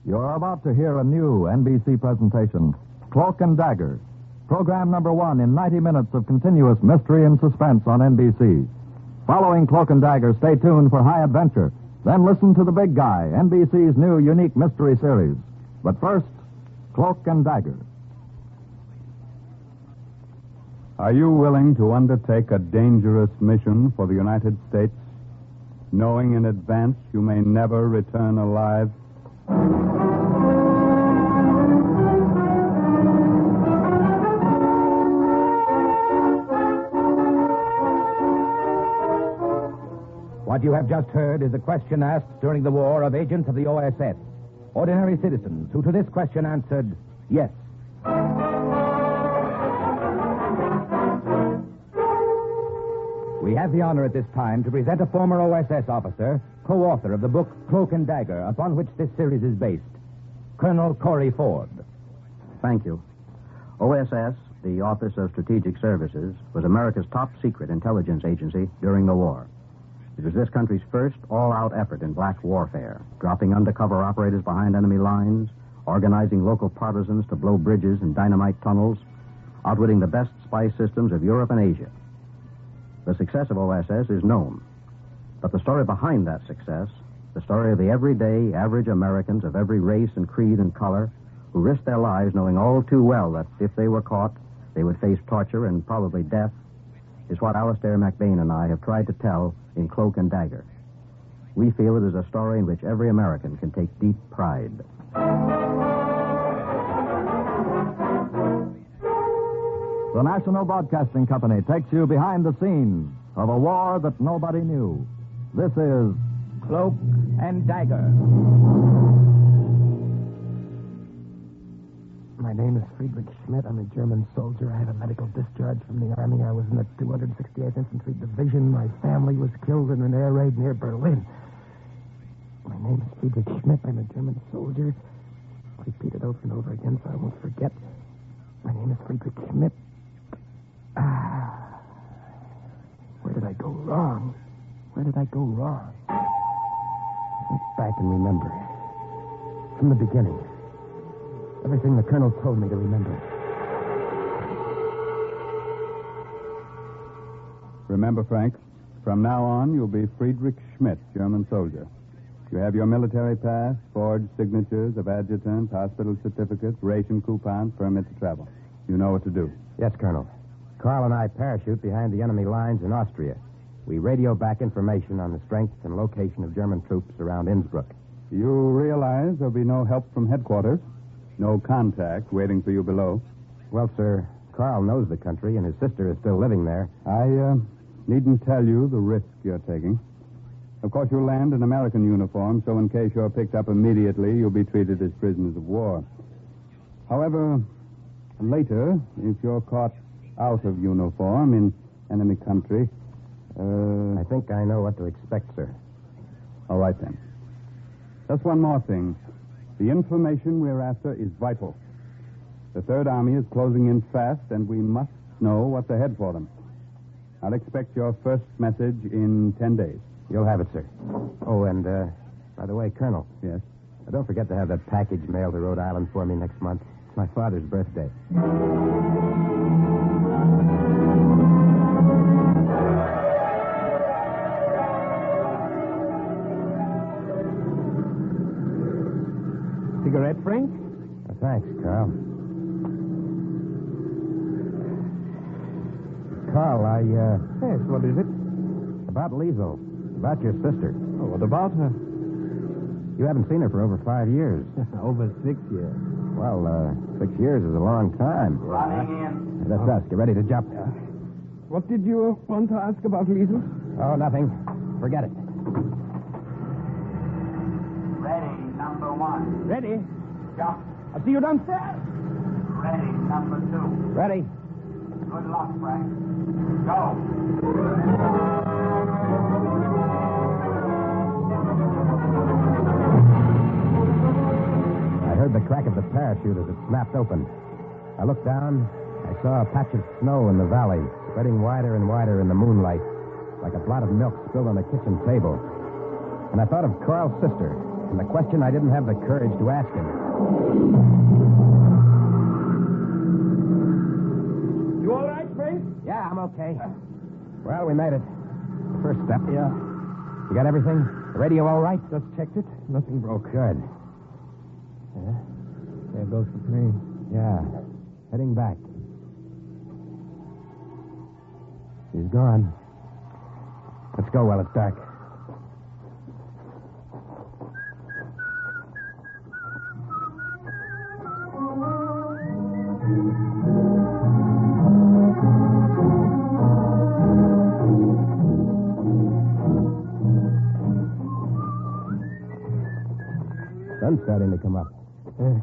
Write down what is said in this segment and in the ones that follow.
You're about to hear a new NBC presentation, Cloak and Dagger, program number 1 in 90 minutes of continuous mystery and suspense on NBC. Following Cloak and Dagger, stay tuned for High Adventure. Then listen to The Big Guy, NBC's new unique mystery series. But first, Cloak and Dagger. Are you willing to undertake a dangerous mission for the United States, knowing in advance you may never return alive? What you have just heard is a question asked during the war of agents of the O.S.S. Ordinary citizens who to this question answered, yes. We have the honor at this time to present a former O.S.S. officer, co-author of the book Cloak and Dagger, upon which this series is based, Colonel Corey Ford. Thank you. O.S.S., the Office of Strategic Services, was America's top secret intelligence agency during the war. It was this country's first all-out effort in black warfare, dropping undercover operators behind enemy lines, organizing local partisans to blow bridges and dynamite tunnels, outwitting the best spy systems of Europe and Asia. The success of O.S.S. is known, but the story behind that success, the story of the everyday, average Americans of every race and creed and color who risked their lives knowing all too well that if they were caught, they would face torture and probably death, is what Alistair, McBain, and I have tried to tell in Cloak and Dagger. We feel it is a story in which every American can take deep pride. The National Broadcasting Company takes you behind the scenes of a war that nobody knew. This is Cloak and Dagger. My name is Friedrich Schmidt. I'm a German soldier. I had a medical discharge from the Army. I was in the 268th Infantry Division. My family was killed in an air raid near Berlin. My name is Friedrich Schmidt. I'm a German soldier. I'll repeat it over and over again so I won't forget. My name is Friedrich Schmidt. Where did I go wrong? Where did I go wrong? Look back and remember. From the beginning. Everything the colonel told me to remember. Remember, Frank, from now on, you'll be Friedrich Schmidt, German soldier. You have your military pass, forged signatures of adjutants, hospital certificates, ration coupons, permit to travel. You know what to do. Yes, Colonel. Carl and I parachute behind the enemy lines in Austria. We radio back information on the strength and location of German troops around Innsbruck. You realize there'll be no help from headquarters? No contact waiting for you below? Well, sir, Carl knows the country, and his sister is still living there. I needn't tell you the risk you're taking. Of course, you'll land in American uniform, so in case you're picked up immediately, you'll be treated as prisoners of war. However, later, if you're caught out of uniform in enemy country, I think I know what to expect, sir. All right, then. Just one more thing. The information we're after is vital. The Third Army is closing in fast, and we must know what's ahead for them. I'll expect your first message in 10 days. You'll have it, sir. Oh, and, by the way, Colonel. Yes? Don't forget to have that package mailed to Rhode Island for me next month. It's my father's birthday. Cigarette, Frank? Thanks, Carl. Carl, Yes, what is it? About Liesel. About your sister. Oh, what about her? You haven't seen her for over 5 years. Over 6 years. Well, 6 years is a long time. Running in. That's us. Get ready to jump. What did you want to ask about Liesel? Oh, nothing. Forget it. Ready, number 1. Ready. Jump. I'll see you downstairs. Ready, number 2. Ready. Good luck, Frank. Go. I heard the crack of the parachute as it snapped open. I looked down. I saw a patch of snow in the valley, spreading wider and wider in the moonlight, like a blot of milk spilled on a kitchen table. And I thought of Carl's sister, And the question I didn't have the courage to ask him. You all right, Frank? Yeah, I'm okay. Well, we made it. The first step. Yeah. You got everything? The radio all right? Just checked it. Nothing broke. Good. Yeah? There goes the plane. Yeah. Heading back. He's gone. Let's go while it's dark. Sun's starting to come up.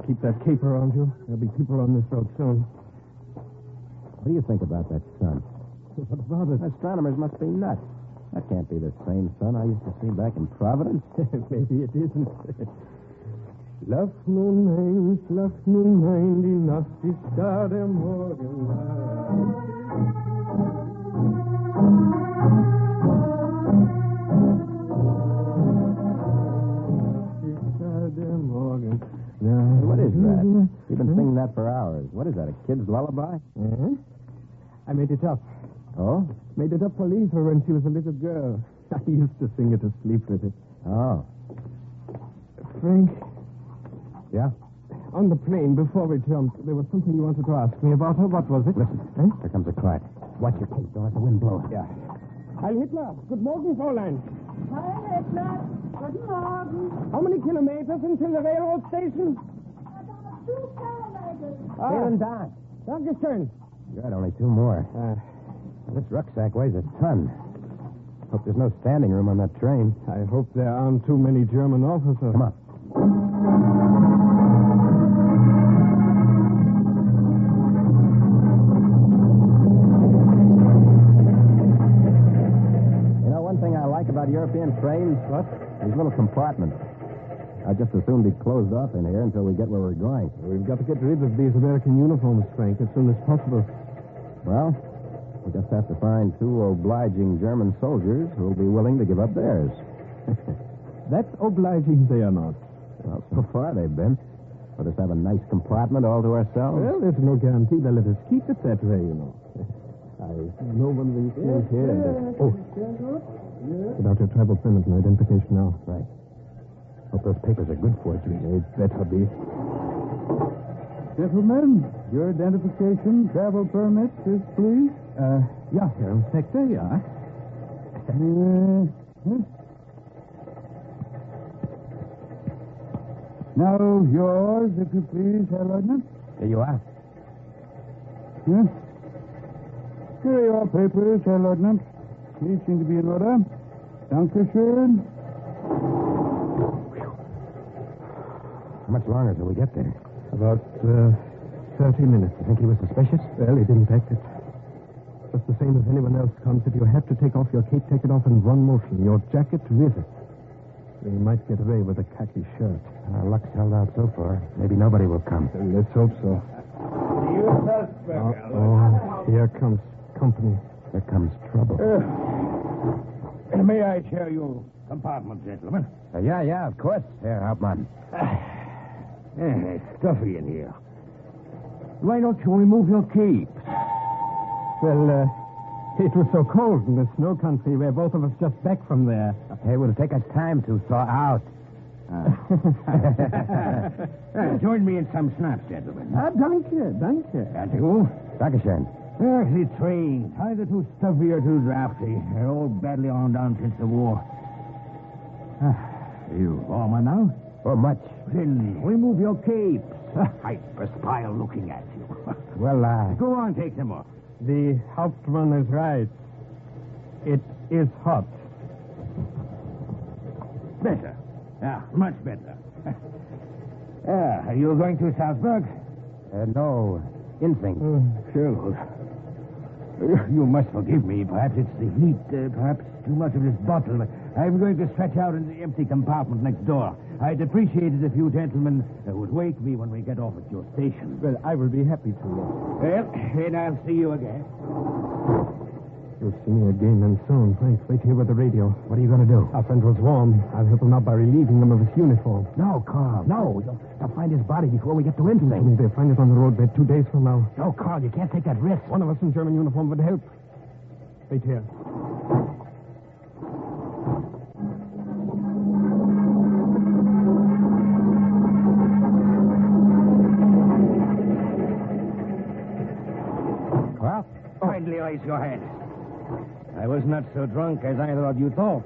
Keep that cape around you. There'll be people on this road soon. What do you think about that sun? What about it? Astronomers must be nuts. That can't be the same sun I used to see back in Providence. Maybe it isn't. Lass nun die Nacht ist da der Morgen. What is that? You've been singing that for hours. What is that, a kid's lullaby? I made it up. Oh? Made it up for Lisa when she was a little girl. I used to sing it to sleep with it. Oh. Frank, Yeah? on the plane, before we jumped, there was something you wanted to ask me about her. What was it? Listen. Here comes a clerk. Watch your cape. Don't let the wind blow it. Yeah. Heil Hitler. Good morning, Fräulein. Heil Hitler. Guten Morgen. How many kilometers until the railroad station? 2 kilometers. Feeling down. Dankeschön. Good, only 2 more. This rucksack weighs a ton. Hope there's no standing room on that train. I hope there aren't too many German officers. Come on. You know, one thing I like about European trains? What? These little compartments. I'd just as soon be closed off in here until we get where we're going. We've got to get rid of these American uniforms, Frank, as soon as possible. Well, we just have to find 2 obliging German soldiers who'll be willing to give up theirs. That's obliging they are not. Well, so far they've been. Let us have a nice compartment all to ourselves. Well, there's no guarantee they'll let us keep it that way, you know. I know one of these things here. Get out your travel permit and identification now. Right. Hope those papers are good for you. They better be. Gentlemen, your identification, travel permit, please. Yeah, Herr Inspector, yeah. Now, yours, if you please, Herr Lieutenant. Here you are. Huh? Here are your papers, Herr Lieutenant. These seem to be in order. Dankeschön. How much longer till we get there? About 30 minutes. You think he was suspicious? Well, he didn't act it. Just the same as anyone else comes. If you have to take off your cape, take it off in one motion. Your jacket with it. We might get away with a khaki shirt. Our luck's held out so far. Maybe nobody will come. Let's hope so. Here comes company. Here comes trouble. May I share your compartment, gentlemen? Yeah, of course, Herr Hauptmann. It's stuffy in here. Why don't you remove your cape? Well, it was so cold in the snow country where both of us just back from there. It will take us time to thaw out. Join me in some snaps, gentlemen. Danke. And you? Dankeschön. The trains, either too stuffy or too drafty. They're all badly on down since the war. You warmer now? Oh, much. Then remove your capes. I perspire looking at you. Well, Go on, take them off. The Hauptmann is right. It is hot. Better. Much better. Are you going to Salzburg? no, instinct. Sure. You must forgive me. Perhaps it's the heat. Perhaps too much of this bottle. I'm going to stretch out in the empty compartment next door. I'd appreciate it if you gentlemen would wake me when we get off at your station. Well, I will be happy to. Well, then I'll see you again. You'll see me again and soon. Wait here with the radio. What are you going to do? Our friend was warm. I'll help him out by relieving him of his uniform. No, Carl, no. They'll find his body before we get to anything. They'll find it on the roadbed 2 days from now. No, Carl, you can't take that risk. One of us in German uniform would help. Wait here. Well, kindly raise your hand. I was not so drunk as either of you thought.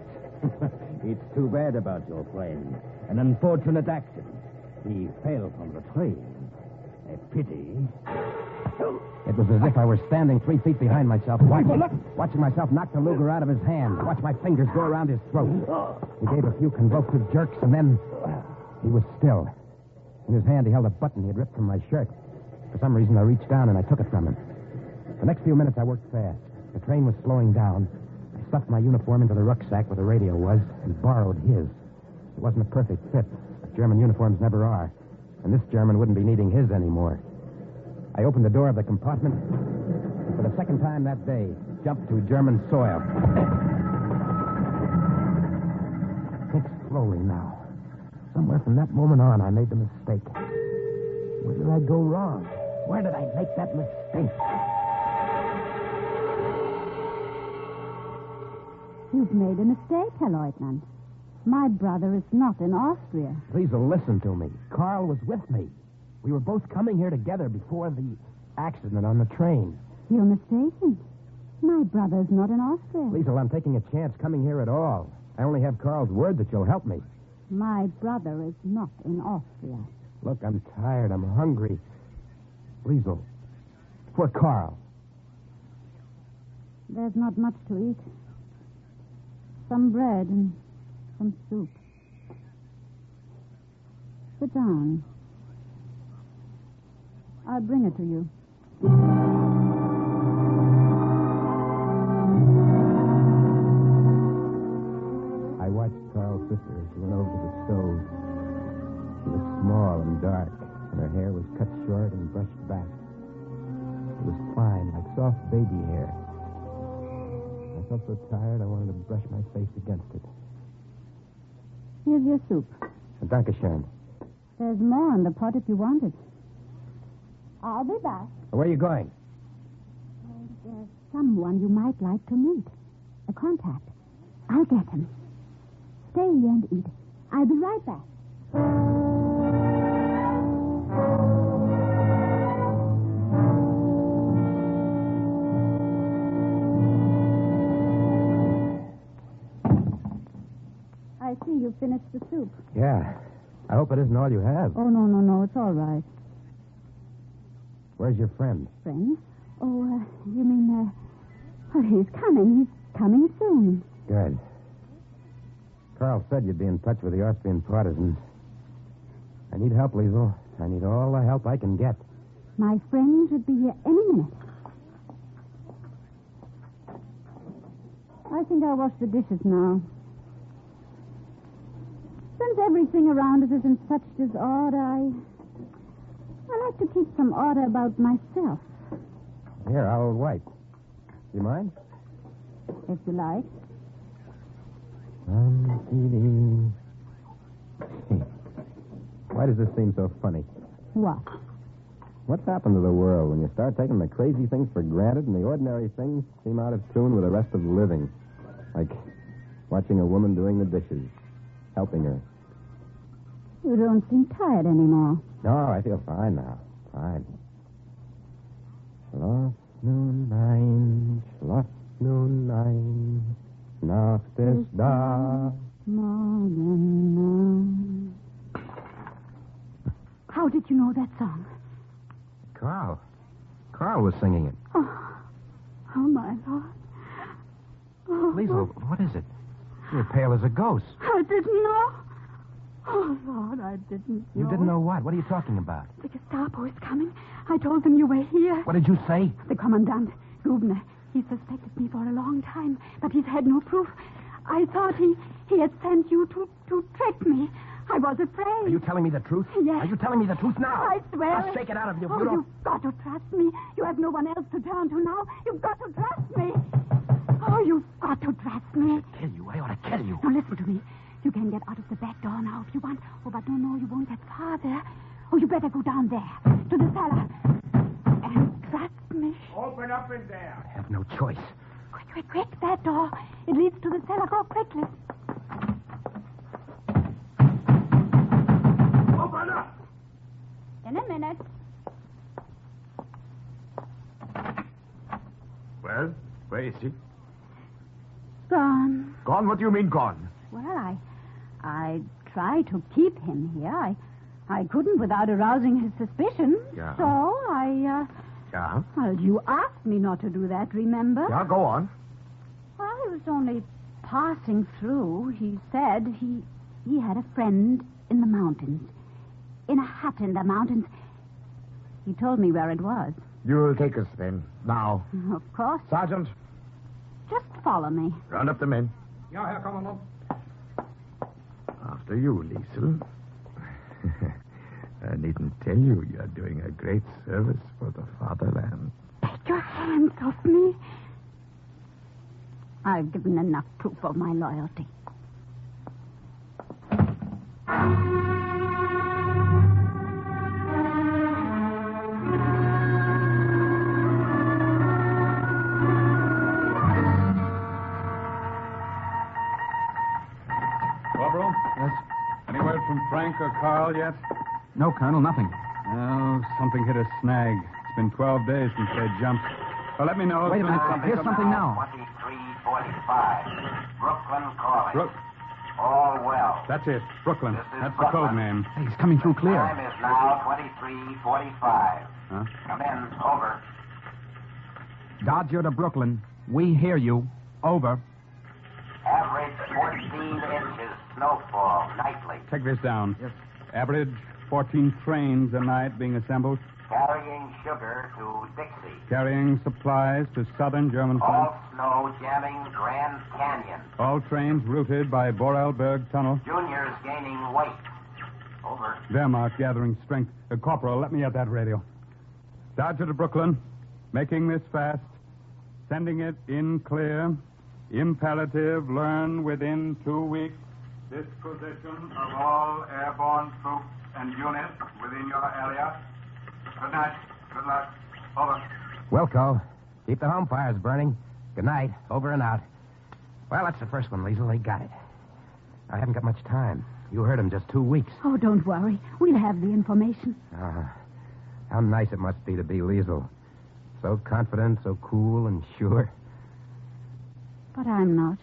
It's too bad about your friend. An unfortunate accident. He fell from the train. A pity. It was as if I were standing 3 feet behind myself, watching myself knock the Luger out of his hand, watch my fingers go around his throat. He gave a few convulsive jerks, and then he was still. In his hand, he held a button he had ripped from my shirt. For some reason, I reached down and I took it from him. The next few minutes, I worked fast. The train was slowing down. I stuffed my uniform into the rucksack where the radio was and borrowed his. It wasn't a perfect fit. German uniforms never are. And this German wouldn't be needing his anymore. I opened the door of the compartment and for the second time that day, jumped to German soil. Think slowly now. Somewhere from that moment on, I made the mistake. Where did I go wrong? Where did I make that mistake? You've made a mistake, Herr Leutnant. My brother is not in Austria. Please listen to me. Carl was with me. We were both coming here together before the accident on the train. You're mistaken. My brother's not in Austria. Liesel, I'm taking a chance coming here at all. I only have Carl's word that you'll help me. My brother is not in Austria. Look, I'm tired. I'm hungry. Liesel, for Carl. There's not much to eat. Some bread and some soup. Sit down. I'll bring it to you. I watched Carl's sister as she went over to the stove. She was small and dark, and her hair was cut short and brushed back. It was fine, like soft baby hair. I felt so tired, I wanted to brush my face against it. Here's your soup. Dankeschön. There's more in the pot if you want it. I'll be back. Where are you going? There's someone you might like to meet. A contact. I'll get him. Stay here and eat. I'll be right back. I see you finished the soup. Yeah. I hope it isn't all you have. Oh, no. It's all right. Where's your friend? Friend? Oh, you mean, he's coming. He's coming soon. Good. Carl said you'd be in touch with the Austrian partisans. I need help, Liesel. I need all the help I can get. My friend should be here any minute. I think I'll wash the dishes now. Since everything around us is in such disorder, I like to keep some order about myself. Here, I'll wipe. You mind? If you like. Why does this seem so funny? What? What's happened to the world when you start taking the crazy things for granted and the ordinary things seem out of tune with the rest of living? Like watching a woman doing the dishes, helping her. You don't seem tired anymore. No, I feel fine now. Fine. Schloss nun ein, Schloss nun ein, Nacht ist da. Morgen. How did you know that song? Carl. Carl was singing it. Oh, my Lord. Oh, Liesel, what is it? You're pale as a ghost. I didn't know. Oh, Lord, I didn't know. You didn't know what? What are you talking about? The Gestapo is coming. I told them you were here. What did you say? The Commandant, Rubner. He suspected me for a long time, but he's had no proof. I thought he had sent you to trick me. I was afraid. Are you telling me the truth? Yes. Are you telling me the truth now? I swear. I'll shake it out of you. Oh, you've got to trust me. You have no one else to turn to now. You've got to trust me. Oh, you've got to dress me. Kill you. I ought to kill you. Now, listen to me. You can get out of the back door now if you want. Oh, but no, you won't get far there. Oh, you better go down there, to the cellar. And trust me. Open up in there. I have no choice. Quick, that door. It leads to the cellar. Go quickly. Open up. In a minute. Well, where is he? Gone. Gone? What do you mean gone? Well, I tried to keep him here. I couldn't without arousing his suspicion. Yeah. So I, Yeah? Well, you asked me not to do that, remember? Yeah, go on. Well, I was only passing through. He said he had a friend in the mountains. In a hut in the mountains. He told me where it was. You'll take us then. Now. Of course. Sergeant, Just follow me. round up the men. Ja, Herr Kommandant. After you, Liesel. I needn't tell you you're doing a great service for the fatherland. Take your hands off me. I've given enough proof of my loyalty. Corporal? Yes? Any word from Frank or Carl yet? No, Colonel, nothing. No, something hit a snag. It's been 12 days since they jumped. Well, let me know. Wait a minute. Here's something now. 2345. Brooklyn calling. Brook. All well. That's it. Brooklyn. This is That's the code Brooklyn. name. Hey, he's coming through clear. Time is now 2345. Huh? Come in. Over. Dodger to Brooklyn. We hear you. Over. Average 14 inches snowfall nightly. Take this down. Yes. Average 14 trains a night being assembled, Carrying sugar to Dixie. carrying supplies to southern German front. All snow jamming Grand Canyon. All trains routed by Borelberg Tunnel. Juniors gaining weight. Over. Wehrmacht gathering strength. Corporal, let me at that radio. Dodger to Brooklyn. Making this fast. Sending it in clear. Imperative. Learn within 2 weeks. Disposition of all airborne troops and units within your area. Good night. Good luck. Over. Wilco, keep the home fires burning. Good night. Over and out. Well, that's the first one, Liesel. They got it. I haven't got much time. You heard him just 2 weeks. Oh, don't worry. We'll have the information. How nice it must be to be Liesel. So confident, so cool and sure. But I'm not.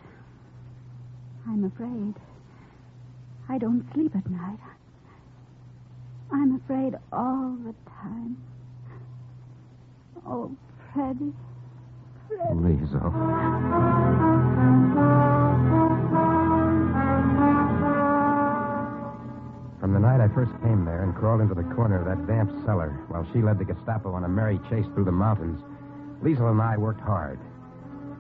I'm afraid. I don't sleep at night. I'm afraid all the time. Oh, Freddie. Liesel. From the night I first came there and crawled into the corner of that damp cellar while she led the Gestapo on a merry chase through the mountains, Liesel and I worked hard.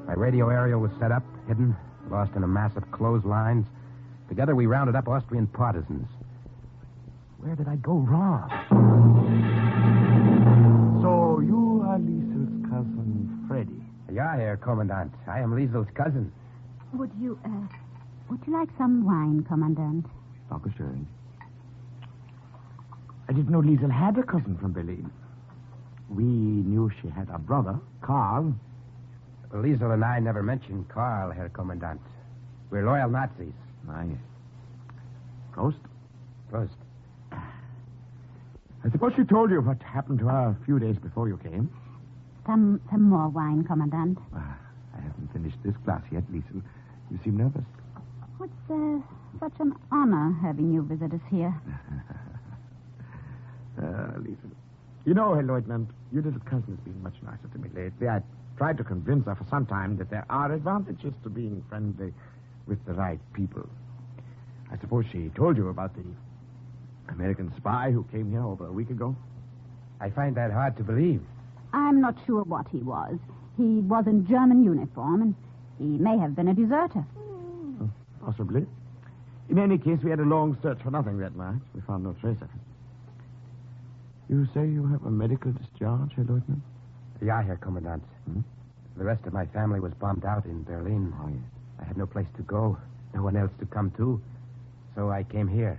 My radio aerial was set up, hidden, lost in a mass of clotheslines. Together we rounded up Austrian partisans. Where did I go wrong? So you are Liesel's cousin, Freddy. Ja, Herr Kommandant. I am Liesel's cousin. Would you like some wine, Commandant? Dankeschön. I didn't know Liesel had a cousin from Berlin. We knew she had a brother, Karl. Liesel and I never mentioned Karl, Herr Kommandant. We're loyal Nazis. Aye. Prost. Prost. I suppose she told you what happened to her a few days before you came. Some more wine, Commandant. I haven't finished this glass yet, Liesel. You seem nervous. It's such an honor having you visit us here. Liesel. You know, Herr Lieutenant, your little cousin has been much nicer to me lately. I tried to convince her for some time that there are advantages to being friendly with the right people. I suppose she told you about the American spy who came here over a week ago? I find that hard to believe. I'm not sure what he was. He was in German uniform, and he may have been a deserter. Possibly. In any case, we had a long search for nothing that night. We found no trace of him. You say you have a medical discharge, Herr Lieutenant? Ja, Herr Kommandant. The rest of my family was bombed out in Berlin. Oh, yes. I had no place to go, no one else to come to. So I came here.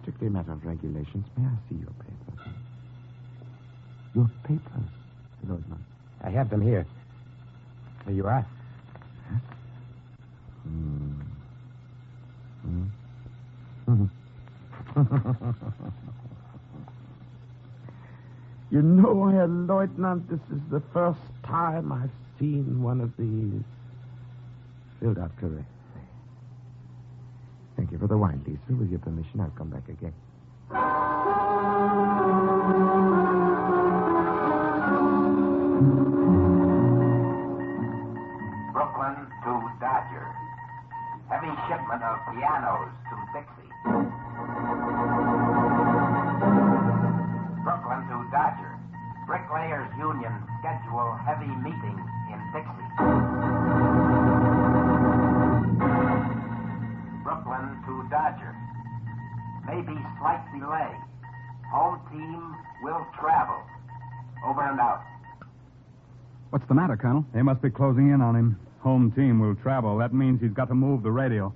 Strictly a matter of regulations. May I see your papers? Your papers, Lieutenant. I have them here. Here you are. You know, Herr Lieutenant, this is the first time I've seen one of these. Filled out correctly. Thank you for the wine, Lisa. With your permission, I'll come back again. Brooklyn to Dodger. Heavy shipment of pianos to Dixie. Brooklyn to Dodger. Bricklayers Union schedule heavy meetings in Dixie. Brooklyn to Dodger. Maybe slight delay. Home team will travel. Over and out. What's the matter, Colonel? They must be closing in on him. Home team will travel. That means he's got to move the radio.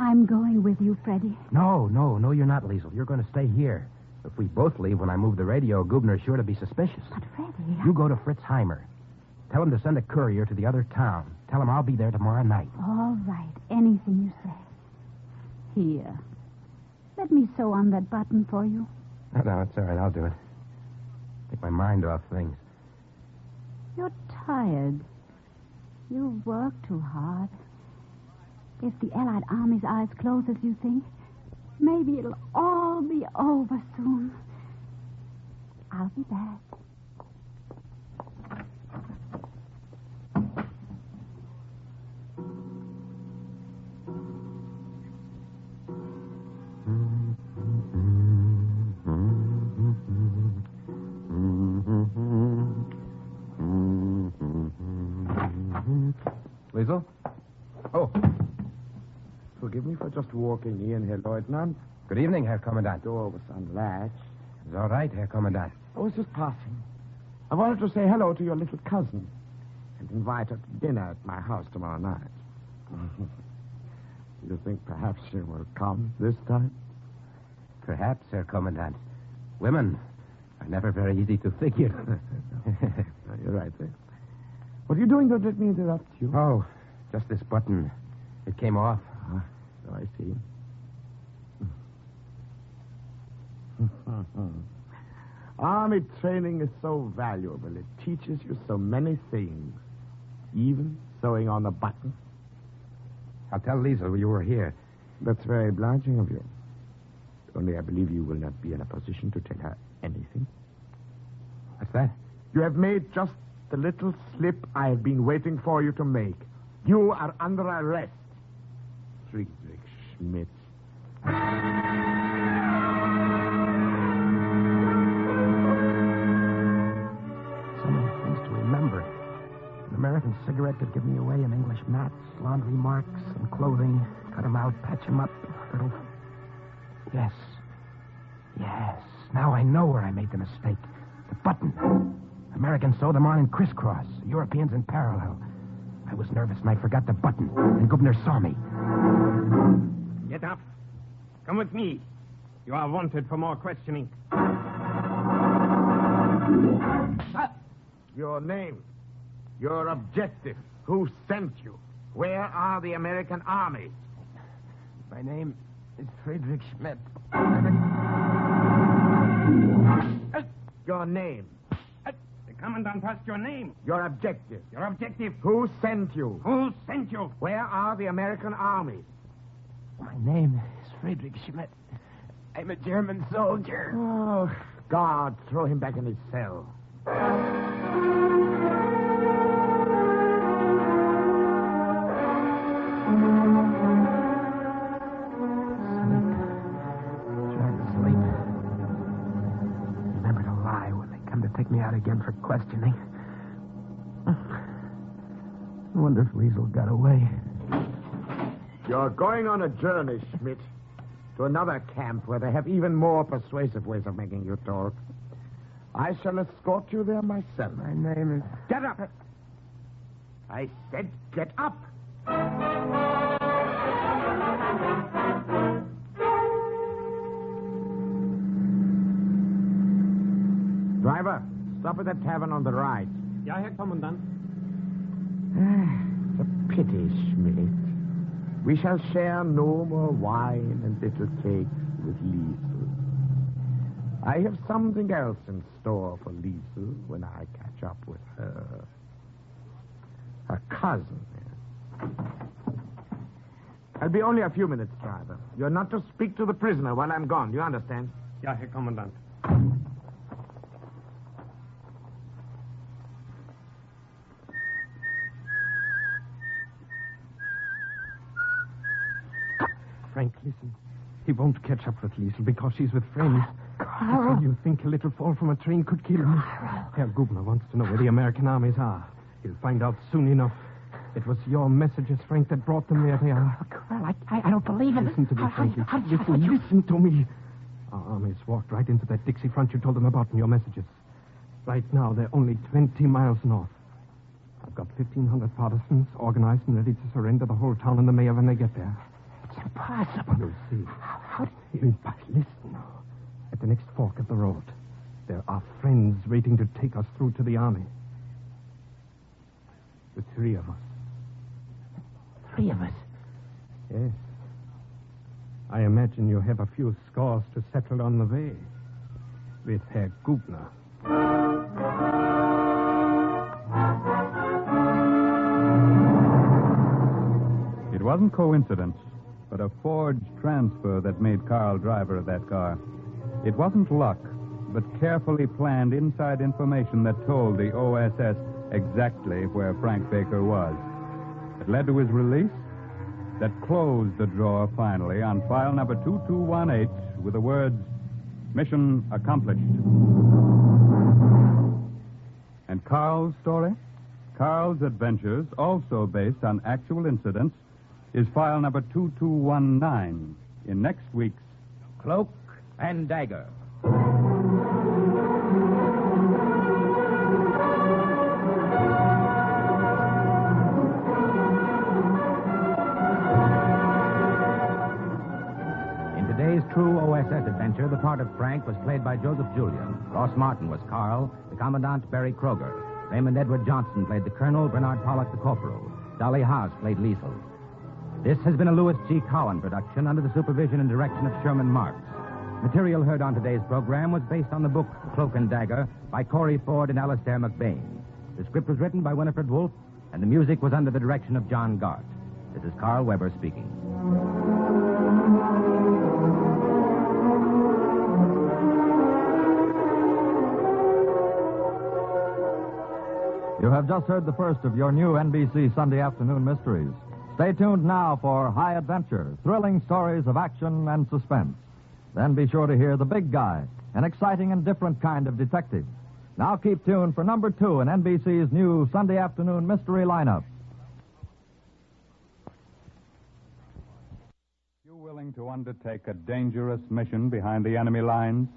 I'm going with you, Freddie. No, you're not, Liesel. You're going to stay here. If we both leave when I move the radio, Gubner's sure to be suspicious. But, Freddie... You go to Fritz Heimer. Tell him to send a courier to the other town. Tell him I'll be there tomorrow night. All right. Anything you say. Here. Let me sew on that button for you. No, it's all right. I'll do it. Take my mind off things. You're tired. You've worked too hard. If the Allied Army's eyes close as you think, maybe it'll all be over soon. I'll be back. Liesel? Oh. Forgive me for just walking in, Herr Lieutenant. Good evening, Herr Kommandant. The door was unlatched. It's all right, Herr Kommandant. I was just passing. I wanted to say hello to your little cousin and invite her to dinner at my house tomorrow night. You think perhaps she will come this time? Perhaps, Herr Kommandant. Women are never very easy to figure. No, you're right there. What are you doing? Don't let me interrupt you. Oh, just this button. It came off. So I see. Army training is so valuable. It teaches you so many things. Even sewing on a button. I'll tell Liesel you were here. That's very obliging of you. Only I believe you will not be in a position to tell her anything. What's that? You have made just the little slip I have been waiting for you to make. You are under arrest. Friedrich Schmidt. So many things to remember. An American cigarette could give me away, an English match, laundry marks, and clothing. Cut them out, patch them up. Yes. Now I know where I made the mistake. The button. Americans sew them on in crisscross. Europeans in parallel. I was nervous and I forgot the button. And Gubner saw me. Get up. Come with me. You are wanted for more questioning. Your name. Your objective. Who sent you? Where are the American armies? My name is Friedrich Schmidt. Your name. The commandant asked your name. Your objective. Your objective. Who sent you? Who sent you? Where are the American armies? My name is Friedrich Schmidt. I'm a German soldier. Oh, God, throw him back in his cell. Take me out again for questioning. I wonder if Liesel got away. You're going on a journey, Schmidt. To another camp where they have even more persuasive ways of making you talk. I shall escort you there myself. My name is... Get up! I said get up! Driver, stop at the tavern on the right. Ja, Herr Kommandant. It's a pity, Schmidt. We shall share no more wine and little cakes with Liesel. I have something else in store for Liesel when I catch up with her. Her cousin. I'll be only a few minutes, driver. You're not to speak to the prisoner while I'm gone. Do you understand? Ja, Herr Kommandant. Frank, listen. He won't catch up with Liesel because she's with friends. Carl. You think a little fall from a train could kill me? Herr Gubner wants to know where the American armies are. He'll find out soon enough. It was your messages, Frank, that brought them where they are. Carl, I don't believe it. Listen to me, Frankie. Listen to me. Our armies walked right into that Dixie front you told them about in your messages. Right now, they're only 20 miles north. I've got 1,500 partisans organized and ready to surrender the whole town and the mayor when they get there. It's impossible. You'll see. How Listen. At the next fork of the road, there are friends waiting to take us through to the army. The three of us. 3 of us? Yes. I imagine you have a few scores to settle on the way. With Herr Gubner. It wasn't coincidence, but a forged transfer that made Carl driver of that car. It wasn't luck, but carefully planned inside information that told the O.S.S. exactly where Frank Baker was. It led to his release, that closed the drawer finally on file number 2218 with the words, "Mission accomplished." And Carl's story, Carl's adventures, also based on actual incidents, is file number 2219 in next week's Cloak and Dagger. In today's true O.S.S. adventure, the part of Frank was played by Joseph Julian. Ross Martin was Carl, the Commandant Barry Kroger. Raymond Edward Johnson played the Colonel, Bernard Pollock the Corporal. Dolly Haas played Liesel. This has been a Louis G. Cowan production under the supervision and direction of Sherman Marks. Material heard on today's program was based on the book Cloak and Dagger by Corey Ford and Alistair McBain. The script was written by Winifred Wolfe, and the music was under the direction of John Gart. This is Carl Weber speaking. You have just heard the first of your new NBC Sunday afternoon mysteries. Stay tuned now for high adventure, thrilling stories of action and suspense. Then be sure to hear The Big Guy, an exciting and different kind of detective. Now keep tuned for number 2 in NBC's new Sunday afternoon mystery lineup. You willing to undertake a dangerous mission behind the enemy lines,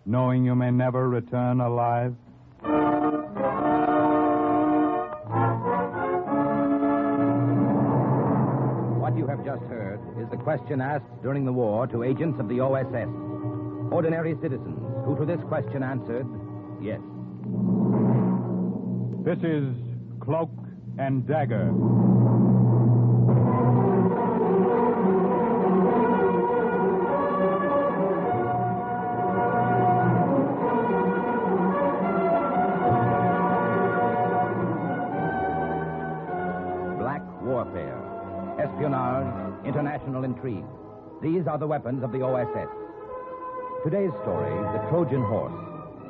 knowing you may never return alive? What you have just heard is the question asked during the war to agents of the O.S.S. Ordinary citizens who to this question answered, yes. This is Cloak and Dagger. Black warfare, espionage, international intrigue. These are the weapons of the O.S.S. Today's story, The Trojan Horse,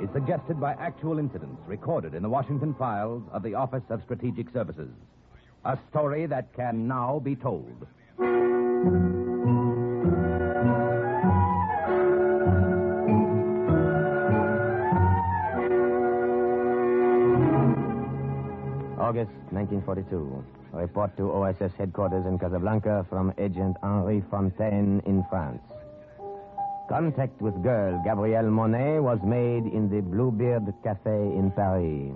is suggested by actual incidents recorded in the Washington files of the Office of Strategic Services. A story that can now be told. August 1942. Report to O.S.S. headquarters in Casablanca from Agent Henri Fontaine in France. Contact with girl Gabrielle Monet was made in the Bluebeard Café in Paris.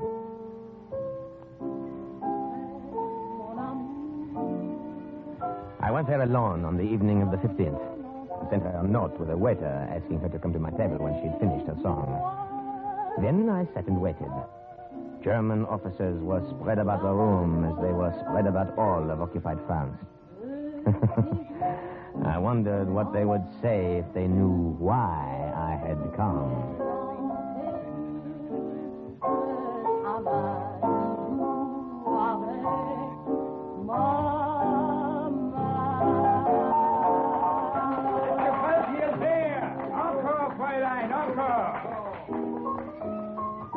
I went there alone on the evening of the 15th. I sent her a note with a waiter asking her to come to my table when she'd finished her song. Then I sat and waited. German officers were spread about the room as they were spread about all of occupied France. I wondered what they would say if they knew why I had come.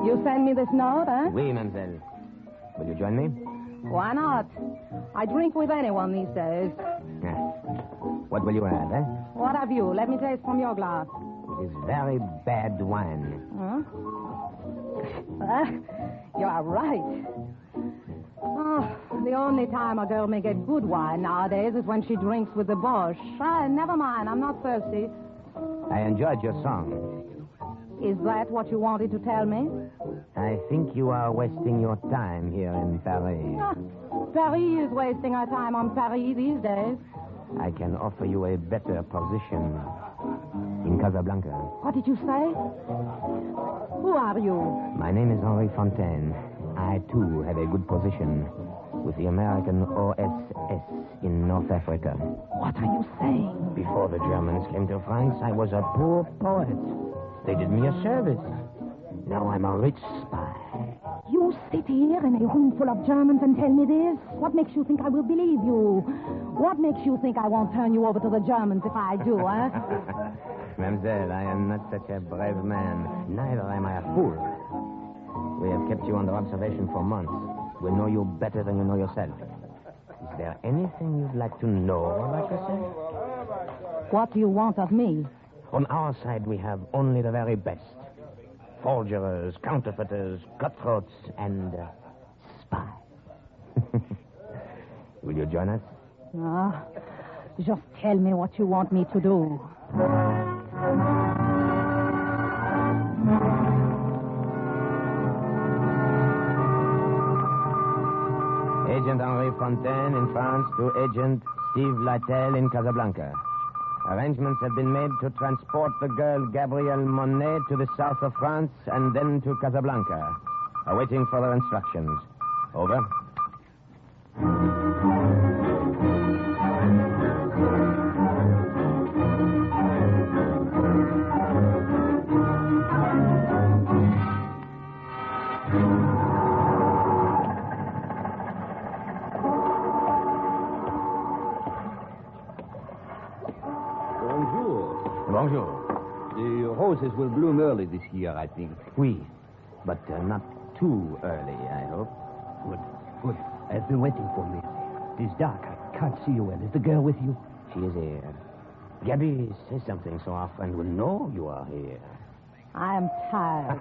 You send me this note, eh? Oui, mademoiselle. Will you join me? Why not? I drink with anyone these days. What will you have, eh? What have you? Let me taste from your glass. It is very bad wine. Huh? You are right. Oh, the only time a girl may get good wine nowadays is when she drinks with the Boche. Never mind, I'm not thirsty. I enjoyed your song. Is that what you wanted to tell me? I think you are wasting your time here in Paris. Paris is wasting our time on Paris these days. I can offer you a better position in Casablanca. What did you say? Who are you? My name is Henri Fontaine. I, too, have a good position with the American O.S.S. in North Africa. What are you saying? Before the Germans came to France, I was a poor poet. They did me a service. Now I'm a rich spy. You sit here in a room full of Germans and tell me this? What makes you think I will believe you? What makes you think I won't turn you over to the Germans if I do, eh? Mademoiselle, I am not such a brave man. Neither am I a fool. We have kept you under observation for months. We know you better than you know yourself. Is there anything you'd like to know about yourself? What do you want of me? On our side, we have only the very best. Forgers, counterfeiters, cutthroats, and spies. Will you join us? Just tell me what you want me to do. Agent Henri Fontaine in France to Agent Steve Lytle in Casablanca. Arrangements have been made to transport the girl Gabrielle Monet to the south of France and then to Casablanca. Awaiting further instructions. Over. Bonjour. The roses will bloom early this year, I think. Oui, but not too early, I hope. Good. I've been waiting for me. It is dark. I can't see you well. Is the girl with you? She is here. Gabby, say something so our friend will know you are here. I am tired.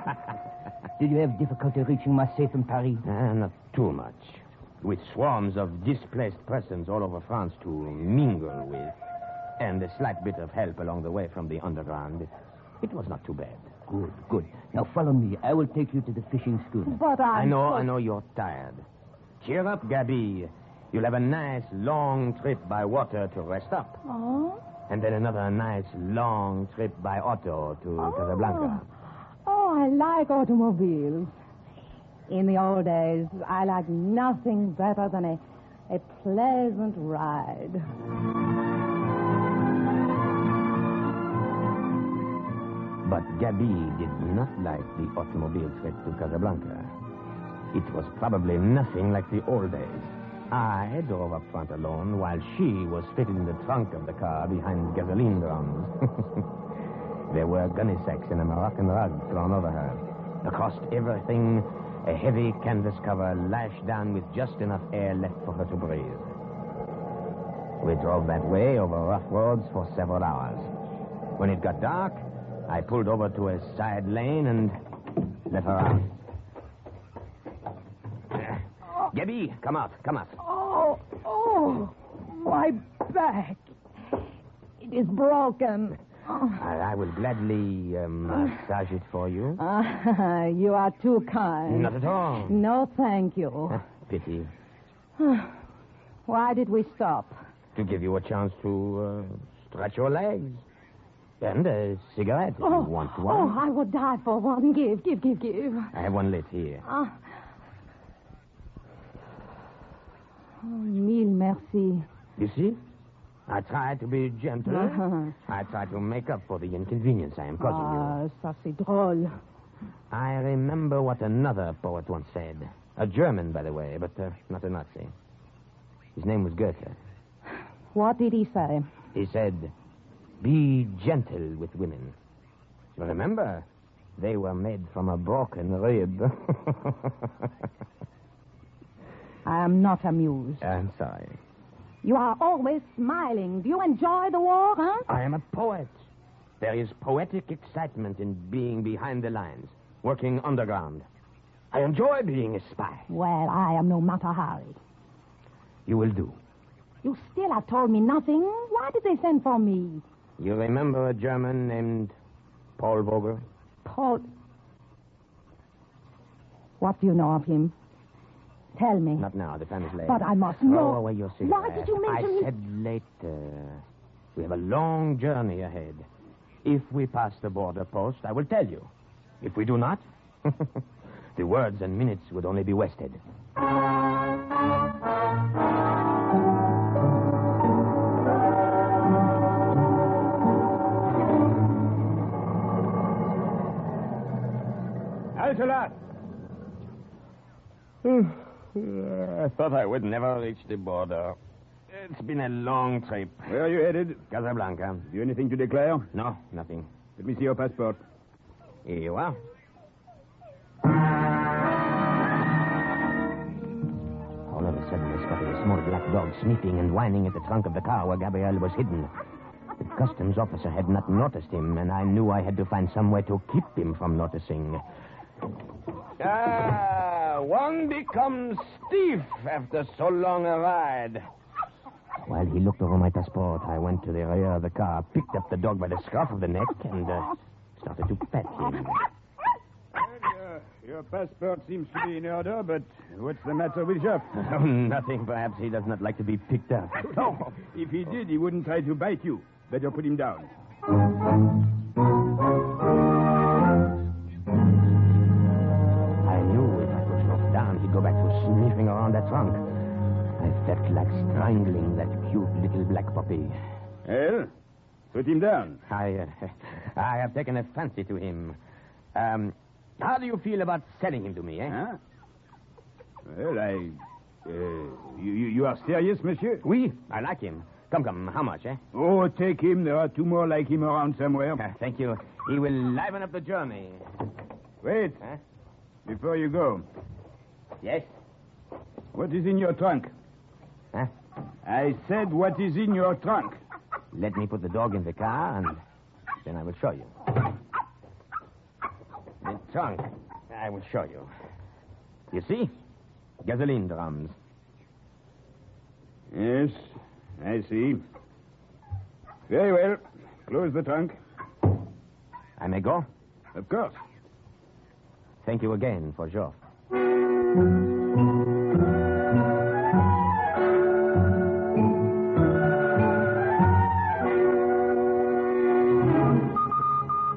Did you have difficulty reaching my safe in Paris? Not too much. With swarms of displaced persons all over France to mingle with, and a slight bit of help along the way from the underground, it was not too bad. Good. Now follow me. I will take you to the fishing schooner. But I know you're tired. Cheer up, Gabby. You'll have a nice, long trip by water to rest up. Oh? And then another nice, long trip by auto to Casablanca. Oh, I like automobiles. In the old days, I liked nothing better than a pleasant ride. But Gabby did not like the automobile trip to Casablanca. It was probably nothing like the old days. I drove up front alone while she was fitted in the trunk of the car behind gasoline drums. There were gunny sacks and a Moroccan rug thrown over her. Across everything, a heavy canvas cover lashed down with just enough air left for her to breathe. We drove that way over rough roads for several hours. When it got dark, I pulled over to a side lane and let her out. Gabby, come out. Oh, my back. It is broken. I will gladly massage it for you. You are too kind. Not at all. No, thank you. Pity. Why did we stop? To give you a chance to stretch your legs. And a cigarette if you want one. Oh, I would die for one. Give. I have one lit here. Mille merci. You see? I try to be gentle. I try to make up for the inconvenience I am causing you. Ça c'est drôle. I remember what another poet once said. A German, by the way, but not a Nazi. His name was Goethe. What did he say? He said, be gentle with women. Remember, they were made from a broken rib. I am not amused. I'm sorry. You are always smiling. Do you enjoy the war, huh? I am a poet. There is poetic excitement in being behind the lines, working underground. I enjoy being a spy. Well, I am no Mata Hari. You will do. You still have told me nothing. Why did they send for me? You remember a German named Paul Vogel? Paul... What do you know of him? Tell me. Not now. The time is late. But I must know. Throw away your cigarette. Why did you mention I said later. We have a long journey ahead. If we pass the border post, I will tell you. If we do not, the words and minutes would only be wasted. Alcala! I thought I would never reach the border. It's been a long trip. Where are you headed? Casablanca. Have you anything to declare? No, nothing. Let me see your passport. Here you are. All of a sudden, I spotted a small black dog sniffing and whining at the trunk of the car where Gabriel was hidden. The customs officer had not noticed him, and I knew I had to find some way to keep him from noticing. One becomes stiff after so long a ride. While he looked over my passport, I went to the rear of the car, picked up the dog by the scruff of the neck, and started to pet him. Your passport seems to be in order, but what's the matter with Jeff? Oh, nothing. Perhaps he does not like to be picked up. No, if he did, he wouldn't try to bite you. Better put him down. I knew if I put Jeff down, he'd go back to sniffing around that trunk. I felt like strangling that cute little black puppy. Well, put him down. I have taken a fancy to him. How do you feel about selling him to me, eh? Huh? Well, you are serious, monsieur? Oui, I like him. Come, how much, eh? Oh, take him. There are two more like him around somewhere. Thank you. He will liven up the journey. Wait. Huh? Before you go. Yes? What is in your trunk? Huh? I said, what is in your trunk? Let me put the dog in the car, and then I will show you. The trunk. I will show you. You see? Gasoline drums. Yes, I see. Very well. Close the trunk. I may go? Of course. Thank you again for Geoff.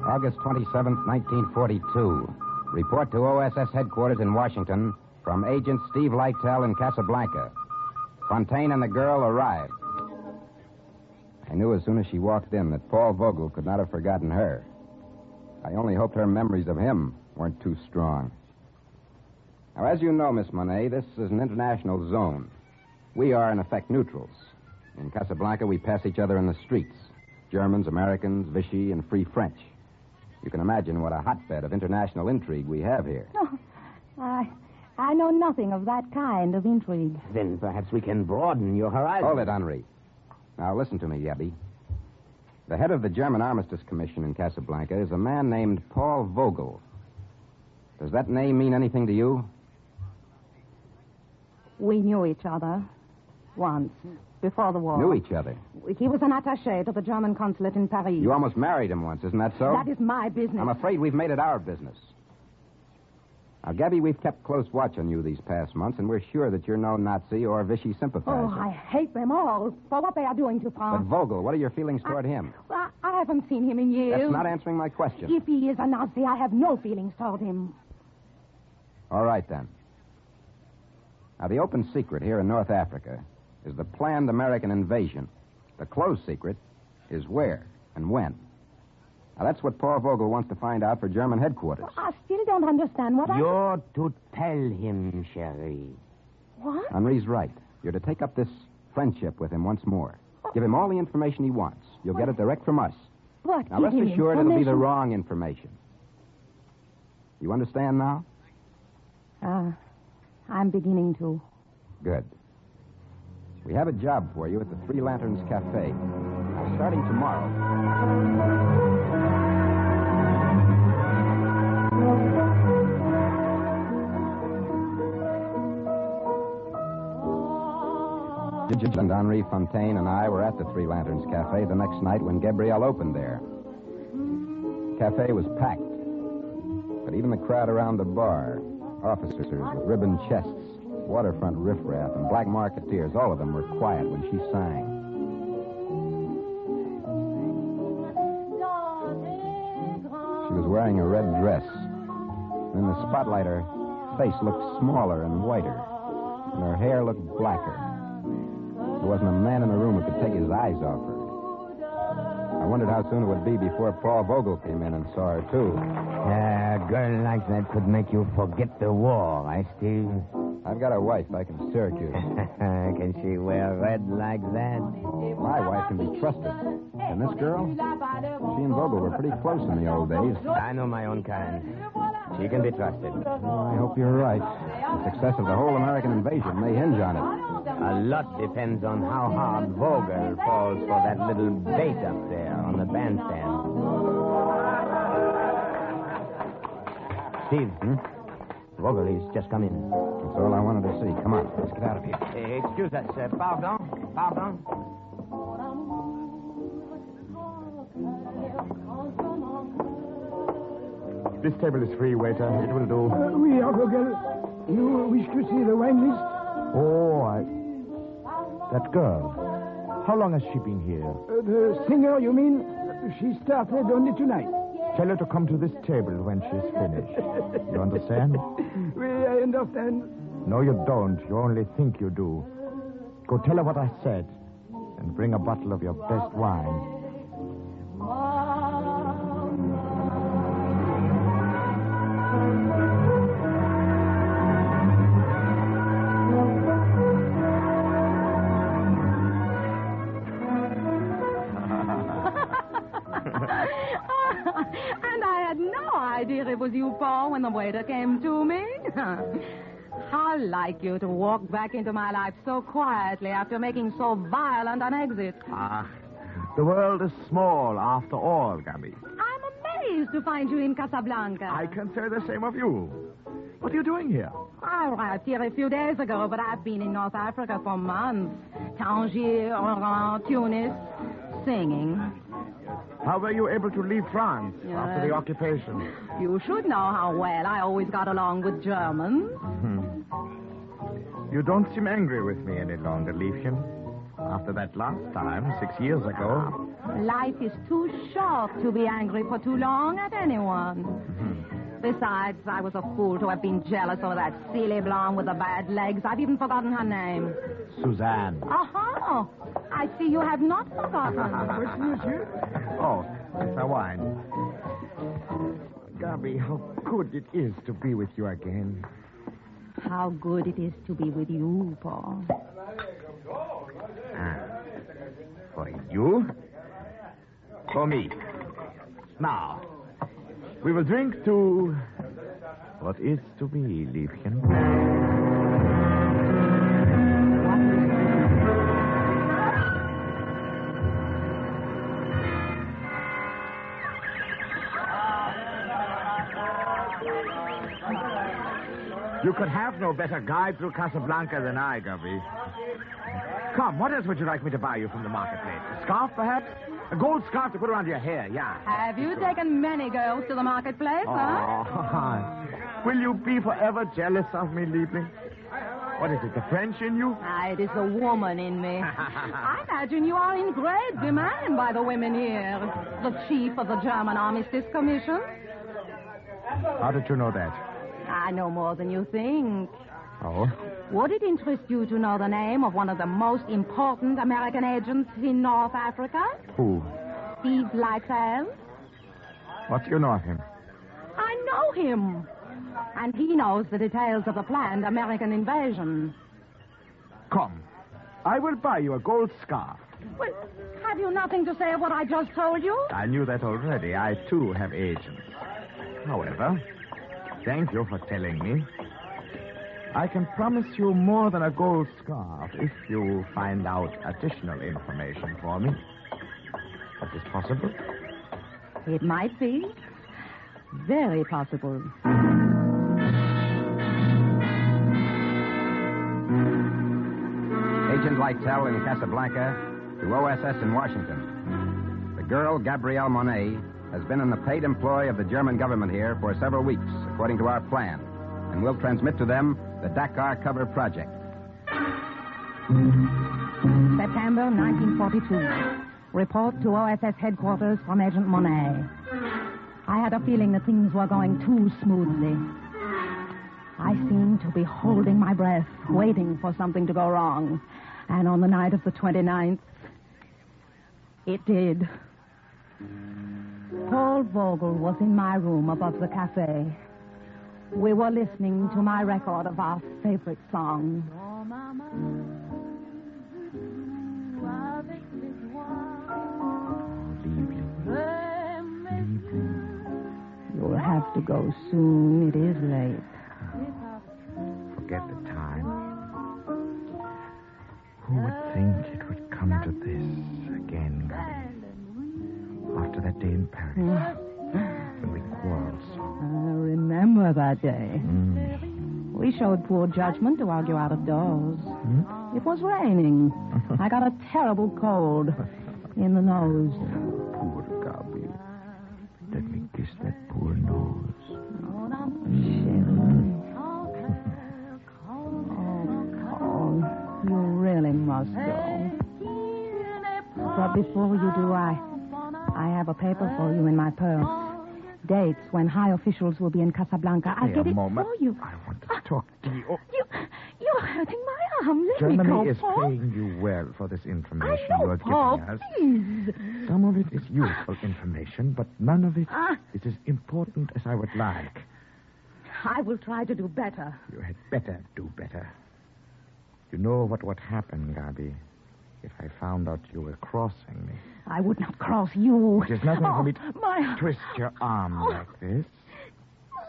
August 27th, 1942. Report to O.S.S. headquarters in Washington from Agent Steve Lytel in Casablanca. Fontaine and the girl arrived. I knew as soon as she walked in that Paul Vogel could not have forgotten her. I only hoped her memories of him weren't too strong. Now, as you know, Miss Monet, this is an international zone. We are, in effect, neutrals. In Casablanca, we pass each other in the streets. Germans, Americans, Vichy, and Free French. You can imagine what a hotbed of international intrigue we have here. Oh, I know nothing of that kind of intrigue. Then perhaps we can broaden your horizon. Hold it, Henri. Now, listen to me, Yebby. The head of the German Armistice Commission in Casablanca is a man named Paul Vogel. Does that name mean anything to you? We knew each other. Once. Before the war. Knew each other? He was an attaché to the German consulate in Paris. You almost married him once, isn't that so? That is my business. I'm afraid we've made it our business. Now, Gabby, we've kept close watch on you these past months, and we're sure that you're no Nazi or Vichy sympathizer. Oh, I hate them all for what they are doing to France. But Vogel, what are your feelings toward him? Well, I haven't seen him in years. That's not answering my question. If he is a Nazi, I have no feelings toward him. All right, then. Now, the open secret here in North Africa is the planned American invasion. The closed secret is where and when. Now, that's what Paul Vogel wants to find out for German headquarters. Well, I still don't understand what You're to tell him, Sherry. What? Henri's right. You're to take up this friendship with him once more. Give him all the information he wants. You'll get it direct from us. What? Now, rest assured it'll be the wrong information. You understand now? I'm beginning to. Good. We have a job for you at the Three Lanterns Cafe. Now, starting tomorrow. And Henri Fontaine and I were at the Three Lanterns Cafe the next night when Gabrielle opened there. The cafe was packed, but even the crowd around the bar, officers with ribbon chests, waterfront riffraff, and black marketeers, all of them were quiet when she sang. She was wearing a red dress. In the spotlight, her face looked smaller and whiter, and her hair looked blacker. There wasn't a man in the room who could take his eyes off her. I wondered how soon it would be before Paul Vogel came in and saw her, too. A girl like that could make you forget the war, I Steve. I've got a wife I can Syracuse. Can she wear red like that? My wife can be trusted. And this girl? She and Vogel were pretty close in the old days. I know my own kind. She can be trusted. Well, I hope you're right. The success of the whole American invasion may hinge on it. A lot depends on how hard Vogel falls for that little bait up there on the bandstand. Steve, Vogel, he's just come in. That's all I wanted to see. Come on, let's get out of here. Excuse us, pardon. This table is free, waiter. It will do. Oui, Vogel. You wish to see the wine list? That girl. How long has she been here? The singer, you mean? She started only tonight. Tell her to come to this table when she's finished. You understand? I understand. No, you don't. You only think you do. Go tell her what I said. And bring a bottle of your best wine. And I had no idea it was you, Paul, when the waiter came to me. How like you to walk back into my life so quietly after making so violent an exit. The world is small after all, Gabby. I'm amazed to find you in Casablanca. I can say the same of you. What are you doing here? I arrived here a few days ago, but I've been in North Africa for months. Tangier, Oran, Tunis, singing. How were you able to leave France after the occupation? You should know how well I always got along with Germans. You don't seem angry with me any longer, Liebchen. After that last time, 6 years ago. Life is too short to be angry for too long at anyone. Besides, I was a fool to have been jealous over that silly blonde with the bad legs. I've even forgotten her name. Suzanne. Uh-huh. I see you have not forgotten. Oh, it's a wine. Gabby, how good it is to be with you again. How good it is to be with you, Paul. For you? For me. Now, we will drink to what is to be, Liebchen. You could have no better guide through Casablanca than I, Gubby. Come, what else would you like me to buy you from the marketplace? A scarf, perhaps? A gold scarf to put around your hair, yeah. Have you taken many girls to the marketplace, huh? Oh, will you be forever jealous of me, Liebling? What is it, the French in you? It is the woman in me. I imagine you are in great demand by the women here. The chief of the German Armistice Commission. How did you know that? I know more than you think. Oh? Would it interest you to know the name of one of the most important American agents in North Africa? Who? Steve Lyxell. What do you know of him? I know him. And he knows the details of the planned American invasion. Come. I will buy you a gold scarf. Well, have you nothing to say of what I just told you? I knew that already. I, too, have agents. However, thank you for telling me. I can promise you more than a gold scarf if you find out additional information for me. Is this possible? It might be. Very possible. Agent Lyxell in Casablanca to O.S.S. in Washington. The girl, Gabrielle Monet, has been in the paid employ of the German government here for several weeks, according to our plan, and will transmit to them the Dakar cover project. September 1942. Report to O.S.S. headquarters from Agent Monet. I had a feeling that things were going too smoothly. I seemed to be holding my breath, waiting for something to go wrong. And on the night of the 29th, it did. Paul Vogel was in my room above the cafe. We were listening to my record of our favorite song. You'll have to go soon. It is late. Forget the time. Who would think it would come to this again, Gubby? After that day in Paris, when we quarreled so. I remember that day. We showed poor judgment to argue out of doors. It was raining. I got a terrible cold in the nose. Poor Gubby. Let me kiss that poor nose. You really must go. But before you do, I have a paper for you in my purse. Dates when high officials will be in Casablanca. I'll get it for you. I want to talk to you. You're hurting my arm. Let Germany me go, is Paul. paying you well for this information I know, you are Paul, giving us. please. Some of it is useful information, but none of it is as important as I would like. I will try to do better. You had better do better. You know what would happen, Gabi, if I found out you were crossing me. I would not cross you. It is nothing for me to my... twist your arm like this.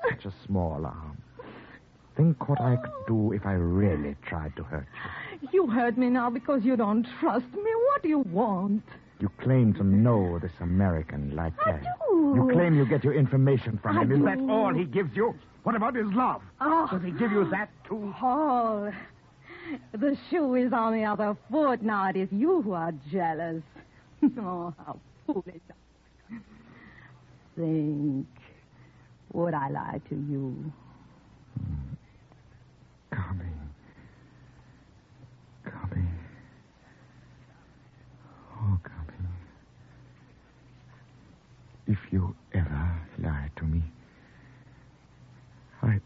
Such a small arm. Think what I could do if I really tried to hurt you. You hurt me now because you don't trust me. What do you want? You claim to know this American like that. I do. You claim you get your information from him. I Is do. that all he gives you? What about his love? Oh. Does he give you that, too? Paul, the shoe is on the other foot. Now it is you who are jealous. Oh, how foolish. Think, would I lie to you? Gabi. Oh, Gabi. If you ever lie to me, I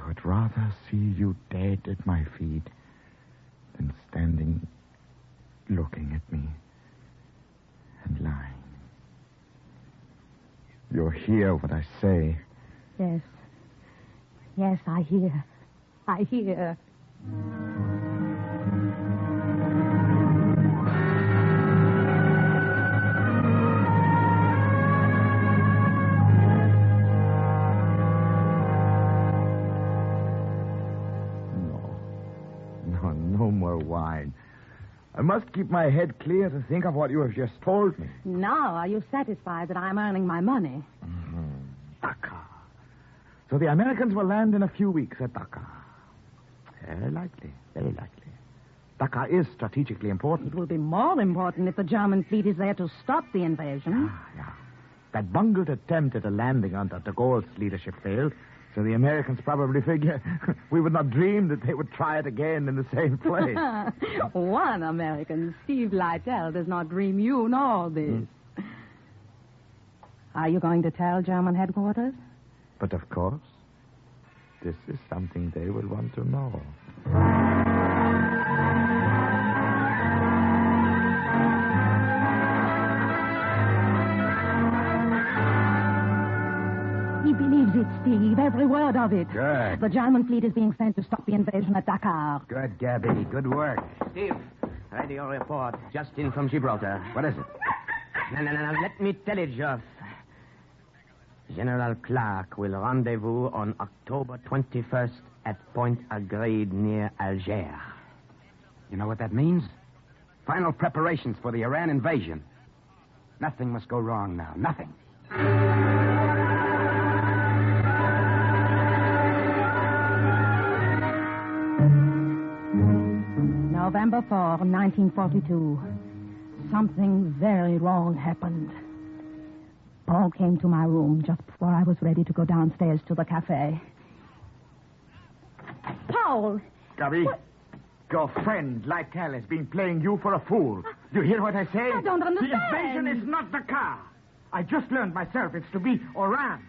would rather see you dead at my feet than standing looking at me and lying. You'll hear what I say. Yes. Yes, I hear. I hear. No more wine. I must keep my head clear to think of what you have just told me. Now, are you satisfied that I'm earning my money? Dakar. So the Americans will land in a few weeks at Dakar. Very likely, very likely. Dakar is strategically important. It will be more important if the German fleet is there to stop the invasion. Yeah. That bungled attempt at a landing under de Gaulle's leadership failed, so the Americans probably figure we would not dream that they would try it again in the same place. One American, Steve Lytell, does not dream you know this. Are you going to tell German headquarters? But of course, this is something they will want to know. He believes it, Steve, every word of it. Good. The German fleet is being sent to stop the invasion at Dakar. Good, Gabby. Good work. Steve, radio report. Just in from Gibraltar. What is it? No. Let me tell it, Joff. General Clark will rendezvous on October 21st at Point Agreed near Algiers. You know what that means? Final preparations for the Iran invasion. Nothing must go wrong now. Nothing. November 4, 1942. Something very wrong happened. Paul came to my room just before I was ready to go downstairs to the cafe. Paul! Gabby, your friend, Lytell, has been playing you for a fool. Do you hear what I say? I don't understand. The invasion is not Dakar. I just learned myself it's to be Oran.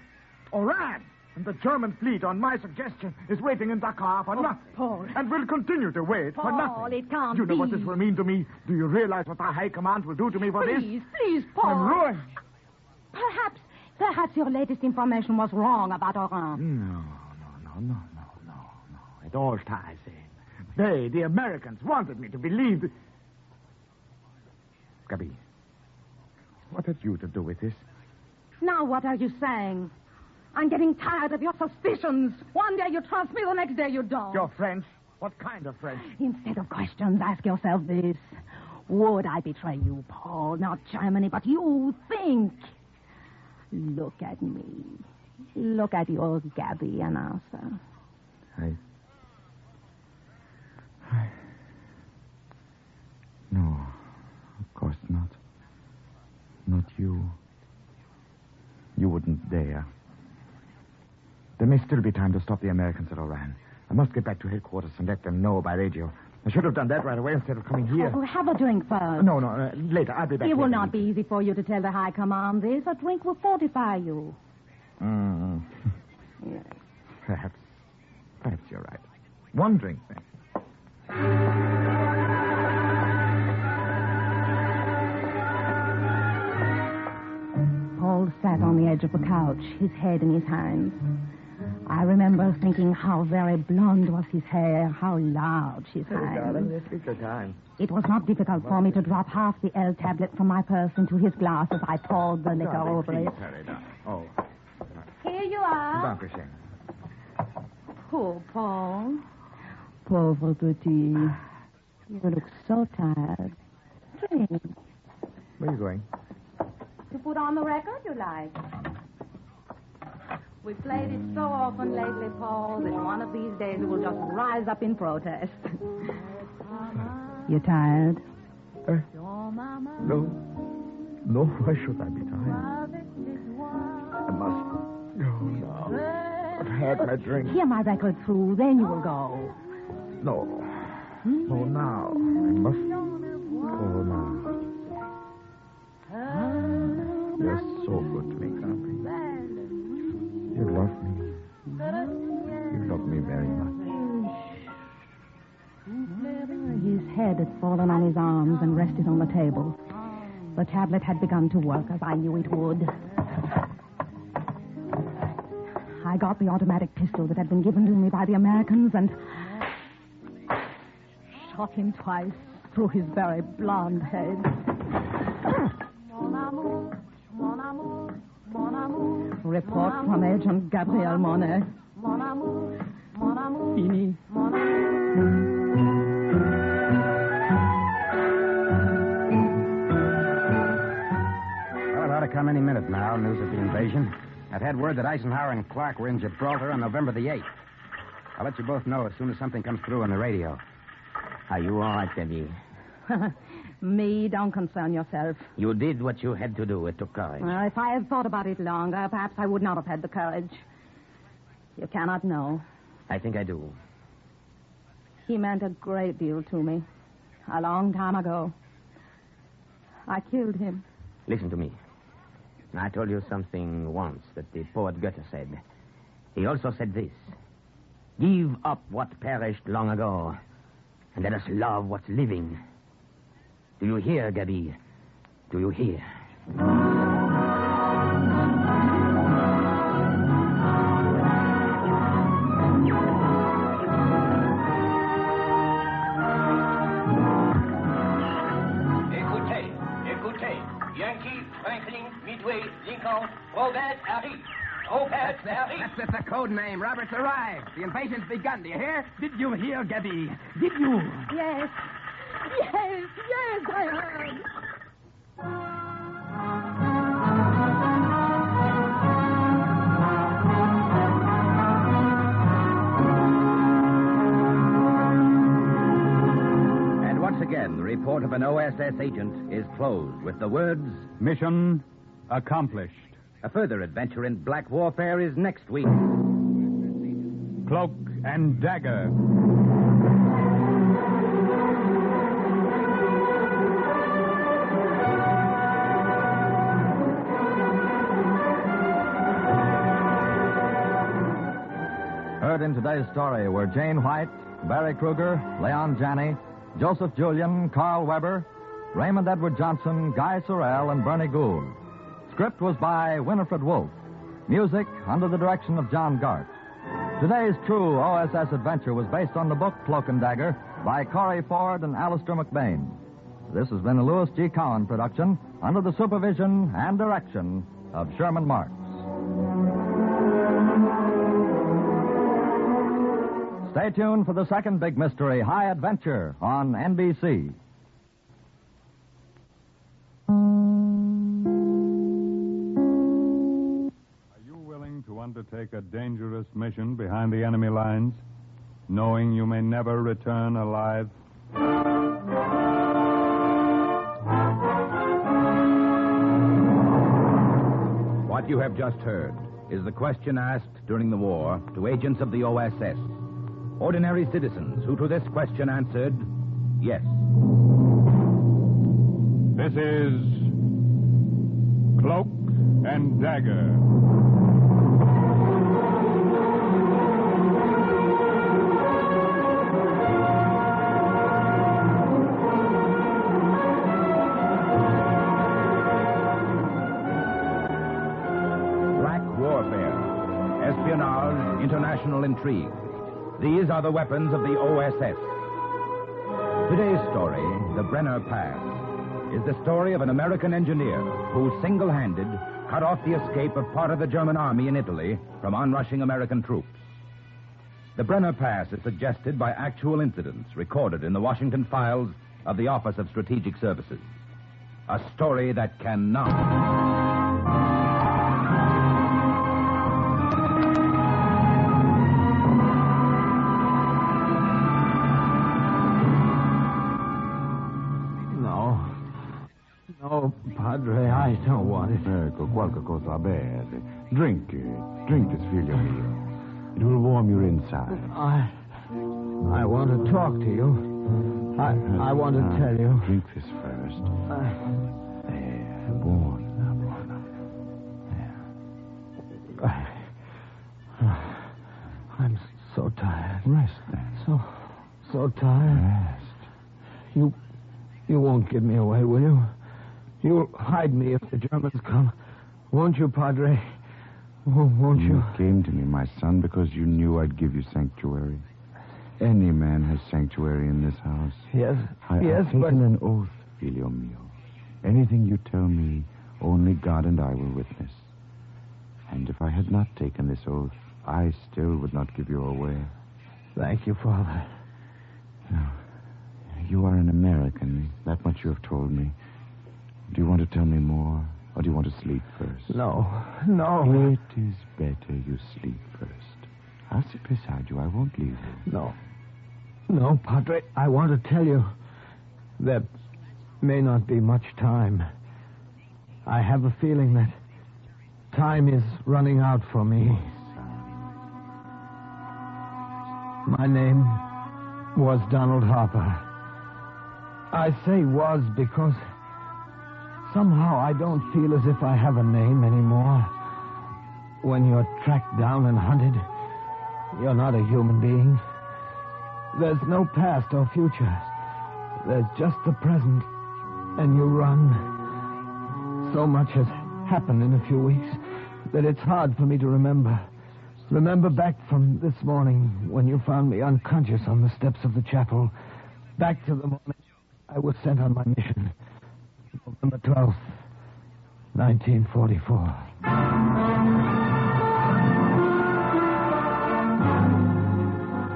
Oran! And the German fleet, on my suggestion, is waiting in Dakar for nothing. Paul. And will continue to wait for nothing. Paul, it can't Do you know what be. this will mean to me? Do you realize what the High Command will do to me for this? Please, Paul. I'm ruined. Perhaps your latest information was wrong about Oran. No. It all ties in. They, the Americans, wanted me to believe that... Gabby, what had you to do with this? Now what are you saying? I'm getting tired of your suspicions. One day you trust me, the next day you don't. Your French? What kind of French? Instead of questions, ask yourself this. Would I betray you, Paul? Not Germany, but you. Think. Look at me. Look at your Gabby and Alistair. No, of course not. Not you. You wouldn't dare. There may still be time to stop the Americans at Oran. I must get back to headquarters and let them know by radio. I should have done that right away instead of coming here. Oh, have a drink first. No, later. I'll be back. It will later. not be easy for you to tell the High Command this. A drink will fortify you. Yes. Perhaps you're right. One drink, then. Paul sat on the edge of the couch, his head in his hands. I remember thinking how very blonde was his hair, how large his hands. Darling, let's take your time. It was not difficult for me to drop half the L tablet from my purse into his glass as I poured the liquor over it. Hurry down. Oh. Here you are. Dankeschön. Poor Paul. Pauvre petit. You look so tired. Drink. Where are you going? To put on the record you like. We've played it so often lately, Paul, that one of these days it will just rise up in protest. You tired? No. No, why should I be tired? I must go now. I've had my drink. Hear my record through, then you will go. No. No, now. I must go now. You're so good to me, Gabby. You love me. You love me very much. His head had fallen on his arms and rested on the table. The tablet had begun to work as I knew it would. I got the automatic pistol that had been given to me by the Americans and shot him twice through his very blonde head. Report from Agent Gabriel Monet. Fini. Well, it ought to come any minute now, news of the invasion. I've had word that Eisenhower and Clark were in Gibraltar on November the 8th. I'll let you both know as soon as something comes through on the radio. Are you all right, Debbie? Me, don't concern yourself. You did what you had to do. It took courage. If I had thought about it longer, perhaps I would not have had the courage. You cannot know. I think I do. He meant a great deal to me. A long time ago. I killed him. Listen to me. I told you something once that the poet Goethe said. He also said this. Give up what perished long ago, and let us love what's living. Do you hear, Gabi? Do you hear? Écoutez. Yankee, Franklin, Midway, Lincoln, Robert, Harry. Robert, Harry. That's the code name. Robert's arrived. The invasion's begun. Do you hear? Did you hear, Gabi? Did you? Yes. Yes, I heard. And once again, the report of an O.S.S. agent is closed with the words, Mission accomplished. A further adventure in black warfare is next week. Cloak and Dagger. Heard in today's story were Jane White, Barry Kruger, Leon Janney, Joseph Julian, Carl Weber, Raymond Edward Johnson, Guy Sorrell, and Bernie Gould. Script was by Winifred Wolfe. Music under the direction of John Gart. Today's true O.S.S. adventure was based on the book Cloak and Dagger by Corey Ford and Alistair McBain. This has been a Louis G. Cowan production under the supervision and direction of Sherman Marks. Stay tuned for the second big mystery, High Adventure, on NBC. Are you willing to undertake a dangerous mission behind the enemy lines, knowing you may never return alive? What you have just heard is the question asked during the war to agents of the O.S.S. Ordinary citizens who to this question answered, yes. This is Cloak and Dagger. Black warfare, espionage, international intrigue. These are the weapons of the O.S.S. Today's story, The Brenner Pass, is the story of an American engineer who single-handed cut off the escape of part of the German army in Italy from onrushing American troops. The Brenner Pass is suggested by actual incidents recorded in the Washington files of the Office of Strategic Services. A story that cannot... No, Padre, I don't want it. Ecco, qualche cosa a bere. Drink it. Drink this, figlio mio. It will warm your inside. I want to talk to you. I want to tell you. Drink this first. I'm so tired. Rest, then. So tired. Rest. You won't give me away, will you? You'll hide me if the Germans come. Won't you, Padre? Won't you? You came to me, my son, because you knew I'd give you sanctuary. Any man has sanctuary in this house. Yes, I've taken an oath, figlio mio. Anything you tell me, only God and I will witness. And if I had not taken this oath, I still would not give you away. Thank you, Father. Now, you are an American. That much you have told me. Do you want to tell me more? Or do you want to sleep first? No. It is better you sleep first. I'll sit beside you. I won't leave you. No, Padre. I want to tell you there may not be much time. I have a feeling that time is running out for me. My name was Donald Harper. I say was because somehow I don't feel as if I have a name anymore. When you're tracked down and hunted, you're not a human being. There's no past or future. There's just the present, and you run. So much has happened in a few weeks that it's hard for me to remember. Remember back from this morning when you found me unconscious on the steps of the chapel. Back to the moment I was sent on my mission. November 12th, 1944.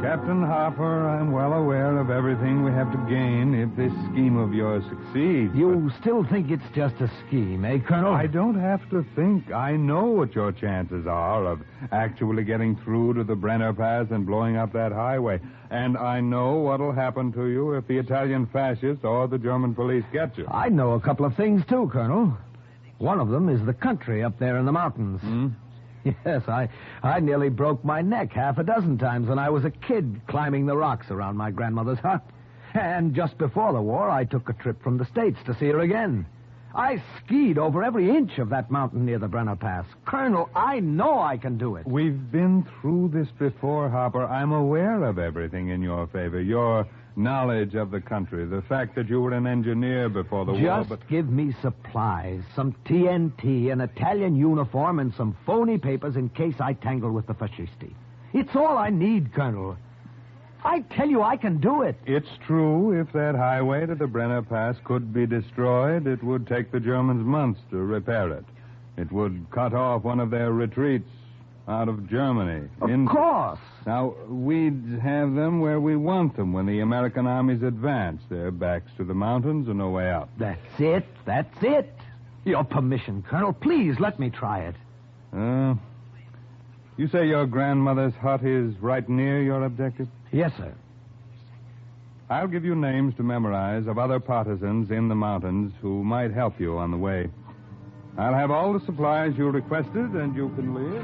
Captain Harper, I'm well aware of everything we have to gain if this scheme of yours succeeds. You still think it's just a scheme, eh, Colonel? I don't have to think. I know what your chances are of actually getting through to the Brenner Pass and blowing up that highway. And I know what'll happen to you if the Italian fascists or the German police get you. I know a couple of things, too, Colonel. One of them is the country up there in the mountains. Yes, I nearly broke my neck half a dozen times when I was a kid climbing the rocks around my grandmother's hut. And just before the war, I took a trip from the States to see her again. I skied over every inch of that mountain near the Brenner Pass. Colonel, I know I can do it. We've been through this before, Harper. I'm aware of everything in your favor. Your knowledge of the country, the fact that you were an engineer before the war. Just give me supplies, some TNT, an Italian uniform, and some phony papers in case I tangle with the fascisti. It's all I need, Colonel. I tell you, I can do it. It's true. If that highway to the Brenner Pass could be destroyed, it would take the Germans months to repair it. It would cut off one of their retreats out of Germany. Of course. Now, we'd have them where we want them when the American armies advance. Their backs to the mountains and no way out. That's it. Your permission, Colonel. Please let me try it. You say your grandmother's hut is right near your objective? Yes, sir. I'll give you names to memorize of other partisans in the mountains who might help you on the way. I'll have all the supplies you requested, and you can leave.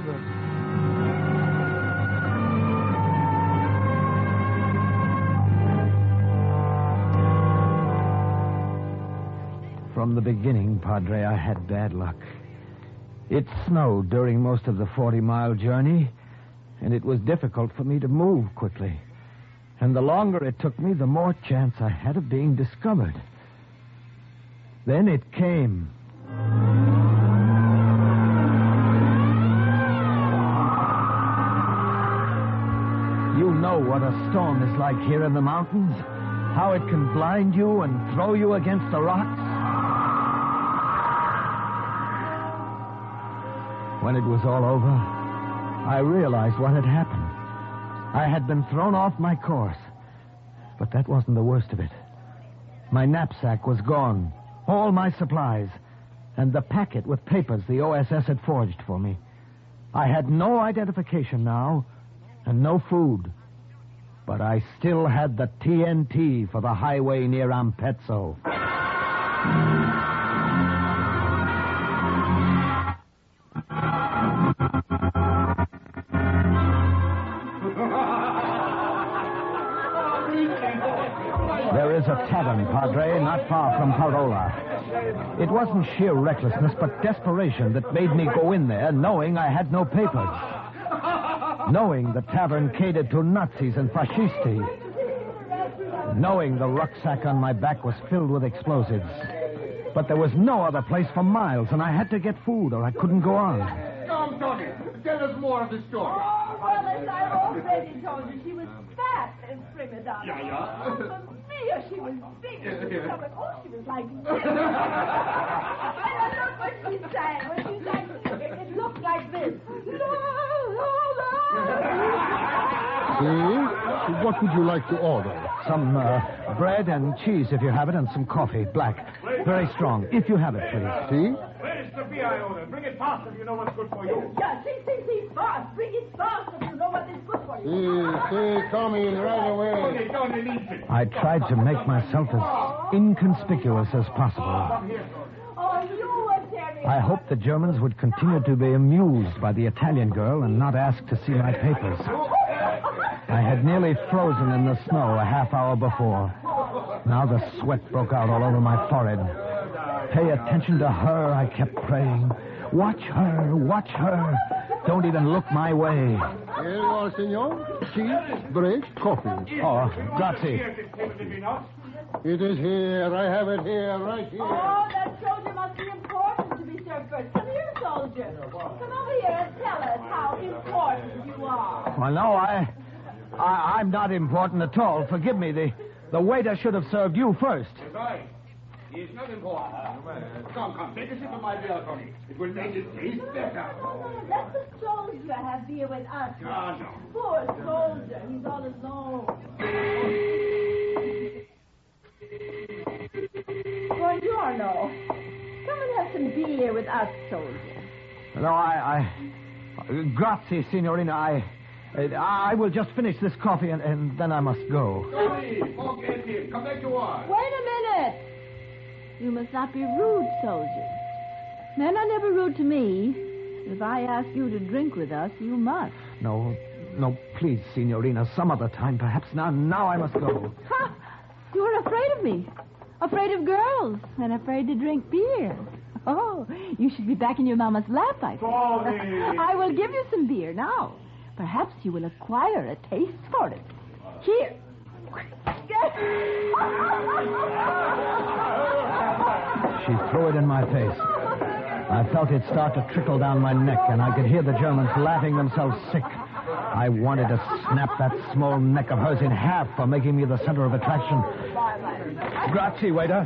From the beginning, Padre, I had bad luck. It snowed during most of the 40-mile journey, and it was difficult for me to move quickly. And the longer it took me, the more chance I had of being discovered. Then it came. You know what a storm is like here in the mountains? How it can blind you and throw you against the rocks? When it was all over, I realized what had happened. I had been thrown off my course. But that wasn't the worst of it. My knapsack was gone, all my supplies, and the packet with papers the O.S.S. had forged for me. I had no identification now, and no food. But I still had the TNT for the highway near Ampezzo. There is a tavern, Padre, not far from Parola. It wasn't sheer recklessness, but desperation that made me go in there, knowing I had no papers. Knowing the tavern catered to Nazis and fascisti. Knowing the rucksack on my back was filled with explosives. But there was no other place for miles, and I had to get food or I couldn't go on. Come, Tony, tell us more of the story. Oh, well, as I've already told you, she was fat and prima donna. Yeah. Oh, Maria, she was big. She was like this. And look what she sang. When she sang, it looked like this. What would you like to order? Some bread and cheese, if you have it, and some coffee, black. Very strong, if you have it, please. See? See, Iona. Bring it fast if you know what's good for you. Yeah, see, fast. Bring it fast if you know what is good for you. See, coming right away. I tried to make myself as inconspicuous as possible. Oh, you were Terry. I hoped the Germans would continue to be amused by the Italian girl and not ask to see my papers. I had nearly frozen in the snow a half hour before. Now the sweat broke out all over my forehead. Pay attention to her, I kept praying. Watch her, watch her. Don't even look my way. Here you are, senor. Cheese, bread, coffee. Oh, grazie. It is here. I have it here, right here. Oh, that soldier must be important to be served first. Come here, soldier. Come over here and tell us how important you are. Well, no, I'm not important at all. Forgive me. The waiter should have served you first. It's not important. Come, take a sip of my beer, Tony. It will make it taste better. Oh, let the soldier have beer with us. No. Poor soldier, he's all alone. Buongiorno. Come and have some beer with us, soldier. No, grazie, signorina. I will just finish this coffee and then I must go. Tony, forget him. Come back to work. Wait a minute. You must not be rude, soldier. Men are never rude to me. If I ask you to drink with us, you must. No, please, signorina. Some other time, perhaps. Now I must go. Ha! You're afraid of me. Afraid of girls. And afraid to drink beer. Oh, you should be back in your mama's lap, I think. I will give you some beer now. Perhaps you will acquire a taste for it. Here. She threw it in my face. I felt it start to trickle down my neck, and I could hear the Germans laughing themselves sick. I wanted to snap that small neck of hers in half for making me the center of attraction. Grazie, waiter.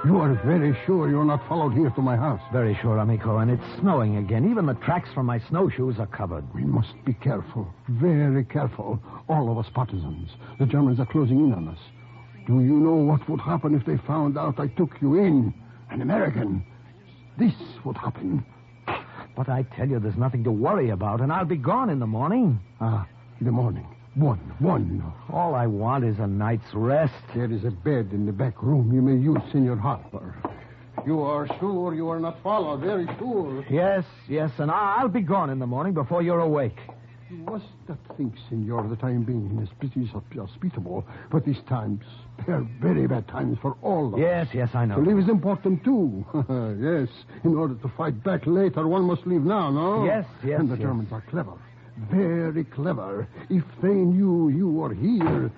You are very sure you're not followed here to my house? Very sure, amico, and it's snowing again. Even the tracks from my snowshoes are covered. We must be careful, very careful. All of us partisans. The Germans are closing in on us. Do you know what would happen if they found out I took you in? An American. This would happen. But I tell you, there's nothing to worry about, and I'll be gone in the morning. The morning. One. All I want is a night's rest. There is a bed in the back room you may use, Senor Harper. You are sure you are not followed, very sure. Yes, and I'll be gone in the morning before you're awake. You must not think, Senor, that I am being hospitable, but these times, they're very bad times for all of us. Yes, I know. To live is important, too. Yes, in order to fight back later, one must leave now, no? Yes. And the Germans are clever. Very clever. If they knew you were here...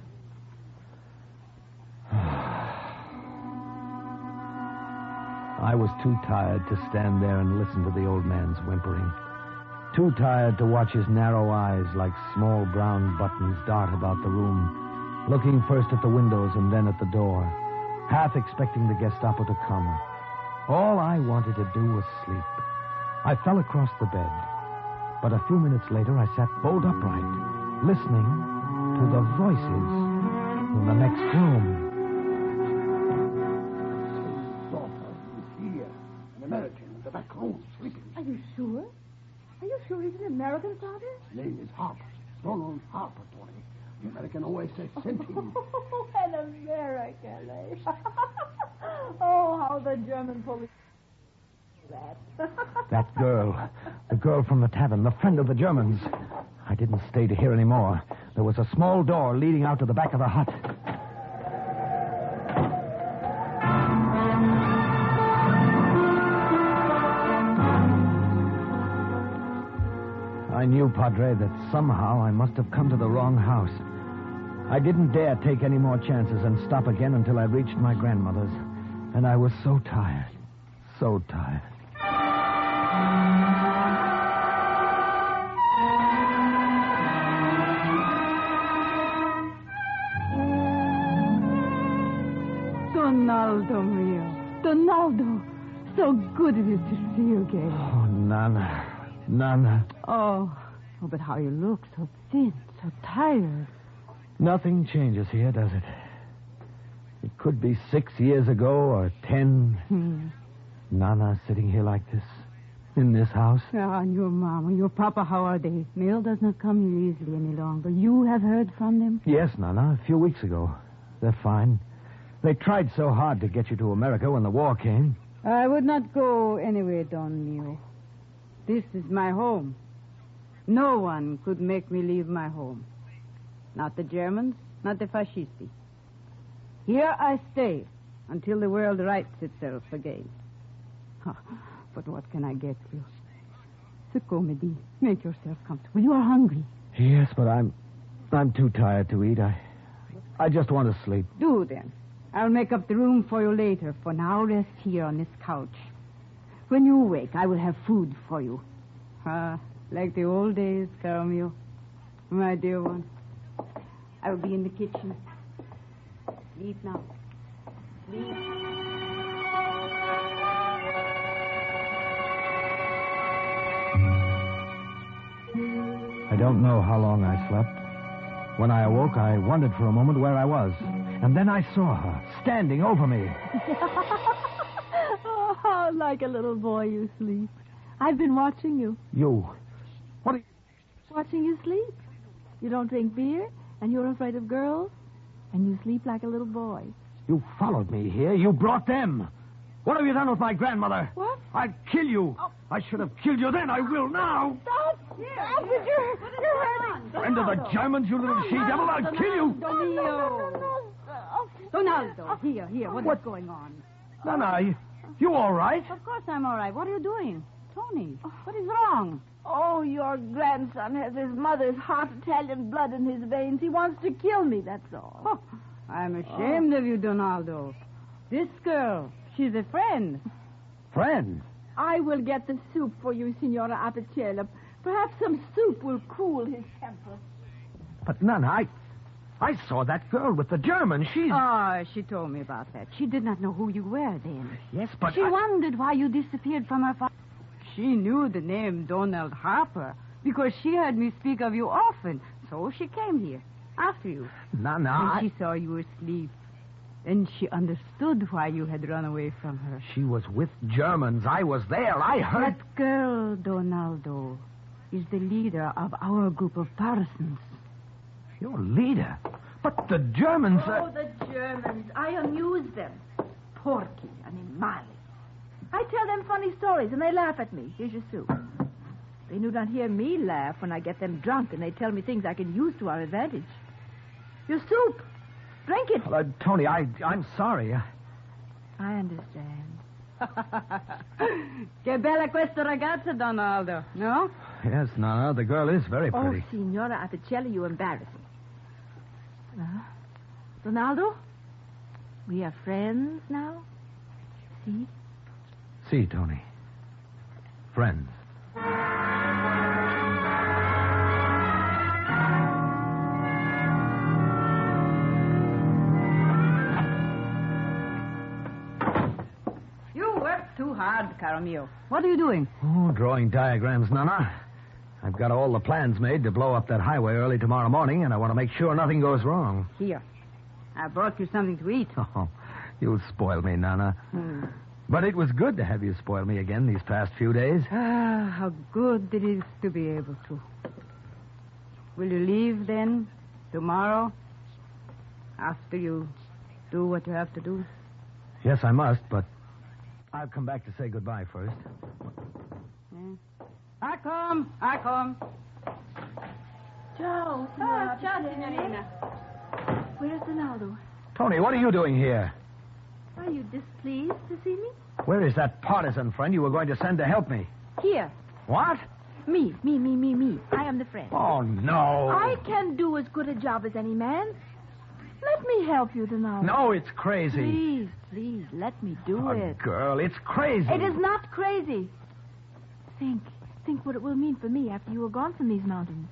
I was too tired to stand there and listen to the old man's whimpering. Too tired to watch his narrow eyes like small brown buttons dart about the room, looking first at the windows and then at the door, half expecting the Gestapo to come. All I wanted to do was sleep. I fell across the bed. But a few minutes later, I sat bolt upright, listening to the voices in the next room. Here, an American in the back room, sleeping. Are you sure? Are you sure he's an American, Father? His name is Harper. Donald Harper, Tony. The American O.S.S. sent him. An American, eh? Oh, how the German police... That girl. The girl from the tavern, the friend of the Germans. I didn't stay to hear any more. There was a small door leading out to the back of the hut. I knew, Padre, that somehow I must have come to the wrong house. I didn't dare take any more chances and stop again until I reached my grandmother's. And I was so tired. So tired. so good it is to see you again. Oh, Nana. Nana. Oh, but how you look, so thin, so tired. Nothing changes here, does it? It could be 6 years ago or 10. Nana sitting here like this, in this house. Ah, and your mama, your papa, how are they? Mail does not come here easily any longer. You have heard from them? Yes, Nana, a few weeks ago. They're fine. They tried so hard to get you to America when the war came. I would not go anywhere, Don Mio. This is my home. No one could make me leave my home. Not the Germans, not the fascisti. Here I stay until the world rights itself again. But what can I get you? So comedy. Make yourself comfortable. You are hungry. Yes, but I'm too tired to eat. I just want to sleep. Do then. I'll make up the room for you later. For now, rest here on this couch. When you wake, I will have food for you. Like the old days, caro mio. My dear one. I will be in the kitchen. Sleep now. Sleep. I don't know how long I slept. When I awoke, I wondered for a moment where I was. And then I saw her, standing over me. Oh, like a little boy you sleep. I've been watching you. You? What are you... Watching you sleep. You don't drink beer, and you're afraid of girls, and you sleep like a little boy. You followed me here. You brought them. What have you done with my grandmother? What? I'd kill you. Oh. I should have killed you then. I will now. Stop! Stop it! You're hurting. Friend of the Germans, you little she-devil. I'll kill you. Donaldo, here. What is going on? Nana, you all right? Of course I'm all right. What are you doing? Tony, what is wrong? Oh, your grandson has his mother's hot Italian blood in his veins. He wants to kill me, that's all. Oh, I'm ashamed of you, Donaldo. This girl, she's a friend. Friend? I will get the soup for you, Signora Apicella. Perhaps some soup will cool his temper. But, Nana, I saw that girl with the German. Oh, she told me about that. She did not know who you were then. Yes, but she wondered why you disappeared from her father. She knew the name Donald Harper because she heard me speak of you often. So she came here after you. Nana, and she saw you asleep. And she understood why you had run away from her. She was with Germans. I was there. I heard... That girl, Donaldo, is the leader of our group of partisans. Your leader? But the Germans... Oh, the Germans. I amuse them. Porky, animale. I tell them funny stories, and they laugh at me. Here's your soup. They do not hear me laugh when I get them drunk, and they tell me things I can use to our advantage. Your soup. Drink it. Tony, I'm sorry. I understand. Che bella questa ragazza, Donaldo, no? Yes, Nana, the girl is very pretty. Oh, Signora Apicella, you embarrass me. Donaldo, we are friends now? See? See, Tony. Friends. You work too hard, caro mio. What are you doing? Oh, drawing diagrams, Nana. I've got all the plans made to blow up that highway early tomorrow morning, and I want to make sure nothing goes wrong. Here. I brought you something to eat. Oh, you'll spoil me, Nana. But it was good to have you spoil me again these past few days. Ah, how good it is to be able to. Will you leave, then, tomorrow, after you do what you have to do? Yes, I must, but I'll come back to say goodbye first. Yeah. I come. Ciao, Ciao, signorina. Where's Donaldo? Tony, what are you doing here? Are you displeased to see me? Where is that partisan friend you were going to send to help me? Here. What? Me. I am the friend. Oh, no. I can do as good a job as any man. Let me help you, Donaldo. No, it's crazy. Please, let me do it. Girl, it's crazy. It is not crazy. Think what it will mean for me after you are gone from these mountains.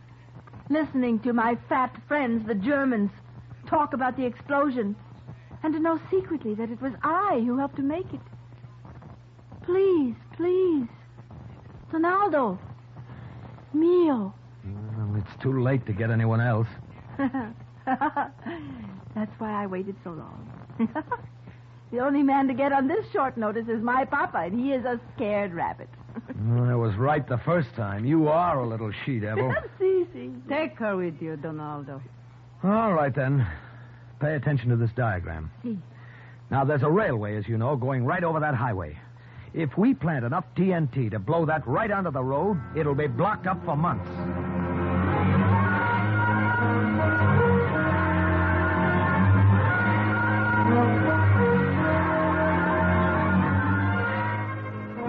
Listening to my fat friends, the Germans, talk about the explosion, and to know secretly that it was I who helped to make it. Please, please. Ronaldo. Mio. Well, it's too late to get anyone else. That's why I waited so long. The only man to get on this short notice is my papa, and he is a scared rabbit. I was right the first time. You are a little she-devil. See. Take her with you, Donaldo. All right, then. Pay attention to this diagram. See. Now, there's a railway, as you know, going right over that highway. If we plant enough TNT to blow that right onto the road, it'll be blocked up for months.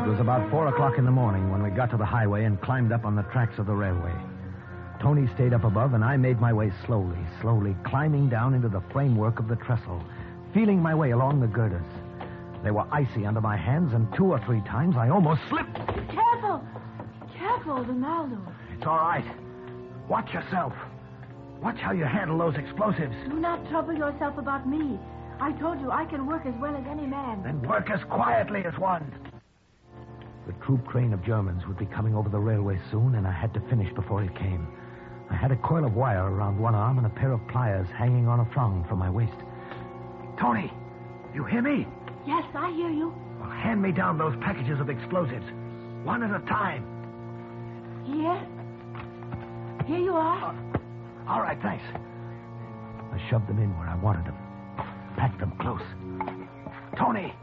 It was about 4 o'clock in the morning when we got to the highway and climbed up on the tracks of the railway. Tony stayed up above, and I made my way slowly, climbing down into the framework of the trestle, feeling my way along the girders. They were icy under my hands, and 2 or 3 times I almost slipped. Careful, Ronaldo. It's all right. Watch yourself. Watch how you handle those explosives. Do not trouble yourself about me. I told you I can work as well as any man. Then work as quietly as one. The troop train of Germans would be coming over the railway soon, and I had to finish before it came. I had a coil of wire around one arm and a pair of pliers hanging on a thong from my waist. Tony, you hear me? Yes, I hear you. Well, hand me down those packages of explosives, one at a time. Here you are. All right, thanks. I shoved them in where I wanted them. Packed them close. Tony,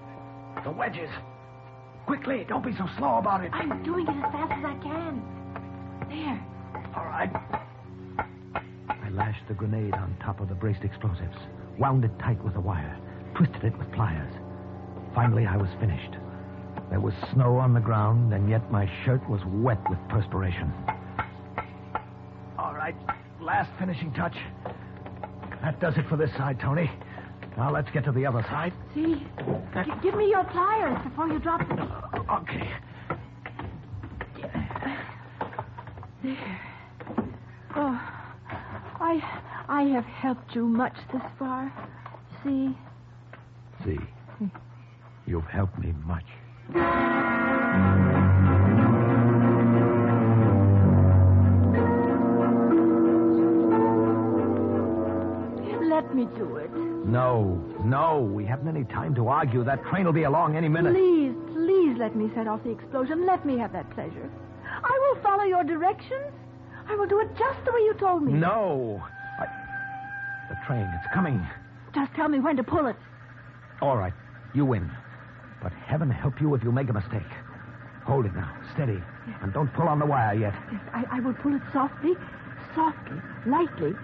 the wedges. Quickly, don't be so slow about it. I'm doing it as fast as I can. There. All right. I lashed the grenade on top of the braced explosives, wound it tight with a wire, twisted it with pliers. Finally, I was finished. There was snow on the ground, and yet my shirt was wet with perspiration. All right, last finishing touch. That does it for this side, Tony. Now let's get to the other side. See? Give me your pliers before you drop them. Okay. There. Oh, I have helped you much this far. See? See. You've helped me much. Let me do it. No. We haven't any time to argue. That train will be along any minute. Please let me set off the explosion. Let me have that pleasure. I will follow your directions. I will do it just the way you told me. No. The train, it's coming. Just tell me when to pull it. All right, you win. But heaven help you if you make a mistake. Hold it now, steady. Yes. And don't pull on the wire yet. Yes, I will pull it softly, lightly,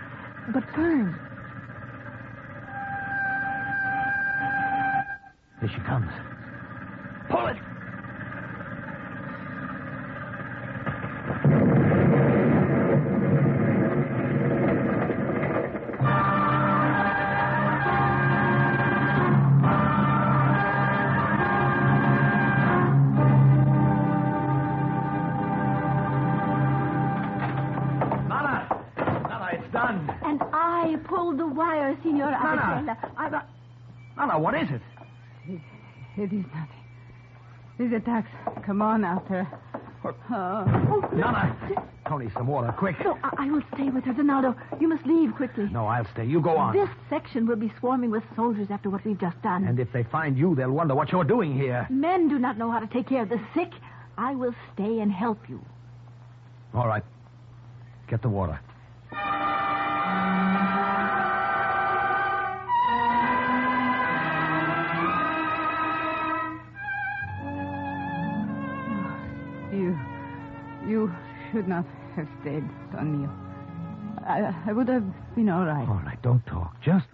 but firm. Here she comes. Pull it! Senora Nana, what is it? It is nothing. These attacks. Come on, Alistair. Nana! Tony, some water, quick. No, I will stay with her, Donaldo. You must leave quickly. No, I'll stay. You go on. This section will be swarming with soldiers after what we've just done. And if they find you, they'll wonder what you're doing here. Men do not know how to take care of the sick. I will stay and help you. All right. Get the water. You should not have stayed, Don Mio. I would have been all right. All right, don't talk. Just...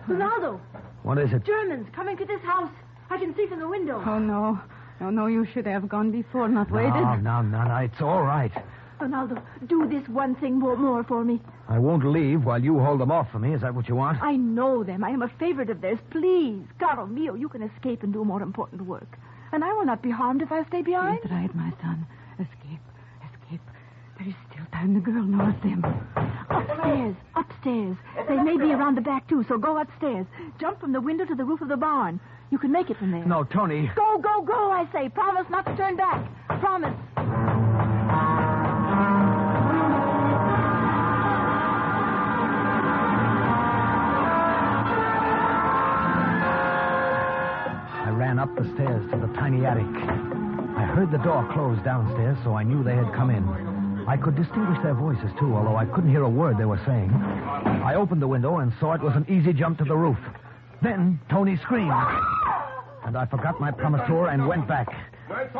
Ronaldo! What is it? Germans coming to this house. I can see from the window. Oh, no. No, you should have gone before, not waited. No, it's all right. Ronaldo, do this one thing more for me. I won't leave while you hold them off for me. Is that what you want? I know them. I am a favorite of theirs. Please, caro mio, you can escape and do more important work. And I will not be harmed if I stay behind. That's right, my son. Escape. There is still time. The girl knows them. Upstairs. They may be around the back, too, so go upstairs. Jump from the window to the roof of the barn. You can make it from there. No, Tony. Go, go, go, I say. Promise not to turn back. Promise. I ran up the stairs to the tiny attic. I heard the door close downstairs, so I knew they had come in. I could distinguish their voices, too, although I couldn't hear a word they were saying. I opened the window and saw it was an easy jump to the roof. Then Tony screamed. And I forgot my promise to her and went back,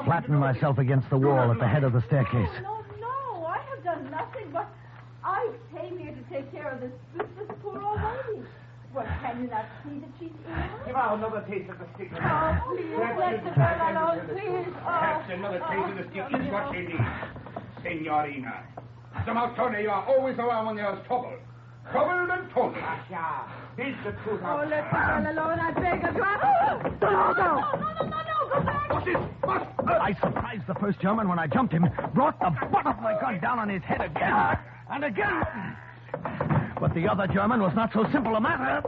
flattened myself against the wall at the head of the staircase. No, I have done nothing, but I came here to take care of this poor old lady. Well, can you not see that she's ill? Give her another taste of the stick. Oh, please, let the girl alone, please. Perhaps another taste of the stick is what she needs. Signorina. Somehow, Tony, you are always around when there's trouble. Trouble and Tony. Yeah. This the truth. Oh, let the girl alone, I beg of you. No, go back. What's this? What? I surprised the first German when I jumped him, brought the butt of my gun down on his head again and again. But the other German was not so simple a matter.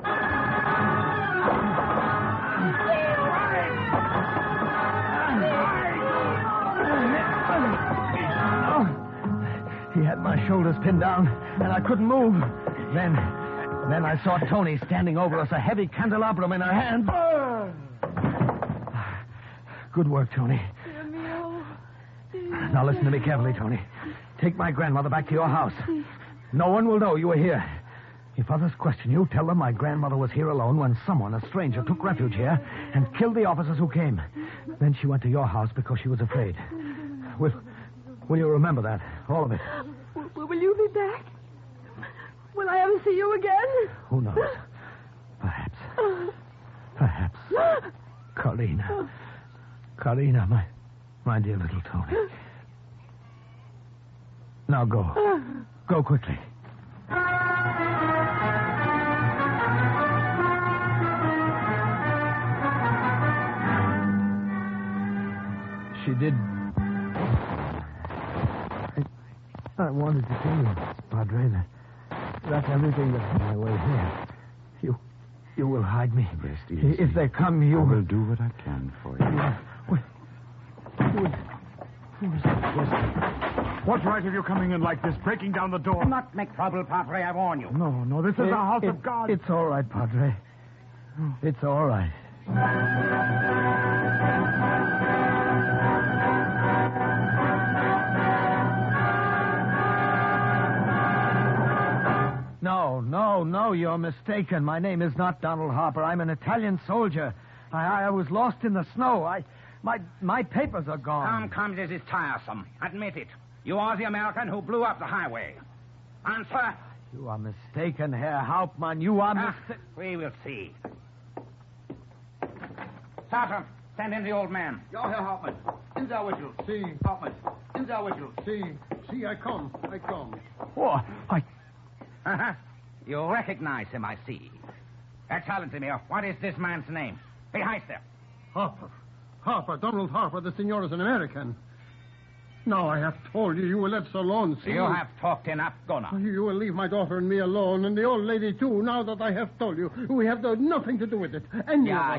He had my shoulders pinned down, and I couldn't move. Then I saw Tony standing over us, a heavy candelabrum in her hand. Good work, Tony. Now listen to me carefully, Tony. Take my grandmother back to your house. No one will know you were here. If others question you, tell them my grandmother was here alone when someone, a stranger, took refuge here and killed the officers who came. Then she went to your house because she was afraid. Will you remember that? All of it. Will you be back? Will I ever see you again? Who knows? Perhaps. Perhaps. Carlina, my dear little Tony. Now go. Go quickly. She did. I wanted to tell you, Padre, that's everything that's on my way here. You will hide me. Rest easy. If they come, you... I will do what I can for you. What's right of you coming in like this, breaking down the door? Do not make trouble, Padre, I warn you. No, this is the house of God. It's all right, Padre. It's all right. No, you're mistaken. My name is not Donald Harper. I'm an Italian soldier. I was lost in the snow. My papers are gone. Come, this is tiresome. Admit it. You are the American who blew up the highway. Answer. You are mistaken, Herr Hauptmann. You are mistaken. We will see. Sergeant, send in the old man. Ja, Herr Hauptmann. In there with you. See, Hauptmann. In there with you. See, I come. Oh, Uh-huh. You recognize him, I see. Excellency, what is this man's name? Hey, Heister. Harper, Donald Harper, the senor is an American. Now I have told you, you will let us alone, see? You have talked enough, go now. You will leave my daughter and me alone, and the old lady, too, now that I have told you. We have nothing to do with it. Yeah.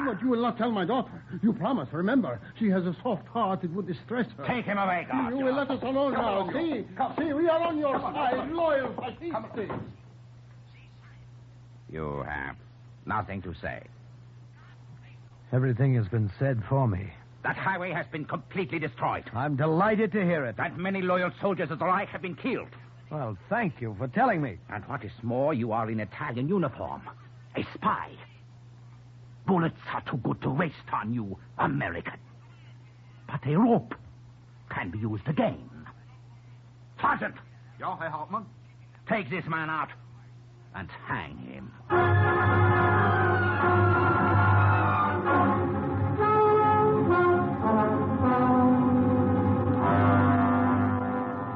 But you will not tell my daughter. You promise, remember. She has a soft heart. It would distress her. Take him away, guard. You will let us alone now, see? See, we are on your side, loyal fascists. You have nothing to say. Everything has been said for me. That highway has been completely destroyed. I'm delighted to hear it. That many loyal soldiers of the Reich have been killed. Well, thank you for telling me. And what is more, you are in Italian uniform. A spy. Bullets are too good to waste on you, American. But a rope can be used again. Sergeant! Ja, Herr Hauptmann. Take this man out and hang him.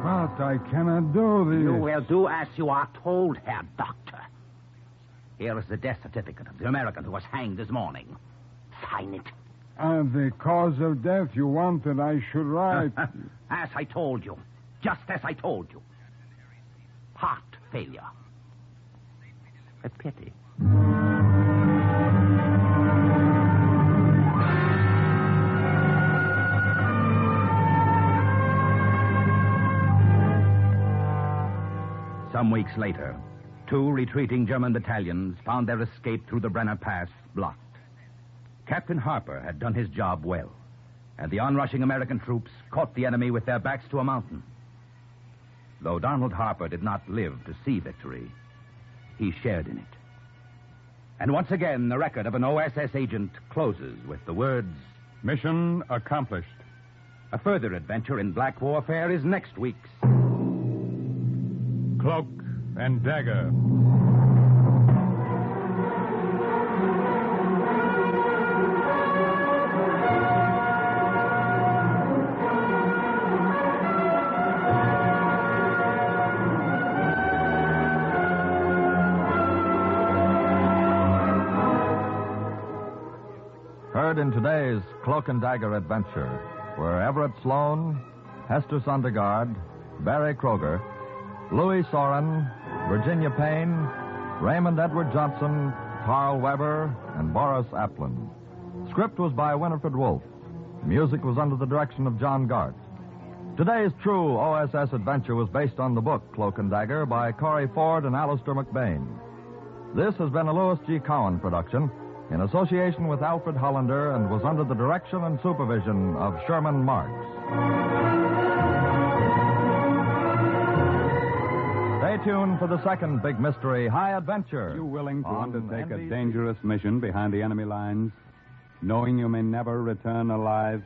But I cannot do this. You will do as you are told, Herr Doctor. Here is the death certificate of the American who was hanged this morning. Sign it. The cause of death you wanted I should write. As I told you. Just as I told you. Heart failure. A pity. Some weeks later, 2 retreating German battalions found their escape through the Brenner Pass blocked. Captain Harper had done his job well, and the onrushing American troops caught the enemy with their backs to a mountain. Though Donald Harper did not live to see victory, he shared in it. And once again, the record of an O.S.S. agent closes with the words, "Mission accomplished." A further adventure in black warfare is next week's Cloak and Dagger. Heard in today's Cloak and Dagger adventure were Everett Sloan, Hester Sundergaard, Barry Kroger, Louis Soren, Virginia Payne, Raymond Edward Johnson, Carl Weber, and Boris Aplin. Script was by Winifred Wolfe. Music was under the direction of John Gart. Today's true O.S.S. adventure was based on the book Cloak and Dagger by Corey Ford and Alistair McBain. This has been a Louis G. Cowan production in association with Alfred Hollander and was under the direction and supervision of Sherman Marks. Stay tuned for the second big mystery, High Adventure. Are you willing to undertake a dangerous mission behind the enemy lines, knowing you may never return alive?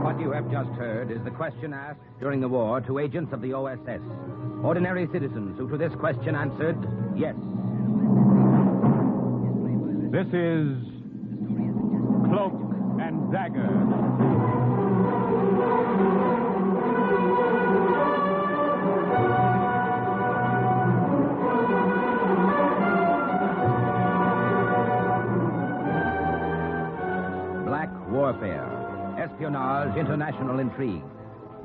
What you have just heard is the question asked during the war to agents of the O.S.S. Ordinary citizens who to this question answered yes. This is Cloak and Dagger. Black warfare, espionage, international intrigue.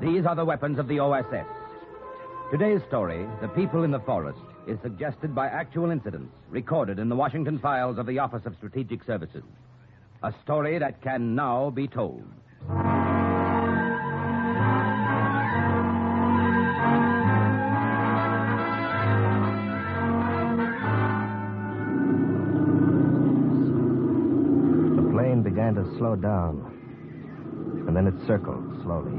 These are the weapons of the O.S.S. Today's story, The People in the Forest, is suggested by actual incidents recorded in the Washington files of the Office of Strategic Services. A story that can now be told. The plane began to slow down, and then it circled slowly.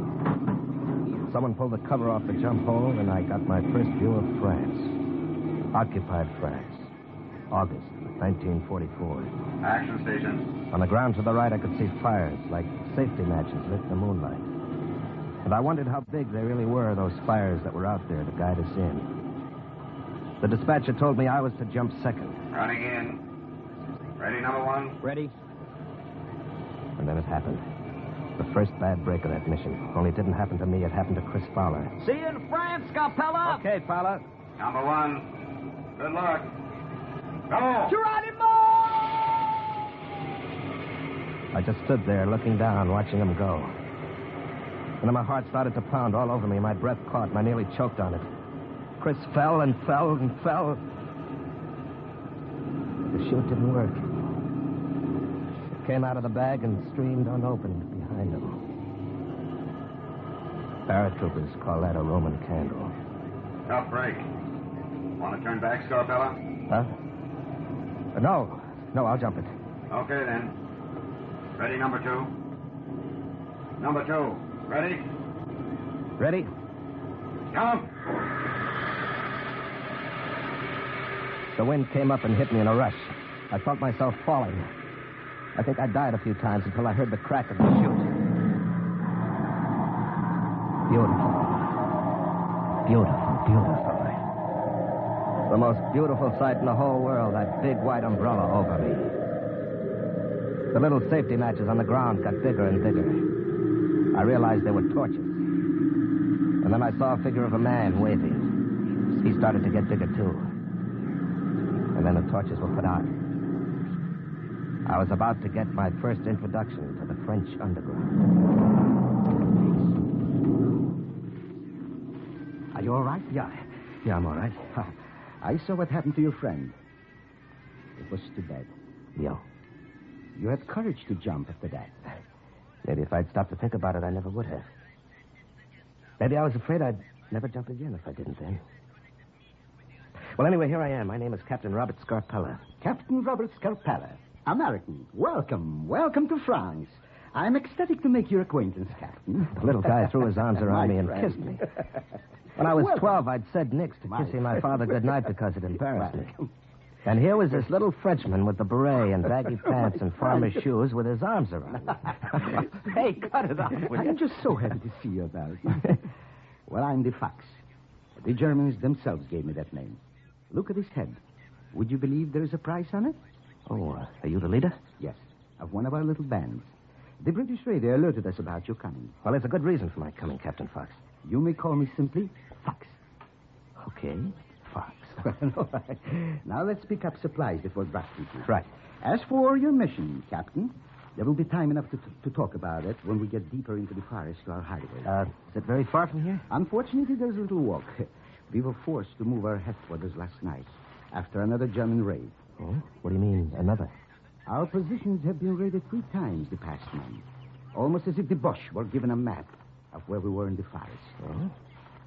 Someone pulled the cover off the jump hole, and I got my first view of France. Occupied France. August 1944. Action station. On the ground to the right, I could see fires like safety matches lit in the moonlight. And I wondered how big they really were, those fires that were out there to guide us in. The dispatcher told me I was to jump second. Running in. Ready, number 1? Ready. And then it happened. The first bad break of that mission. Only it didn't happen to me, it happened to Chris Fowler. See you in France, Capella. Okay, Fowler. Number 1. Good luck. Go! Geronimo! I just stood there looking down, watching him go. And then my heart started to pound all over me. My breath caught, and I nearly choked on it. Chris fell and fell and fell. The chute didn't work. It came out of the bag and streamed unopened behind him. Paratroopers call that a Roman candle. Tough break. Want to turn back, Scarpella? Huh? No, I'll jump it. Okay, then. Ready, number 2? Number 2. Ready? Ready? Jump! The wind came up and hit me in a rush. I felt myself falling. I think I died a few times until I heard the crack of the chute. Beautiful. Beautiful, beautiful. The most beautiful sight in the whole world, that big white umbrella over me. The little safety matches on the ground got bigger and bigger. I realized they were torches. And then I saw a figure of a man waving. He started to get bigger, too. And then the torches were put out. I was about to get my first introduction to the French underground. Are you all right? Yeah, I'm all right. I saw what happened to your friend. It was too bad. Yeah. You had courage to jump after that. Maybe if I'd stopped to think about it, I never would have. Maybe I was afraid I'd never jump again if I didn't then. Well, anyway, here I am. My name is Captain Robert Scarpella. Captain Robert Scarpella. American. Welcome. Welcome to France. I'm ecstatic to make your acquaintance, Captain. The little guy threw his arms around me and friend. kissed me. When I was Welcome. 12, I'd said nix to kissing my father goodnight because it embarrassed me. And here was this little Frenchman with the beret and baggy pants and farmer's shoes with his arms around me. Hey, cut it out. I'm just so happy to see you, American. Well, I'm the Fox. The Germans themselves gave me that name. Look at his head. Would you believe there is a price on it? Oh, are you the leader? Yes, of one of our little bands. The British radio alerted us about your coming. Well, there's a good reason for my coming, Captain Fox. You may call me simply Fox. Okay, Fox. All right. Now let's pick up supplies that were brought to you. Right. As for your mission, Captain, there will be time enough to talk about it when we get deeper into the forest to our hideaway. Is it very far from here? Unfortunately, there's a little walk. We were forced to move our headquarters last night after another German raid. Oh? What do you mean, another? Our positions have been raided 3 times the past month. Almost as if the Boche were given a map of where we were in the forest. Oh?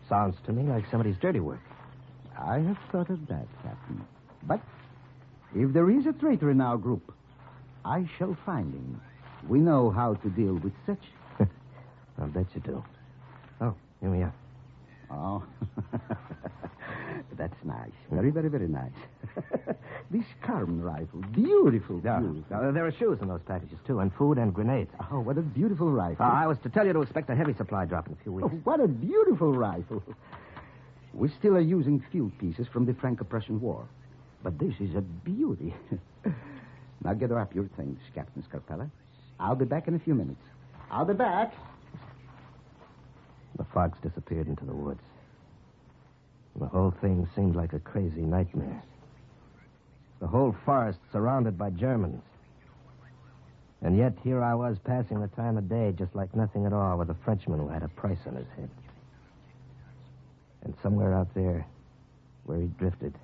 Sounds to me like somebody's dirty work. I have thought of that, Captain. But if there is a traitor in our group, I shall find him. We know how to deal with such. I'll bet you do. Oh, here we are. Oh, that's nice. Very, very, very nice. This carbon rifle, beautiful, beautiful. Now, there are shoes in those packages, too, and food and grenades. Oh, what a beautiful rifle. I was to tell you to expect a heavy supply drop in a few weeks. Oh, what a beautiful rifle. We still are using field pieces from the Franco-Prussian War. But this is a beauty. Now gather up your things, Captain Scarpella. I'll be back in a few minutes. I'll be back. The Fox disappeared into the woods. The whole thing seemed like a crazy nightmare. The whole forest surrounded by Germans. And yet here I was passing the time of day just like nothing at all with a Frenchman who had a price on his head. And somewhere out there, where he drifted,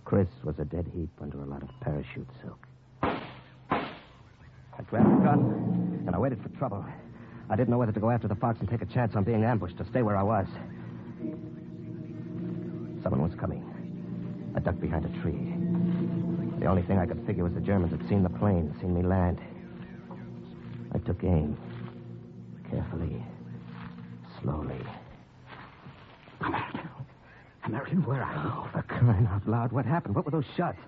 Chris was a dead heap under a lot of parachute silk. I grabbed a gun, and I waited for trouble. I didn't know whether to go after the Fox and take a chance on being ambushed or stay where I was. Someone was coming. I ducked behind a tree. The only thing I could figure was the Germans had seen the plane, seen me land. I took aim. Carefully. Slowly. American, where are you? Oh, for crying out loud. What happened? What were those shots?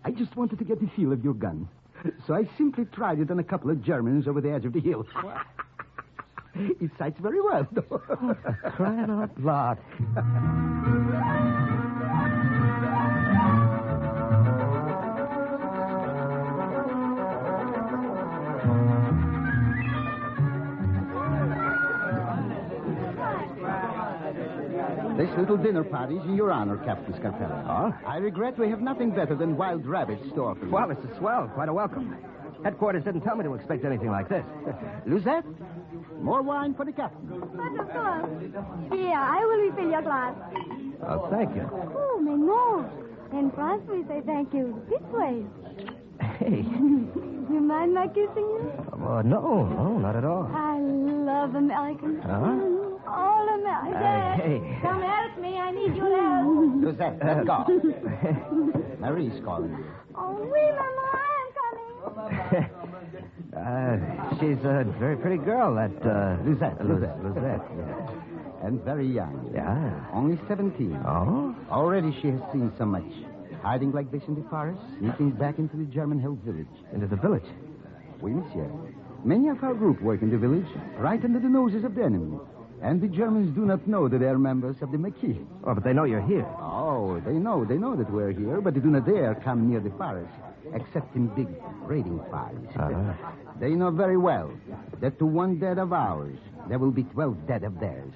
I just wanted to get the feel of your gun. So I simply tried it on a couple of Germans over the edge of the hill. It sights very well, though. Oh, for crying out loud. This little dinner party's in your honor, Captain Scarpella. Oh? I regret we have nothing better than wild rabbits to offer you. Well, this is swell. Quite a welcome. Headquarters didn't tell me to expect anything like this. Luzette, more wine for the captain. Wonderful. Here, I will refill your glass. Oh, thank you. Oh, mais non. In France, we say thank you this way. Hey. You mind my kissing you? No, not at all. I love Americans. Huh? All Americans. Hey. Come help me. I need your help. Luzette, let's go. Marie's calling you. Oh, oui, Mama, I am coming. She's a very pretty girl, that, Luzette. Yeah. And very young. Yeah. Only 17. Oh? Already she has seen so much. Hiding like this in the forest, sneaking back into the German-held village. Into the village? Oui, monsieur. Many of our group work in the village, right under the noses of the enemy. And the Germans do not know that they are members of the Maquis. Oh, but they know you're here. Oh, they know that we're here, but they do not dare come near the forest, except in big raiding parties. Uh-huh. They know very well that to one dead of ours, there will be 12 dead of theirs.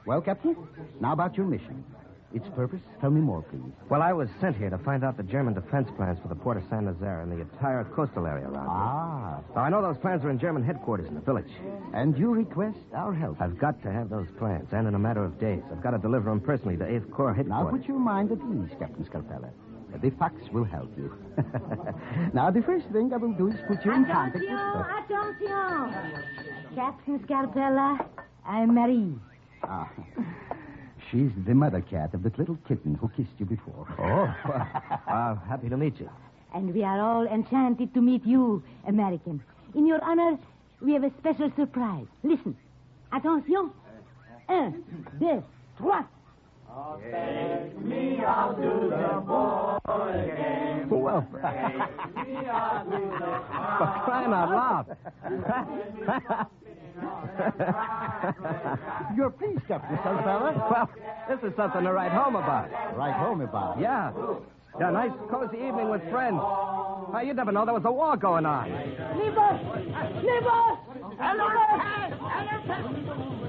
Well, Captain, now about your mission. Its purpose, tell me more, please. Well, I was sent here to find out the German defense plans for the port of Saint-Nazaire and the entire coastal area around here. Now, I know those plans are in German headquarters in the village. And you request our help? I've got to have those plans, and in a matter of days. I've got to deliver them personally to 8th Corps headquarters. Now, put your mind at ease, Captain Scarpella. The fax will help you. Now, the first thing I will do is put you in contact with... Attention! Captain Scarpella, I'm Marie. Ah, she's the mother cat of that little kitten who kissed you before. Oh, well, happy to meet you. And we are all enchanted to meet you, American. In your honor, we have a special surprise. Listen. Attention. 1, 2, 3. Take me out to the boy again. Well, Take me out to the for crying out loud. You're pleased, Captain Scarpella? Well, this is something to write home about. Write home about? Yeah. Yeah, nice cozy evening with friends. Well, you'd never know there was a war going on. Leave us! Leave us!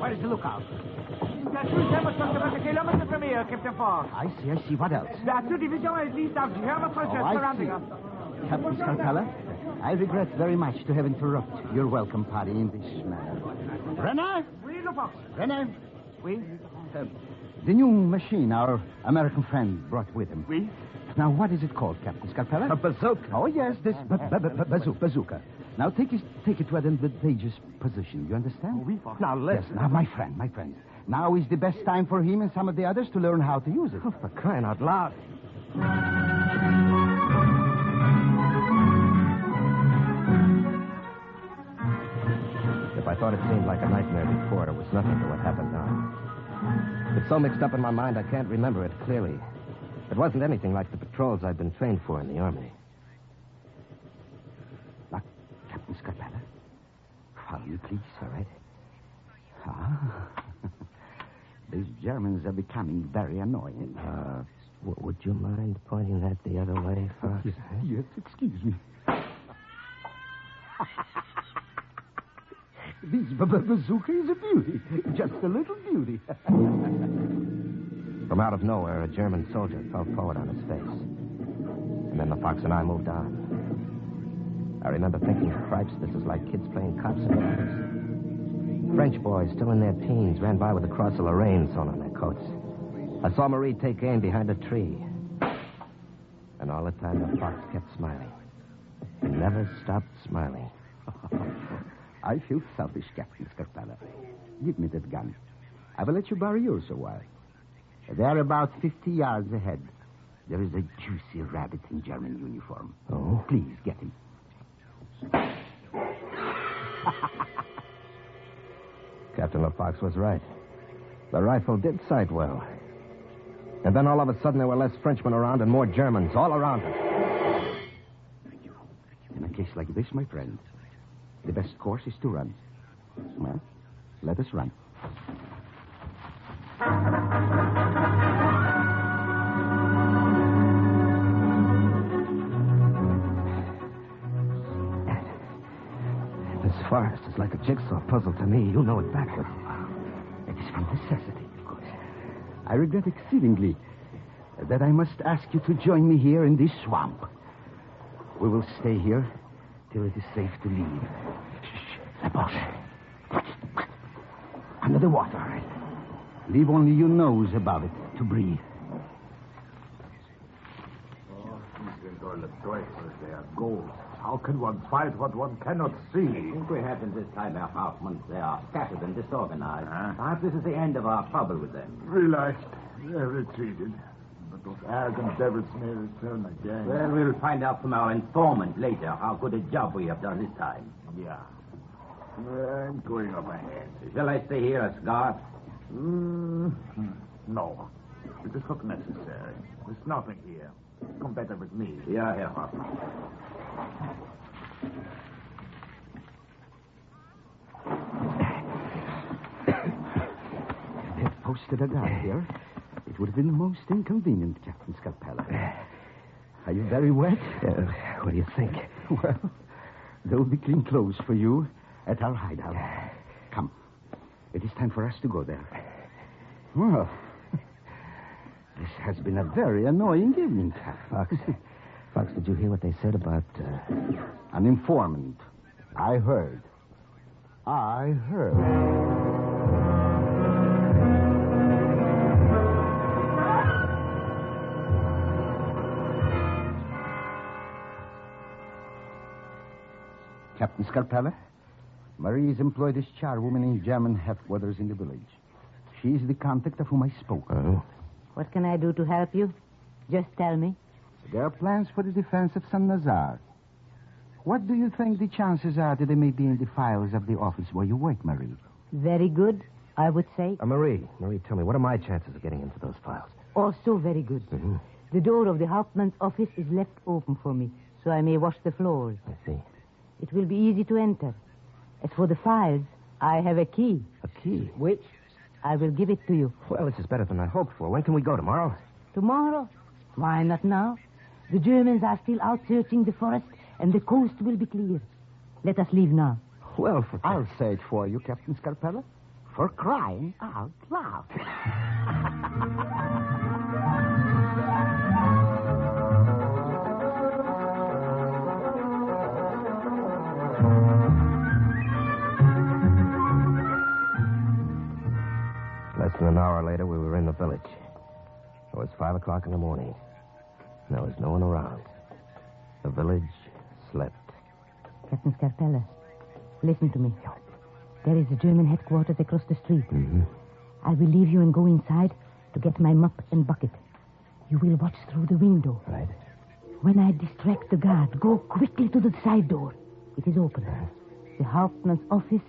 Where's the lookout? There are 2 German soldiers a kilometer from here, Captain Fox. I see. What else? There are 2 divisions at least of German soldiers surrounding us. Captain Scarpella, I regret very much to have interrupted your welcome party in this manner. Brenner? Oui, le Fox. Brenner? Oui. The new machine our American friend brought with him. Oui. Now, what is it called, Captain Scarpella? A bazooka. Oh, yes, this bazooka. Now, take it to an advantageous position. You understand? Oui, Fox. Now, listen. Yes, now, my friend. Now is the best time for him and some of the others to learn how to use it. Oh, for crying out loud. If I thought it seemed like a nightmare before, it was nothing to what happened now. It's so mixed up in my mind, I can't remember it clearly. It wasn't anything like the patrols I'd been trained for in the Army. Now, Captain Scarpella, follow me, please, all right? Ah. These Germans are becoming very annoying. Would you mind pointing that the other way, Fox? Yes, excuse me. This bazooka is a beauty. Just a little beauty. From out of nowhere, a German soldier fell forward on his face. And then the Fox and I moved on. I remember thinking, cripes, this is like kids playing cops and robbers. French boys, still in their teens, ran by with the cross of Lorraine sewn on their coats. I saw Marie take aim behind a tree. And all the time, the Fox kept smiling. He never stopped smiling. I feel selfish, Captain Scarpella. Give me that gun. I will let you borrow yours a while. There, about 50 yards ahead, there is a juicy rabbit in German uniform. Oh? Please, get him. Captain LaFox was right. The rifle did sight well. And then all of a sudden there were less Frenchmen around and more Germans all around us. In a case like this, my friend, the best course is to run. Well, let us run. This forest is like a jigsaw puzzle to me. You know it backwards. It is from necessity, of course. I regret exceedingly that I must ask you to join me here in this swamp. We will stay here till it is safe to leave. Shh. The bush. Under the water. Leave only your nose above it to breathe. They are gold. How can one fight what one cannot see? I think we have in this time a half month. They are scattered and disorganized. Perhaps this is the end of our trouble with them. Relaxed. They have retreated. But those arrogant devils may return again. Well, we'll find out from our informant later how good a job we have done this time. Yeah. I'm going up ahead. Shall I stay here as guard? No. It is not necessary. There's nothing here. Come better with me. Yeah, Herr Hoffmann. They have posted a guard here. It would have been most inconvenient, Captain Scarpella. Are you very wet? What do you think? Well, there will be clean clothes for you at our hideout. Come. It is time for us to go there. Well, this has been a very annoying evening. Fox, did you hear what they said about... An informant. I heard. Captain Scarpella. Marie is employed as charwoman in German headquarters in the village. She is the contact of whom I spoke. Oh. What can I do to help you? Just tell me. There are plans for the defense of Saint-Lazare. What do you think the chances are that they may be in the files of the office where you work, Marie? Very good, I would say. Marie, tell me, what are my chances of getting into those files? Also very good. Mm-hmm. The door of the Hauptmann's office is left open for me, so I may wash the floors. I see. It will be easy to enter. As for the files, I have a key. A key? Which I will give it to you. Well, this is better than I hoped for. When can we go, tomorrow? Tomorrow? Why not now? The Germans are still out searching the forest, and the coast will be clear. Let us leave now. Well, I'll say it for you, Captain Scarpella. For crying out loud. Less than an hour later, we were in the village. It was 5 o'clock in the morning. There was no one around. The village slept. Captain Scarpella, listen to me. There is a German headquarters across the street. Mm-hmm. I will leave you and go inside to get my mop and bucket. You will watch through the window. Right. When I distract the guard, go quickly to the side door. It is open. The Hauptmann's office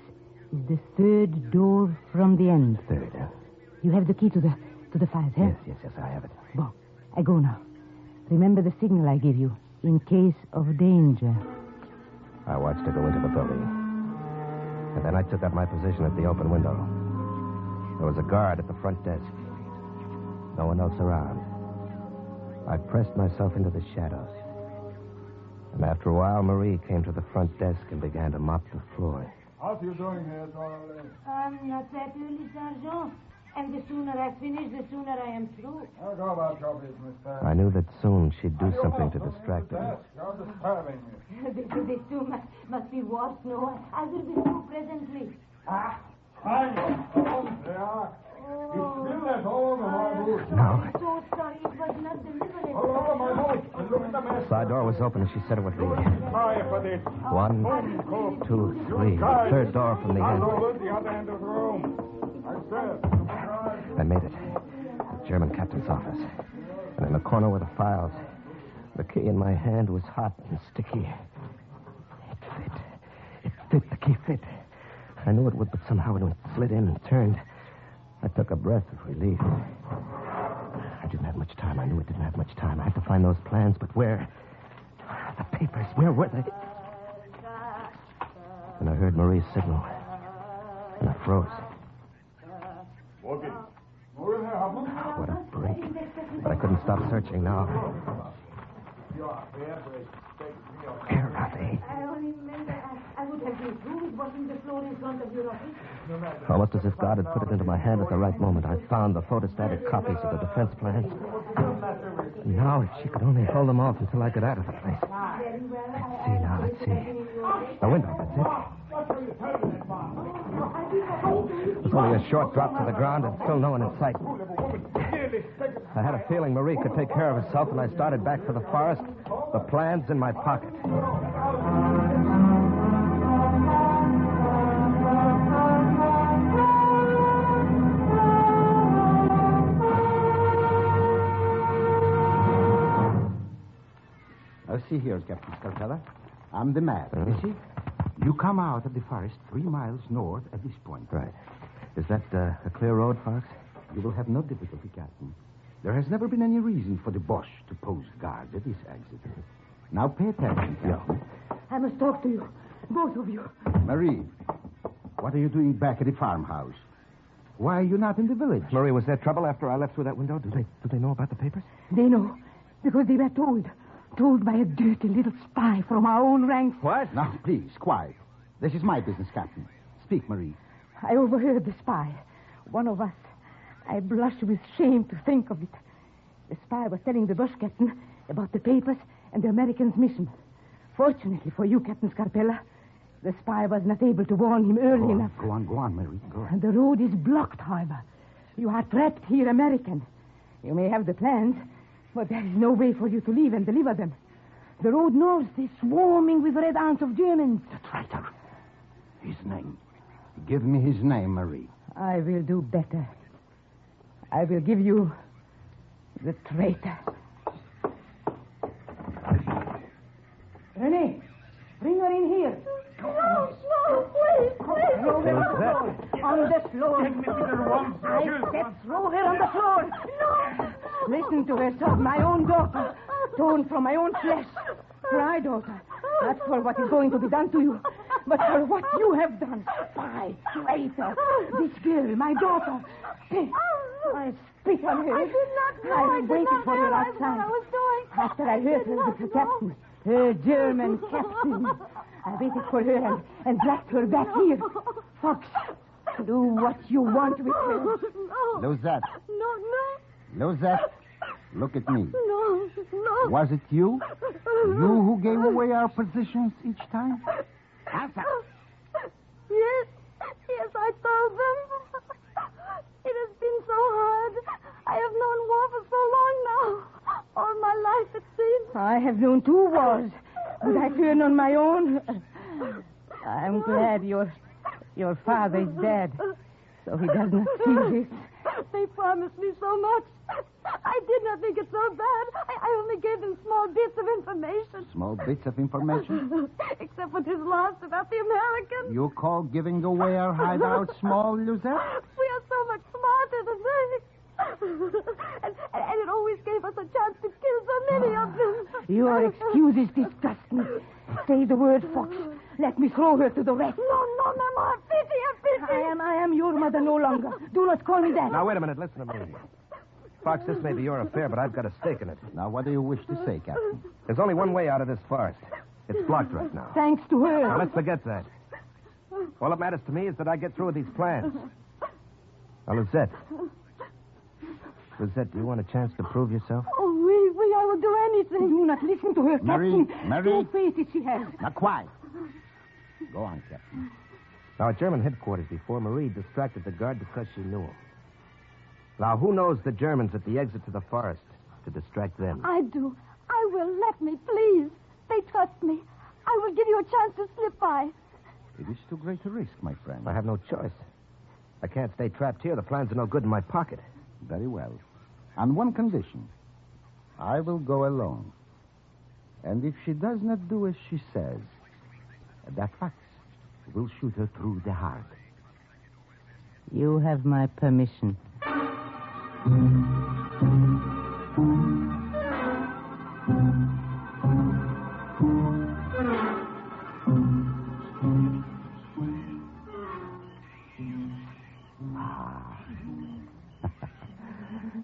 is the third door from the end. Third, huh? You have the key to the files, huh? Yes, I have it. Bon, I go now. Remember the signal I give you, in case of danger. I watched her go into the building. And then I took up my position at the open window. There was a guard at the front desk. No one else around. I pressed myself into the shadows. And after a while, Marie came to the front desk and began to mop the floor. How are you doing here, darling? I'm not that early, Sergeant. And the sooner I finish, the sooner I am through. I'll go about your business, sir. I knew that soon she'd do something to distract her. You're disturbing me. This too must be washed, no? I will be through presently. Fine. They are. You spill that all over my boots. No. I'm so sorry. It was not deliberate. All over my boots. And look at the mess. The side door was open, and she said it would be. Sorry for this. 1, 2, 3. The third door from the end. Over the other end of the room. I made it. The German captain's office. And in the corner were the files. The key in my hand was hot and sticky. It fit. The key fit. I knew it would, but somehow when it slid in and turned, I took a breath of relief. I didn't have much time. I knew I didn't have much time. I had to find those plans, but where? The papers, where were they? And I heard Marie's signal. And I froze. What a break. But I couldn't stop searching now. Where are they? I only remember I would have been through with washing the floor in front of your office. Almost as if God had put it into my hand at the right moment, I found the photostatic copies of the defense plans. And now, if she could only hold them off until I got out of the place. Let's see. The window, that's it. It was only a short drop to the ground and still no one in sight. I had a feeling Marie could take care of herself, and I started back for the forest, the plans in my pocket. Now, see here, Captain Scarpella. I'm the map. You see? You come out of the forest 3 miles north at this point. Right. Is that a clear road, Fox? You will have no difficulty, Captain. There has never been any reason for the Boche to post guards at this exit. Now pay attention, Captain. I must talk to you. Both of you. Marie, what are you doing back at the farmhouse? Why are you not in the village? Marie, was there trouble after I left through that window? Do they know about the papers? They know. Because they were told. Told by a dirty little spy from our own ranks. What? Now, please, quiet. This is my business, Captain. Speak, Marie. I overheard the spy. One of us. I blush with shame to think of it. The spy was telling the Boche captain about the papers and the Americans' mission. Fortunately for you, Captain Scarpella, the spy was not able to warn him early enough. Go on, Marie. Go on. And the road is blocked, however. You are trapped here, American. You may have the plans, but there is no way for you to leave and deliver them. The road north is swarming with red ants of Germans. The traitor. His name. Give me his name, Marie. I will do better. I will give you the traitor. Renee, bring her in here. No, please. On the floor. I said throw her on the floor. No. Listen to her sob, my own daughter, torn from my own flesh. Cry, daughter, not for what is going to be done to you, but for what you have done. Spy, traitor, this girl, my daughter. I spit on her. I did not know. I waited for her outside. What I was doing. After I heard her with the captain, her German captain. I waited for her and dragged her back here. Fox, do what you want with her. No. Losette. No. Losette, look at me. No. Was it you? You who gave away our positions each time? Answer. Yes, I told them. It has been so hard. I have known war for so long now. All my life, it seems. I have known 2 wars, but I turn on my own. I'm glad your father is dead, so he does not see this. They promised me so much. I did not think it so bad. I only gave them small bits of information. Small bits of information? Except what is lost about the Americans. You call giving away our hideout small, Luzette? We are so much smarter than they. and it always gave us a chance to kill so many of them. Your excuses disgust me. Say the word, Fox. Let me throw her to the wreck. No, Mama. Pity. I am your mother no longer. Do not call me that. Now, wait a minute. Listen to me. Fox, this may be your affair, but I've got a stake in it. Now, what do you wish to say, Captain? There's only one way out of this forest. It's blocked right now. Thanks to her. Now, let's forget that. All that matters to me is that I get through with these plans. Now, Lizette, do you want a chance to prove yourself? Oh, I will do anything. Do not listen to her, Captain. Marie. Don't face it, she has. Now, quiet. Go on, Captain. Now, at German headquarters before, Marie distracted the guard because she knew him. Now, who knows the Germans at the exit to the forest to distract them? I do. I will. Let me, please. They trust me. I will give you a chance to slip by. It is too great a risk, my friend. I have no choice. I can't stay trapped here. The plans are no good in my pocket. Very well. On one condition. I will go alone. And if she does not do as she says, that Fox will shoot her through the heart. You have my permission.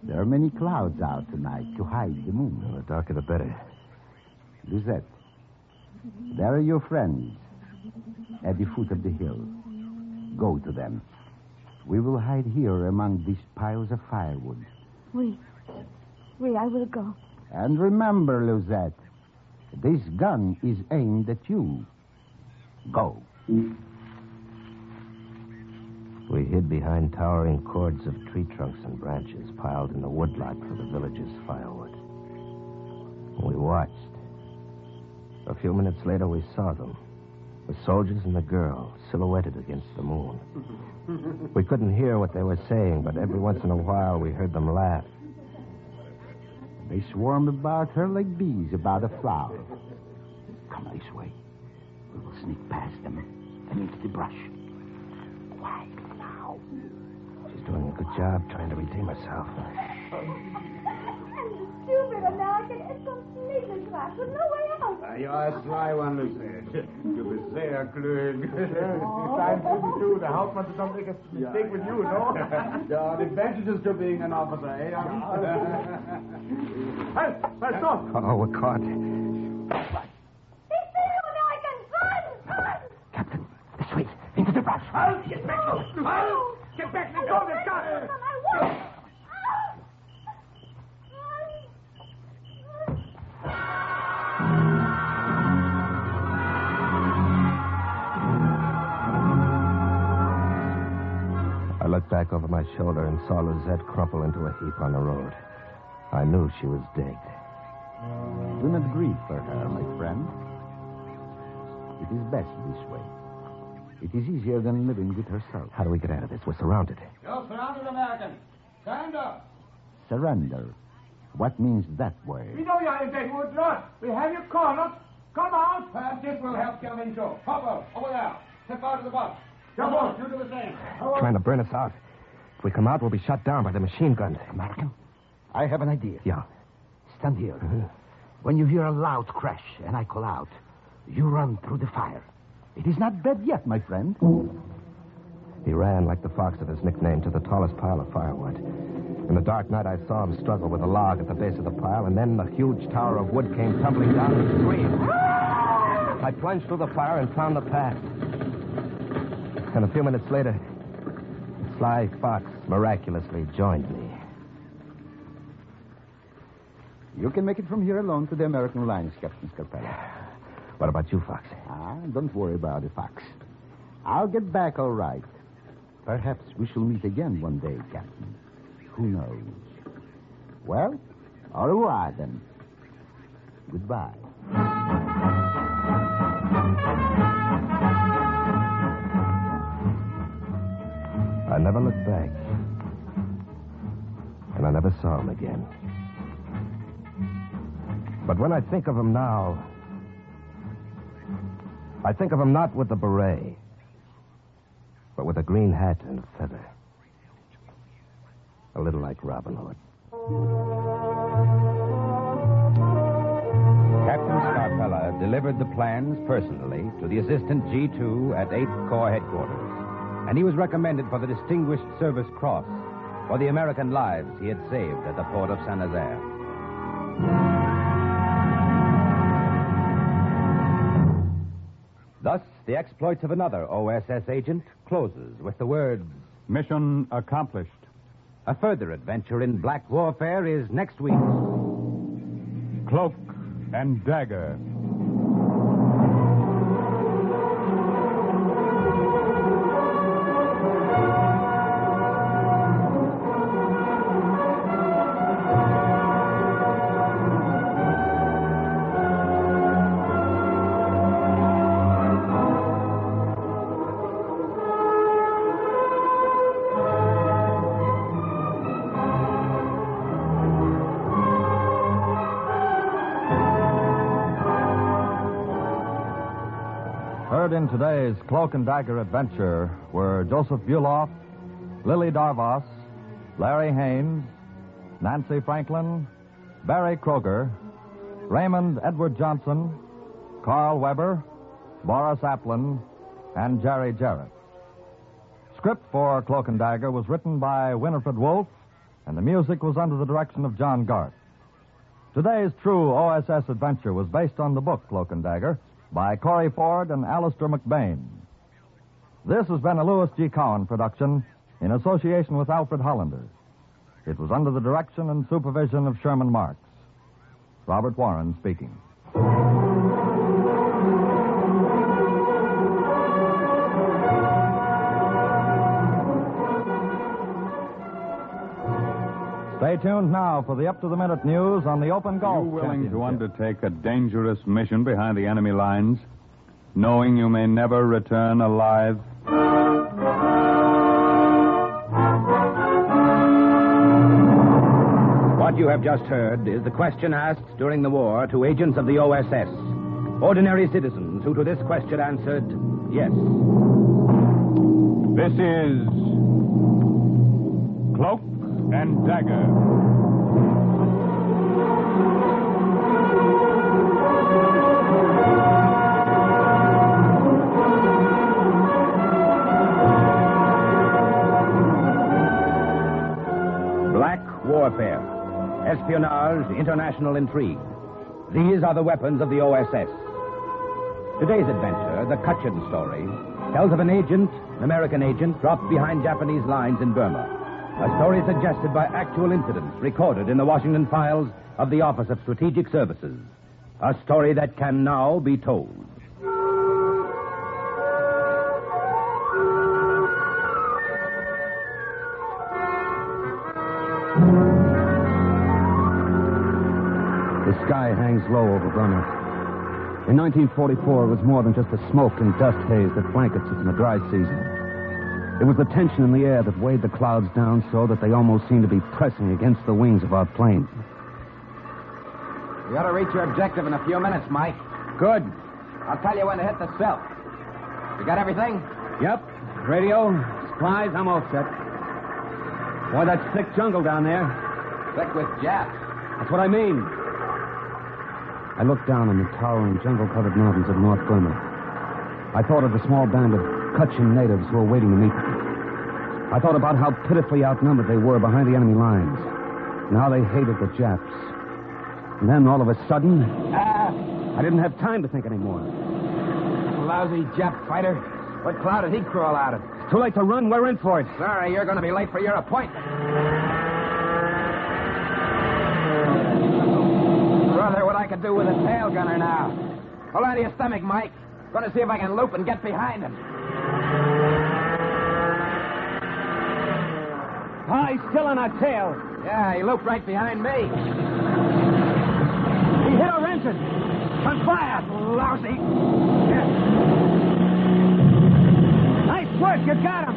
There are many clouds out tonight to hide the moon. The darker the better. Lizette, there are your friends at the foot of the hill. Go to them. We will hide here among these piles of firewood. Oui, I will go. And remember, Lizette, this gun is aimed at you. Go. We hid behind towering cords of tree trunks and branches piled in the woodlot for the village's firewood. We watched. A few minutes later, we saw them. The soldiers and the girl, silhouetted against the moon. We couldn't hear what they were saying, but every once in a while we heard them laugh. They swarm about her like bees about a flower. Come this way. We will sneak past them and into the brush. Quiet now. She's doing a good job trying to redeem herself. Stupid American is some sneaking class with no way out. You are a sly one, Lucette. Du bist sehr klug. Time to the Hauptmann to not make a mistake with you, no? There are advantages to being an officer, eh? Hey, stop! Oh, we're caught. He's the American! Run! Captain, this way, into the brush. Get back, Get back, let go of this gun! I won't! I looked back over my shoulder and saw Lizette crumple into a heap on the road. I knew she was dead. Do not grieve for her, my friend. It is best this way. It is easier than living with herself. How do we get out of this? We're surrounded. You're surrounded, American. Stand up. Surrender. What means that word? We know you're in Deadwood, Ross. We have you cornered. Come out. Perhaps this will help you in too. Hopper, over there. Step out of the box. Jump on. You do the same. Trying to burn us out. If we come out, we'll be shot down by the machine guns. American, I have an idea. Yeah. Stand here. When you hear a loud crash and I call out, you run through the fire. It is not dead yet, my friend. He ran, like the fox of his nickname, to the tallest pile of firewood. In the dark night, I saw him struggle with a log at the base of the pile, and then the huge tower of wood came tumbling down and screamed. I plunged through the fire and found the path. And a few minutes later, the sly fox miraculously joined me. You can make it from here alone to the American lines, Captain Scarpella. What about you, Fox? Don't worry about it, Fox. I'll get back all right. Perhaps we shall meet again one day, Captain. Who knows? Well, au revoir, then. Goodbye. I never looked back. And I never saw him again. But when I think of him now, I think of him not with the beret, but with a green hat and a feather. A little like Robin Hood. Captain Scarpella delivered the plans personally to the Assistant G2 at 8th Corps Headquarters, and he was recommended for the Distinguished Service Cross for the American lives he had saved at the port of Saint-Nazaire. Thus, the exploits of another O.S.S. agent closes with the words, Mission accomplished. A further adventure in black warfare is next week. Cloak and Dagger. In today's Cloak and Dagger adventure were Joseph Buloff, Lily Darvas, Larry Haynes, Nancy Franklin, Barry Kroger, Raymond Edward Johnson, Carl Weber, Boris Applin, and Jerry Jarrett. Script for Cloak and Dagger was written by Winifred Wolfe, and the music was under the direction of John Garth. Today's true O.S.S. adventure was based on the book Cloak and Dagger by Corey Ford and Alistair McBain. This has been a Louis G. Cowan production in association with Alfred Hollander. It was under the direction and supervision of Sherman Marks. Robert Warren speaking. Stay tuned now for the up-to-the-minute news on the Open Golf Are you willing to Championship. undertake a dangerous mission behind the enemy lines, knowing you may never return alive? What you have just heard is the question asked during the war to agents of the O.S.S. Ordinary citizens who to this question answered yes. This is Cloak and Dagger. Black warfare, espionage, international intrigue. These are the weapons of the O.S.S. Today's adventure, the Kachlin Story, tells of an agent, an American agent, dropped behind Japanese lines in Burma. A story suggested by actual incidents recorded in the Washington files of the Office of Strategic Services. A story that can now be told. The sky hangs low over Brenner. In 1944, it was more than just the smoke and dust haze that blankets us in the dry season. It was the tension in the air that weighed the clouds down so that they almost seemed to be pressing against the wings of our plane. You ought to reach your objective in a few minutes, Mike. Good. I'll tell you when to hit the cell. You got everything? Yep. Radio, supplies, I'm all set. Boy, that thick jungle down there. Thick with Japs. That's what I mean. I looked down on the towering jungle-covered mountains of North Burma. I thought of the small band of Kachlin natives who were waiting to meet me. I thought about how pitifully outnumbered they were behind the enemy lines, and how they hated the Japs. And then, all of a sudden, I didn't have time to think anymore. Lousy Jap fighter. What cloud did he crawl out of? It's too late to run. We're in for it. Sorry, you're going to be late for your appointment. Brother, what I could do with a tail gunner now. Hold on to your stomach, Mike. Going to see if I can loop and get behind him. Oh, he's still on our tail. Yeah, he looped right behind me. He hit our engine. On fire. Lousy. Yeah. Nice work. You got him.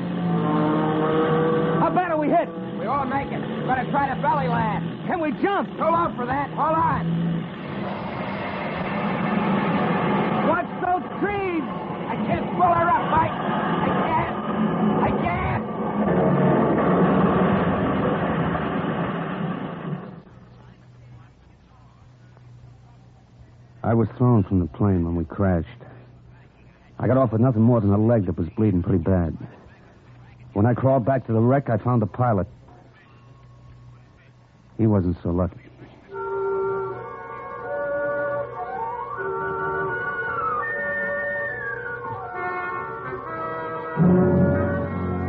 How bad are we hit? We won't make it. We're going to try to belly land. Can we jump? Too low for that. Hold on. Watch those trees. I can't pull her up, Mike. I can't. I was thrown from the plane when we crashed. I got off with nothing more than a leg that was bleeding pretty bad. When I crawled back to the wreck, I found the pilot. He wasn't so lucky.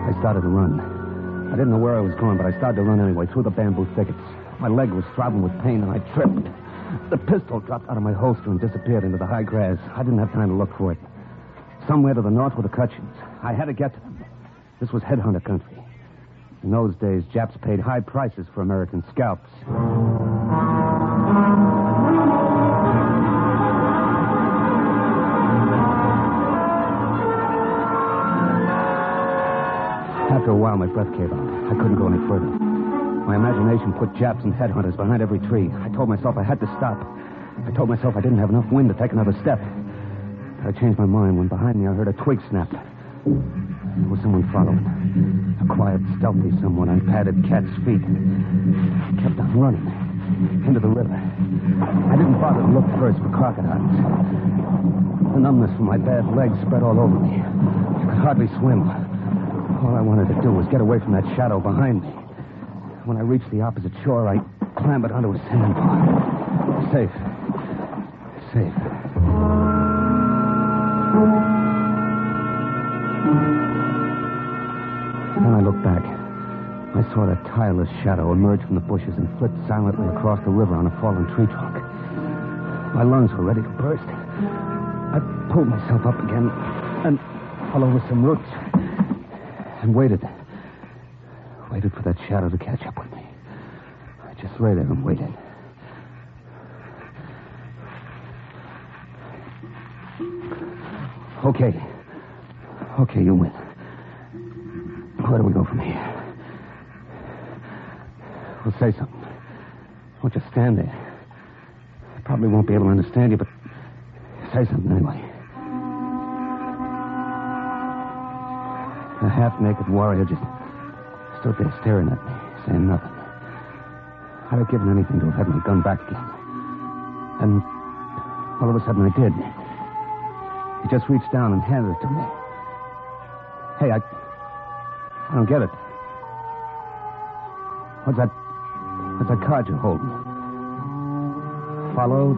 I started to run. I didn't know where I was going, but I started to run anyway, through the bamboo thickets. My leg was throbbing with pain, and I tripped. The pistol dropped out of my holster and disappeared into the high grass. I didn't have time to look for it. Somewhere to the north were the Kachlins. I had to get to them. This was headhunter country. In those days, Japs paid high prices for American scalps. After a while, my breath gave out. I couldn't go any further. My imagination put Japs and headhunters behind every tree. I told myself I had to stop. I told myself I didn't have enough wind to take another step. But I changed my mind when behind me I heard a twig snap. There was someone following. A quiet, stealthy someone on padded cat's feet. I kept on running. Into the river. I didn't bother to look first for crocodiles. The numbness from my bad legs spread all over me. I could hardly swim. All I wanted to do was get away from that shadow behind me. When I reached the opposite shore, I clambered onto a sandbar. Safe. Then I looked back. I saw that tireless shadow emerge from the bushes and flit silently across the river on a fallen tree trunk. My lungs were ready to burst. I pulled myself up again and fell over some roots and waited. Waited for that shadow to catch up with me. I just lay there and waited. Okay, you win. Where do we go from here? Well, say something. Won't just stand there. I probably won't be able to understand you, but say something anyway. A half-naked warrior just stood there staring at me, saying nothing. I'd have given anything to have had my gun back again. And all of a sudden I did. He just reached down and handed it to me. Hey, I don't get it. What's that card you're holding? Follow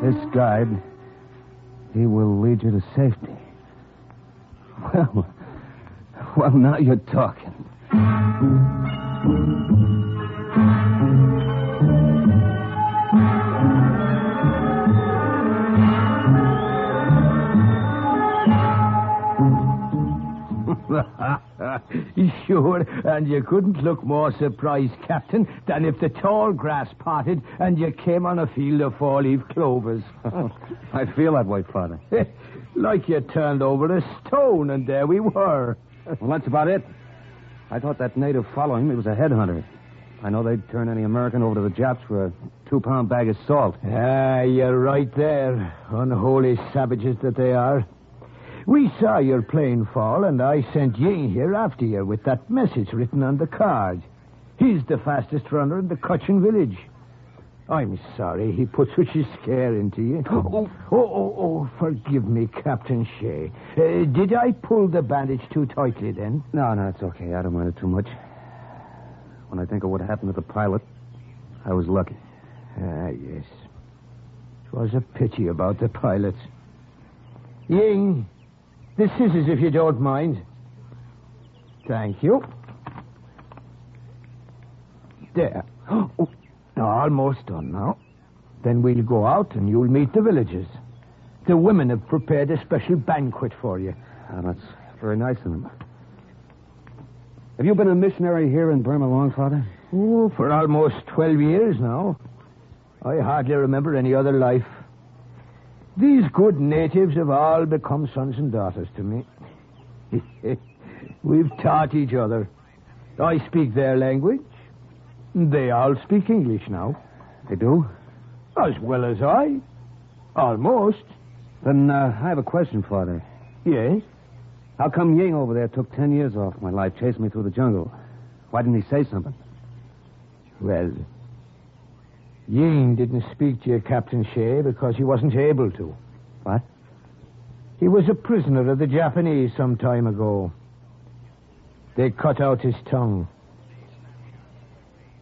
this guide. He will lead you to safety. Well, now you're talking. Sure, and you couldn't look more surprised, Captain, than if the tall grass parted and you came on a field of four-leaf clovers. I feel that way, Father. Like you turned over a stone, and there we were. Well, that's about it. I thought that native following me was a headhunter. I know they'd turn any American over to the Japs for a 2-pound bag of salt. Ah, you're right there. Unholy savages that they are. We saw your plane fall, and I sent Ying here after you with that message written on the card. He's the fastest runner in the Kachlin village. I'm sorry he put such a scare into you. Oh, forgive me, Captain Shea. Did I pull the bandage too tightly then? No, it's okay. I don't mind it too much. When I think of what happened to the pilot, I was lucky. Ah, yes. It was a pity about the pilot. Ying, the scissors, if you don't mind. Thank you. There. Oh, almost done now. Then we'll go out and you'll meet the villagers. The women have prepared a special banquet for you. Oh, that's very nice of them. Have you been a missionary here in Burma long, Father? Oh, for almost 12 years now. I hardly remember any other life. These good natives have all become sons and daughters to me. We've taught each other. I speak their language. They all speak English now. They do? As well as I. Almost. Then I have a question, Father. Yes? How come Ying over there took 10 years off my life, chasing me through the jungle? Why didn't he say something? Well, Ying didn't speak to you, Captain Shea, because he wasn't able to. What? He was a prisoner of the Japanese some time ago. They cut out his tongue.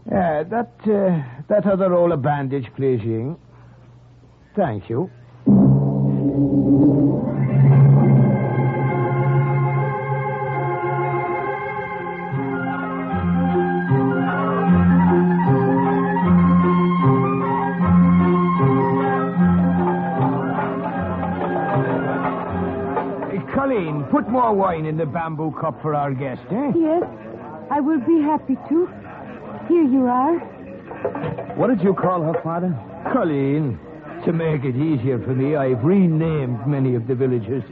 That other roll of bandage, please, Ying. Thank you. Colleen, put more wine in the bamboo cup for our guest, eh? Yes, I will be happy to. Here you are. What did you call her, Father? Colleen. To make it easier for me, I've renamed many of the villagers.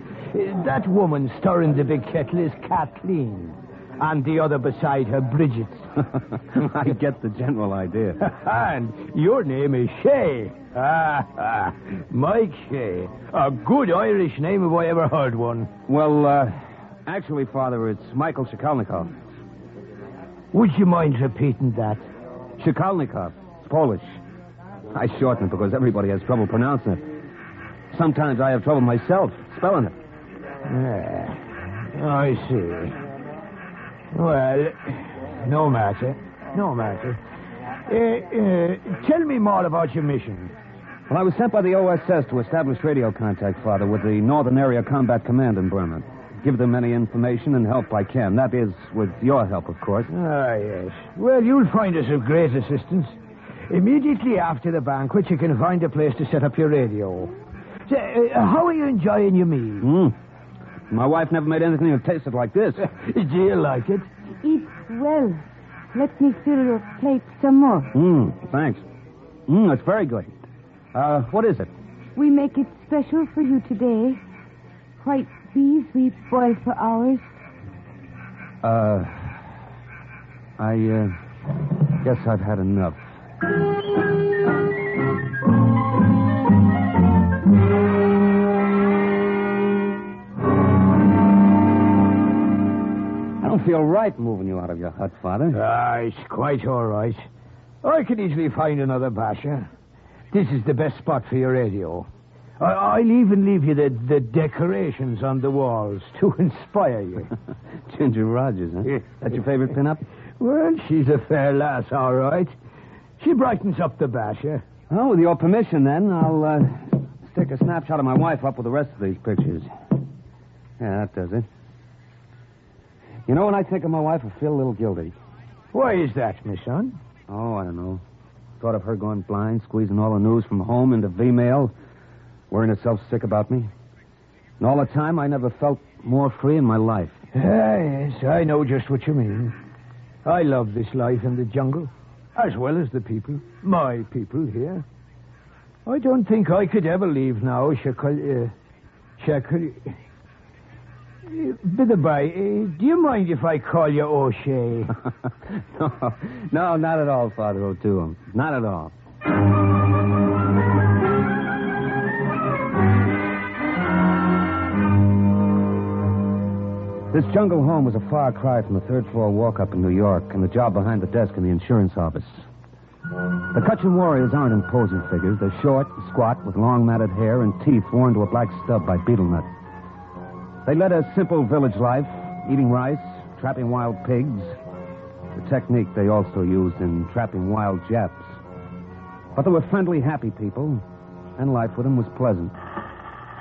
That woman stirring the big kettle is Kachlin, and the other beside her, Bridget. I get the general idea. And your name is Shea. Mike Shea. A good Irish name if I ever heard one. Well, actually, Father, it's Michael Shikalnikov. Would you mind repeating that? Shikalnikov. It's Polish. I shorten it because everybody has trouble pronouncing it. Sometimes I have trouble myself spelling it. I see. Well, no matter. Tell me more about your mission. Well, I was sent by the O.S.S. to establish radio contact, Father, with the Northern Area Combat Command in Burma. Give them any information and help I can. That is, with your help, of course. Ah, yes. Well, you'll find us of great assistance. Immediately after the banquet, you can find a place to set up your radio. So, how are you enjoying your meal? My wife never made anything that tasted like this. Do you like it? Eat well. Let me fill your plate some more. Thanks. It's very good. What is it? We make it special for you today. White peas we boil for hours. I guess I've had enough. I don't feel right moving you out of your hut, Father. It's quite all right. I can easily find another basher. This is the best spot for your radio. I'll even leave you the decorations on the walls to inspire you. Ginger Rogers, huh? That's your favorite pin-up? Well, she's a fair lass, all right. She brightens up the basher. Oh, with your permission, then, I'll stick a snapshot of my wife up with the rest of these pictures. Yeah, that does it. You know, when I think of my wife, I feel a little guilty. Why is that, my son? Oh, I don't know. Thought of her going blind, squeezing all the news from home into V-mail, worrying herself sick about me. And all the time, I never felt more free in my life. Yes, I know just what you mean. I love this life in the jungle, as well as the people, my people here. I don't think I could ever leave now, By the by, do you mind if I call you O'Shea? No, not at all, Father O'Toole. Not at all. This jungle home was a far cry from the third-floor walk-up in New York and the job behind the desk in the insurance office. The Kachlin warriors aren't imposing figures. They're short, squat, with long matted hair and teeth worn to a black stub by betel nut. They led a simple village life, eating rice, trapping wild pigs, the technique they also used in trapping wild Japs. But they were friendly, happy people, and life with them was pleasant.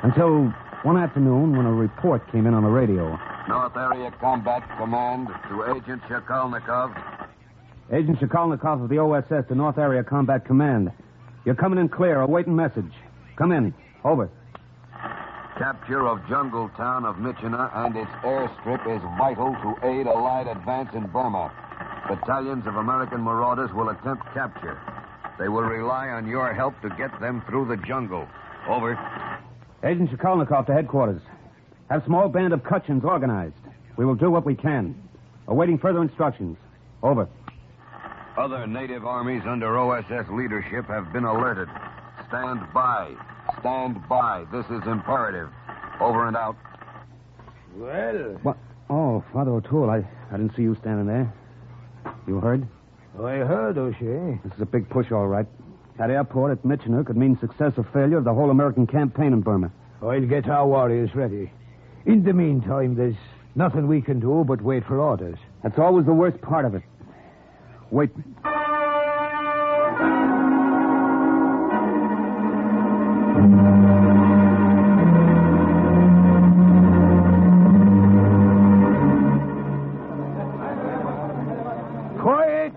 Until one afternoon when a report came in on the radio. North Area Combat Command to Agent Shakalnikov. Agent Shakalnikov of the O.S.S. to North Area Combat Command. You're coming in clear, awaiting message. Come in. Over. Capture of jungle town of Myitkyina and its airstrip is vital to aid Allied advance in Burma. Battalions of American marauders will attempt capture. They will rely on your help to get them through the jungle. Over. Agent Shakalnikov to headquarters. Have small band of Kachlins organized. We will do what we can. Awaiting further instructions. Over. Other native armies under O.S.S. leadership have been alerted. Stand by. Stand by. This is imperative. Over and out. Well... What? Oh, Father O'Toole, I didn't see you standing there. You heard? I heard, O'Shea. This is a big push, all right. That airport at Myitkyina could mean success or failure of the whole American campaign in Burma. I'll get our warriors ready. In the meantime, there's nothing we can do but wait for orders. That's always the worst part of it. Wait. Quiet!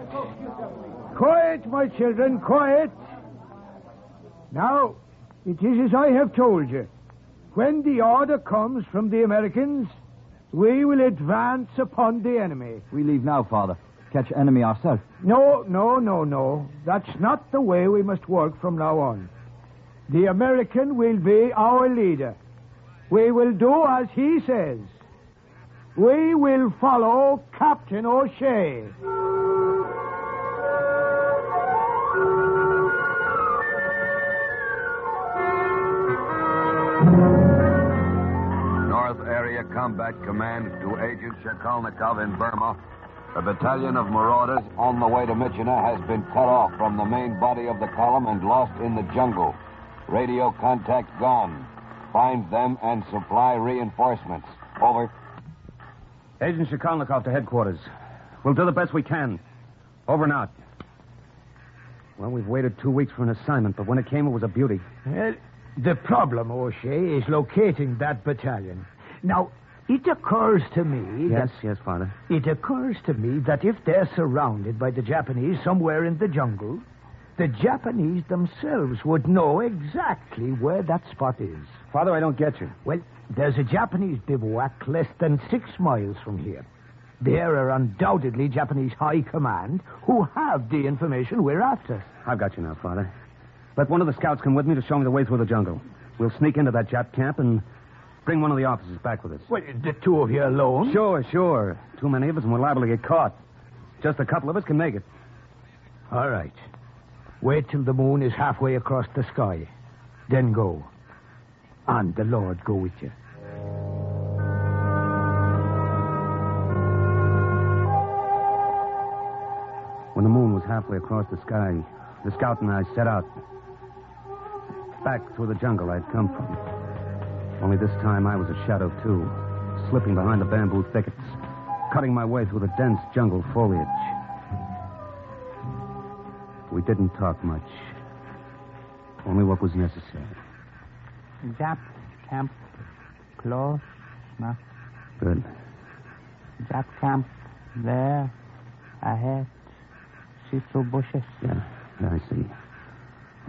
Quiet, my children, quiet! Now, it is as I have told you. When the order comes from the Americans, we will advance upon the enemy. We leave now, Father. Catch enemy ourselves. No. That's not the way we must work from now on. The American will be our leader. We will do as he says. We will follow Captain O'Shea. Combat Command to Agent Shakalnikov in Burma. A battalion of marauders on the way to Myitkyina has been cut off from the main body of the column and lost in the jungle. Radio contact gone. Find them and supply reinforcements. Over. Agent Shakalnikov to headquarters. We'll do the best we can. Over and out. Well, we've waited 2 weeks for an assignment, but when it came, it was a beauty. Well, the problem, O'Shea, is locating that battalion. Now, it occurs to me Yes, Father. It occurs to me that if they're surrounded by the Japanese somewhere in the jungle, the Japanese themselves would know exactly where that spot is. Father, I don't get you. Well, there's a Japanese bivouac less than 6 miles from here. There are undoubtedly Japanese high command who have the information we're after. I've got you now, Father. Let one of the scouts come with me to show me the way through the jungle. We'll sneak into that Jap camp and bring one of the officers back with us. Well, the two of you alone? Sure. Too many of us and we're liable to get caught. Just a couple of us can make it. All right. Wait till the moon is halfway across the sky. Then go. And the Lord go with you. When the moon was halfway across the sky, the scout and I set out. Back through the jungle I'd come from. Only this time I was a shadow, too, slipping behind the bamboo thickets, cutting my way through the dense jungle foliage. We didn't talk much. Only what was necessary. Jap camp close now. Good. Jap camp there ahead. See through bushes. Yeah, I see.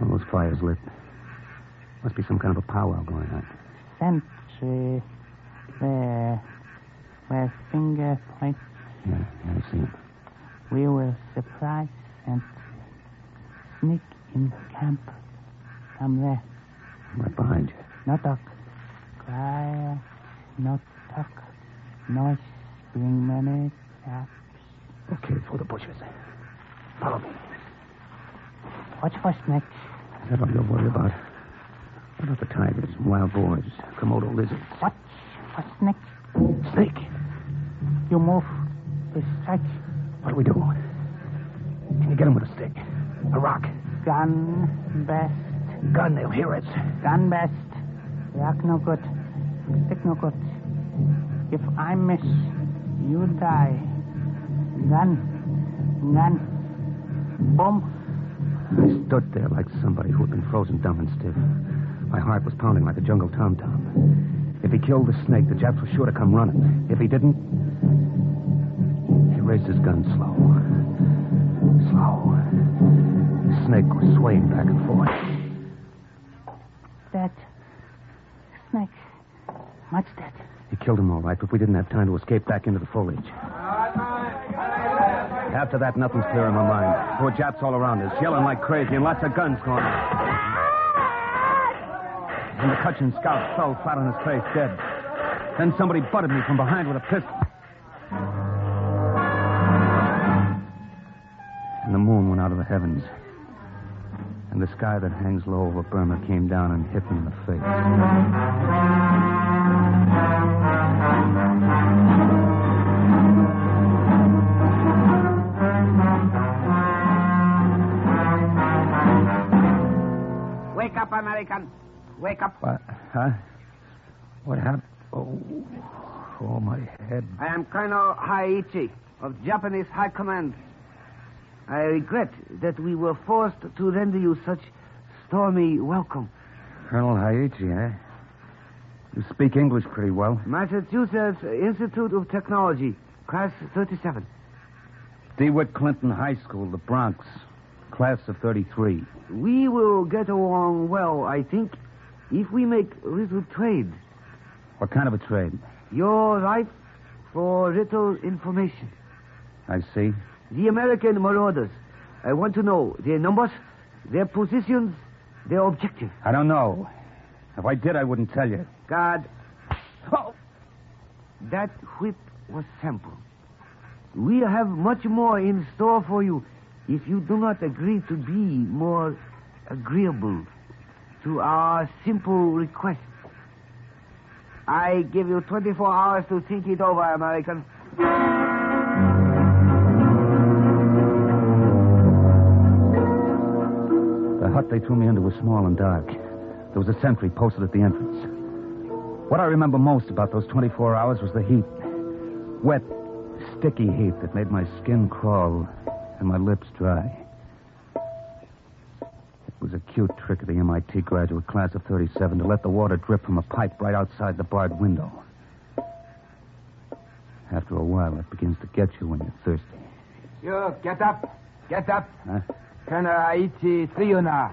All those fires lit. Must be some kind of a powwow going on. Sentry there. where finger points. Yeah, I see him. We will surprise and sneak in camp somewhere. Right behind you. No talk. Quiet. No talk. Noise bring many traps. Okay, through the bushes. Follow me. Watch for snakes. That's all you're worried about. What about the tigers, wild boars, Komodo lizards? Watch for snakes. Snake. You move. To strike. What do we do? Can you get him with a stick? A rock? Gun best. Gun, they'll hear us. Gun best. Rock no good. Stick no good. If I miss, you die. Gun. Boom. I stood there like somebody who had been frozen dumb and stiff. My heart was pounding like a jungle tom-tom. If he killed the snake, the Japs were sure to come running. If he didn't, he raised his gun slow. The snake was swaying back and forth. Dead. Snake. Much dead. He killed him all right, but we didn't have time to escape back into the foliage. After that, nothing's clear in my mind. There were Japs all around us, yelling like crazy, and lots of guns going off. And the Kachlin scout fell flat on his face, dead. Then somebody butted me from behind with a pistol. And the moon went out of the heavens. And the sky that hangs low over Burma came down and hit me in the face. Wake up, American. Wake up. What? Huh? What happened? Oh, my head. I am Colonel Haiichi of Japanese High Command. I regret that we were forced to render you such stormy welcome. Colonel Haiichi, eh? You speak English pretty well. Massachusetts Institute of Technology, class 37. DeWitt Clinton High School, the Bronx, class of 33. We will get along well, I think, if we make a little trade. What kind of a trade? Your life for little information. I see. The American marauders. I want to know their numbers, their positions, their objective. I don't know. If I did, I wouldn't tell you. God. Oh. That whip was sample. We have much more in store for you if you do not agree to be more agreeable to our simple request. I give you 24 hours to think it over, American. The hut they threw me into was small and dark. There was a sentry posted at the entrance. What I remember most about those 24 hours was the heat. Wet, sticky heat that made my skin crawl and my lips dry. It was a cute trick of the MIT graduate class of 37 to let the water drip from a pipe right outside the barred window. After a while, it begins to get you when you're thirsty. You, get up. Get up. Huh? Colonel Haiichi, see you now.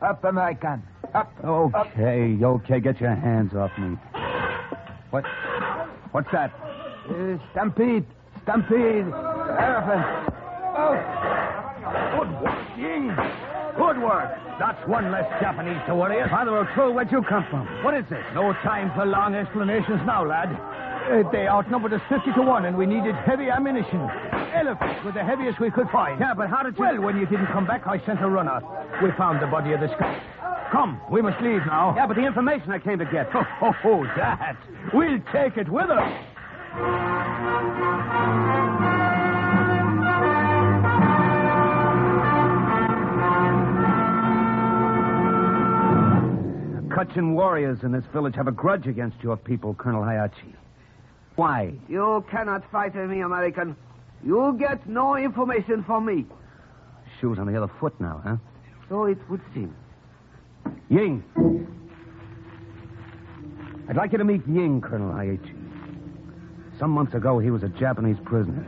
Up, American. Up. Okay, get your hands off me. What's that? Stampede. Elephant. Good work, Ying. Good work. That's one less Japanese to worry us. Father O'Toole, where'd you come from? What is this? No time for long explanations now, lad. They outnumbered us 50-1, and we needed heavy ammunition. Elephants were the heaviest we could find. Yeah, but how did you... Well, when you didn't come back, I sent a runner. We found the body of the scout. Come, we must leave now. Yeah, but the information I came to get. Oh, that. We'll take it with us. The Kachlin warriors in this village have a grudge against your people, Colonel Haiichi. Why? You cannot frighten me, American. You'll get no information from me. Shoes on the other foot now, huh? So it would seem. Ying. I'd like you to meet Ying, Colonel Haiichi. Some months ago, he was a Japanese prisoner.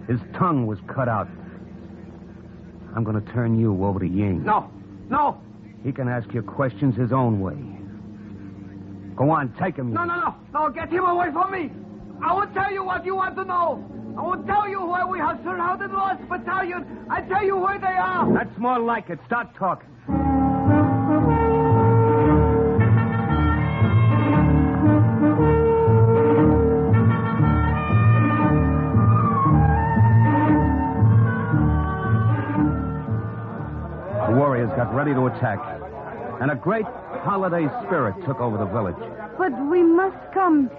His tongue was cut out. I'm going to turn you over to Ying. No. He can ask you questions his own way. Go on, take him. No, get him away from me. I will tell you what you want to know. I will tell you where we have surrounded Lost Battalion. I tell you where they are. That's more like it. Start talking. The warriors got ready to attack, and a great holiday spirit took over the village. But we must come.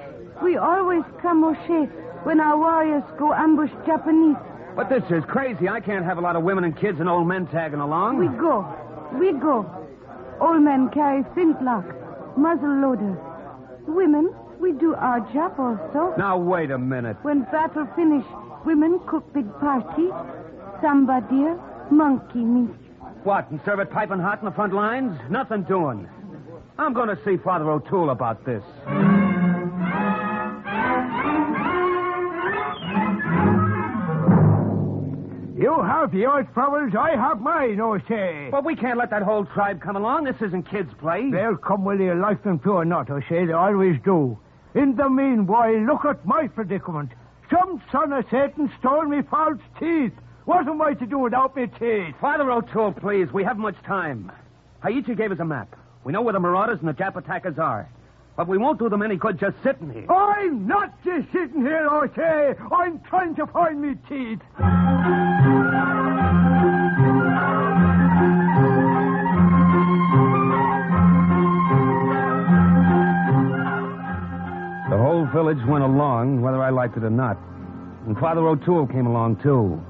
We always come, O'Shea, when our warriors go ambush Japanese. But this is crazy. I can't have a lot of women and kids and old men tagging along. We go. Old men carry flintlock, muzzle loader. Women, we do our job also. Now, wait a minute. When battle finish, women cook big party, samba deer, monkey meat. What, and serve it piping hot in the front lines? Nothing doing. I'm going to see Father O'Toole about this. You have your troubles, I have mine, O'Shea. But we can't let that whole tribe come along. This isn't kids' play. They'll come whether you like them to or not, O'Shea. They always do. In the meanwhile, look at my predicament. Some son of Satan stole me false teeth. What am I to do without me teeth? Father O'Toole, please. We haven't much time. Haiichi gave us a map. We know where the marauders and the Jap attackers are. But we won't do them any good just sitting here. I'm not just sitting here, O'Shea. I'm trying to find me teeth. The whole village went along, whether I liked it or not. And Father O'Toole came along, too.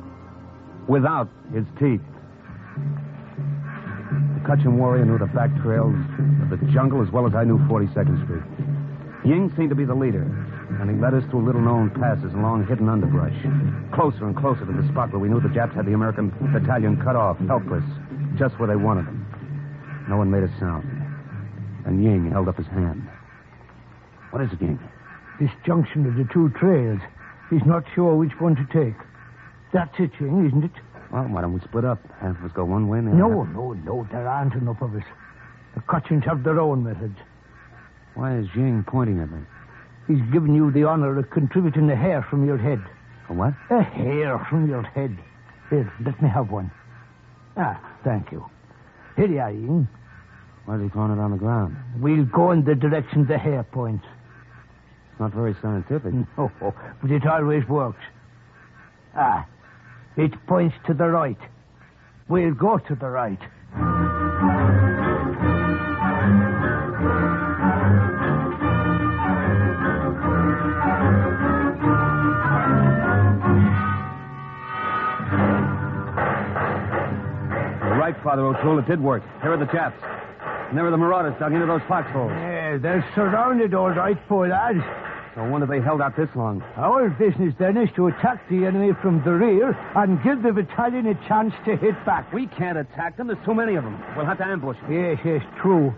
Without his teeth. The Kachlin warrior knew the back trails of the jungle as well as I knew 42nd Street. Ying seemed to be the leader, and he led us through little-known passes along hidden underbrush, closer and closer to the spot where we knew the Japs had the American battalion cut off, helpless, just where they wanted them. No one made a sound. And Ying held up his hand. What is it, Ying? This junction of the two trails. He's not sure which one to take. That's it, Ying, isn't it? Well, why don't we split up? Half of us go one way and the No, other. there aren't enough of us. The Kachlins have their own methods. Why is Ying pointing at me? He's given you the honor of contributing a hair from your head. A what? A hair from your head. Here, let me have one. Thank you. Here you are, Ying. Why is he throwing it on the ground? We'll go in the direction the hair points. It's not very scientific. No, but it always works. It points to the right. We'll go to the right. You're right, Father O'Toole. It did work. Here are the Japs. And there are the marauders dug into those foxholes. Yeah, they're surrounded, all right, poor lads. No wonder they held out this long. Our business, then, is to attack the enemy from the rear and give the battalion a chance to hit back. We can't attack them. There's too many of them. We'll have to ambush them. Yes, true.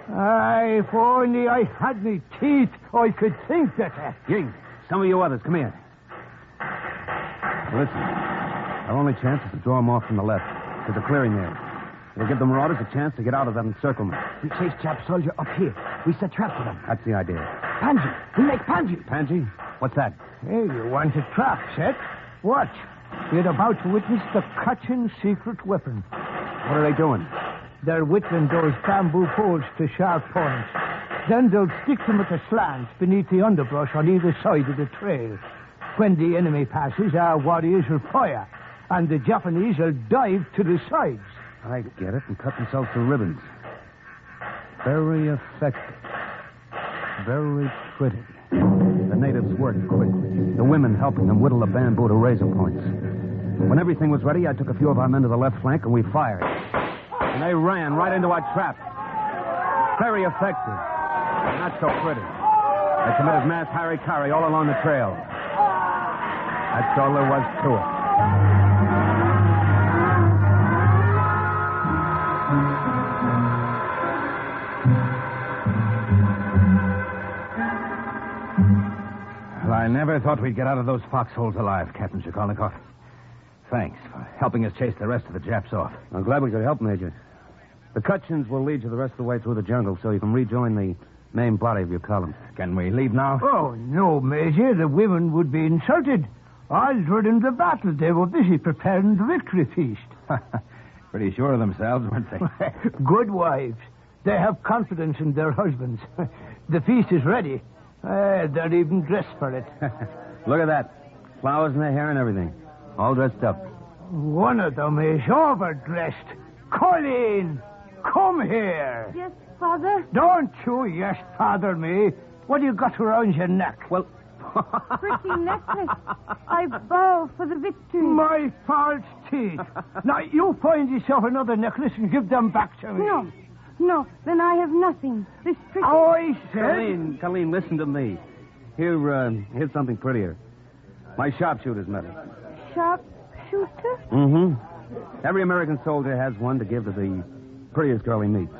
If only I had me teeth, I could think better. Ying, some of you others, come here. Listen, our only chance is to draw them off from the left. There's a clearing there. It'll give the marauders a chance to get out of that encirclement. We chase Jap soldier up here. We set trap for them. That's the idea. Panji. We make Panji. Panji? What's that? Hey, you want a trap set? Watch. You're about to witness the Kachlin secret weapon. What are they doing? They're whittling those bamboo poles to sharp points. Then they'll stick them at the slants beneath the underbrush on either side of the trail. When the enemy passes, our warriors will fire, and the Japanese will dive to the sides. I get it, and cut themselves to ribbons. Very effective. Very pretty. The natives worked quickly, the women helping them whittle the bamboo to razor points. When everything was ready, I took a few of our men to the left flank, and we fired. And they ran right into our trap. Very effective. Not so pretty. They committed mass harikari all along the trail. That's all there was to it. Well, I never thought we'd get out of those foxholes alive, Captain Sokolnikov. Thanks for helping us chase the rest of the Japs off. I'm glad we could help, Major. The Kachlins will lead you the rest of the way through the jungle so you can rejoin the main body of your column. Can we leave now? Oh, no, Major. The women would be insulted. I'll draw them to battle. They were busy preparing the victory feast. Pretty sure of themselves, weren't they? Good wives. They have confidence in their husbands. The feast is ready. They're even dressed for it. Look at that. Flowers in their hair and everything. All dressed up. One of them is overdressed. Colleen, come here. Yes, Father? Don't you yes, father me. What do you got around your neck? Well, Pretty necklace. I bow for the victory. my false teeth. Now, you find yourself another necklace and give them back to me. No, then I have nothing. This pretty... Oh, I said... Colleen, listen to me. Here's something prettier. My sharpshooter's medal. Sharpshooter? Mm-hmm. Every American soldier has one to give to the prettiest girl he meets.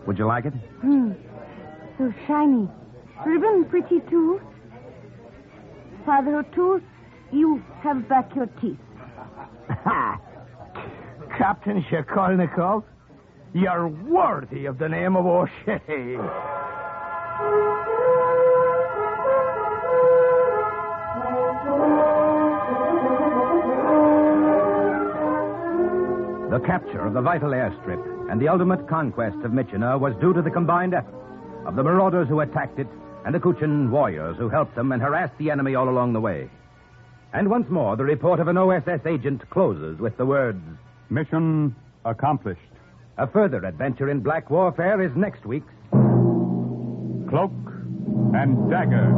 Would you like it? So shiny. Ribbon pretty, too. Father O'Toole, you have back your teeth. Captain Shekolnikov, you're worthy of the name of O'Shea. The capture of the vital airstrip and the ultimate conquest of Myitkyina was due to the combined efforts of the marauders who attacked it and the Kachlin warriors who helped them and harassed the enemy all along the way. And once more, the report of an O.S.S. agent closes with the words, Mission accomplished. A further adventure in black warfare is next week's Cloak and Dagger.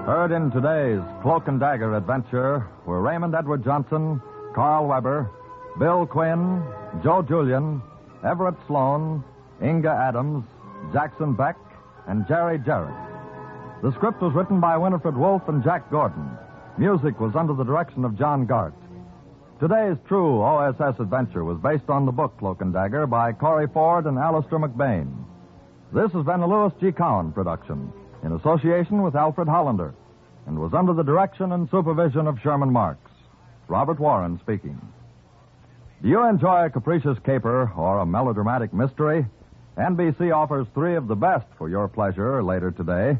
Heard in today's Cloak and Dagger adventure were Raymond Edward Johnson, Carl Weber, Bill Quinn, Joe Julian, Everett Sloan, Inga Adams, Jackson Beck, and Jerry Jarrett. The script was written by Winifred Wolfe and Jack Gordon. Music was under the direction of John Gart. Today's true O.S.S. adventure was based on the book Cloak and Dagger by Corey Ford and Alistair McBain. This has been a Louis G. Cowan production in association with Alfred Hollander and was under the direction and supervision of Sherman Marks. Robert Warren speaking. Do you enjoy a capricious caper or a melodramatic mystery? NBC offers 3 of the best for your pleasure later today.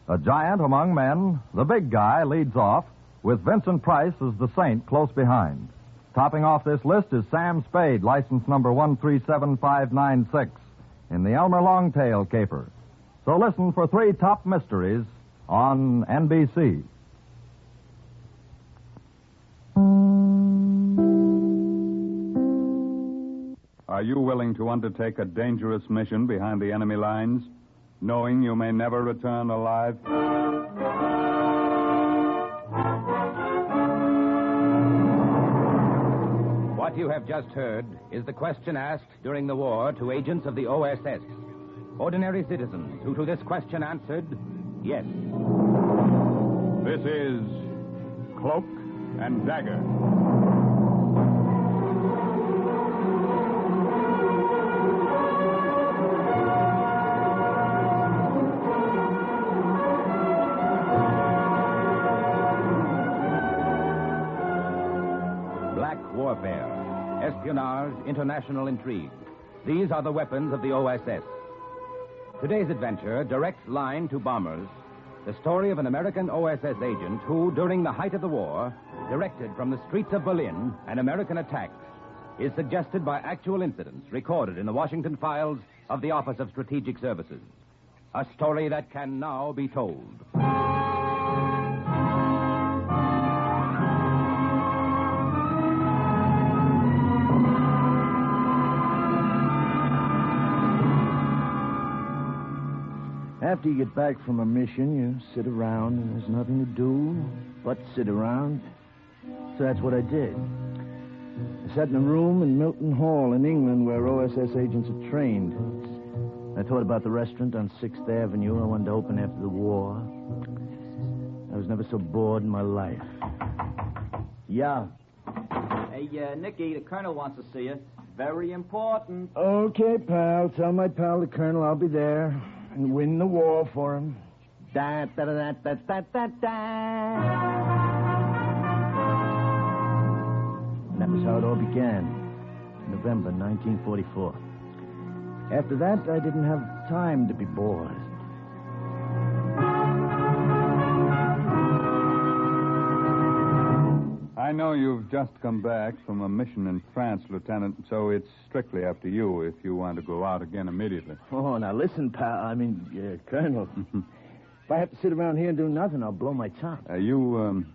A giant among men, the big guy leads off, with Vincent Price as the saint close behind. Topping off this list is Sam Spade, license number 137596, in the Elmer Longtail caper. So listen for 3 top mysteries on NBC. Are you willing to undertake a dangerous mission behind the enemy lines, knowing you may never return alive? What you have just heard is the question asked during the war to agents of the O.S.S. Ordinary citizens who to this question answered, yes. This is Cloak and Dagger. Black warfare, espionage, international intrigue. These are the weapons of the O.S.S. Today's adventure, direct line to bombers, the story of an American O.S.S. agent who, during the height of the war, directed from the streets of Berlin an American attack, is suggested by actual incidents recorded in the Washington files of the Office of Strategic Services. A story that can now be told. After you get back from a mission, you sit around and there's nothing to do but sit around. So that's what I did. I sat in a room in Milton Hall in England where O.S.S. agents are trained. I thought about the restaurant on 6th Avenue I wanted to open after the war. I was never so bored in my life. Yeah. Hey, Nicky, the colonel wants to see you. Very important. Okay, pal. Tell my pal, the colonel, I'll be there. and win the war for him. Da da da da da da da. And that was how it all began. November 1944. After that, I didn't have time to be bored. I know you've just come back from a mission in France, Lieutenant, so it's strictly up to you if you want to go out again immediately. Oh, now listen, pal. Colonel. If I have to sit around here and do nothing, I'll blow my top. You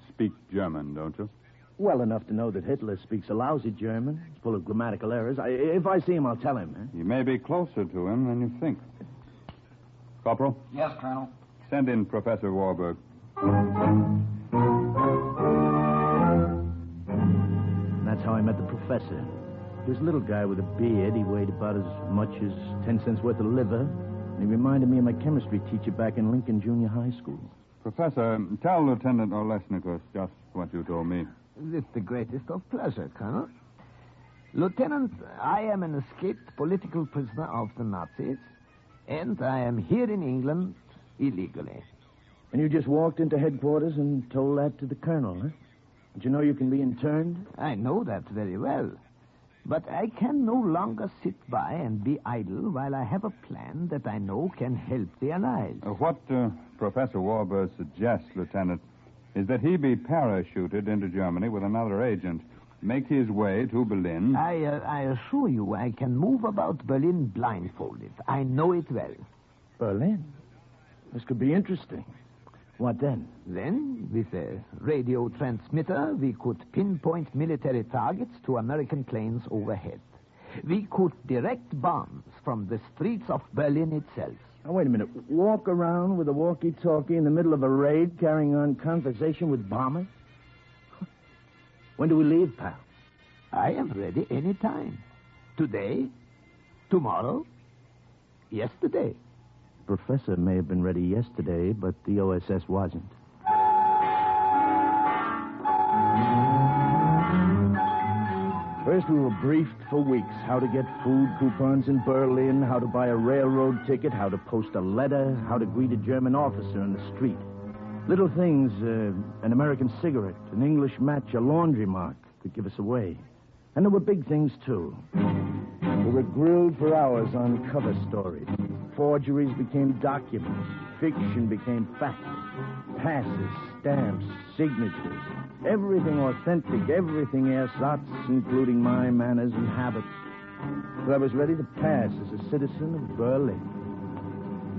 speak German, don't you? Well enough to know that Hitler speaks a lousy German, full of grammatical errors. If I see him, I'll tell him. You may be closer to him than you think. Corporal? Yes, Colonel. Send in Professor Warburg. That's how I met the professor. He was a little guy with a beard. He weighed about as much as 10 cents worth of liver. And he reminded me of my chemistry teacher back in Lincoln Junior High School. Professor, tell Lieutenant Olesnikos just what you told me. With the greatest of pleasure, Colonel. Lieutenant, I am an escaped political prisoner of the Nazis, and I am here in England illegally. And you just walked into headquarters and told that to the colonel, huh? Did you know you can be interned? I know that very well. But I can no longer sit by and be idle while I have a plan that I know can help the Allies. What Professor Warburg suggests, Lieutenant, is that he be parachuted into Germany with another agent, make his way to Berlin. I assure you I can move about Berlin blindfolded. I know it well. Berlin? This could be interesting. What then? Then, with a radio transmitter, we could pinpoint military targets to American planes overhead. We could direct bombs from the streets of Berlin itself. Now, wait a minute. Walk around with a walkie-talkie in the middle of a raid carrying on conversation with bombers? When do we leave, pal? I am ready any time. Today, tomorrow, yesterday. Professor may have been ready yesterday, but the O.S.S. wasn't. First, we were briefed for weeks how to get food coupons in Berlin, how to buy a railroad ticket, how to post a letter, how to greet a German officer in the street. Little things, an American cigarette, an English match, a laundry mark could give us away. And there were big things, too. We were grilled for hours on cover stories. Forgeries became documents. Fiction became fact. Passes, stamps, signatures. Everything authentic, everything ersatz, including my manners and habits. So I was ready to pass as a citizen of Berlin.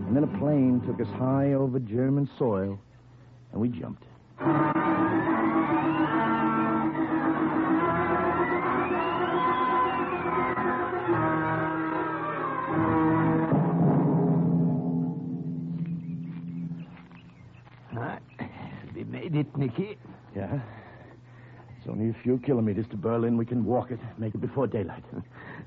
And then a plane took us high over German soil, and we jumped. We made it, Nicky. Yeah? It's only a few kilometers to Berlin. We can walk it, make it before daylight.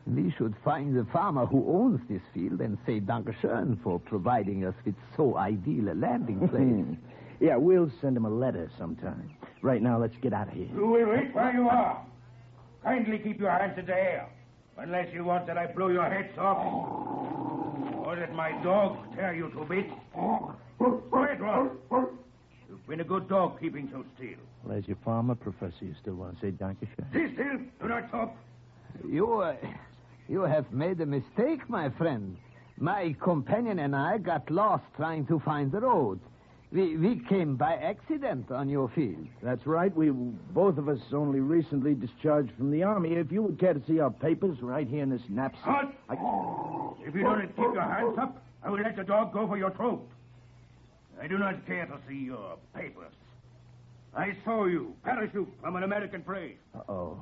We should find the farmer who owns this field and say Dankeschön for providing us with so ideal a landing place. Yeah, we'll send him a letter sometime. Right now, let's get out of here. You will wait where you are. Kindly keep your hands in the air, unless you want that I blow your heads off, or that my dog tear you to bits. Wait, Ross. You've been a good dog keeping so still. Well, as your farmer, Professor, you still want to say Dankeschön? Sit still. Do not talk. You have made a mistake, my friend. My companion and I got lost trying to find the road. We came by accident on your field. That's right. We both of us only recently discharged from the army. If you would care to see our papers right here in this knapsack. Halt! If you don't keep your hands up, I will let the dog go for your throat. I do not care to see your papers. I saw you parachute from an American plane. Uh-oh.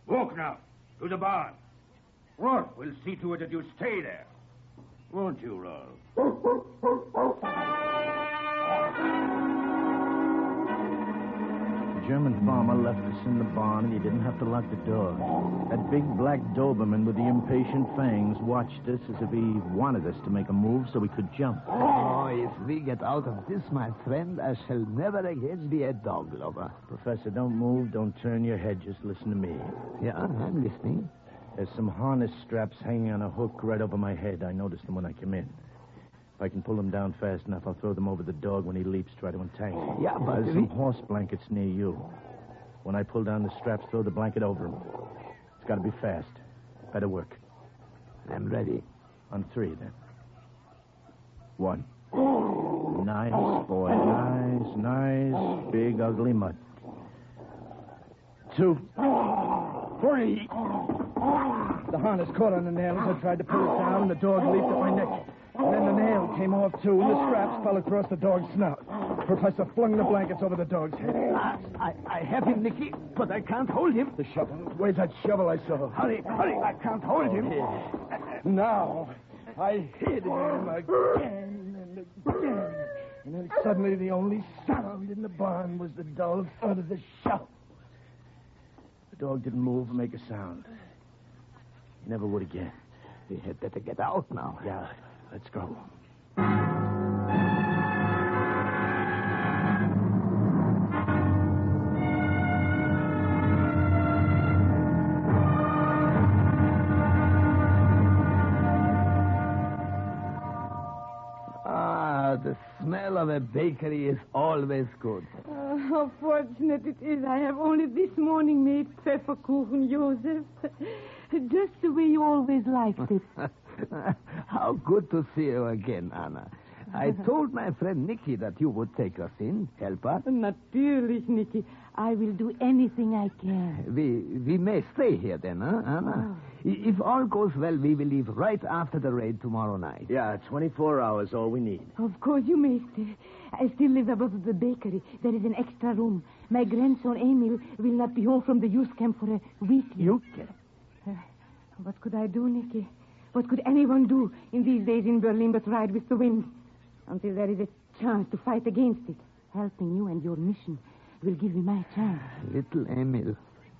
Walk now to the barn. Rolf will see to it that you stay there. Won't you, Rolf? The German farmer left us in the barn, and he didn't have to lock the door. That big black Doberman with the impatient fangs watched us as if he wanted us to make a move so we could jump. Oh, if we get out of this, my friend, I shall never again be a dog lover. Professor, don't move, don't turn your head, just listen to me. Yeah, I'm listening. There's some harness straps hanging on a hook right over my head. I noticed them when I came in. If I can pull him down fast enough, I'll throw them over the dog when he leaps, try to entangle him. Yeah, but... There's some horse blankets near you. When I pull down the straps, throw the blanket over him. It's got to be fast. Better work. I'm ready. On 3, then. 1. Nice, boy. Nice. Big, ugly mutt. 2. 3. The harness caught on the nail as I tried to pull it down, and the dog leaped at my neck. And then the nail came off, too, and the straps fell across the dog's snout. Professor flung the blankets over the dog's head. I have him, Nicky, but I can't hold him. The shovel. Where's that shovel I saw? Hurry. I can't hold him. Now, I hit him again and again. And then suddenly the only sound in the barn was the dull thud of the shovel. The dog didn't move or make a sound. He never would again. We had better get out now. Yeah, let's go. The smell of a bakery is always good. How fortunate it is. I have only this morning made Pfefferkuchen, Joseph. Just the way you always liked it. How good to see you again, Anna. I told my friend Nicky that you would take us in, help us. Natürlich, Nicky. I will do anything I can. We may stay here then, huh, Anna? Oh. If all goes well, we will leave right after the raid tomorrow night. Yeah, 24 hours, all we need. Of course you may stay. I still live above the bakery. There is an extra room. My grandson, Emil, will not be home from the youth camp for a week. Youth camp? What could I do, Nicky? What could anyone do in these days in Berlin but ride with the wind? Until there is a chance to fight against it. Helping you and your mission will give me my chance. Little Emil.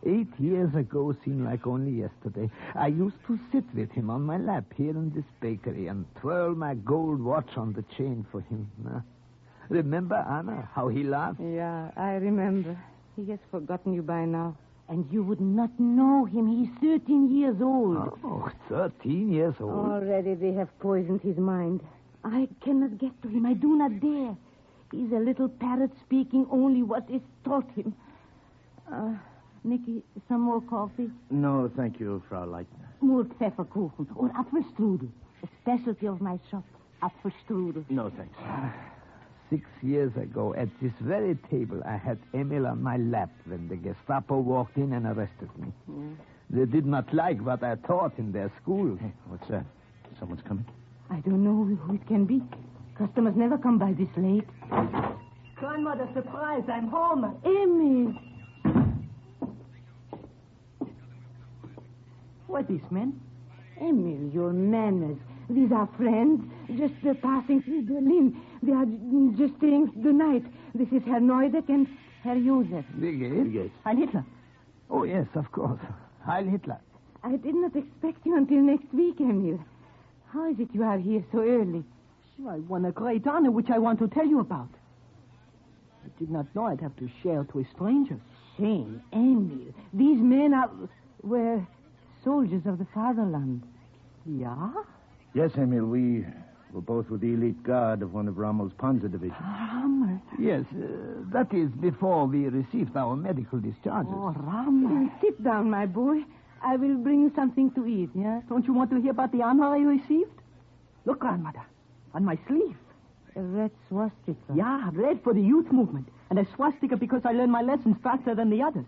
8 years ago seemed like only yesterday. I used to sit with him on my lap here in this bakery and twirl my gold watch on the chain for him. Remember, Anna, how he laughed? Yeah, I remember. He has forgotten you by now. And you would not know him. He's 13 years old. Oh, 13 years old. Already they have poisoned his mind. I cannot get to him. I do not dare. He's a little parrot speaking only what is taught him. Nicky, some more coffee? No, thank you, Frau Leitner. More Pfefferkuchen or Apfelstrudel. A specialty of my shop, Apfelstrudel. No, thanks. 6 years ago, at this very table, I had Emil on my lap when the Gestapo walked in and arrested me. They did not like what I taught in their school. Hey, what's that? Someone's coming? I don't know who it can be. Customers never come by this late. Grandmother, surprise, I'm home. Emil. What is, man? Emil, your manners. These are friends, just passing through Berlin. They are just staying the night. This is Herr Neudeck and Herr Josef. Wie geht's? Wie geht's? Heil Hitler. Oh, yes, of course. Heil Hitler. I did not expect you until next week, Emil. How is it you are here so early? I won a great honor, which I want to tell you about. I did not know I'd have to share it with strangers. Shame, Emil. These men were soldiers of the fatherland. Yeah? Yes, Emil, we were both with the elite guard of one of Rommel's Panzer divisions. Rommel. Yes, that is before we received our medical discharges. Oh, Rommel. Sit down, my boy. I will bring you something to eat, yeah? Don't you want to hear about the honor I received? Look, grandmother, on my sleeve. A red swastika. Yeah, red for the youth movement. And a swastika because I learned my lessons faster than the others.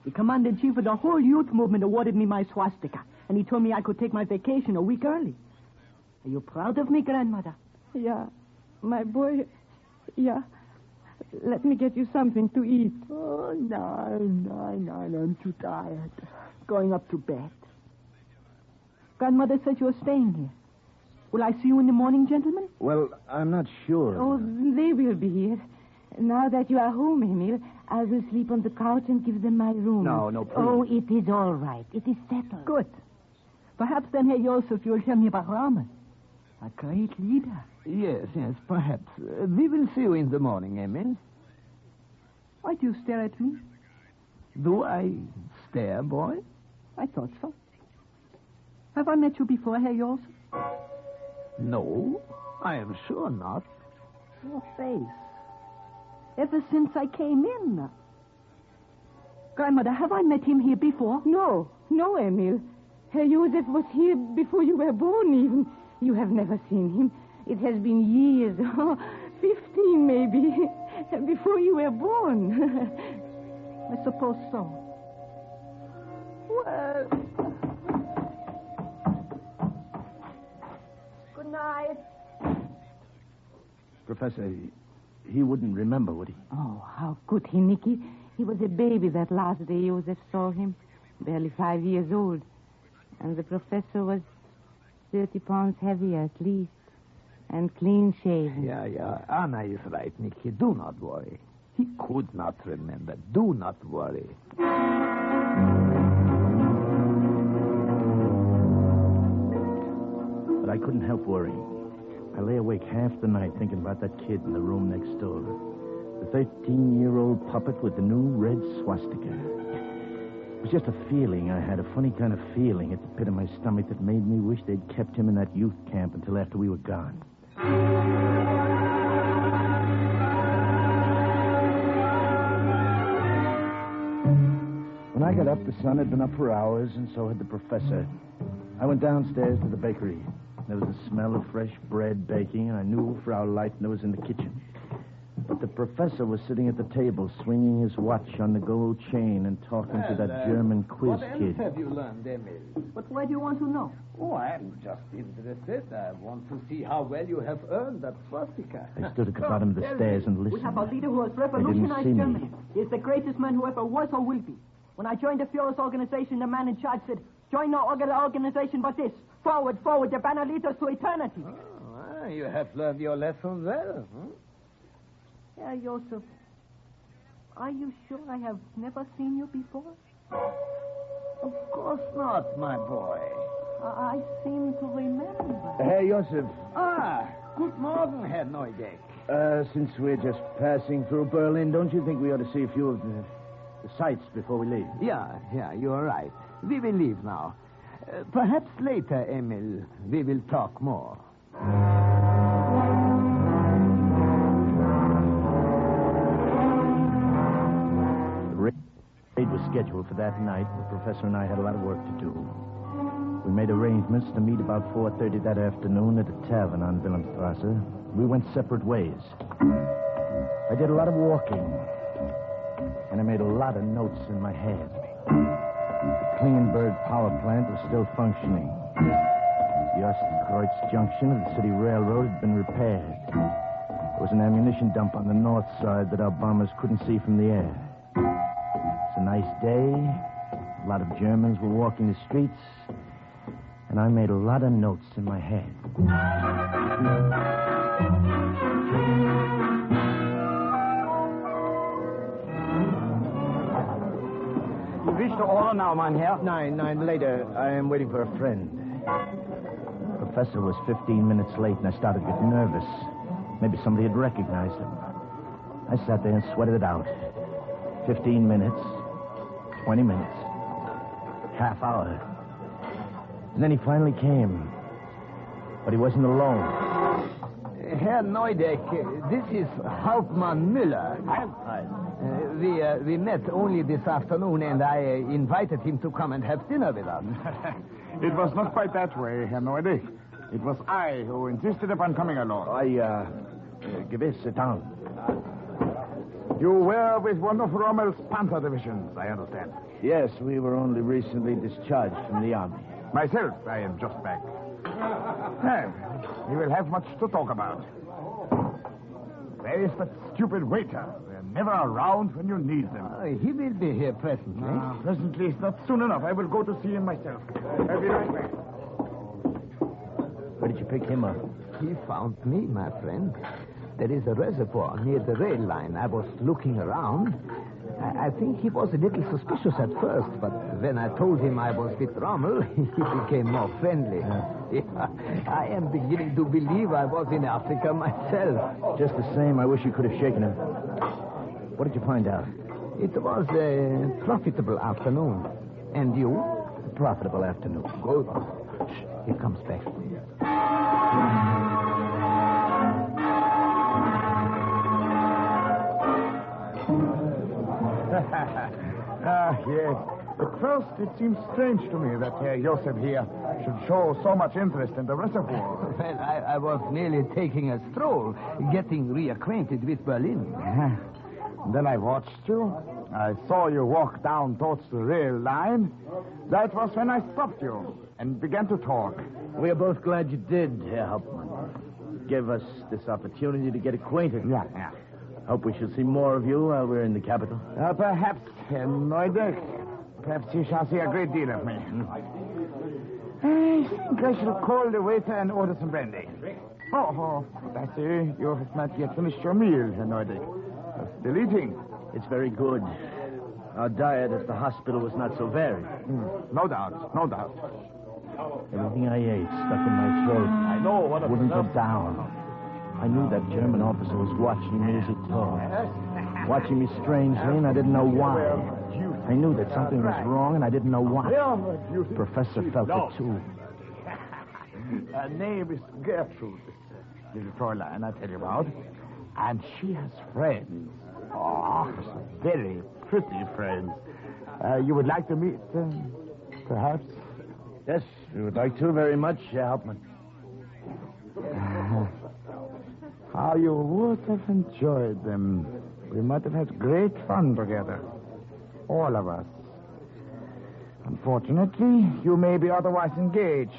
The commander-in-chief of the whole youth movement awarded me my swastika. And he told me I could take my vacation a week early. Are you proud of me, grandmother? Yeah, my boy. Yeah. Let me get you something to eat. Oh, no, I'm too tired. Going up to bed. Grandmother said you were staying here. Will I see you in the morning, gentlemen? Well, I'm not sure. Oh, they will be here. Now that you are home, Emil, I will sleep on the couch and give them my room. No, please. Oh, it is all right. It is settled. Good. Perhaps then, Herr Joseph, you'll tell me about Rommel. A great leader. Yes, perhaps. We will see you in the morning, Emil. Why do you stare at me? Do I stare, boy? I thought so. Have I met you before, Herr Joseph? No. I am sure not. Your face. Ever since I came in. Grandmother, have I met him here before? No, Emil. Herr Josef was here before you were born, even. You have never seen him. It has been years, 15 maybe, before you were born. I suppose so. Well... Good night. Professor, he wouldn't remember, would he? Oh, how could he, Nicky? He was a baby that last day Joseph saw him, barely 5 years old. And the professor was 30 pounds heavier at least, and clean-shaven. Yeah. Anna is right, Nicky. Do not worry. He could not remember. Do not worry. But I couldn't help worrying. I lay awake half the night thinking about that kid in the room next door. The 13-year-old puppet with the new red swastika. It was just a feeling I had, a funny kind of feeling at the pit of my stomach that made me wish they'd kept him in that youth camp until after we were gone. When I got up, the sun had been up for hours, and so had the professor. I went downstairs to the bakery. There was a smell of fresh bread baking, and I knew Frau Leitner was in the kitchen. But the professor was sitting at the table, swinging his watch on the gold chain and talking to that German quiz kid. What else have you learned, Emil? But why do you want to know? Oh, I'm just interested. I want to see how well you have earned that swastika. I stood at the bottom of the stairs and listened. We have a leader who has They didn't revolutionized see me. Germany. He is the greatest man who ever was or will be. When I joined the Führer's organization, the man in charge said, join no other organization but this. Forward, the banner leads us to eternity. Oh, you have learned your lesson well. Herr Josef, are you sure I have never seen you before? Of course not, my boy. I seem to remember. Herr Josef. Good morning, Herr Neudeck. Since we're just passing through Berlin, don't you think we ought to see a few of the sights before we leave? Yeah, you're right. We will leave now. Perhaps later, Emil, we will talk more. The raid was scheduled for that night. The professor and I had a lot of work to do. We made arrangements to meet about 4:30 that afternoon at a tavern on Wilhelmstrasse. We went separate ways. I did a lot of walking, and I made a lot of notes in my head. The Kleinberg power plant was still functioning. The Ostkreuz junction of the city railroad had been repaired. There was an ammunition dump on the north side that our bombers couldn't see from the air. It's a nice day. A lot of Germans were walking the streets, and I made a lot of notes in my head. You wish to order now, mein Herr? Nine later. I am waiting for a friend. The professor was 15 minutes late, and I started to get nervous. Maybe somebody had recognized him. I sat there and sweated it out. 15 minutes, 20 minutes, half hour. And then he finally came. But he wasn't alone. Herr Neudeck, this is Hauptmann Müller. Hi. We met only this afternoon, and I invited him to come and have dinner with us. It was not quite that way, Herr Neudeck. It was I who insisted upon coming along. Gewiss, sit down. You were with one of Rommel's Panther divisions, I understand. Yes, we were only recently discharged from the army. Myself, I am just back. We will have much to talk about. Where is that stupid waiter? They're never around when you need them. He will be here presently. Presently is not soon enough. I will go to see him myself. I'll be right back. Where did you pick him up? He found me, my friend. There is a reservoir near the rail line. I was looking around. I think he was a little suspicious at first, but when I told him I was with Rommel, he became more friendly. I am beginning to believe I was in Africa myself. Just the same, I wish you could have shaken him. What did you find out? It was a profitable afternoon. And you? A profitable afternoon. Good. Shh, he comes back. Yes. At first, it seems strange to me that Herr Joseph here should show so much interest in the reservoir. Well, I was merely taking a stroll, getting reacquainted with Berlin. Then I watched you. I saw you walk down towards the rail line. That was when I stopped you and began to talk. We are both glad you did, Herr Hauptmann. It gave us this opportunity to get acquainted. Yeah. Hope we shall see more of you while we're in the capital. Perhaps, Herr Neudeck. Perhaps you shall see a great deal of me. I think I shall call the waiter and order some brandy. Oh, I see. You have not yet finished your meal, Herr Neudeck. Still eating. It's very good. Our diet at the hospital was not so varied. No doubt. Everything I ate stuck in my throat. I know what wouldn't go down. I knew that German officer was watching me as he talked. Watching me strangely, and I didn't know why. I knew that something was wrong, and I didn't know what. The professor felt it, too. Her name is Gertrude, little Fräulein I tell you about. And she has friends. Oh, very pretty friends. You would like to meet them, perhaps? Yes, we would like to very much, Herr Hauptmann. How you would have enjoyed them. We might have had great fun together. All of us. Unfortunately, you may be otherwise engaged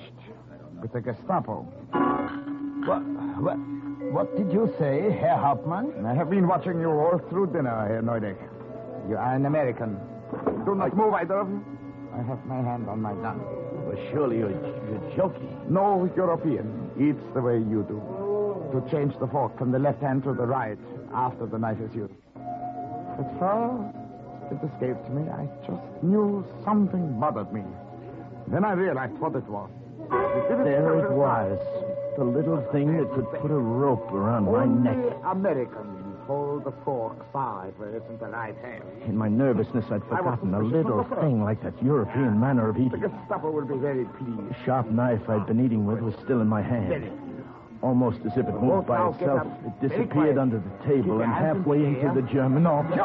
with the Gestapo. What did you say, Herr Hauptmann? I have been watching you all through dinner, Herr Neudeck. You are an American. Do not move, either of you. I have my hand on my gun. Well, surely you're joking. No European eats the way you do. To change the fork from the left hand to the right after the knife is used. At first, it escaped me. I just knew something bothered me. Then I realized what it was. There it was. The little thing that could put a rope around my neck. Americans hold the fork sideways in the right hand. In my nervousness, I'd forgotten a little thing like that European manner of The eating. Gestapo will be very pleased. The sharp knife I'd been eating with was still in my hand. Almost as if it moved by itself, it disappeared under the table and halfway into the German office.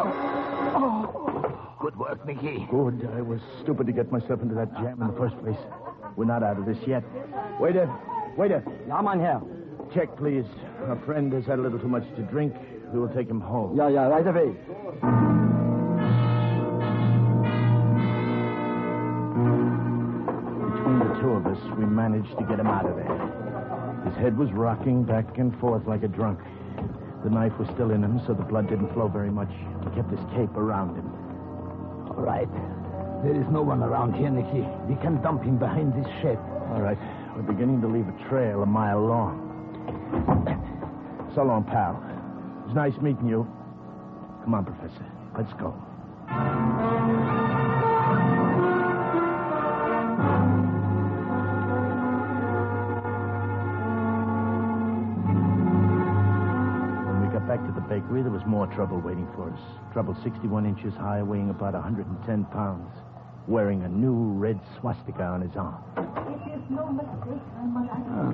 Good work, Mickey. Good. I was stupid to get myself into that jam in the first place. We're not out of this yet. Waiter. Ja, mein Herr. Check, please. Our friend has had a little too much to drink. We will take him home. Ja, right away. Between the two of us, we managed to get him out of there. His head was rocking back and forth like a drunk. The knife was still in him, so the blood didn't flow very much. He kept his cape around him. All right. There is no one around here, Nicky. We can dump him behind this shed. All right. We're beginning to leave a trail a mile long. So long, pal. It was nice meeting you. Come on, Professor. Let's go. When we got back to the bakery, there was more trouble waiting for us. Trouble 61 inches high, weighing about 110 pounds, wearing a new red swastika on his arm.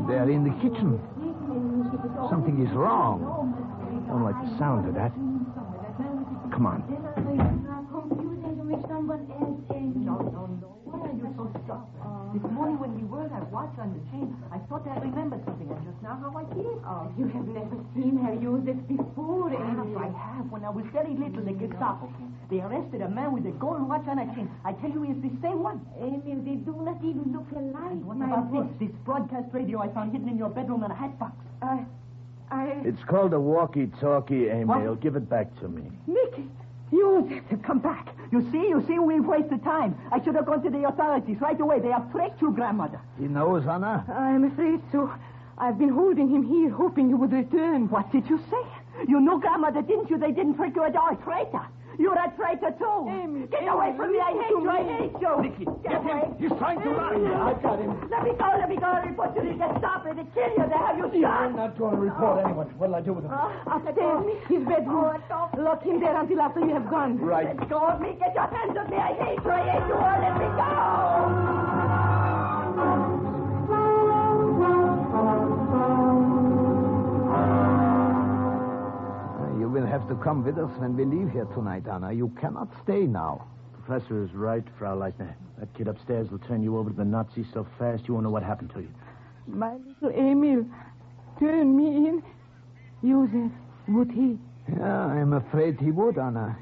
They are in the kitchen. Something is wrong. Don't like the sound of that. Come on. No. Why are you so stuck? This morning when we were that watch on the chain, I thought I remembered something, and just now how I did. Oh, you have never seen her use it before, Amy. I have. When I was very little, the Gestapo came. They arrested a man with a gold watch on a chain. I tell you, it's the same one. Amy, they do not even look alike. What about this broadcast radio I found hidden in your bedroom in a hat box? It's called a walkie-talkie, Amy. What? Give it back to me. Mickey, use it. Come back. You see, we've wasted time. I should have gone to the authorities right away. They have tricked you, grandmother. He knows, Anna. I'm afraid so. I've been holding him here, hoping you would return. What did you say? You knew grandmother, didn't you? They didn't trick you at all. Traitor. You're a traitor, too. Amy, get away from me. I hate you. Nicky, get him. He's trying to run. I've got him. Let me go. I report you to the Gestapo to kill you. They have you shot. I'm not going to report anyone. What'll I do with him? Upstairs, his bedroom. Lock him there until after you have gone. Right. Let go of me. Get your hands off me. I hate you all. Let me go. You will have to come with us when we leave here tonight, Anna. You cannot stay now. Professor is right, Frau Leitner. That kid upstairs will turn you over to the Nazis so fast you won't know what happened to you. My little Emil, turn me in. Joseph, would he? Yeah, I'm afraid he would, Anna.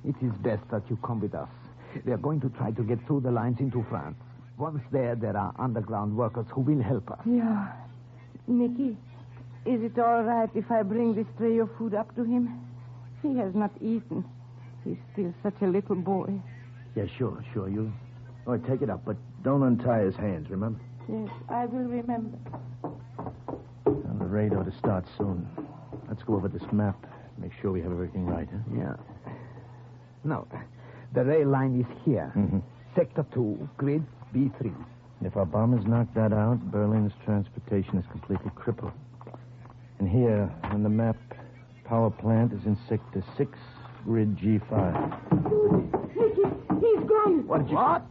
It is best that you come with us. We are going to try to get through the lines into France. Once there are underground workers who will help us. Yeah. Nicky, is it all right if I bring this tray of food up to him? He has not eaten. He's still such a little boy. Yeah, sure. You take it up, but don't untie his hands, remember? Yes, I will remember. Well, the raid ought to start soon. Let's go over this map. Make sure we have everything right, huh? Yeah. No, the rail line is here. Mm-hmm. Sector 2, grid B3. If our bombers knock that out, Berlin's transportation is completely crippled. And here, on the map, power plant is in Sector 6, grid G5. Nicky, he's gone. What?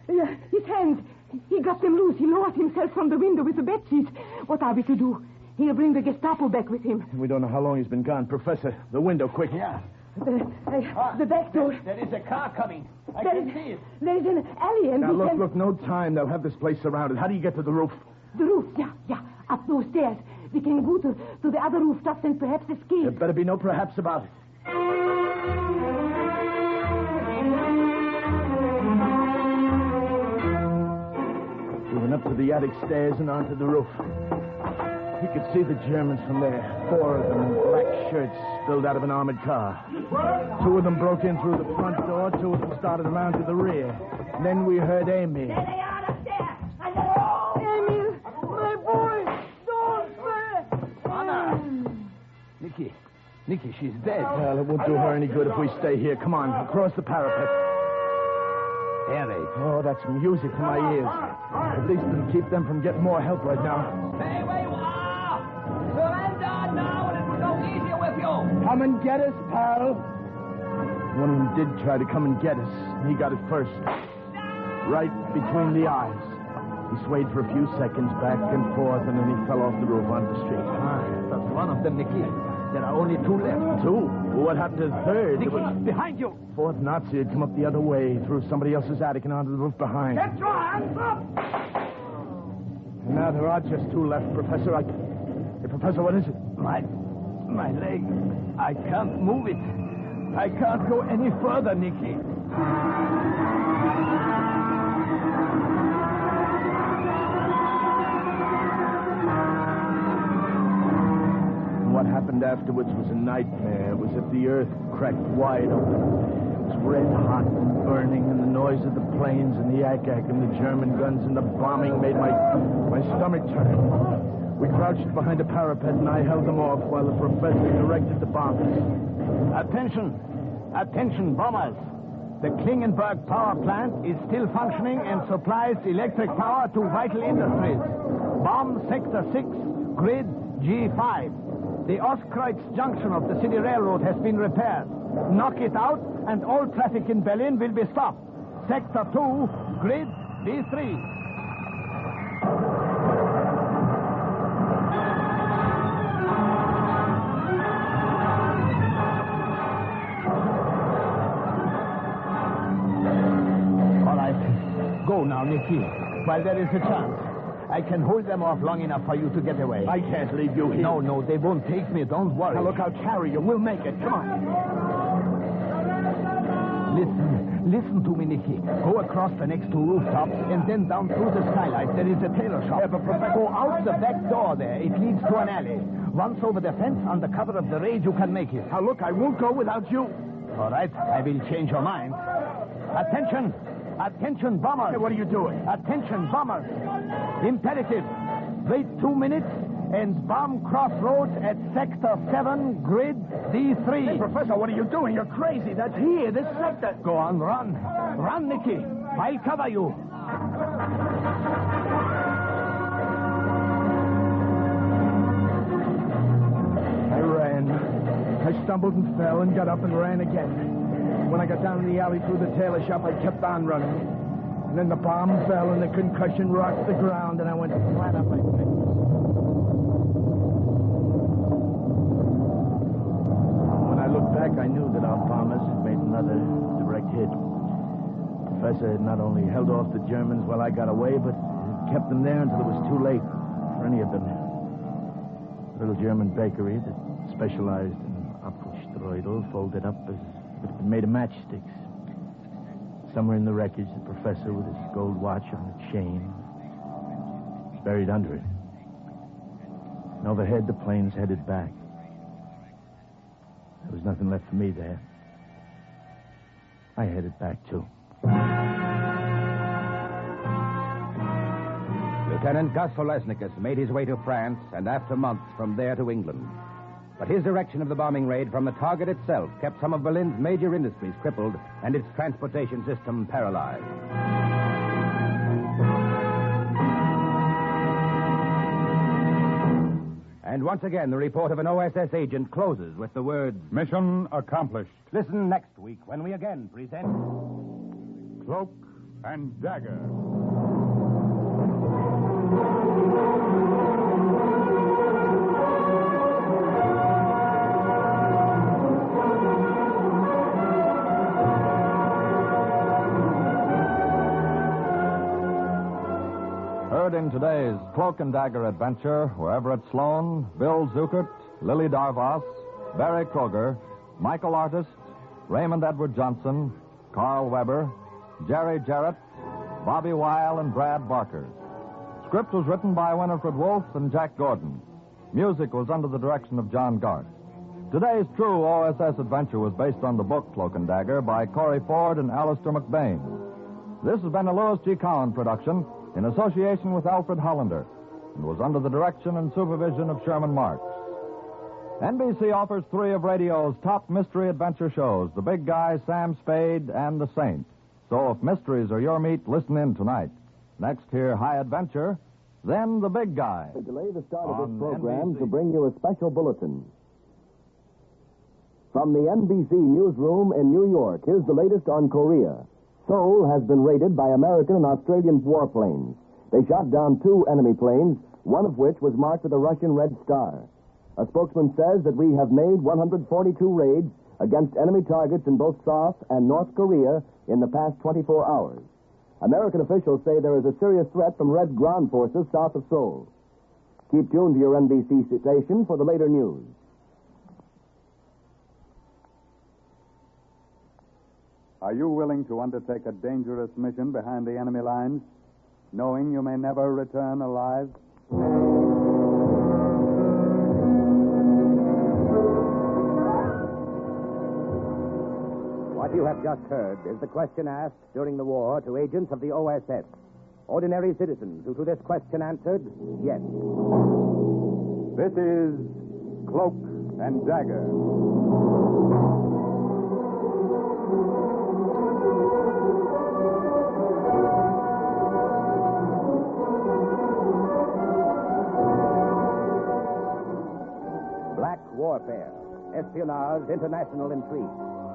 Yeah, his hands. He got them loose. He lowered himself from the window with the bed sheets. What are we to do? He'll bring the Gestapo back with him. We don't know how long he's been gone. Professor, the window, quick. Yeah. The back door. There is a car coming. I can see it. There's an alley and now, look, no time. They'll have this place surrounded. How do you get to the roof? The roof, yeah. Up those stairs. We can go to the other rooftops and perhaps escape. There better be no perhaps about it. We went up to the attic stairs and onto the roof. You could see the Germans from there. 4 of them in black shirts spilled out of an armored car. 2 of them broke in through the front door. 2 of them started around to the rear. And then we heard Amy. There they are up there. Emil, my boy, don't fail. Anna. Nicky, she's dead. Well, it won't do her any good if we stay here. Come on, across the parapet. Harry. Oh, that's music to my ears. At least it'll keep them from getting more help right now. Stay where you are! Surrender now and it will go easier with you! Come and get us, pal. One of them did try to come and get us. He got it first. Right between the eyes. He swayed for a few seconds back and forth, and then he fell off the roof onto the street. That's one of them, Nicky. There are only 2 left. 2? Well, what happened to the third? Nicky, behind you. 4th Nazi had come up the other way, through somebody else's attic and onto the roof behind. Get your hands up! And now there are just 2 left, Professor. Hey, Professor, what is it? My leg. I can't move it. I can't go any further, Nicky. What happened afterwards was a nightmare. It was as if the earth cracked wide open. It was red hot and burning, and the noise of the planes and the ack-ack and the German guns and the bombing made my stomach turn. We crouched behind a parapet, and I held them off while the professor directed the bombers. Attention, bombers. The Klingenberg power plant is still functioning and supplies electric power to vital industries. Bomb Sector 6, grid G5. The Ostkreuz junction of the city railroad has been repaired. Knock it out, and all traffic in Berlin will be stopped. Sector 2, grid B3. All right. Go now, Nicky, while there is a chance. I can hold them off long enough for you to get away. I can't leave you here. No, they won't take me. Don't worry. Now, look, I'll carry you. We'll make it. Come on. Listen to me, Nicky. Go across the next 2 rooftops and then down through the skylight. There is a tailor shop. Yeah, but Professor... Go out the back door there. It leads to an alley. Once over the fence, under cover of the raid, you can make it. Now, look, I won't go without you. All right, I will change your mind. Attention, bombers. Hey, what are you doing? Attention, bombers. Imperative. Wait 2 minutes and bomb crossroads at Sector 7, grid D3. Hey, Professor, what are you doing? You're crazy. That's here, this sector. Go on, run. Run, Nicky. I'll cover you. I ran. I stumbled and fell and got up and ran again. When I got down in the alley through the tailor shop, I kept on running. And then the bomb fell and the concussion rocked the ground, and I went flat on my face. looked back, I knew that our bombers had made another direct hit. The professor had not only held off the Germans while I got away, but had kept them there until it was too late for any of them. A little German bakery that specialized in Apfelstreudel folded up as if it had been made of matchsticks. Somewhere in the wreckage, the professor with his gold watch on a chain, buried under it. And overhead, the planes headed back. There was nothing left for me there. I headed back, too. Lieutenant Gus Olesnikas made his way to France and after months from there to England. But his direction of the bombing raid from the target itself kept some of Berlin's major industries crippled and its transportation system paralyzed. And once again, the report of an O.S.S. agent closes with the words, "Mission accomplished." Listen next week when we again present Cloak and Dagger. Heard in today's Cloak and Dagger adventure were Everett Sloan, Bill Zuckert, Lily Darvas, Barry Kroger, Michael Artist, Raymond Edward Johnson, Carl Weber, Jerry Jarrett, Bobby Weil, and Brad Barker. Script was written by Winifred Wolfe and Jack Gordon. Music was under the direction of John Garth. Today's true O.S.S. adventure was based on the book Cloak and Dagger by Corey Ford and Alistair McBain. This has been a Louis G. Cowan production in association with Alfred Hollander, and was under the direction and supervision of Sherman Marks. NBC offers 3 of radio's top mystery adventure shows, The Big Guy, Sam Spade, and The Saint. So if mysteries are your meat, listen in tonight. Next, hear High Adventure, then The Big Guy. We delay the start of this program to bring you a special bulletin. From the NBC newsroom in New York, here's the latest on Korea. Seoul has been raided by American and Australian warplanes. They shot down 2 enemy planes, one of which was marked with a Russian red star. A spokesman says that we have made 142 raids against enemy targets in both South and North Korea in the past 24 hours. American officials say there is a serious threat from Red ground forces south of Seoul. Keep tuned to your NBC station for the later news. Are you willing to undertake a dangerous mission behind the enemy lines, knowing you may never return alive? What you have just heard is the question asked during the war to agents of the O.S.S. Ordinary citizens who to this question answered, yes. This is Cloak and Dagger. Black warfare, espionage, international intrigue.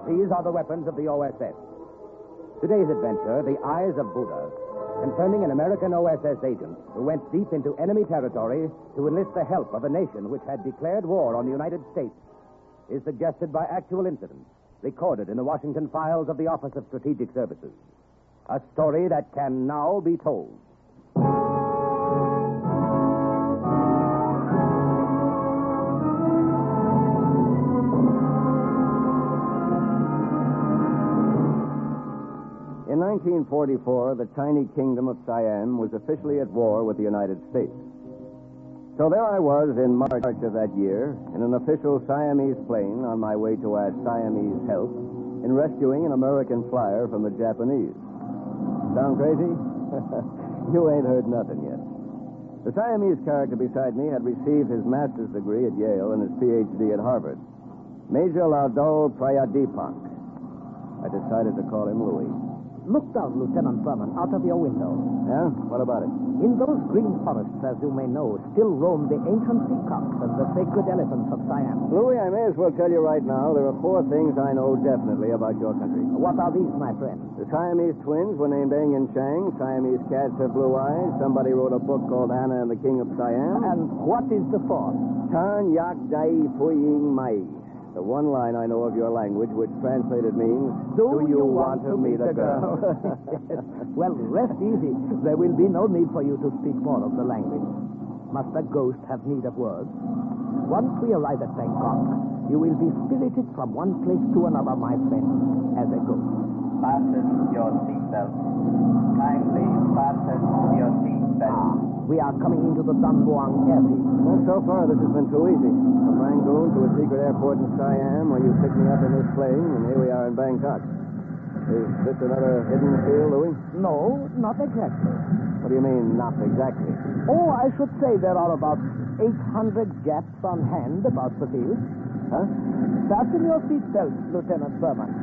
These are the weapons of the O.S.S. Today's adventure, The Eyes of Buddha, concerning an American O.S.S. agent who went deep into enemy territory to enlist the help of a nation which had declared war on the United States, is suggested by actual incidents recorded in the Washington files of the Office of Strategic Services. A story that can now be told. In 1944, the tiny kingdom of Siam was officially at war with the United States. So there I was in March of that year, in an official Siamese plane on my way to ask Siamese help in rescuing an American flyer from the Japanese. Sound crazy? You ain't heard nothing yet. The Siamese character beside me had received his master's degree at Yale and his Ph.D. at Harvard. Major Laudol Prayadipak. I decided to call him Louis. Look down, Lieutenant Brenner, out of your window. Yeah? What about it? In those green forests, as you may know, still roam the ancient peacocks and the sacred elephants of Siam. Louis, I may as well tell you right now, there are 4 things I know definitely about your country. What are these, my friend? The Siamese twins were named Eng and Chang. Siamese cats have blue eyes. Somebody wrote a book called Anna and the King of Siam. And what is the 4th? Tan Yak Dai Fu Ying Mai. The one line I know of your language, which translated means, Do you want to meet a girl? Yes. Well, rest easy. There will be no need for you to speak more of the language. Must a ghost have need of words? Once we arrive at Bangkok, you will be spirited from one place to another, my friend, as a ghost. Fasten your seatbelt. Kindly fasten your seatbelt. We are coming into the Don Muang airfield. Well, so far this has been too easy. From Rangoon to a secret airport in Siam, where you picked me up in this plane, and here we are in Bangkok. Is this another hidden field, Louis? No, not exactly. What do you mean, not exactly? Oh, I should say there are about 800 Japs on hand about the field. Huh? Fasten your seatbelt, Lieutenant Berman.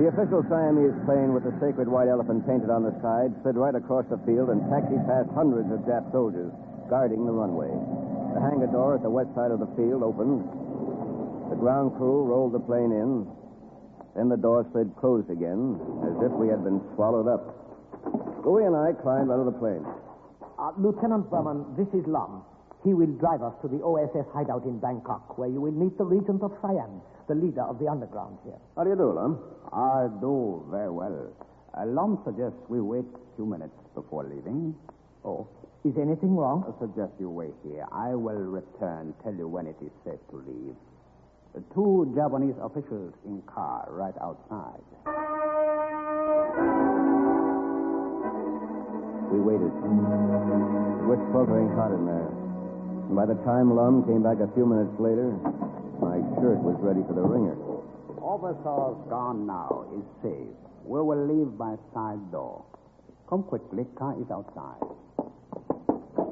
The official Siamese plane with the sacred white elephant painted on the side slid right across the field and taxied past hundreds of Jap soldiers guarding the runway. The hangar door at the west side of the field opened. The ground crew rolled the plane in. Then the door slid closed again, as if we had been swallowed up. Louis and I climbed out of the plane. Lieutenant Berman, this is Lum. He will drive us to the O.S.S. hideout in Bangkok, where you will meet the Regent of Siam, the leader of the underground here. How do you do, Lum? I do very well. Lum suggests we wait a few minutes before leaving. Oh, is anything wrong? I suggest you wait here. I will return, tell you when it is safe to leave. The two Japanese officials in car right outside. We waited. It was sweltering hot in there. And by the time Lum came back a few minutes later, my shirt was ready for the wringer. Officer's gone now is safe. We will leave by side door. Come quickly, car is outside.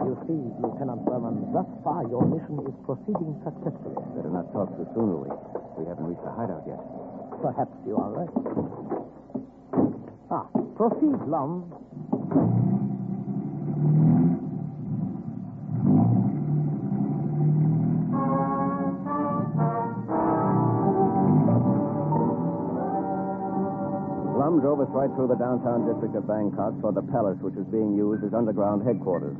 You see, Lieutenant Berman, thus far your mission is proceeding successfully. Better not talk so soon, Louis. We haven't reached the hideout yet. Perhaps you are right. Proceed, Lum. Lum drove us right through the downtown district of Bangkok for the palace, which was being used as underground headquarters.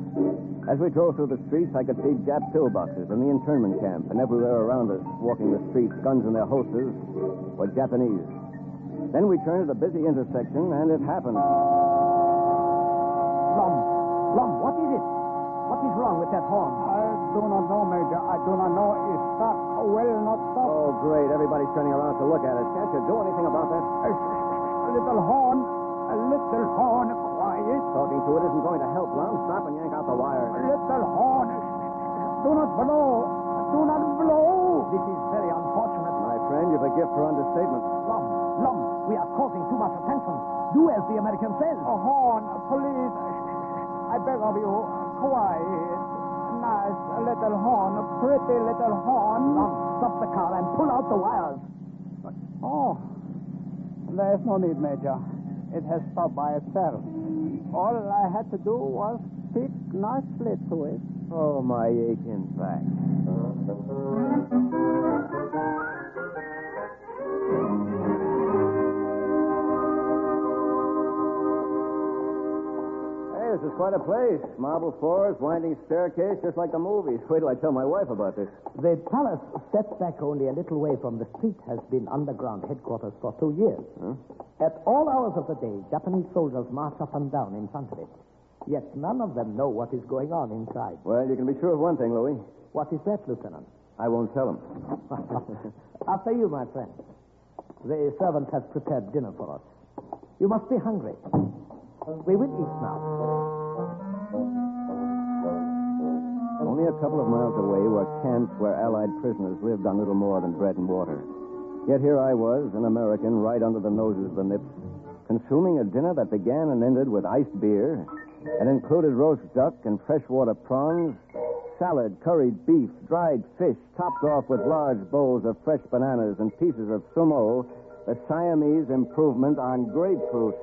As we drove through the streets, I could see Jap pillboxes in the internment camp, and everywhere around us, walking the streets, guns in their holsters, were Japanese. Then we turned at a busy intersection, and it happened. Lum, what is it? What is wrong with that horn? I do not know, Major. I do not know. It's stuck. Well, not stuck. Oh, great. Everybody's turning around to look at it. Can't you do anything about that? A little horn. Quiet. Talking to it isn't going to help, Lum. Stop and yank out the wires. A little horn. Do not blow. Do not blow. This is very unfortunate. My friend, you've a gift for understatement. Lum, we are causing too much attention. Do as the American says. A horn, please. I beg of you, quiet. Nice little horn, a pretty little horn. Lum, stop the car and pull out the wires. Oh, there's no need, Major. It has stopped by itself. All I had to do was stick nicely to it. Oh, my aching back. Hey, this is quite a place. Marble floors, winding staircase, just like the movies. Wait till I tell my wife about this. The palace, stepped back only a little way from the street, has been underground headquarters for 2 years. Huh? At all hours of the day, Japanese soldiers march up and down in front of it. Yet none of them know what is going on inside. Well, you can be sure of one thing, Louis. What is that, Lieutenant? I won't tell them. After you, my friend. The servants have prepared dinner for us. You must be hungry. We will eat now. Only a couple of miles away were camps where Allied prisoners lived on little more than bread and water. Yet here I was, an American, right under the noses of the Nips, consuming a dinner that began and ended with iced beer and included roast duck and freshwater prawns, salad, curried beef, dried fish, topped off with large bowls of fresh bananas and pieces of sumo, the Siamese improvement on grapefruit.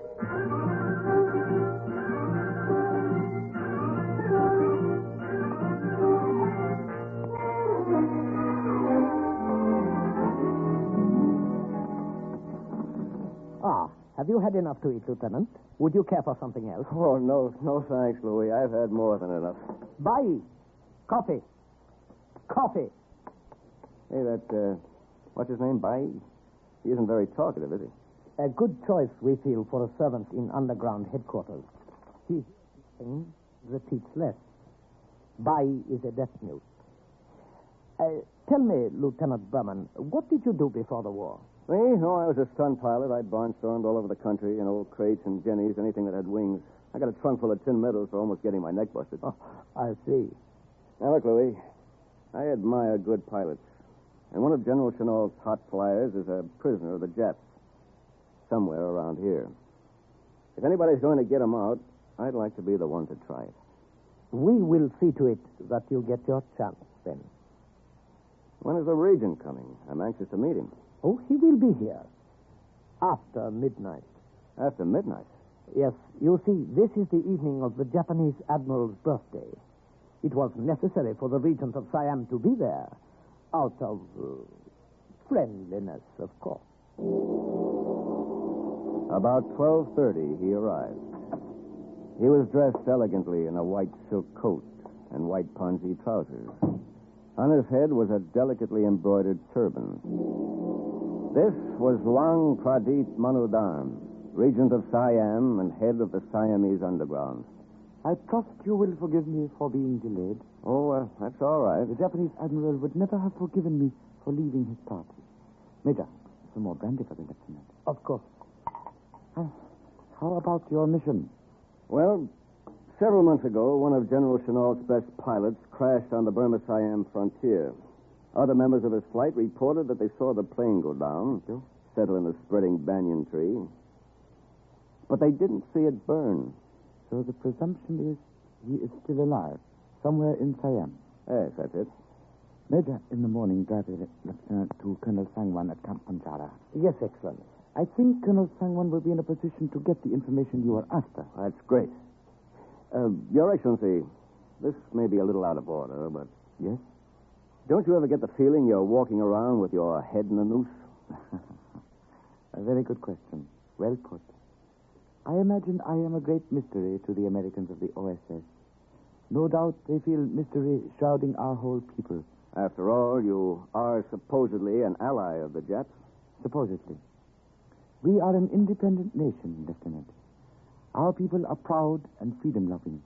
Have you had enough to eat, Lieutenant? Would you care for something else? Oh, no, thanks, Louis. I've had more than enough. Bye. Coffee. Coffee. Hey, what's his name, Bai? He isn't very talkative, is he? A good choice, we feel, for a servant in underground headquarters. He repeats less. Bai is a deaf mute. Tell me, Lieutenant Brumman, what did you do before the war? Me? Oh, I was a stunt pilot. I barnstormed all over the country in old crates and jennies, anything that had wings. I got a trunk full of tin medals for almost getting my neck busted. Oh, I see. Now, look, Louis, I admire good pilots. And one of General Chennault's hot flyers is a prisoner of the Japs. Somewhere around here. If anybody's going to get him out, I'd like to be the one to try it. We will see to it that you get your chance, then. When is the Regent coming? I'm anxious to meet him. Oh, he will be here. After midnight. After midnight? Yes. You see, this is the evening of the Japanese Admiral's birthday. It was necessary for the Regent of Siam to be there. Out of friendliness, of course. About 12:30, he arrived. He was dressed elegantly in a white silk coat and white ponsy trousers. On his head was a delicately embroidered turban. This was Luang Pradit Manudan, Regent of Siam and head of the Siamese underground. I trust you will forgive me for being delayed. Oh, that's all right. The Japanese admiral would never have forgiven me for leaving his party. Major, some more brandy for the lieutenant. Of course. How about your mission? Well, several months ago, one of General Chennault's best pilots crashed on the Burma-Siam frontier. Other members of his flight reported that they saw the plane go down, settle in a spreading banyan tree. But they didn't see it burn. So the presumption is he is still alive, somewhere in Siam. Yes, that's it. Major, in the morning, drive the lieutenant to Colonel Sangwan at Camp Panjara. Yes, Excellency. I think Colonel Sangwan will be in a position to get the information you are after. That's great. Your Excellency, this may be a little out of order, but... Yes? Don't you ever get the feeling you're walking around with your head in a noose? A very good question. Well put. I imagine I am a great mystery to the Americans of the O.S.S. No doubt they feel mystery shrouding our whole people. After all, you are supposedly an ally of the Japs. Supposedly. We are an independent nation, Lieutenant. Our people are proud and freedom-loving.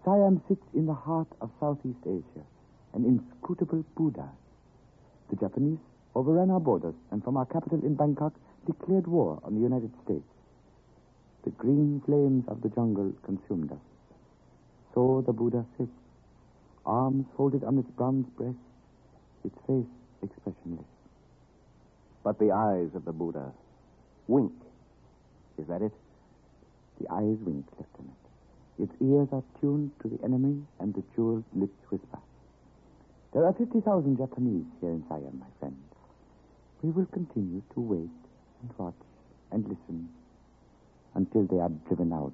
Siam sits in the heart of Southeast Asia, an inscrutable Buddha. The Japanese overran our borders and from our capital in Bangkok declared war on the United States. The green flames of the jungle consumed us. So the Buddha sits, arms folded on its bronze breast, its face expressionless. But the eyes of the Buddha wink. Is that it? The eyes wink, Lieutenant. Its ears are tuned to the enemy, and the jeweled lips whisper. There are 50,000 Japanese here in Siam, my friends. We will continue to wait and watch and listen until they are driven out.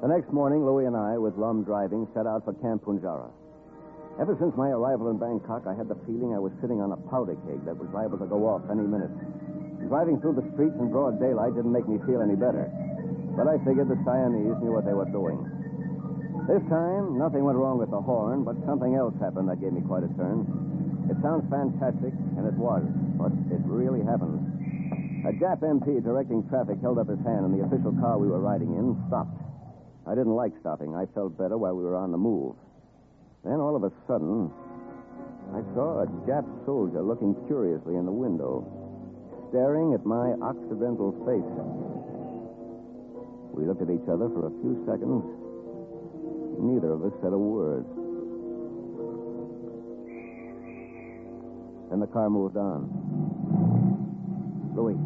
The next morning, Louis and I, with Lum driving, set out for Camp Punjara. Ever since my arrival in Bangkok, I had the feeling I was sitting on a powder keg that was liable to go off any minute. Driving through the streets in broad daylight didn't make me feel any better. But I figured the Siamese knew what they were doing. This time, nothing went wrong with the horn, but something else happened that gave me quite a turn. It sounds fantastic, and it was, but it really happened. A Jap MP directing traffic held up his hand, and the official car we were riding in stopped. I didn't like stopping. I felt better while we were on the move. Then, all of a sudden, I saw a Jap soldier looking curiously in the window, staring at my Occidental face. We looked at each other for a few seconds. Neither of us said a word. Then the car moved on. Louis,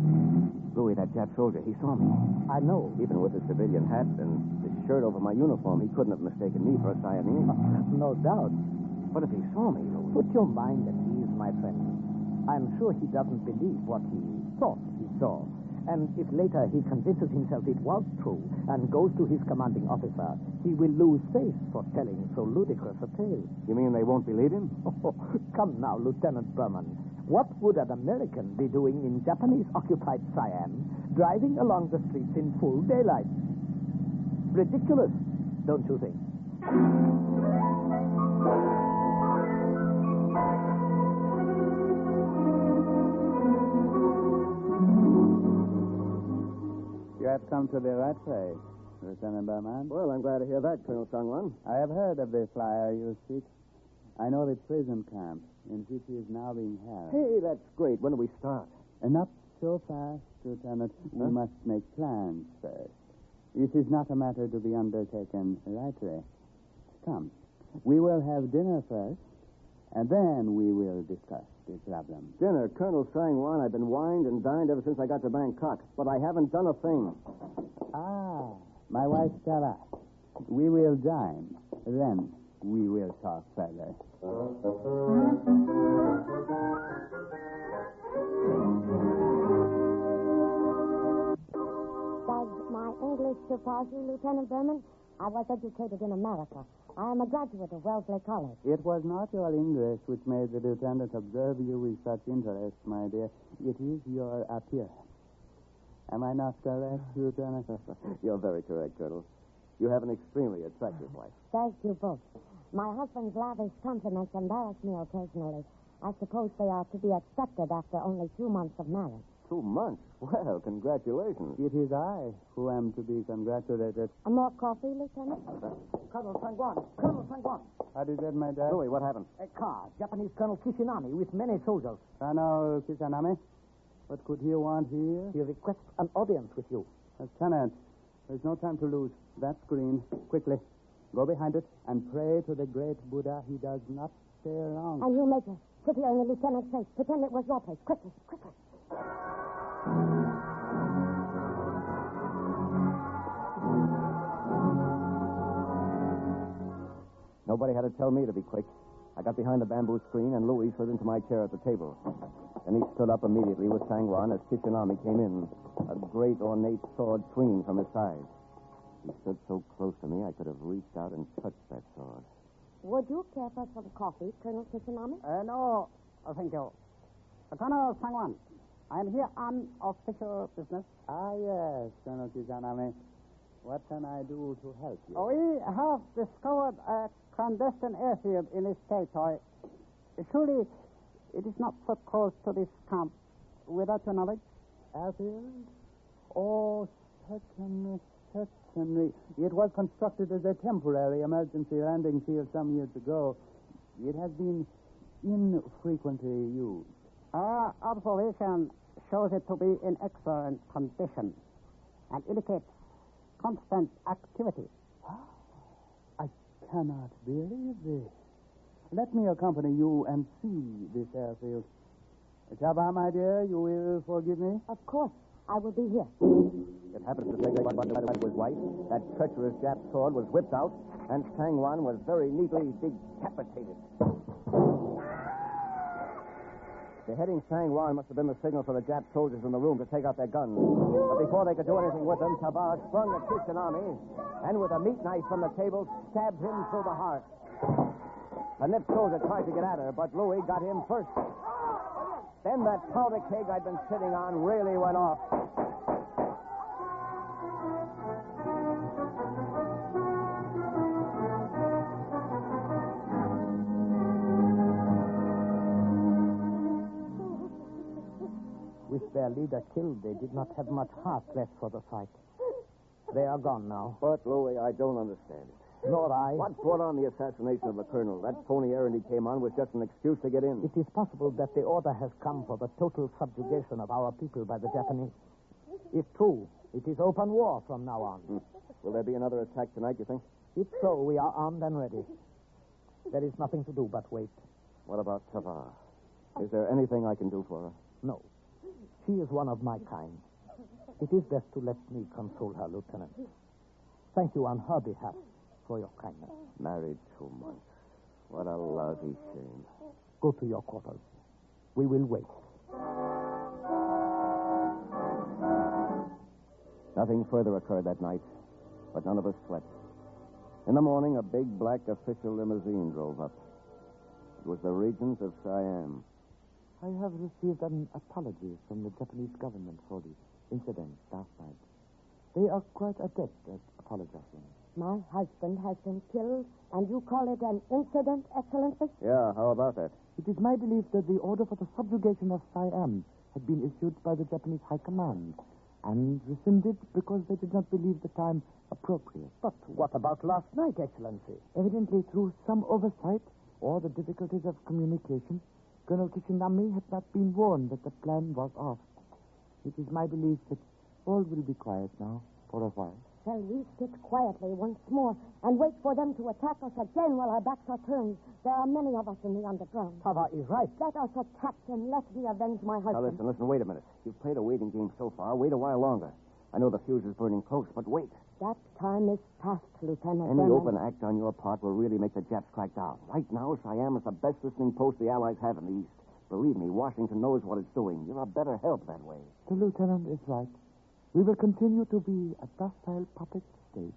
that Jap soldier, he saw me. I know. Even with his civilian hat and his shirt over my uniform, he couldn't have mistaken me for a Siamese. No doubt. But if he saw me, Louis... Put your mind at ease, my friend. I'm sure he doesn't believe what he thought he saw. And if later he convinces himself it was true and goes to his commanding officer, he will lose face for telling so ludicrous a tale. You mean they won't believe him? Oh, come now, Lieutenant Brumman. What would an American be doing in Japanese-occupied Siam, driving along the streets in full daylight? Ridiculous, don't you think? You have come to the right place, Lieutenant Berman. Well, I'm glad to hear that, Colonel Sangwan. I have heard of the flyer you seek. I know the prison camp in which he is now being held. Hey, that's great. When do we start? Not so fast, Lieutenant. We must make plans first. This is not a matter to be undertaken lightly. Come, we will have dinner first, and then we will discuss the problem. Dinner, Colonel Sangwan. I've been wined and dined ever since I got to Bangkok, but I haven't done a thing. My wife Sarah. We will dine, then we will talk further. Does my English surprise you, Lieutenant Berman? I was educated in America. I am a graduate of Wellesley College. It was not your English which made the lieutenant observe you with such interest, my dear. It is your appearance. Am I not correct, Lieutenant? You're very correct, Colonel. You have an extremely attractive wife. Thank you both. My husband's lavish compliments embarrass me occasionally. I suppose they are to be accepted after only 2 months of marriage. 2 months? Well, congratulations. It is I who am to be congratulated. More coffee, Lieutenant? Colonel Sangwan. Colonel Sangwan. How did that, my dad? Louis, what happened? A car. Japanese Colonel Kishinami with many soldiers. Colonel Kisanami? What could he want here? He requests an audience with you. Lieutenant, there's no time to lose. That screen. Quickly. Go behind it and pray to the great Buddha he does not stay long. And you, Major, sit here in the lieutenant's place. Pretend it was your place. Quickly, quickly. Nobody had to tell me to be quick. I got behind the bamboo screen, and Louis slid into my chair at the table. Then he stood up immediately with Sangwan as Kishinami came in, a great ornate sword swinging from his side. He stood so close to me, I could have reached out and touched that sword. Would you care for some coffee, Colonel Kishinami? No, thank you. Colonel Sangwan, I am here on official business. Yes, Colonel Kisanami. What can I do to help you? We have discovered a clandestine airfield in this territory. Surely it is not so close to this camp without your knowledge? Airfield? Oh, certainly. It was constructed as a temporary emergency landing field some years ago. It has been infrequently used. Our observation shows it to be in excellent condition and indicates constant activity. I cannot believe this. Let me accompany you and see this airfield. Chaba, my dear, you will forgive me? Of course. I will be here. It happens to say that was white. That treacherous Jap sword was whipped out, and Sangwan was very neatly decapitated. Beheading Sangwan must have been the signal for the Jap soldiers in the room to take out their guns. But before they could do anything with them, Tabar sprung at Kishinami and with a meat knife from the table stabbed him through the heart. The nipped soldier tried to get at her, but Louis got him first. Then that powder keg I'd been sitting on really went off. With their leader killed, they did not have much heart left for the fight. They are gone now. But, Louis, I don't understand it. Nor I. What brought on the assassination of the colonel? That phony errand he came on was just an excuse to get in. It is possible that the order has come for the total subjugation of our people by the Japanese. If true, it is open war from now on. Will there be another attack tonight, you think? If so, we are armed and ready. There is nothing to do but wait. What about Tavar? Is there anything I can do for her? No. She is one of my kind. It is best to let me console her, Lieutenant. Thank you on her behalf for your kindness. Married 2 months. What a lousy shame. Go to your quarters. We will wait. Nothing further occurred that night, but none of us slept. In the morning, a big black official limousine drove up. It was the Regent of Siam. I have received an apology from the Japanese government for the incident last night. They are quite adept at apologizing. My husband has been killed, and you call it an incident, Excellency? Yeah, how about that? It is my belief that the order for the subjugation of Siam had been issued by the Japanese High Command and rescinded because they did not believe the time appropriate. But what about last night, Excellency? Evidently, through some oversight or the difficulties of communication, Colonel Kishinami had not been warned that the plan was off. It is my belief that all will be quiet now for a while. Shall we sit quietly once more and wait for them to attack us again while our backs are turned? There are many of us in the underground. Papa is right. Let us attack and let me avenge my husband. Now, listen, wait a minute. You've played a waiting game so far. Wait a while longer. I know the fuse is burning close, but wait. That time is past, Lieutenant Any Brenner. open act on your part will really make the Japs crack down. Right now, Siam is the best listening post the Allies have in the East. Believe me, Washington knows what it's doing. You're a better help that way. The lieutenant is right. We will continue to be a docile puppet state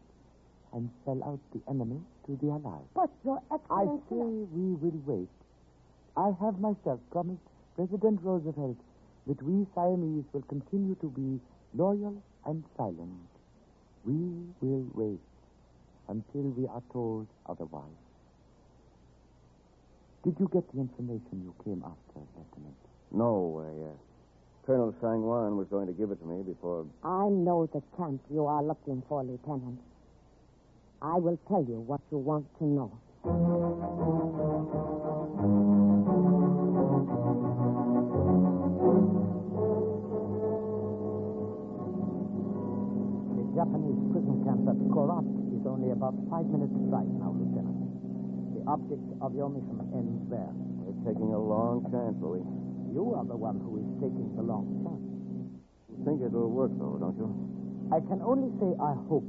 and sell out the enemy to the Allies. But, Your I Excellency... say we will wait. I have myself promised President Roosevelt that we Siamese will continue to be loyal and silent. We will wait until we are told otherwise. Did you get the information you came after, Lieutenant? No, Colonel Sang-Wan was going to give it to me before... I know the camp you are looking for, Lieutenant. I will tell you what you want to know. The Japanese prison camp at Korat is only about 5 minutes' drive now, Lieutenant. The object of your mission ends there. We're taking a long chance, Louis. You are the one who is taking the long chance. You think it'll work, though, don't you? I can only say I hope.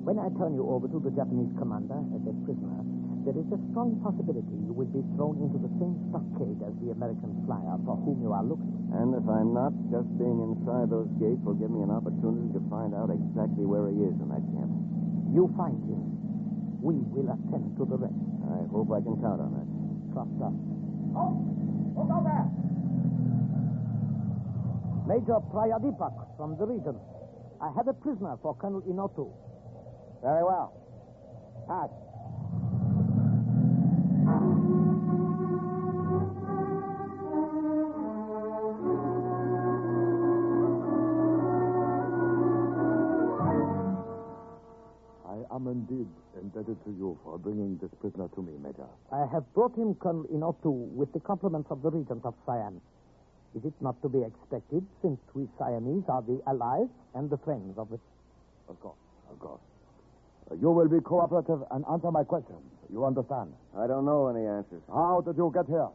When I turn you over to the Japanese commander as a prisoner, there is a strong possibility you will be thrown into the same stockade as the American flyer for whom you are looking. And if I'm not, just being inside those gates will give me an opportunity to find out exactly where he is in that camp. You find him. We will attend to the rest. I hope I can count on that. Trust us. Oh, look out there! Major Prayadipak from the region. I have a prisoner for Colonel Inotu. Very well. Pass. I am indeed indebted to you for bringing this prisoner to me, Major. I have brought him, Colonel Inotu, with the compliments of the regent of Siam. Is it not to be expected, since we Siamese are the allies and the friends of it? Of course, of course. You will be cooperative and answer my questions. You understand? I don't know any answers. How did you get here?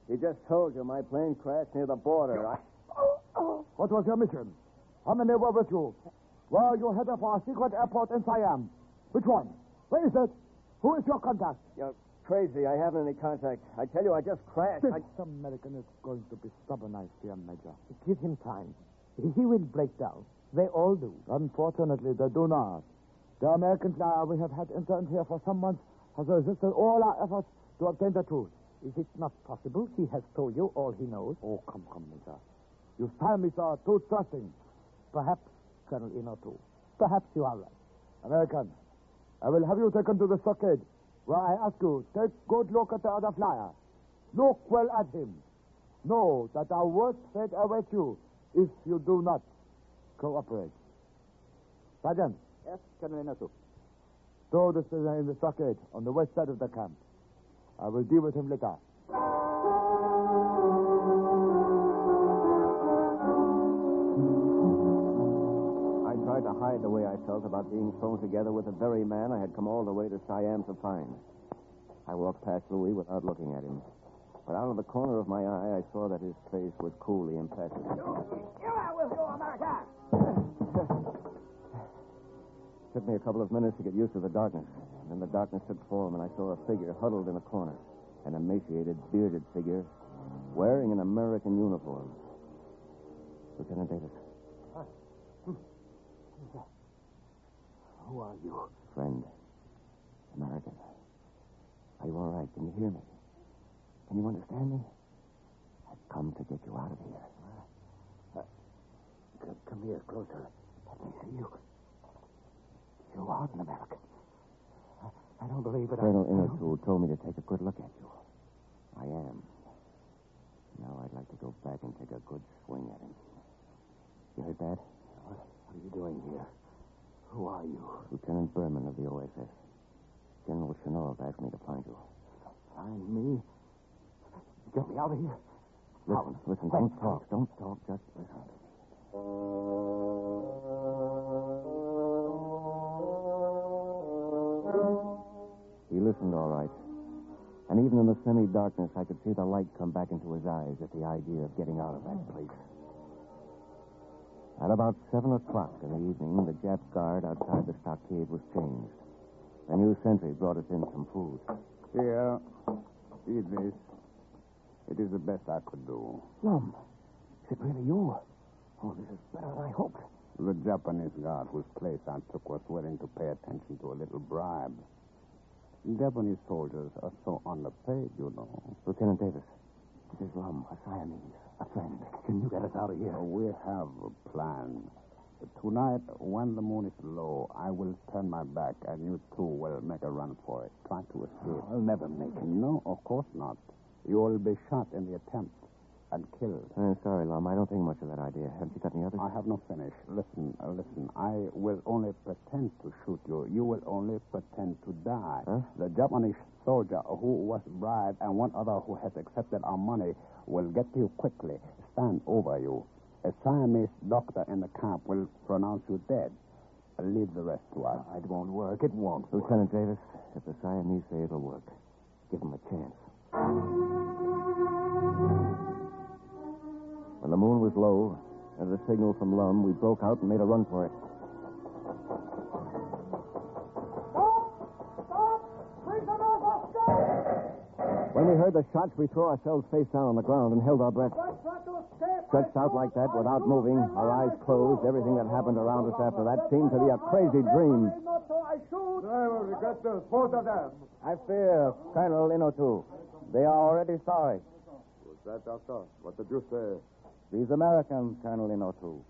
He just told you my plane crashed near the border. What was your mission? How many were with you? Were you headed for a secret airport in Siam? Which one? Where is it? Who is your contact? You're crazy. I haven't any contact. I tell you, I just crashed. This American is going to be stubborn, I fear, Major. Give him time. He will break down. They all do. Unfortunately, they do not. The American flyer we have had interned here for some months has resisted all our efforts to obtain the truth. Is it not possible he has told you all he knows? Oh, come, Major. You Siamese are too trusting. Perhaps, Colonel Inotu. Perhaps you are right. American, I will have you taken to the stockade, where I ask you, take good look at the other flyer. Look well at him. Know that our worst fate awaits you if you do not cooperate. Sergeant. Yes, Colonel Inotu. Throw this prisoner in the stockade on the west side of the camp. I will deal with him later. I tried to hide the way I felt about being thrown together with the very man I had come all the way to Siam to find. I walked past Louis without looking at him. But out of the corner of my eye, I saw that his face was coolly impassive. You out with you, America! Took me a couple of minutes to get used to the darkness. And then the darkness took form, and I saw a figure huddled in a corner. An emaciated, bearded figure, wearing an American uniform. Lieutenant Davis. Who are you? Friend. American. Are you all right? Can you hear me? Can you understand me? come to get you out of here. Come here, closer. Let me see you. You are an American. I don't believe it. Colonel Innertool told me to take a good look at you. I am. Now I'd like to go back and take a good swing at him. You heard that? What are you doing here? Who are you? Lieutenant Berman of the O.S.S. General Chenov asked me to find you. Find me? Get me out of here. Listen, don't talk. Don't talk. Just listen to me. He listened all right. And even in the semi-darkness, I could see the light come back into his eyes at the idea of getting out of that place. At about 7 o'clock in the evening, the Jap guard outside the stockade was changed. A new sentry brought us in some food. Here, eat this. It is the best I could do. Lum, is it really you? Oh, this is better than I hoped. The Japanese guard whose place I took was willing to pay attention to a little bribe. Japanese soldiers are so underpaid, you know. Lieutenant Davis, this is Lum, a Siamese, a friend. Can you get us out of here? We have a plan. Tonight, when the moon is low, I will turn my back, and you two will make a run for it. Try to escape. I'll never make it. No, of course not. You will be shot in the attempt and killed. Sorry, Lum. I don't think much of that idea. Haven't you got any others? I have not finished. Listen. I will only pretend to shoot you. You will only pretend to die. Huh? The Japanese soldier who was bribed and one other who has accepted our money will get to you quickly, stand over you. A Siamese doctor in the camp will pronounce you dead. Leave the rest to us. It won't work. It won't. Lieutenant Davis, if the Siamese say it'll work, give them a chance. When the moon was low, at a signal from Lum, we broke out and made a run for it. When we heard the shots, we threw ourselves face down on the ground and held our breath. Stretched out like that, without moving, our eyes closed, everything that happened around us after that seemed to be a crazy dream. I will regret this, both of them. I fear, Colonel Innertool. They are already sorry. What's that, Doctor? What did you say? These Americans, Colonel Innertool.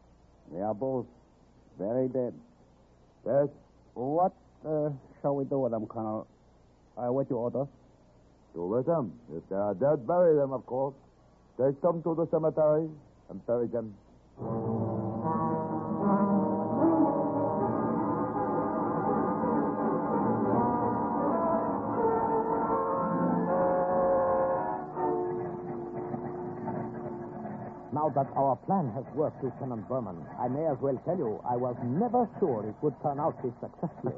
They are both very dead. Dead? What shall we do with them, Colonel? I await your orders. Do with them. If they are dead, bury them, of course. Take them to the cemetery and bury them. Now that our plan has worked, Lieutenant Berman, I may as well tell you I was never sure it would turn out this successfully.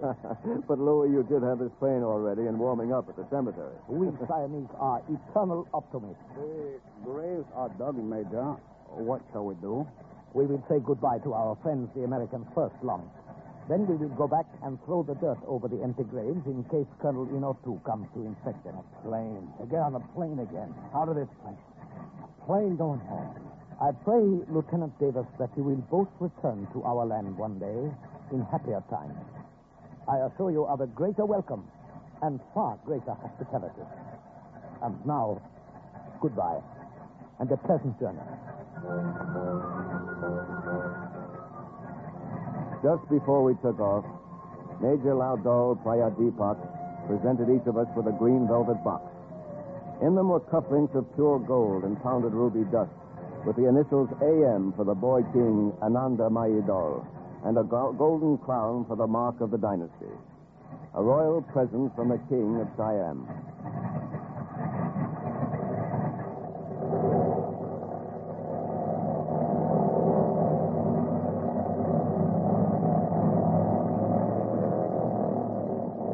But, Louis, you did have this plane already and warming up at the cemetery. We Siamese are eternal optimists. The graves are dug, Major. What shall we do? We will say goodbye to our friends, the Americans, first, Lum. Then we will go back and throw the dirt over the empty graves in case Colonel Innertool comes to inspect them. A plane. They get on a plane again. Out of this place. A plane going home. I pray, Lieutenant Davis, that you will both return to our land one day in happier times. I assure you of a greater welcome and far greater hospitality. And now, goodbye, and a pleasant journey. Just before we took off, Major Laudol Prayadeepak presented each of us with a green velvet box. In them were cufflinks of pure gold and pounded ruby dust, with the initials AM for the boy king Ananda Mayidol, and a golden crown for the mark of the dynasty. A royal present from the king of Siam.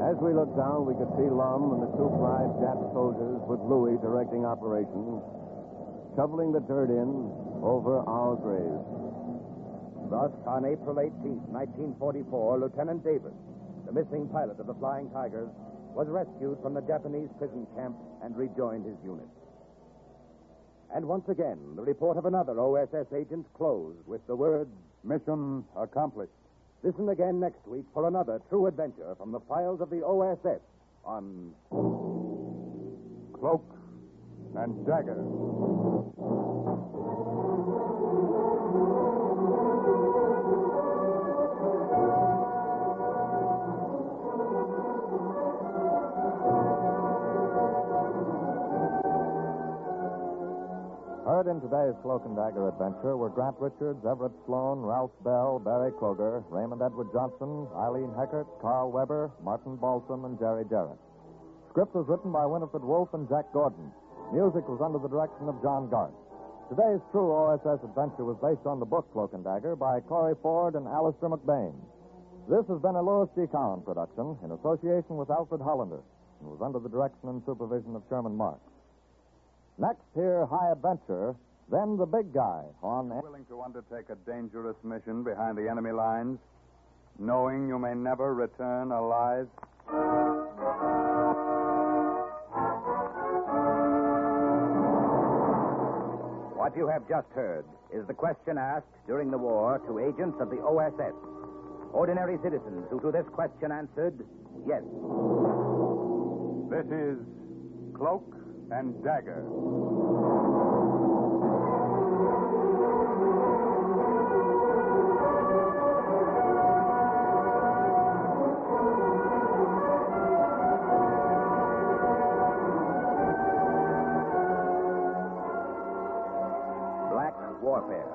As we looked down, we could see Lum and the two bribed Jap soldiers with Louis directing operations, shoveling the dirt in over our graves. Thus, on April 18th, 1944, Lieutenant Davis, the missing pilot of the Flying Tigers, was rescued from the Japanese prison camp and rejoined his unit. And once again, the report of another O.S.S. agent closed with the words, Mission accomplished. Listen again next week for another true adventure from the files of the O.S.S. on Cloak and Dagger. Heard in today's Cloak and Dagger adventure were Grant Richards, Everett Sloan, Ralph Bell, Barry Kroger, Raymond Edward Johnson, Eileen Heckert, Carl Weber, Martin Balsam, and Jerry Jarrett. Script was written by Winifred Wolfe and Jack Gordon. Music was under the direction of John Garth. Today's true O.S.S. adventure was based on the book Cloak and Dagger by Corey Ford and Alistair McBain. This has been a Louis G. Cowan production in association with Alfred Hollander and was under the direction and supervision of Sherman Marks. Next, hear High Adventure, then The Big Guy on... Willing to undertake a dangerous mission behind the enemy lines, knowing you may never return alive? What you have just heard is the question asked during the war to agents of the O.S.S. Ordinary citizens who to this question answered, yes. This is Cloak and Dagger. Black warfare,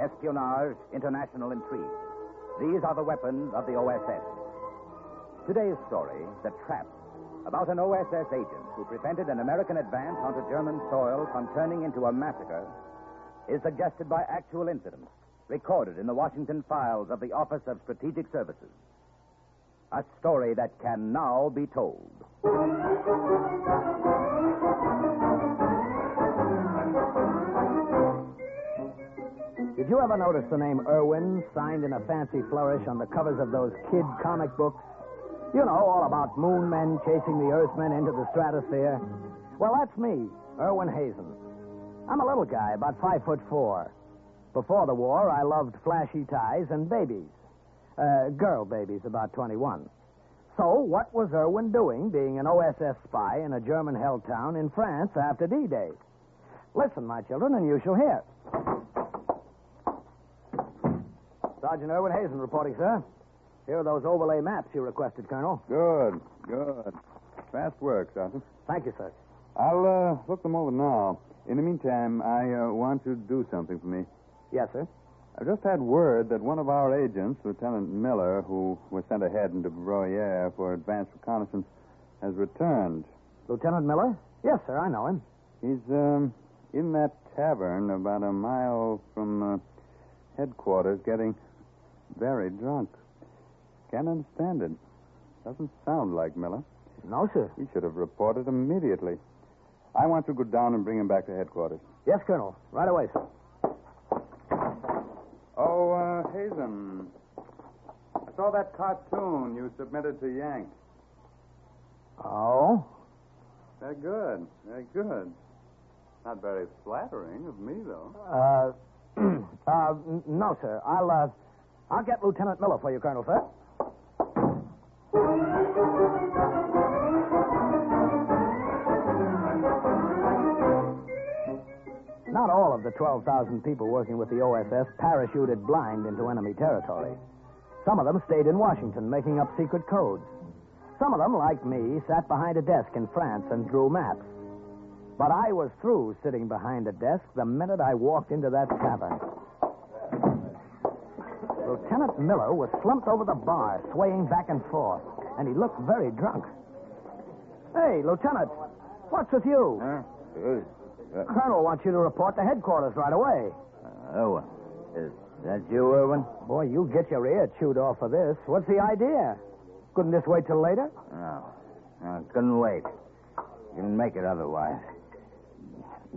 espionage, international intrigue. These are the weapons of the O.S.S. Today's story, The Trap, about an O.S.S. agent who prevented an American advance onto German soil from turning into a massacre, is suggested by actual incidents recorded in the Washington files of the Office of Strategic Services. A story that can now be told. Did you ever notice the name Irwin signed in a fancy flourish on the covers of those kid comic books? You know, all about moon men chasing the Earthmen into the stratosphere. Well, that's me, Irwin Hazen. I'm a little guy, about 5'4". Before the war, I loved flashy ties and babies. Girl babies, about 21. So, what was Irwin doing, being an O.S.S. spy in a German-held town in France after D-Day? Listen, my children, and you shall hear. Sergeant Irwin Hazen reporting, sir. Here are those overlay maps you requested, Colonel. Good. Fast work, Sergeant. Thank you, sir. I'll look them over now. In the meantime, I want you to do something for me. Yes, sir. I've just had word that one of our agents, Lieutenant Miller, who was sent ahead into Broyer for advanced reconnaissance, has returned. Lieutenant Miller? Yes, sir, I know him. He's in that tavern about a mile from headquarters getting very drunk. Can't understand it. Doesn't sound like Miller. No, sir. He should have reported immediately. I want you to go down and bring him back to headquarters. Yes, Colonel. Right away, sir. Oh, Hazen. I saw that cartoon you submitted to Yank. Oh? Very good. Not very flattering of me, though. No, sir. I'll get Lieutenant Miller for you, Colonel, sir. Not all of the 12,000 people working with the O.S.S. parachuted blind into enemy territory. Some of them stayed in Washington making up secret codes. Some of them, like me, sat behind a desk in France and drew maps. But I was through sitting behind a desk the minute I walked into that tavern. Lieutenant Miller was slumped over the bar, swaying back and forth, and he looked very drunk. Hey, Lieutenant, what's with you? Colonel wants you to report to headquarters right away. Is that you, Irwin? Boy, you'll get your ear chewed off for this. What's the idea? Couldn't this wait till later? No, couldn't wait. Couldn't make it otherwise.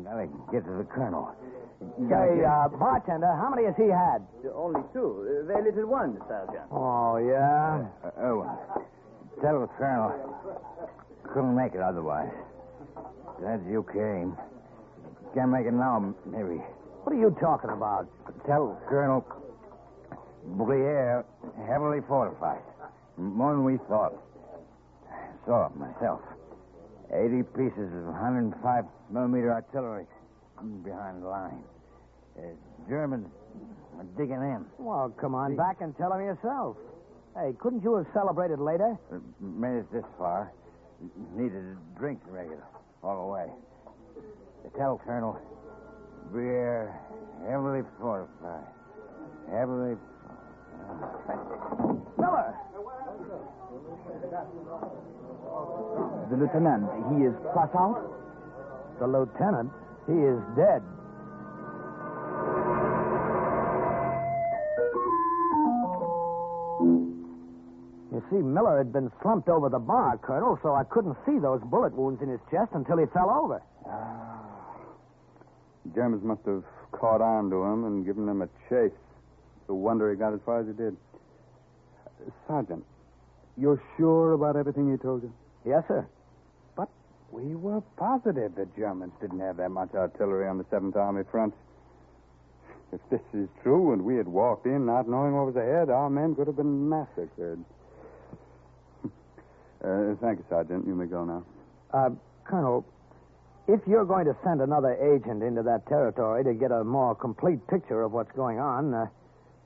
Gotta get to the colonel. Say, bartender, how many has he had? Only two. Very little one, Sergeant. Oh, yeah? Irwin, tell the colonel. Couldn't make it otherwise. Glad you came. Can't make it now, maybe. What are you talking about? Tell Colonel Briere heavily fortified. More than we thought. Saw it myself. 80 pieces of 105 millimeter artillery. behind the line. Germans are digging in. Well, come on back and tell him yourself. Hey, couldn't you have celebrated later? Made it this far. Needed a drink regular all the way. Tell Colonel, we're heavily fortified. Heavily. Miller! The lieutenant, he is plus out? The lieutenant? He is dead. You see, Miller had been slumped over the bar, Colonel, so I couldn't see those bullet wounds in his chest until he fell over. Germans must have caught on to him and given him a chase. No wonder he got as far as he did. Sergeant, you're sure about everything he told you? Yes, sir. But we were positive the Germans didn't have that much artillery on the 7th Army front. If this is true and we had walked in not knowing what was ahead, our men could have been massacred. Thank you, Sergeant. You may go now. Colonel, if you're going to send another agent into that territory to get a more complete picture of what's going on,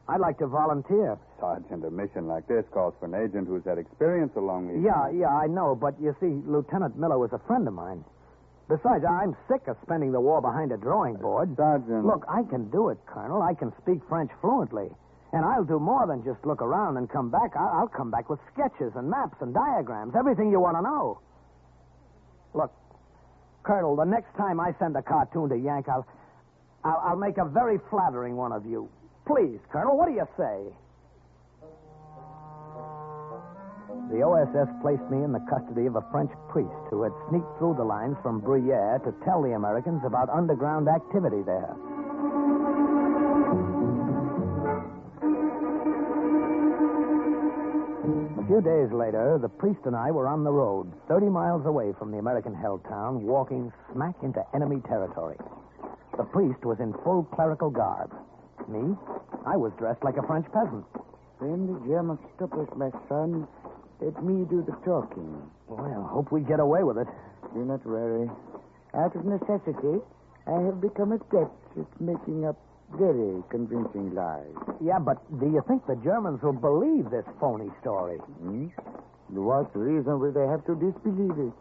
I'd like to volunteer. Sergeant, a mission like this calls for an agent who's had experience along these lines. Yeah, I know, but you see, Lieutenant Miller was a friend of mine. Besides, I'm sick of spending the war behind a drawing board. Sergeant. Look, I can do it, Colonel. I can speak French fluently. And I'll do more than just look around and come back. I'll come back with sketches and maps and diagrams, everything you want to know. Look, Colonel, the next time I send a cartoon to Yank, I'll make a very flattering one of you. Please, Colonel, what do you say? The O.S.S. placed me in the custody of a French priest who had sneaked through the lines from Bruyere to tell the Americans about underground activity there. A few days later, the priest and I were on the road, 30 miles away from the American-held town, walking smack into enemy territory. The priest was in full clerical garb. Me? I was dressed like a French peasant. When the Germans stop us, my son, let me do the talking. Well, hope we get away with it. Do not worry. Out of necessity, I have become adept at making up very convincing lies. Yeah, but do you think the Germans will believe this phony story? What reason will they have to disbelieve it?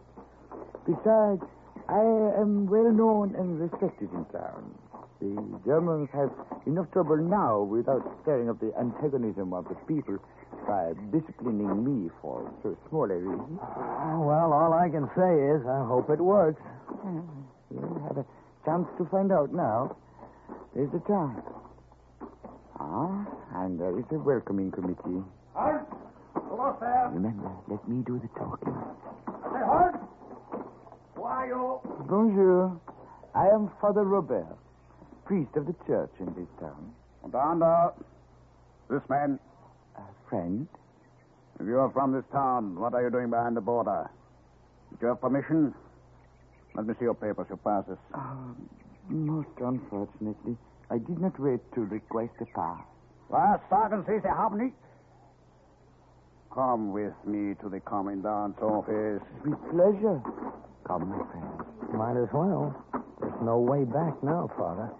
Besides, I am well known and respected in town. The Germans have enough trouble now without stirring up the antagonism of the people by disciplining me for so small a reason. Well, all I can say is I hope it works. We'll have a chance to find out now. There's the time. And there is a welcoming committee. Halt! Hello, sir. Remember, let me do the talking. Say, halt! Who are you? Bonjour. I am Father Robert, priest of the church in this town. Commander, this man. A friend? If you are from this town, what are you doing behind the border? Did you have permission? Let me see your papers, your passes. Most unfortunately, I did not wait to request a pass. Was sagen Sie, Sie haben nicht? Come with me to the commandant's office. With pleasure. Come, my friend. Might as well. There's no way back now, Father.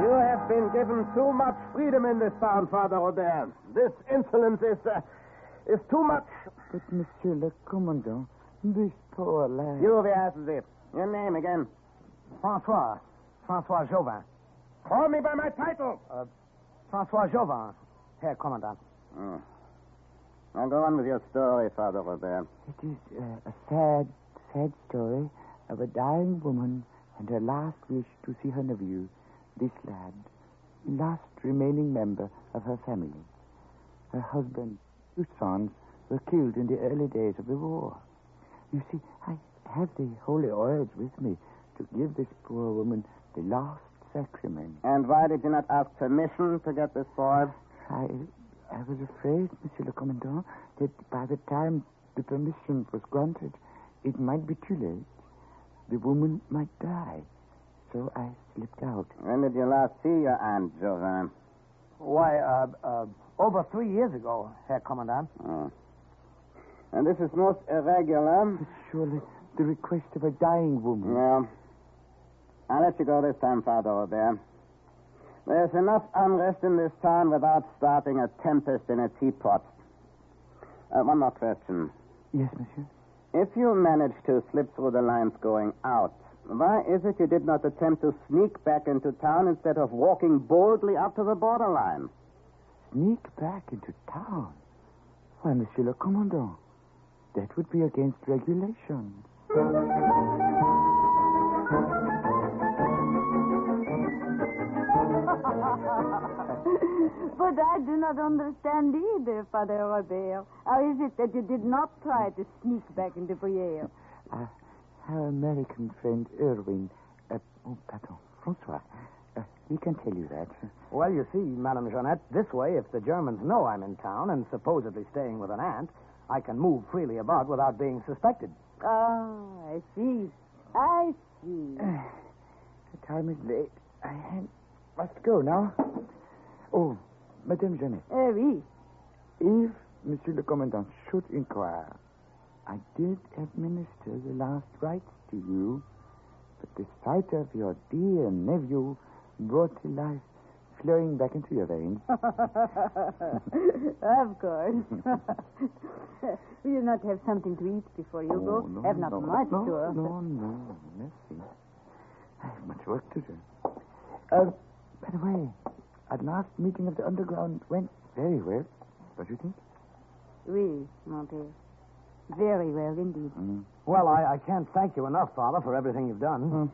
You have been given too much freedom in this town, Father Robert. This insolence is too much. But, Monsieur le Commandant, this poor lad... You, wie heißen Sie? Your name again? Francois Chauvin. Call me by my title. Francois Chauvin, Herr Commandant. Now go on with your story, Father Robert. It is a sad, sad story of a dying woman and her last wish to see her nephew, this lad, last remaining member of her family. Her husband, 2 sons, were killed in the early days of the war. You see, I have the holy oils with me to give this poor woman the last sacrament. And why did you not ask permission to get this boy? I was afraid, Monsieur le Commandant, that by the time the permission was granted, it might be too late. The woman might die. So I slipped out. When did you last see your Aunt, Jovan? Why, over 3 years ago, Herr Commandant. And this is most irregular. But surely the request of a dying woman. Well, I'll let you go this time, Father Robert. There's enough unrest in this town without starting a tempest in a teapot. One more question. Yes, monsieur. If you managed to slip through the lines going out, why is it you did not attempt to sneak back into town instead of walking boldly up to the borderline? Sneak back into town? Why, monsieur le commandant, that would be against regulations. But I do not understand either, Father Robert. How is it that you did not try to sneak back into Briere? Our American friend Irwin, Francois, he can tell you that. Well, you see, Madame Jeanette, this way, if the Germans know I'm in town and supposedly staying with an aunt, I can move freely about without being suspected. Ah, I see. I see. The time is late. I must go now. Oh, Madame Jeanette. Oui. If Monsieur le Commandant should inquire, I did administer the last rites to you, but the sight of your dear nephew brought to life flowing back into your veins. Of course. Will you not have something to eat before you go? No, have not much, no, sure. No, merci. I have much work to do. By the way, our last meeting of the underground went very well, don't you think? Oui, mon père. Very well indeed. Well, I can't thank you enough, Father, for everything you've done.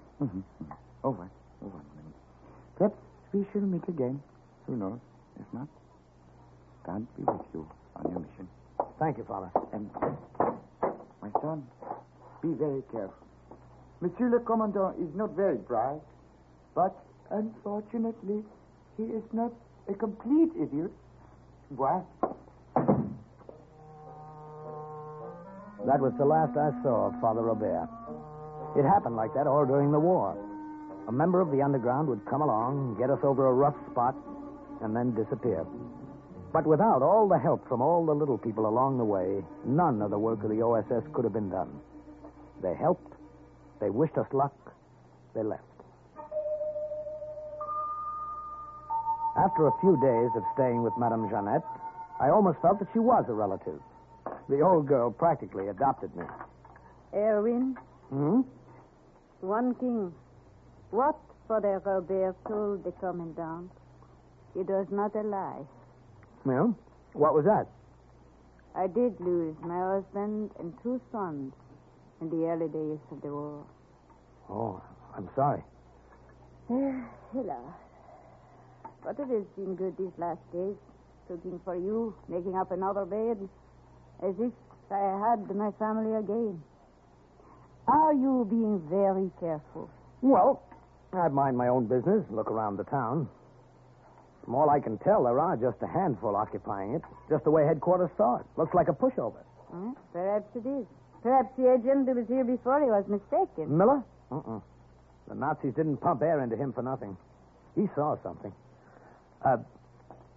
Over. Perhaps we shall meet again. Who knows? If not, God be with you on your mission. Thank you, Father. And, my son, be very careful. Monsieur le Commandant is not very bright, but unfortunately, he is not a complete idiot. What? That was the last I saw of Father Robert. It happened like that all during the war. A member of the underground would come along, get us over a rough spot, and then disappear. But without all the help from all the little people along the way, none of the work of the O.S.S. could have been done. They helped, they wished us luck, they left. After a few days of staying with Madame Jeanette, I almost felt that she was a relative. The old girl practically adopted me. Erwin? One king. What Father Robert told the commandant, it was not a lie. Well, what was that? I did lose my husband and 2 sons in the early days of the war. Oh, I'm sorry. Hello. But it has been good these last days, cooking for you, making up another bed, as if I had my family again. Are you being very careful? Well, I mind my own business, look around the town. From all I can tell, there are just a handful occupying it, just the way headquarters saw it. Looks like a pushover. Perhaps it is. Perhaps the agent who was here before he was mistaken. Miller? The Nazis didn't pump air into him for nothing. He saw something.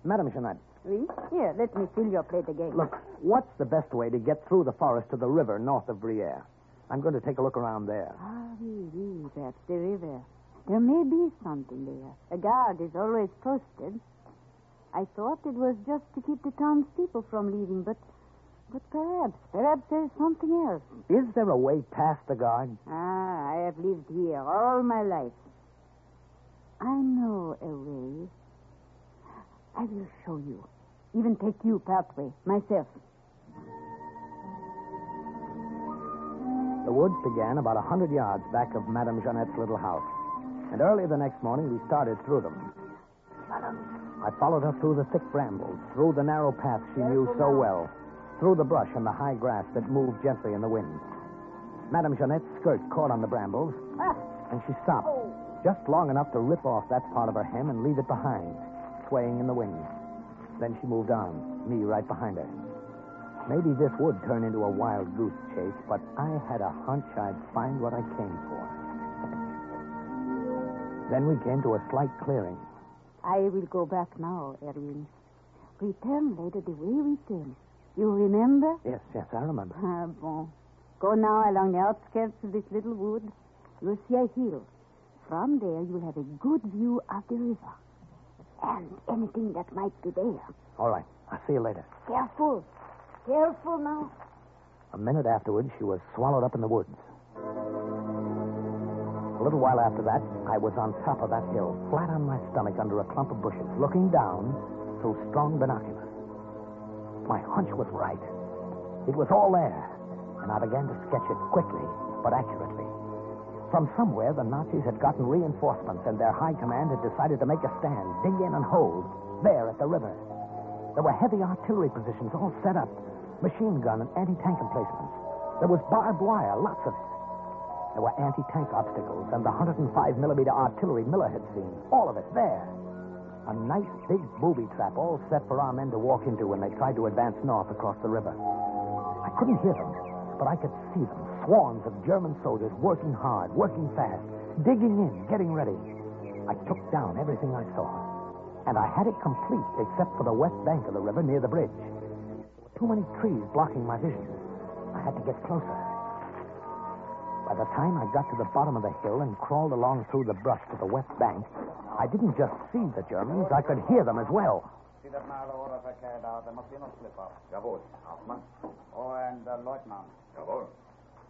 Madame Jeanette. Oui? Here, let me fill your plate again. Look, what's the best way to get through the forest to the river north of Briere? I'm going to take a look around there. Oui, perhaps the river. There may be something there. A guard is always posted. I thought it was just to keep the townspeople from leaving, but perhaps there's something else. Is there a way past the guard? I have lived here all my life. I know a way. I will show you. Even take you pathway, myself. The woods began about 100 yards back of Madame Jeanette's little house. And early the next morning, we started through them. I followed her through the thick brambles, through the narrow path she knew so well, through the brush and the high grass that moved gently in the wind. Madame Jeanette's skirt caught on the brambles, and she stopped, just long enough to rip off that part of her hem and leave it behind, swaying in the wind. Then she moved on, me right behind her. Maybe this would turn into a wild goose chase, but I had a hunch I'd find what I came for. Then we came to a slight clearing. I will go back now, Erwin. Return later the way we came. You remember? Yes, I remember. Ah, bon. Go now along the outskirts of this little wood. You'll see a hill. From there, you'll have a good view of the river. And anything that might be there. All right. I'll see you later. Careful. Careful now. A minute afterwards, she was swallowed up in the woods. A little while after that, I was on top of that hill, flat on my stomach under a clump of bushes, looking down through strong binoculars. My hunch was right. It was all there, and I began to sketch it quickly, but accurately. From somewhere, the Nazis had gotten reinforcements, and their high command had decided to make a stand, dig in and hold, there at the river. There were heavy artillery positions all set up, machine gun and anti-tank emplacements. There was barbed wire, lots of it. There were anti-tank obstacles and the 105mm artillery Miller had seen. All of it there. A nice big booby trap all set for our men to walk into when they tried to advance north across the river. I couldn't hear them, but I could see them. Swarms of German soldiers working hard, working fast, digging in, getting ready. I took down everything I saw. And I had it complete except for the west bank of the river near the bridge. There were too many trees blocking my vision. I had to get closer. By the time I got to the bottom of the hill and crawled along through the brush to the west bank, I didn't just see the Germans, I could hear them as well. See that now the orders are carried out. There must be no slip-up. Jawohl. Hauptmann. Oh, and Lieutenant. Jawohl.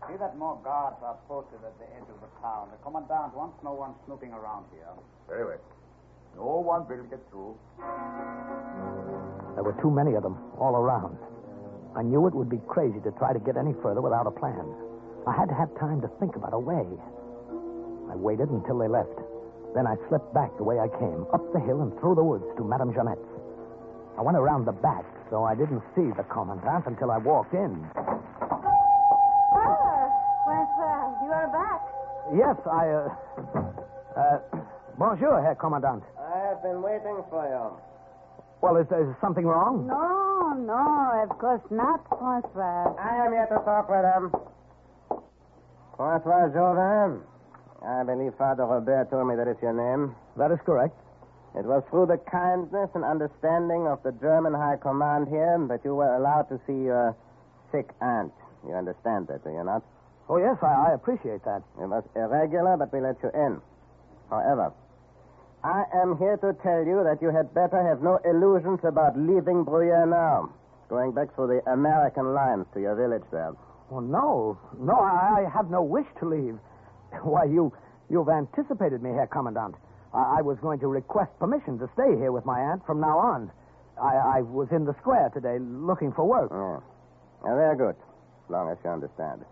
See that more guards are posted at the edge of the town. The commandant wants no one snooping around here. Very well. No one will get through. There were too many of them, all around. I knew it would be crazy to try to get any further without a plan. I had to have time to think about a way. I waited until they left. Then I slipped back the way I came, up the hill and through the woods to Madame Jeanette's. I went around the back, so I didn't see the commandant until I walked in. François, you are back. Yes, bonjour, Herr Commandant. I have been waiting for you. Well, is something wrong? No, of course not, François. I am here to talk with him. François Jourdain. I believe Father Robert told me that is your name. That is correct. It was through the kindness and understanding of the German High Command here that you were allowed to see your sick aunt. You understand that, do you not? Oh, yes, I appreciate that. It was irregular, but we let you in. However, I am here to tell you that you had better have no illusions about leaving Bruyere now. Going back through the American lines to your village there. Oh, no, I have no wish to leave. Why, you've anticipated me, Herr Commandant. I was going to request permission to stay here with my aunt from now on. I was in the square today looking for work. Oh. Very good, as long as you understand.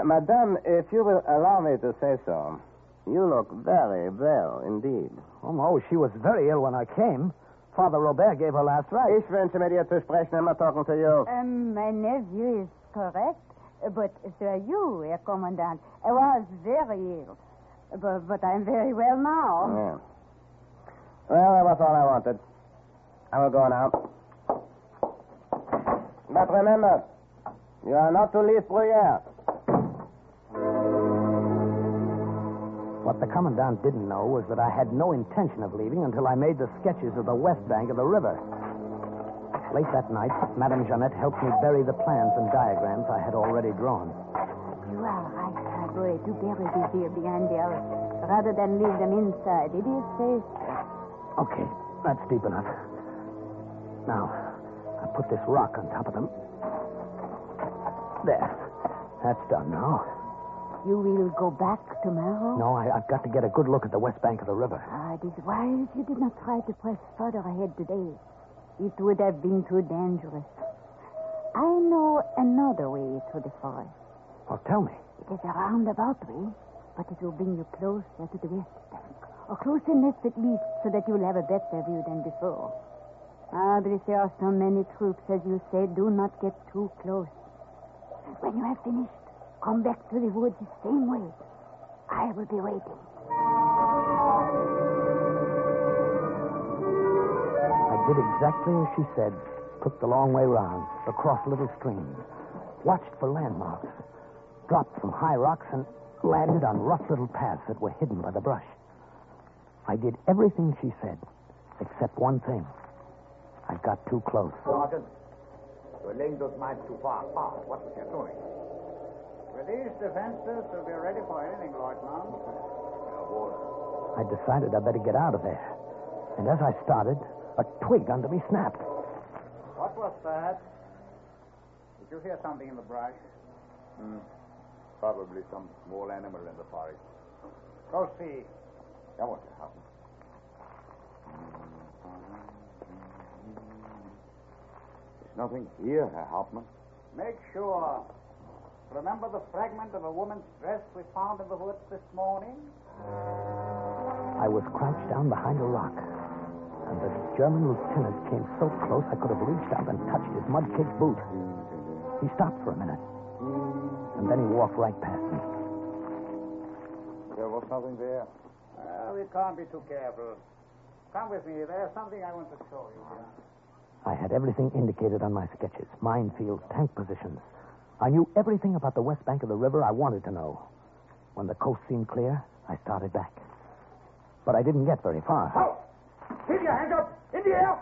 Madame, if you will allow me to say so, you look very well indeed. Oh, no, she was very ill when I came. Father Robert gave her last rites. Ich wünsche mir dir zu sprechen. I'm not talking to you. My nephew is correct, but sir, you, Herr Commandant, was very ill. But I'm very well now. Yeah. Well, that was all I wanted. I will go now. But remember, you are not to leave Bruyere. What the Commandant didn't know was that I had no intention of leaving until I made the sketches of the west bank of the river. Late that night, Madame Jeanette helped me bury the plans and diagrams I had already drawn. You are right, my boy, to bury these here behind the house, rather than leave them inside. It is safe. Okay, that's deep enough. Now, I put this rock on top of them. There. That's done now. You will go back tomorrow? No, I've got to get a good look at the west bank of the river. It is wise you did not try to press further ahead today. It would have been too dangerous. I know another way through the forest. Well, tell me. It is a roundabout way, but it will bring you closer to the west bank. Or close enough at least so that you will have a better view than before. But if there are so many troops, as you say, do not get too close. When you have finished, come back to the woods the same way. I will be waiting. I did exactly as she said. Took the long way round, across little streams. Watched for landmarks. Dropped from high rocks and landed on rough little paths that were hidden by the brush. I did everything she said, except one thing. I got too close. Sergeant, We're laying those mines too far apart. What was you doing? Well, these defenses will be ready for anything, Lieutenant. I decided I better get out of there. And as I started, a twig under me snapped. What was that? Did you hear something in the brush? Probably some small animal in the forest. Go see. Now what happened? There's nothing here, Herr Hauptmann. Make sure. Remember the fragment of a woman's dress we found in the woods this morning? I was crouched down behind a rock, and the German lieutenant came so close I could have reached out and touched his mud-caked boot. He stopped for a minute, and then he walked right past me. There was nothing there. We can't be too careful. Come with me. There's something I want to show you. I had everything indicated on my sketches. Minefields, tank positions. I knew everything about the west bank of the river I wanted to know. When the coast seemed clear, I started back. But I didn't get very far. Halt! Keep your hands up! In the air!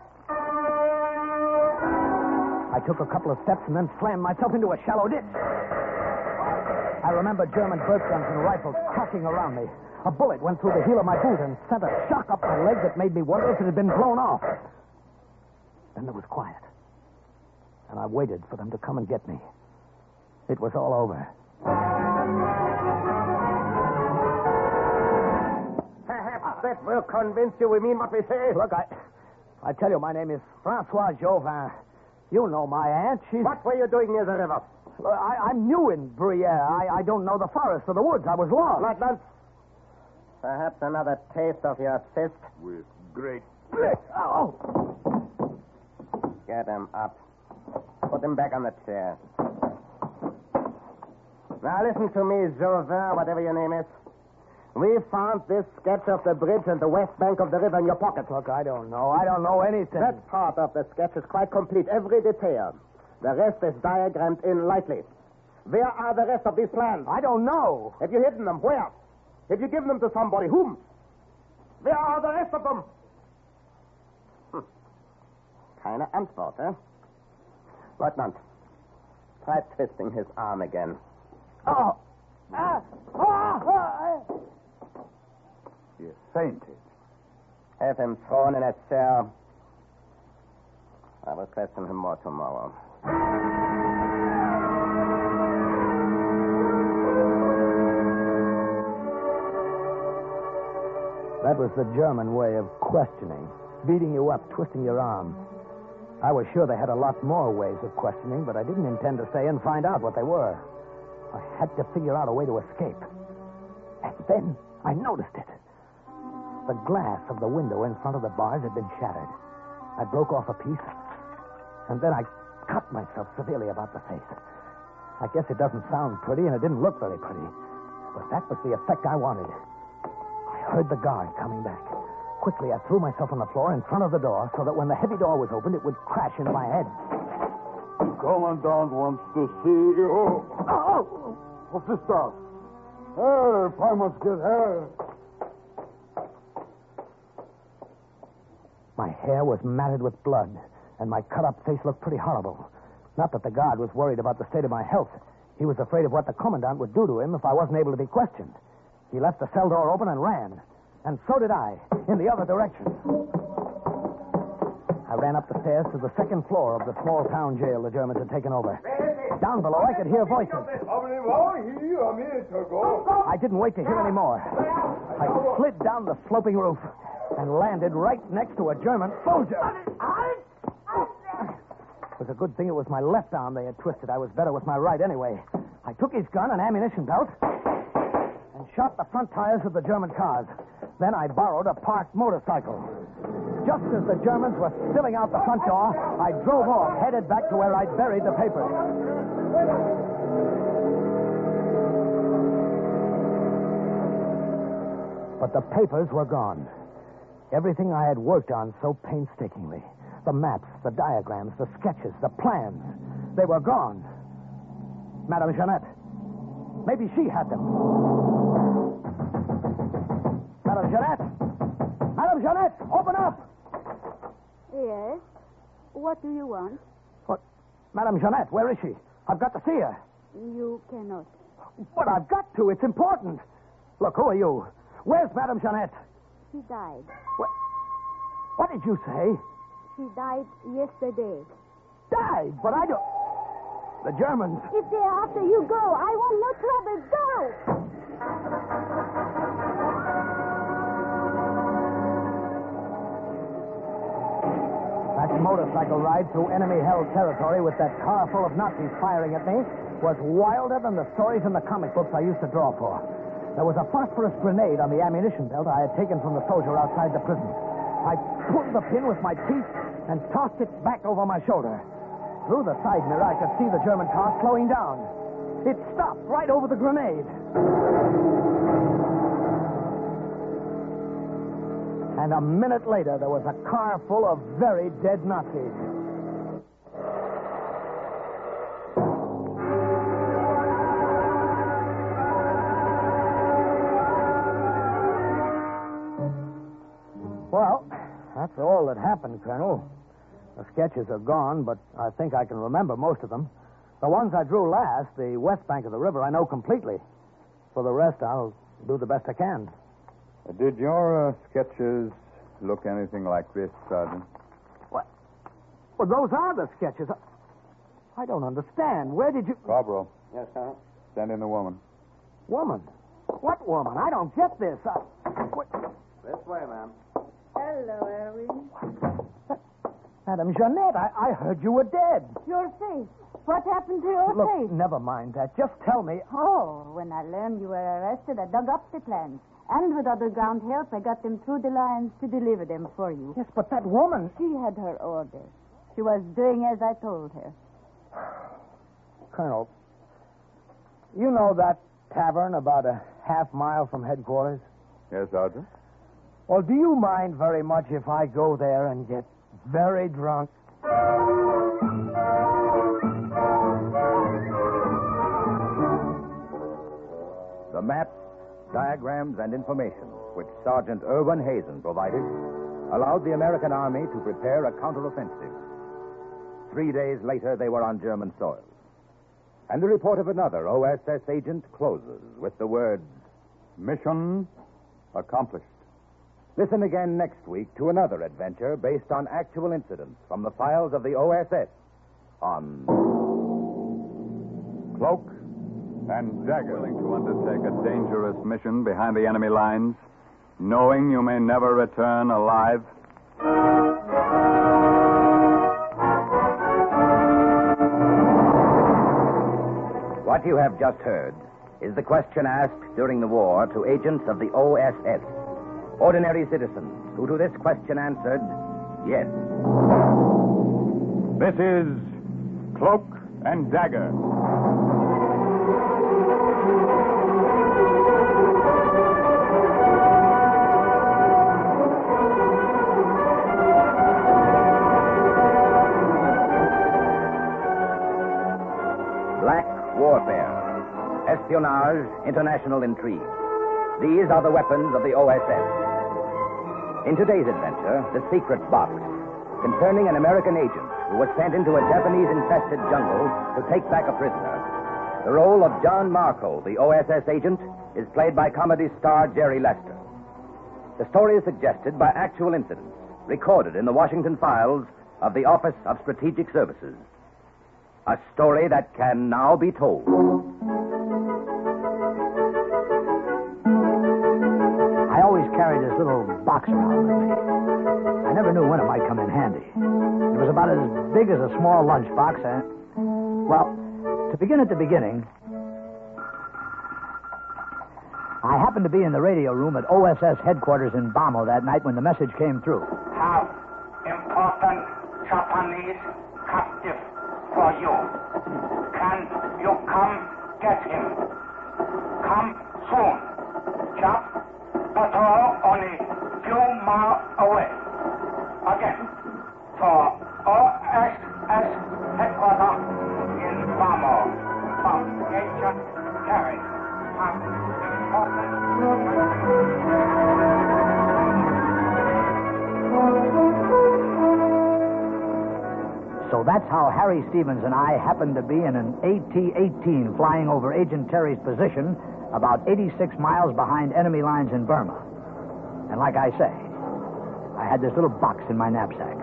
I took a couple of steps and then slammed myself into a shallow ditch. I remember German burp guns and rifles cracking around me. A bullet went through the heel of my boot and sent a shock up my leg that made me wonder if it had been blown off. Then there was quiet. And I waited for them to come and get me. It was all over. Perhaps that will convince you we mean what we say. Look, I tell you, my name is Francois Jauvin. You know my aunt. She's... What were you doing near the river? I'm new in Bruyere. I don't know the forest or the woods. I was lost. Lieutenant, perhaps another taste of your fist? With great... Oh! Get him up. Put him back on the chair. Now listen to me, Jauvin, whatever your name is. We found this sketch of the bridge and the west bank of the river in your pocket. Look, I don't know. I don't know anything. That part of the sketch is quite complete, every detail. The rest is diagrammed in lightly. Where are the rest of these plans? I don't know. Have you hidden them? Where? Have you given them to somebody? Whom? Where are the rest of them? Keine Antwort, eh? Lieutenant, try twisting his arm again. Oh! You fainted. Have him thrown in a cell. I will question him more tomorrow. That was the German way of questioning. Beating you up, twisting your arm. I was sure they had a lot more ways of questioning, but I didn't intend to stay and find out what they were. I had to figure out a way to escape. And then I noticed it. The glass of the window in front of the bars had been shattered. I broke off a piece, and then I cut myself severely about the face. I guess it doesn't sound pretty, and it didn't look very pretty. But that was the effect I wanted. I heard the guard coming back. Quickly, I threw myself on the floor in front of the door so that when the heavy door was opened, it would crash into my head. Commandant wants to see you. Oh! What is that? Help! I must get help. My hair was matted with blood, and my cut-up face looked pretty horrible. Not that the guard was worried about the state of my health. He was afraid of what the commandant would do to him if I wasn't able to be questioned. He left the cell door open and ran. And so did I, in the other direction. I ran up the stairs to the second floor of the small town jail the Germans had taken over. Down below, I could hear voices. I didn't wait to hear any more. I slid down the sloping roof and landed right next to a German soldier. It was a good thing it was my left arm they had twisted. I was better with my right anyway. I took his gun and ammunition belt and shot the front tires of the German cars. Then I borrowed a parked motorcycle. Just as the Germans were spilling out the front door, I drove off, headed back to where I'd buried the papers. But the papers were gone. Everything I had worked on so painstakingly. The maps, the diagrams, the sketches, the plans. They were gone. Madame Jeanette. Maybe she had them. Madame Jeanette! Madame Jeanette! Open up! Yes? What do you want? Madame Jeanette, where is she? I've got to see her. You cannot. But I've got to. It's important. Look, who are you? Where's Madame Jeanette? She died. What did you say? She died yesterday. Died? But I don't... The Germans. If they're after you, go. I want no trouble. Go! That motorcycle ride through enemy-held territory with that car full of Nazis firing at me was wilder than the stories in the comic books I used to draw for. There was a phosphorus grenade on the ammunition belt I had taken from the soldier outside the prison. I pulled the pin with my teeth and tossed it back over my shoulder. Through the side mirror, I could see the German car slowing down. It stopped right over the grenade. And a minute later, there was a car full of very dead Nazis. Well, that's all that happened, Colonel. The sketches are gone, but I think I can remember most of them. The ones I drew last, the west bank of the river, I know completely. For the rest, I'll do the best I can. Did your sketches look anything like this, Sergeant? What? Well, those are the sketches. I don't understand. Where did you... Corporal. Yes, sir? Send in the woman. Woman? What woman? I don't get this. This way, ma'am. Hello, Erwin. Madame Jeanette, I heard you were dead. Your face. What happened to your face? Look, never mind that. Just tell me. Oh, when I learned you were arrested, I dug up the plans. And with underground help, I got them through the lines to deliver them for you. Yes, but that woman... She had her orders. She was doing as I told her. Colonel, you know that tavern about a half mile from headquarters? Yes, Sergeant. Well, do you mind very much if I go there and get very drunk? The maps, diagrams, and information which Sergeant Irwin Hazen provided allowed the American Army to prepare a counteroffensive. 3 days later, they were on German soil. And the report of another O.S.S. agent closes with the words, Mission accomplished. Listen again next week to another adventure based on actual incidents from the files of the O.S.S. on Cloak and Dagger. Willing to undertake a dangerous mission behind the enemy lines, knowing you may never return alive? What you have just heard is the question asked during the war to agents of the O.S.S. Ordinary citizens who to this question answered, yes. This is Cloak and Dagger. Black warfare, espionage, international intrigue. These are the weapons of the O.S.S. In today's adventure, The Secret Box, concerning an American agent who was sent into a Japanese-infested jungle to take back a prisoner. The role of John Marco, the O.S.S. agent, is played by comedy star Jerry Lester. The story is suggested by actual incidents recorded in the Washington files of the Office of Strategic Services. A story that can now be told. I always carried this little box around with me. I never knew when it might come in handy. It was about as big as a small lunchbox, well, to begin at the beginning, I happened to be in the radio room at O.S.S. headquarters in Bamo that night when the message came through. Have important Japanese captive for you. Can you come get him? Come soon. Jap patrol only few miles away. Again, for O.S.S. headquarters in Bamo, from Agent Terry. So that That's how Harry Stevens and I happened to be in an AT-18 flying over Agent Terry's position about 86 miles behind enemy lines in Burma. And like I say, I had this little box in my knapsack.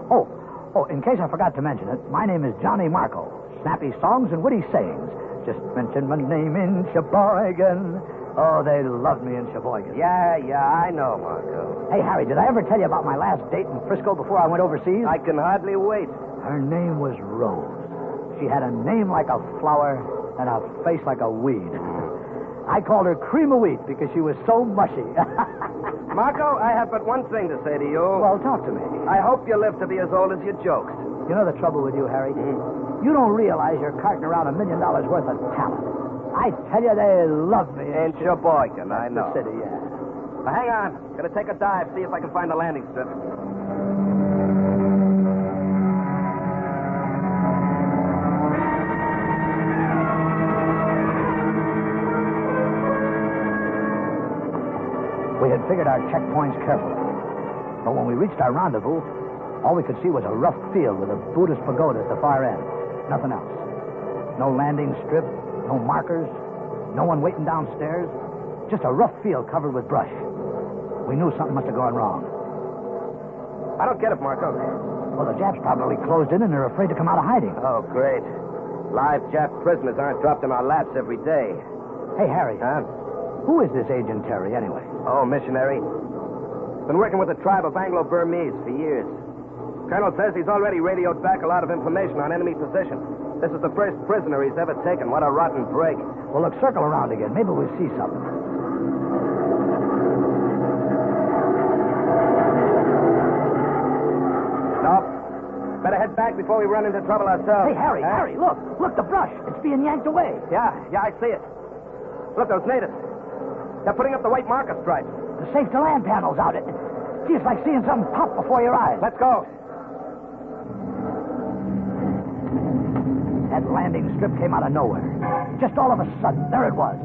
Oh, in case I forgot to mention it, my name is Johnny Marco. Snappy songs and witty sayings. Just mention my name in Sheboygan. Oh, they loved me in Sheboygan. Yeah, I know, Marco. Hey, Harry, did I ever tell you about my last date in Frisco before I went overseas? I can hardly wait. Her name was Rose. She had a name like a flower and a face like a weed. I called her Cream of Wheat because she was so mushy. Marco, I have but one thing to say to you. Well, talk to me. I hope you live to be as old as you joked. You know the trouble with you, Harry? You don't realize you're carting around $1 million worth of talent. I tell you, they love me. In Sheboygan, I know. The city, yeah. Now, hang on. Gonna take a dive, see if I can find the landing strip. We had figured our checkpoints carefully. But when we reached our rendezvous, all we could see was a rough field with a Buddhist pagoda at the far end. Nothing else. No landing strip, no markers, no one waiting downstairs. Just a rough field covered with brush. We knew something must have gone wrong. I don't get it, Marco. Well, the Japs probably closed in and they're afraid to come out of hiding. Oh, great. Live Jap prisoners aren't dropped in our laps every day. Hey, Harry. Huh? Who is this Agent Terry, anyway? Oh, missionary. Been working with the tribe of Anglo-Burmese for years. Colonel says he's already radioed back a lot of information on enemy position. This is the first prisoner he's ever taken. What a rotten break. Well, look, circle around again. Maybe we'll see something. Nope. Better head back before we run into trouble ourselves. Hey, Harry, Harry, look. Look, the brush. It's being yanked away. Yeah, I see it. Look, those natives. They're putting up the white marker stripes. The safe to land panel's out. It's like seeing something pop before your eyes. Let's go. That landing strip came out of nowhere. Just all of a sudden, there it was.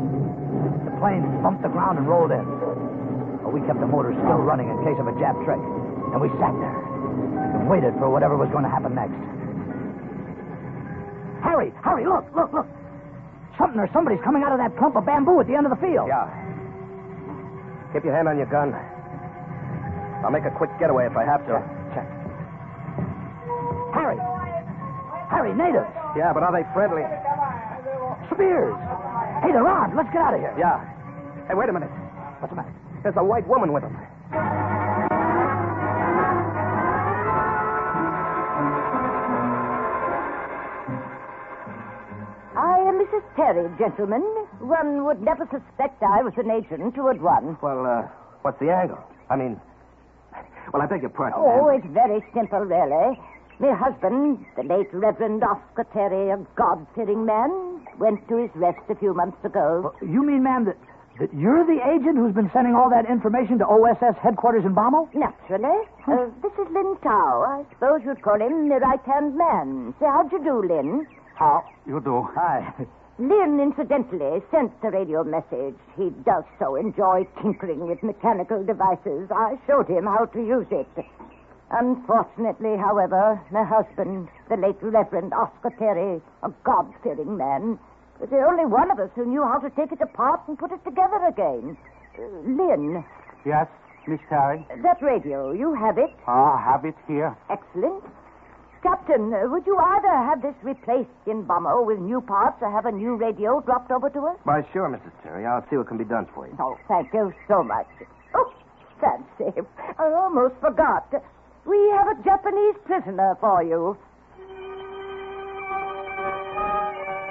The plane bumped the ground and rolled in. But we kept the motor still running in case of a Jap trick. And we sat there and waited for whatever was going to happen next. Harry, look. Something or somebody's coming out of that clump of bamboo at the end of the field. Yeah. Keep your hand on your gun. I'll make a quick getaway if I have to. Check. Harry, natives. Yeah, but are they friendly? Spears. Hey, they're armed. Let's get out of here. Yeah. Hey, wait a minute. What's the matter? There's a white woman with them. I am Mrs. Terry, gentlemen. One would never suspect I was an agent who had run. Well, what's the angle? I beg your pardon. Oh, it's very simple, really. My husband, the late Reverend Oscar Terry, a God-fearing man, went to his rest a few months ago. Well, you mean, ma'am, that you're the agent who's been sending all that information to O.S.S. headquarters in Bommel? Naturally. This is Lin Tao. I suppose you'd call him the right-hand man. Say, how'd you do, Lin? How you do? Hi. Lin, incidentally, sent the radio message. He does so enjoy tinkering with mechanical devices. I showed him how to use it. Unfortunately, however, my husband, the late Reverend Oscar Terry, a God-fearing man, was the only one of us who knew how to take it apart and put it together again. Lin. Yes, Miss Terry? That radio, you have it? I have it here. Excellent. Captain, would you either have this replaced in Bommel with new parts or have a new radio dropped over to us? Why, sure, Mrs. Terry. I'll see what can be done for you. Oh, thank you so much. Oh, fancy. I almost forgot. We have a Japanese prisoner for you.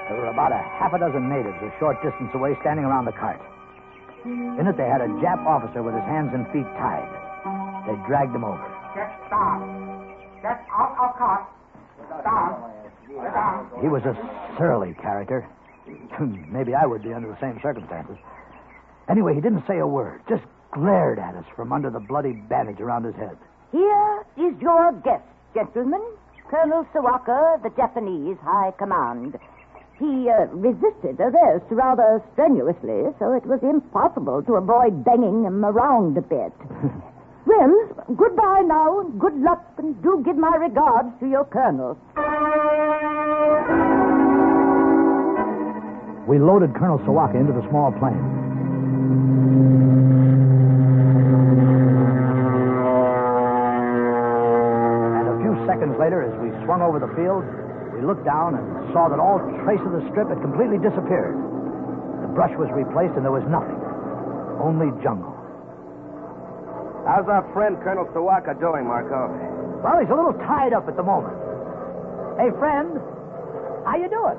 There were about a half a dozen natives a short distance away standing around the cart. In it, they had a Jap officer with his hands and feet tied. They dragged him over. Get down. Get out of cart. Down. Get down. He was a surly character. Maybe I would be under the same circumstances. Anyway, he didn't say a word, just glared at us from under the bloody bandage around his head. Here is your guest, gentlemen. Colonel Sawaka, the Japanese High Command. He resisted arrest rather strenuously, so it was impossible to avoid banging him around a bit. Well, goodbye now. Good luck, and do give my regards to your colonel. We loaded Colonel Swastika into the small plane. And a few seconds later, as we swung over the field, we looked down and saw that all trace of the strip had completely disappeared. The brush was replaced and there was nothing. Only jungle. How's our friend Colonel Swastika doing, Marco? Well, he's a little tied up at the moment. Hey, friend, how you doing?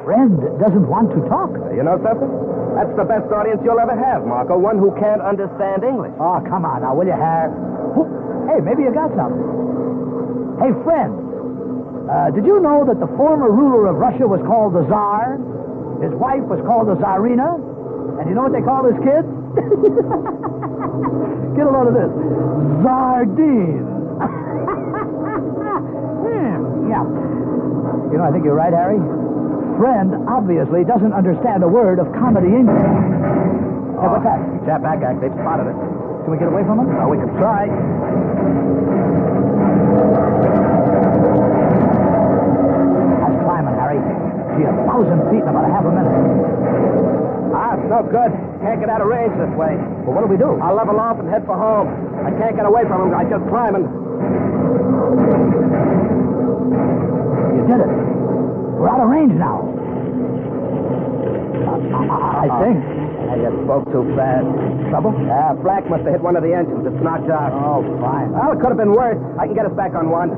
Friend doesn't want to talk. You know something? That's the best audience you'll ever have, Marco. One who can't understand English. Oh, come on now, will you, Harry? Hey, maybe you got something. Hey, friend, did you know that the former ruler of Russia was called the Tsar? His wife was called the Tsarina? And you know what they call his kids? Get a load of this. Sardine. Yeah. You know, I think you're right, Harry. Friend obviously doesn't understand a word of comedy English. Hey, what's that? Jap back act. They've spotted us. Can we get away from them? Well, we can try. How's climbing, Harry? Gee, 1,000 feet in about a half a minute. It's no good. Can't get out of range this way. Well, what do we do? I'll level off and head for home. I can't get away from him. I'm just climbing. You did it. We're out of range now. I think. I just spoke too fast. Trouble? Yeah, flak must have hit one of the engines. It's knocked out. Oh, fine. Well, it could have been worse. I can get us back on one.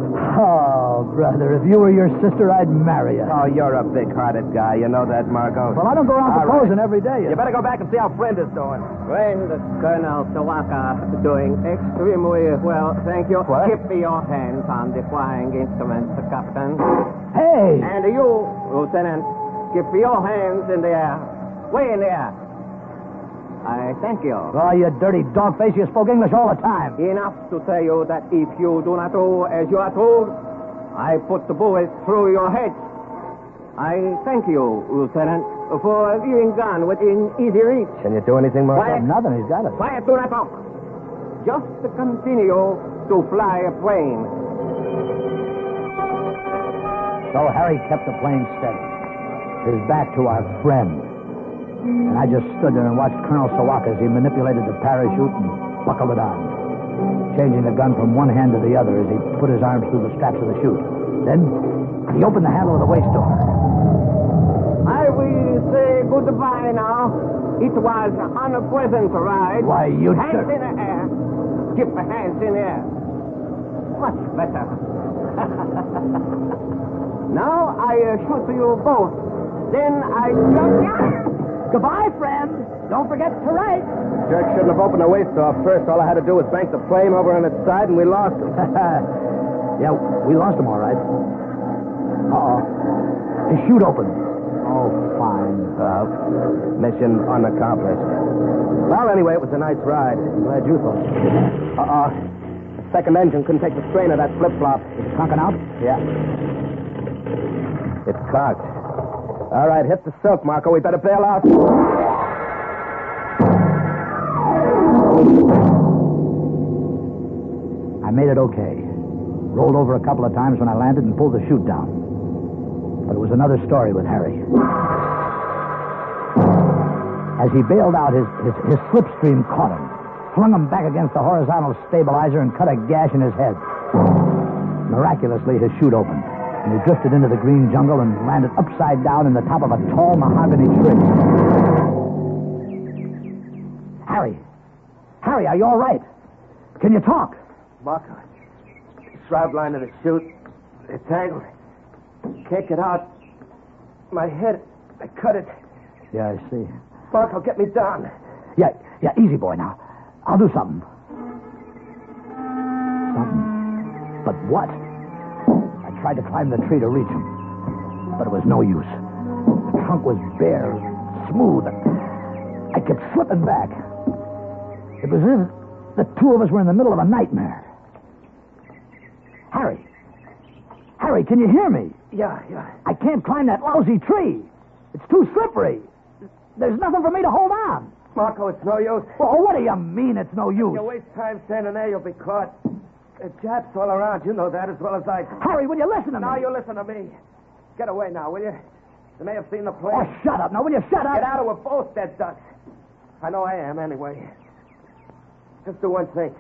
Oh, brother, if you were your sister, I'd marry you. Oh, you're a big-hearted guy. You know that, Marco. Well, I don't go around proposing every day. You better go back and see how Friend is doing. Friend, Colonel Swastika doing extremely well. Thank you. What? Keep your hands on the flying instruments, Captain. Hey! And you, Lieutenant, keep your hands in the air. Way in the air. I thank you. Oh, you dirty dog-face. You spoke English all the time. Enough to tell you that if you do not do as you are told, I put the bullet through your head. I thank you, Lieutenant, for being gone within easy reach. Can you do anything, Marco? Quiet. Nothing. He's got it. Quiet, do not talk. Just to continue to fly a plane. So Harry kept the plane steady, his back to our friend. And I just stood there and watched Colonel Swastika as he manipulated the parachute and buckled it on, changing the gun from one hand to the other as he put his arms through the straps of the chute. Then he opened the handle of the waist door. I will say goodbye now. It was an unpleasant ride. Why, you Hands in the air. Keep the hands in the air. Much better. Now I shoot you both. Then I jump. Goodbye, friend. Don't forget to write. Jerk shouldn't have opened the waist off first. All I had to do was bank the plane over on its side, and we lost him. Yeah, we lost him, all right. Uh-oh. His chute opened. Oh, fine. Mission unaccomplished. Well, anyway, it was a nice ride. I'm glad you thought so. The second engine couldn't take the strain of that flip-flop. Is it conking out? Yeah. It's cocked. All right, hit the silk, Marco. We better bail out. I made it okay. Rolled over a couple of times when I landed and pulled the chute down. But it was another story with Harry. As he bailed out, his slipstream caught him, flung him back against the horizontal stabilizer, and cut a gash in his head. Miraculously, his chute opened, and he drifted into the green jungle and landed upside down in the top of a tall mahogany tree. Harry, are you all right? Can you talk? Marco, shroud line of the chute. It's tangled. Can't get out. My head, I cut it. Yeah, I see. Marco, get me down. Yeah, easy, boy, now. I'll do something. Something? But what? I tried to climb the tree to reach him, but it was no use. The trunk was bare, smooth. I kept slipping back. It was as if the two of us were in the middle of a nightmare. Harry, can you hear me? Yeah. I can't climb that lousy tree. It's too slippery. There's nothing for me to hold on. Marco, it's no use. Well, what do you mean it's no use? You waste time standing there, you'll be caught. The Japs all around. You know that as well as I do. Harry, will you listen to me? Now you listen to me. Get away now, will you? They may have seen the plane. Oh, shut up. Now, will you shut up? Get out or we're both dead ducks. I know I am, anyway. Just do one thing.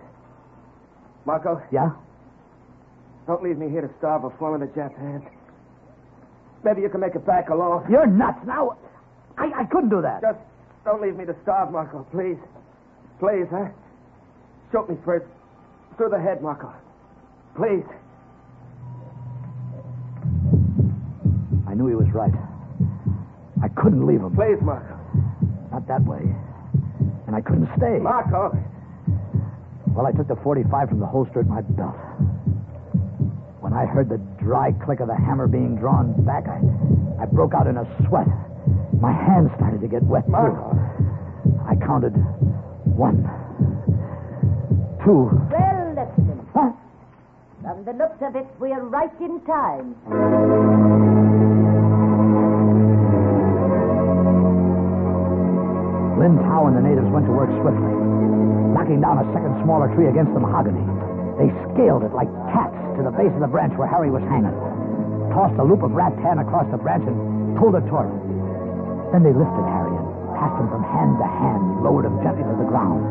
Marco? Yeah? Don't leave me here to starve or fall in the Jap hands. Maybe you can make it back alone. You're nuts. Now, I couldn't do that. Just don't leave me to starve, Marco, please. Please, huh? Shoot me first. Through the head, Marco. Please. I knew he was right. I couldn't leave him. Please, Marco. Not that way. And I couldn't stay. Marco! Well, I took the 45 from the holster at my belt. When I heard the dry click of the hammer being drawn back, I broke out in a sweat. My hands started to get wet, too. Marco. I counted 1, 2. Well, listen. Huh? From the looks of it, we're right in time. Lin Tao and the natives went to work swiftly, knocking down a second smaller tree against the mahogany. They scaled it like cats to the base of the branch where Harry was hanging, tossed a loop of rattan across the branch and pulled it toward him. Then they lifted Harry and passed him from hand to hand, lowered him gently to the ground.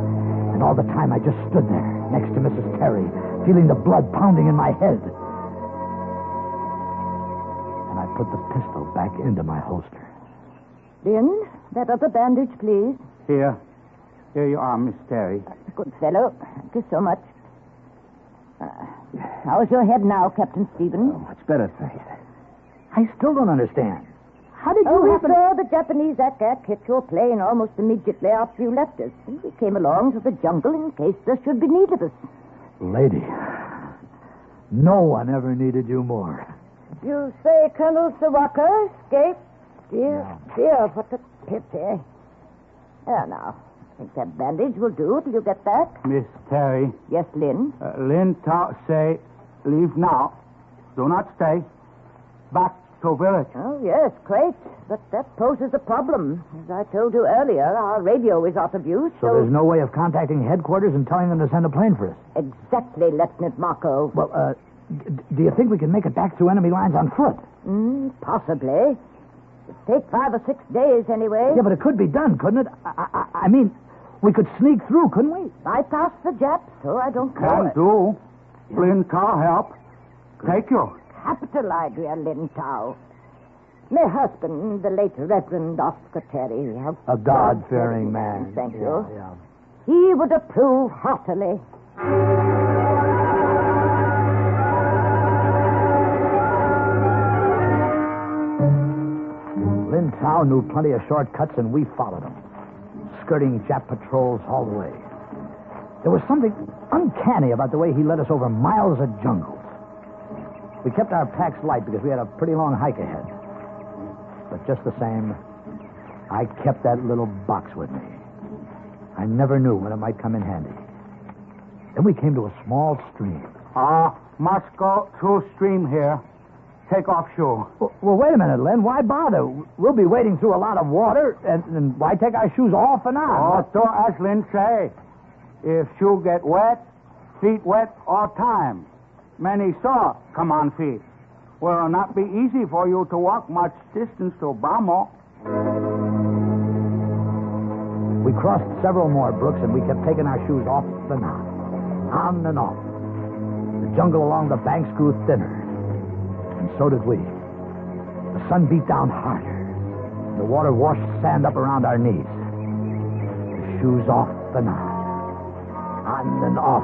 And all the time I just stood there next to Mrs. Terry, feeling the blood pounding in my head. And I put the pistol back into my holster. Lynn, that other bandage, please. Here you are, Miss Terry. Good fellow. Thank you so much. How's your head now, Captain Stevens? Oh, much better, thanks. I still don't understand. How did you we happen... saw the Japanese attack hit your plane almost immediately after you left us. We came along to the jungle in case there should be need of us. Lady, no one ever needed you more. You say Colonel Sawaka escaped? Dear, what a pity. There now. I think that bandage will do till you get back. Miss Terry. Yes, Lynn? Lynn say, leave now. Do not stay. Back to village. Oh, yes, great. But that poses a problem. As I told you earlier, our radio is out of use, So there's no way of contacting headquarters and telling them to send a plane for us? Exactly, Lieutenant Marco. Well, do you think we can make it back through enemy lines on foot? Possibly. It'd take 5 or 6 days anyway. Yeah, but it could be done, couldn't it? I mean, we could sneak through, couldn't we? Bypass the Japs, so I don't know. Can do. Lin Tao help. Take you. Capital idea, Lin Tao. My husband, the late Reverend Oscar Terry. A God-fearing man. Thank you. Yeah. He would approve heartily. Lin Tao knew plenty of shortcuts, and we followed them, skirting Jap patrols all the way. There was something uncanny about the way he led us over miles of jungles. We kept our packs light because we had a pretty long hike ahead. But just the same, I kept that little box with me. I never knew when it might come in handy. Then we came to a small stream. Must go through stream here. Take off shoe. Well, wait a minute, Len. Why bother? We'll be wading through a lot of water, and why take our shoes off and on? So as Lynn say, if shoe get wet, feet wet all time. Many saw come on feet. Will not be easy for you to walk much distance to Bamo. We crossed several more brooks, and we kept taking our shoes off and on and off. The jungle along the banks grew thinner. And so did we. The sun beat down harder. The water washed sand up around our knees. The shoes off and on and off.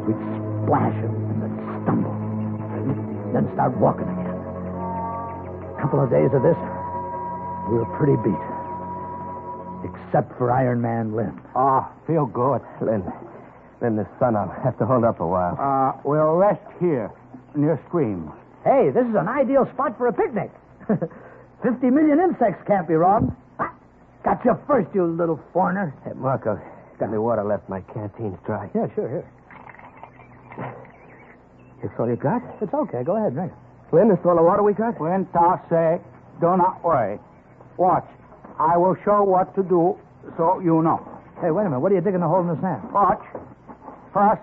We'd splash and then stumble, and then start walking again. A couple of days of this, we were pretty beat. Except for Iron Man Lynn. Feel good. Lynn, the sun, I'll have to hold up a while. We'll rest here, near stream. Hey, this is an ideal spot for a picnic. 50 million insects can't be wrong. Got you first, you little foreigner. Hey, Marco, got any water left? My canteen's dry. Yeah, sure, here. That's all you got? It's okay. Go ahead, drink it. Lynn, that's all the water we got? When Ta say, do not worry. Watch. I will show what to do so you know. Hey, wait a minute. What are you digging a hole in the sand? Watch. First,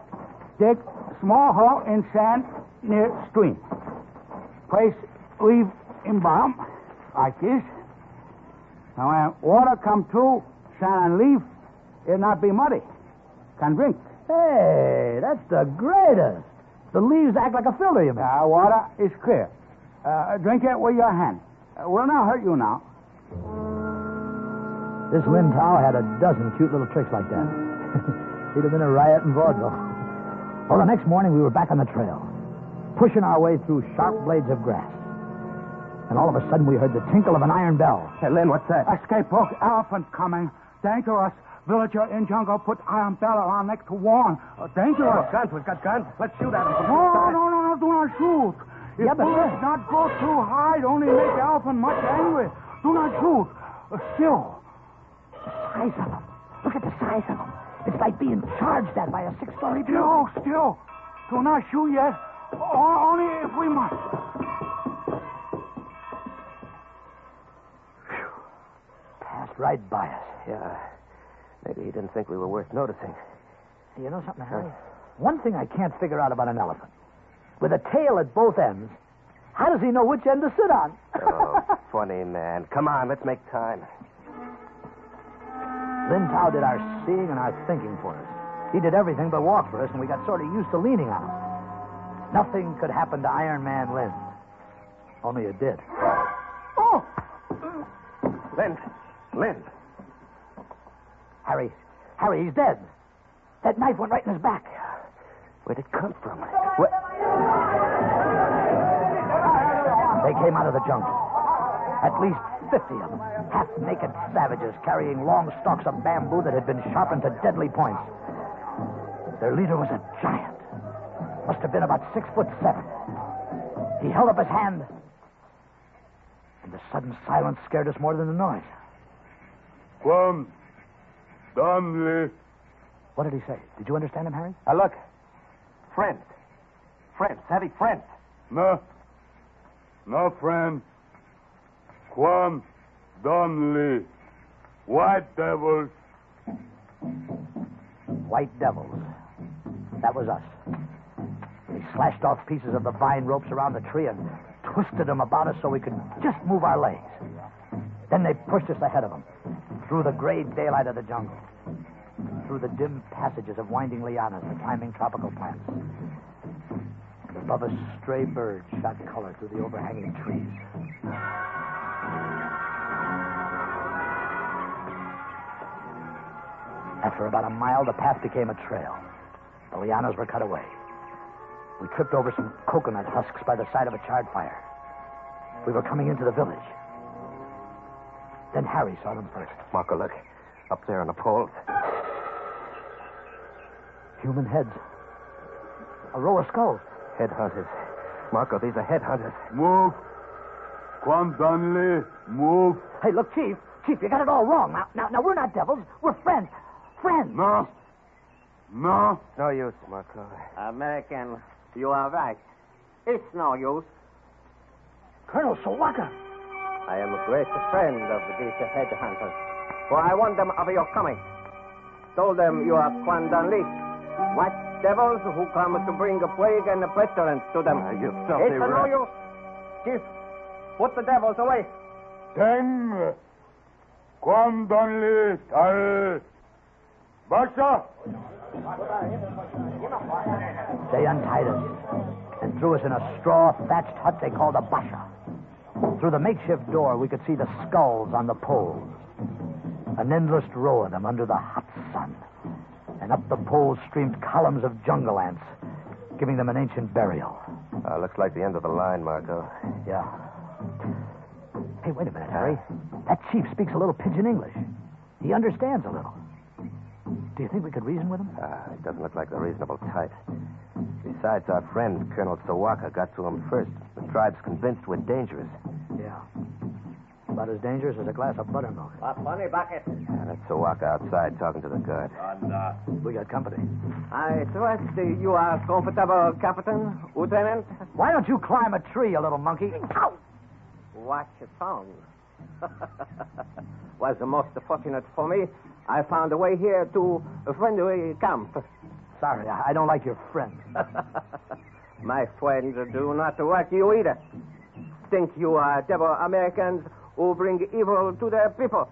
dig small hole in sand near stream. Place leaf in bottom, like this. Now, when water come through sand and leaf, it'll not be muddy. Can drink. Hey, that's the greatest. The leaves act like a filter, you mean? Water is clear. Drink it with your hand. Will not hurt you now. This Lin Tao had a dozen cute little tricks like that. He'd have been a riot in vaudeville. Well, the next morning we were back on the trail, pushing our way through sharp blades of grass. And all of a sudden we heard the tinkle of an iron bell. Hey, Lin, what's that? Escape book, elephant coming. Dangerous. Villager in jungle put iron bell around next to warn. Dangerous. Guns. We've got guns. Let's shoot at him. No, do not shoot. If bullets not go too high, it only make the elephant much angry. Do not shoot. Still. The size of them. Look at the size of them. It's like being charged at by a 6-story building. Still. Do not shoot yet. Only if we must. Whew. Passed right by us. Yeah. Maybe he didn't think we were worth noticing. Hey, you know something, Harry? One thing I can't figure out about an elephant. With a tail at both ends, how does he know which end to sit on? Oh, funny man. Come on, let's make time. Lin Tao did our seeing and our thinking for us. He did everything but walk for us, and we got sort of used to leaning on him. Nothing could happen to Iron Man Lin. Only it did. Oh! Lin. Harry, he's dead. That knife went right in his back. Where'd it come from? They came out of the jungle. At least 50 of them. Half-naked savages carrying long stalks of bamboo that had been sharpened to deadly points. Their leader was a giant. Must have been about 6'7". He held up his hand, and the sudden silence scared us more than the noise. Come, Donnelly. What did he say? Did you understand him, Harry? Look. Friends. Savvy friends. No, friend. Come, Donnelly. White devils. White devils. That was us. We slashed off pieces of the vine ropes around the tree and twisted them about us so we could just move our legs. Then they pushed us ahead of them, through the gray daylight of the jungle, through the dim passages of winding lianas and climbing tropical plants. And above us, stray birds shot color through the overhanging trees. After about a mile, the path became a trail. The lianas were cut away. We tripped over some coconut husks by the side of a charred fire. We were coming into the village. Then Harry saw them first. Marco, look. Up there on the poles. Human heads. A row of skulls. Headhunters. Marco, these are headhunters. Move. Come, Donnelly. Move. Hey, look, Chief, you got it all wrong. Now, we're not devils. We're friends. Friends. No. No use, Marco. American, you are right. It's no use. Colonel Swastika. I am a great friend of these headhunters, for I warned them of your coming. Told them you are Quan Donnelly, white devils who come to bring a plague and a pestilence to them. It's no use. Chief, put the devils away. Ten. Quan Donnelly. Tal. Basha. They untied us and threw us in a straw thatched hut they called a basha. Through the makeshift door, we could see the skulls on the poles. An endless row of them under the hot sun. And up the poles streamed columns of jungle ants, giving them an ancient burial. Looks like the end of the line, Marco. Yeah. Hey, wait a minute, Harry. That chief speaks a little pidgin English. He understands a little. Do you think we could reason with him? He doesn't look like the reasonable type. Besides, our friend, Colonel Swastika, got to him first. The tribe's convinced we're dangerous. Yeah. About as dangerous as a glass of buttermilk. A funny bucket. That's Swastika outside talking to the guard. We got company. I trust you are comfortable, Captain, Lieutenant. Why don't you climb a tree, you little monkey? Ow! Watch your tongue. Was most fortunate for me. I found a way here to a friendly camp. Sorry, I don't like your friend. My friends do not like you either. Think you are devil Americans who bring evil to their people.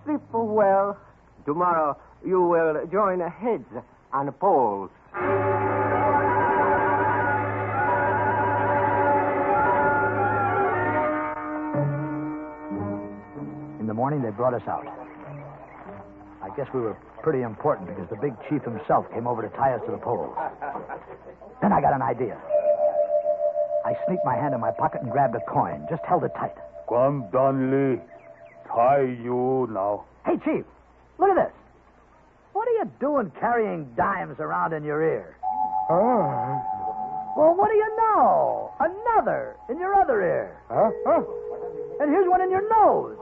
Sleep well. Tomorrow you will join heads on poles. In the morning, they brought us out. I guess we were pretty important because the big chief himself came over to tie us to the poles. Then I got an idea. I sneaked my hand in my pocket and grabbed a coin, just held it tight. Come, Donley. Tie you now. Hey, Chief, look at this. What are you doing carrying dimes around in your ear? Well, what do you know? Another in your other ear. And here's one in your nose.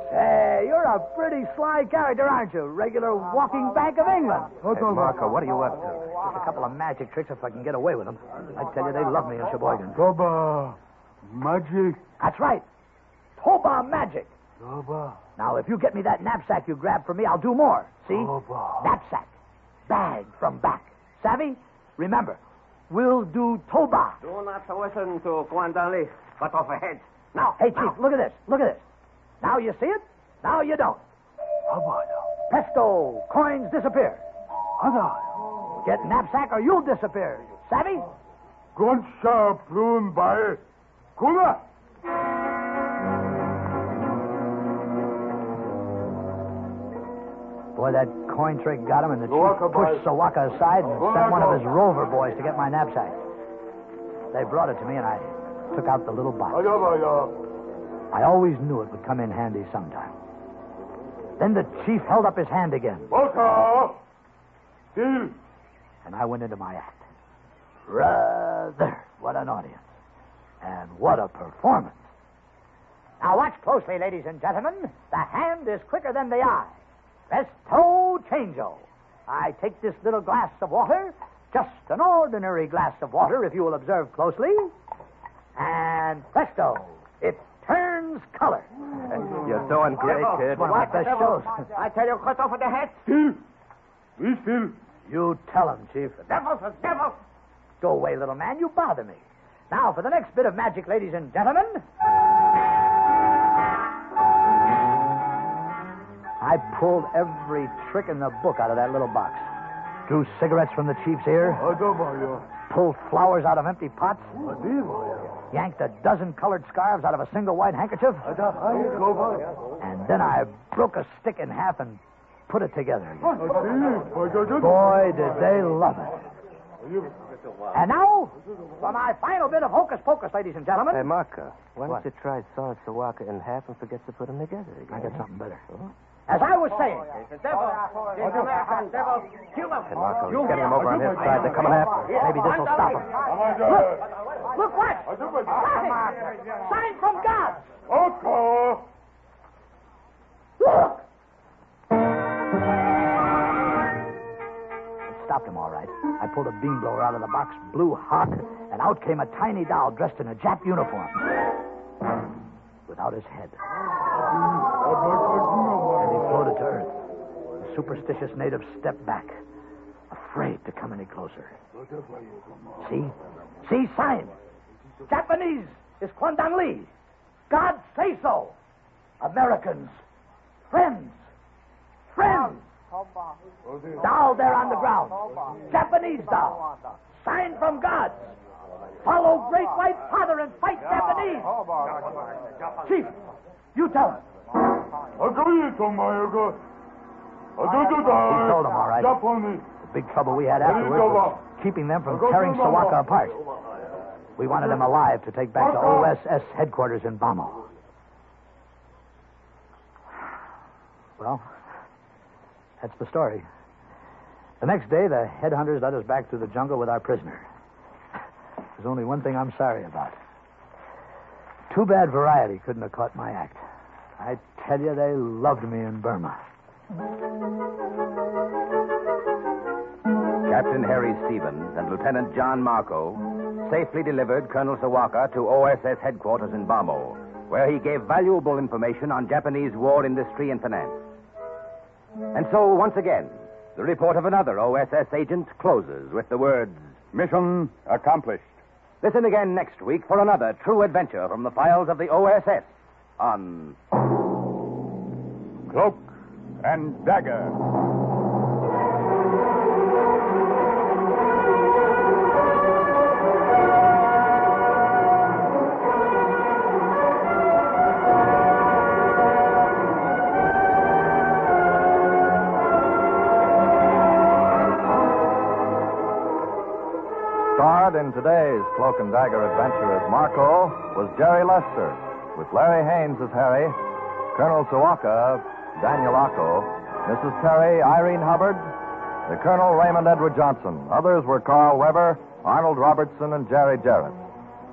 Hey, you're a pretty sly character, aren't you? Regular walking Bank of England. Hey, Marco, what are you up to? Just a couple of magic tricks if I can get away with them. I tell you, they love me in Sheboygan. Toba. Magic. That's right. Toba magic. Toba. Now, if you get me that knapsack you grabbed from me, I'll do more. See? Toba. Knapsack. Bag from back. Savvy? Remember, we'll do Toba. Do not listen to Guandali. Cut off a head. Now. Hey, Chief, look at this. Look at this. Now you see it, now you don't. Presto, coins disappear. Get knapsack or you'll disappear. Savvy? Gunshot plume by Kula. Boy, that coin trick got him, and the chief pushed Swastika aside and sent one of his rover boys to get my knapsack. They brought it to me, and I took out the little box. I always knew it would come in handy sometime. Then the chief held up his hand again. Still. And I went into my act. Rather, what an audience. And what a performance. Now watch closely, ladies and gentlemen. The hand is quicker than the eye. Presto changeo. I take this little glass of water, just an ordinary glass of water, if you will observe closely, and presto, it turns color. You're doing great, kid. One of my best shows. I tell you, cut off the head. Still. Be still. You tell him, Chief. The devil. Go away, little man. You bother me. Now, for the next bit of magic, ladies and gentlemen. I pulled every trick in the book out of that little box. Drew cigarettes from the chief's ear. Pulled flowers out of empty pots. Yanked a dozen colored scarves out of a single white handkerchief. And then I broke a stick in half and put it together again. Boy, did they love it. And now, for my final bit of hocus pocus, ladies and gentlemen. Hey, Marco, why don't you try sawing Swastika in half and forget to put them together again? I got something better. As I was saying. The devil. The American devil. Kill him. Hey, Marco, he's getting him over on his side. They're coming after him. Maybe this will stop him. Look, what? Sign from God. Look. It stopped him all right. I pulled a beam blower out of the box, blew hot, and out came a tiny doll dressed in a Jap uniform. Without his head. And he floated to earth. The superstitious natives stepped back, afraid to come any closer. See? See, sign. Japanese is Kwandang Li. God say so. Americans. Friends. Friends. Doll there on the ground. Japanese doll. Sign from God. Follow Great White Father and fight Japanese. Chief, you tell him. He told him, all right. The big trouble we had afterwards was keeping them from tearing Swastika apart. We wanted him alive to take back to O.S.S. headquarters in Bamo. Well, that's the story. The next day, the headhunters led us back through the jungle with our prisoner. There's only one thing I'm sorry about. Too bad Variety couldn't have caught my act. I tell you, they loved me in Burma. Captain Harry Stevens and Lieutenant John Marco safely delivered Colonel Swastika to O.S.S. headquarters in Bamo, where he gave valuable information on Japanese war industry and finance. And so, once again, the report of another O.S.S. agent closes with the words, Mission accomplished. Listen again next week for another true adventure from the files of the O.S.S. on Cloak and Dagger. Starred in today's Cloak and Dagger adventure as Marco was Jerry Lester, with Larry Haynes as Harry, Colonel Sawaka, Daniel Acco, Mrs. Terry, Irene Hubbard, the Colonel Raymond Edward Johnson. Others were Carl Weber, Arnold Robertson, and Jerry Jarrett.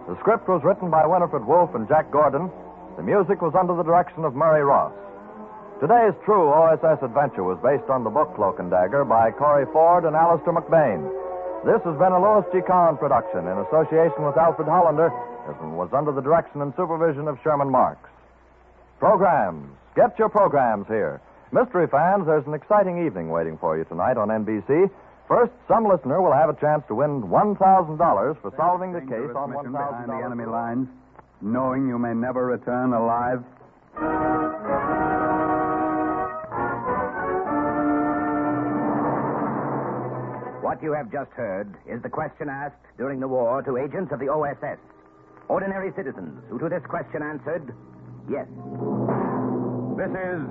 The script was written by Winifred Wolfe and Jack Gordon. The music was under the direction of Murray Ross. Today's true O.S.S. adventure was based on the book Cloak and Dagger by Corey Ford and Alistair McBain. This has been a Louis G. Collin production in association with Alfred Hollander and was under the direction and supervision of Sherman Marks. Programs. Get your programs here. Mystery fans, there's an exciting evening waiting for you tonight on NBC. First, some listener will have a chance to win $1,000 for solving the case on $1,000 behind the enemy lines, knowing you may never return alive. What you have just heard is the question asked during the war to agents of the O.S.S. Ordinary citizens who to this question answered, yes. This is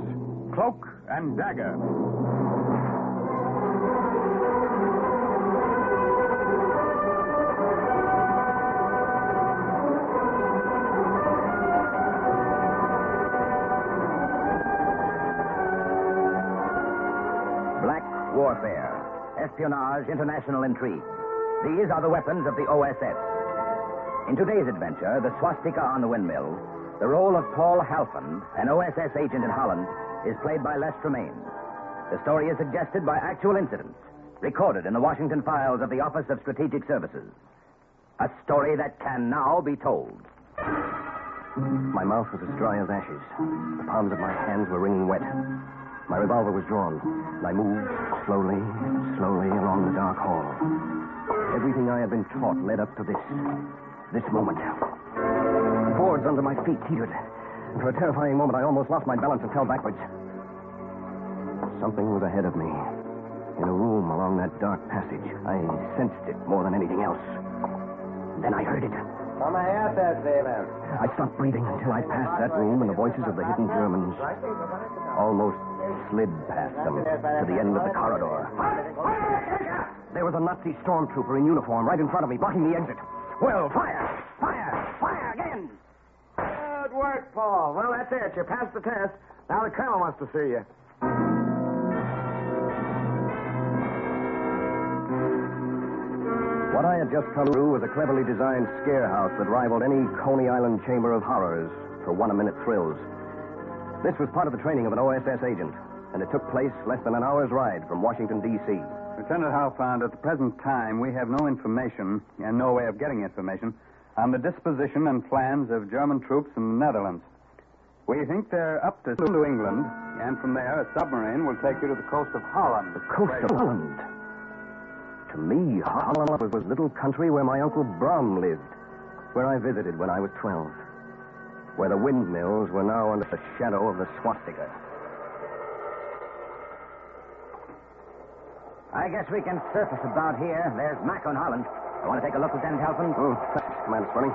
Cloak and Dagger. Black warfare. Espionage, international intrigue. These are the weapons of the O.S.S. In today's adventure, the Swastika on the Windmill, the role of Paul Halfond, an O.S.S. agent in Holland, is played by Les Tremaine. The story is suggested by actual incidents, recorded in the Washington files of the Office of Strategic Services. A story that can now be told. My mouth was as dry as ashes. The palms of my hands were wringing wet. My revolver was drawn. I moved slowly, slowly along the dark hall. Everything I had been taught led up to this moment. The boards under my feet teetered. For a terrifying moment, I almost lost my balance and fell backwards. Something was ahead of me. In a room along that dark passage. I sensed it more than anything else. Then I heard it. Come here, sailor. I stopped breathing until I passed that room and the voices of the hidden Germans almost slid past them to the end of the corridor. There was a Nazi stormtrooper in uniform right in front of me, blocking the exit. Well, fire! Fire! Fire again! Good work, Paul. Well, that's it. You passed the test. Now the colonel wants to see you. What I had just come through was a cleverly designed scare house that rivaled any Coney Island chamber of horrors for one-a-minute thrills. This was part of the training of an O.S.S. agent, and it took place less than an hour's ride from Washington, D.C. Lieutenant Halfond, at the present time, we have no information, and no way of getting information, on the disposition and plans of German troops in the Netherlands. We think they're up to New England, and from there, a submarine will take you to the coast of Holland. The coast of Holland? To me, Holland was a little country where my Uncle Brom lived, where I visited when I was 12, where the windmills were now under the shadow of the swastika. I guess we can surface about here. There's Mac on Holland. I want to take a look, Lieutenant Halfond. Oh, thanks, Commander Swanning.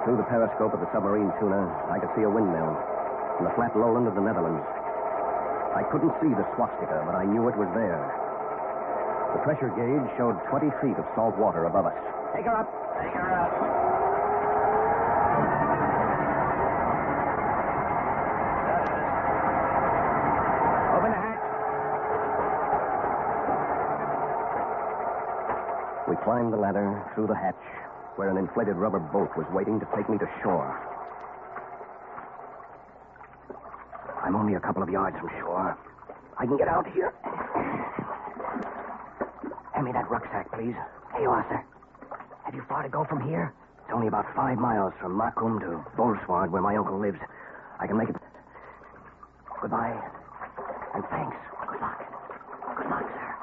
Through the periscope of the submarine tuner, I could see a windmill in the flat lowland of the Netherlands. I couldn't see the swastika, but I knew it was there. The pressure gauge showed 20 feet of salt water above us. Take her up. Take her up. Open the hatch. We climbed the ladder through the hatch, where an inflated rubber boat was waiting to take me to shore. I'm only a couple of yards from shore. I can get out here. Hand me that rucksack, please. Here you are, sir. Have you far to go from here? It's only about 5 miles from Markum to Bolsward, where my uncle lives. I can make it. Goodbye. And thanks. Good luck. Good luck, sir.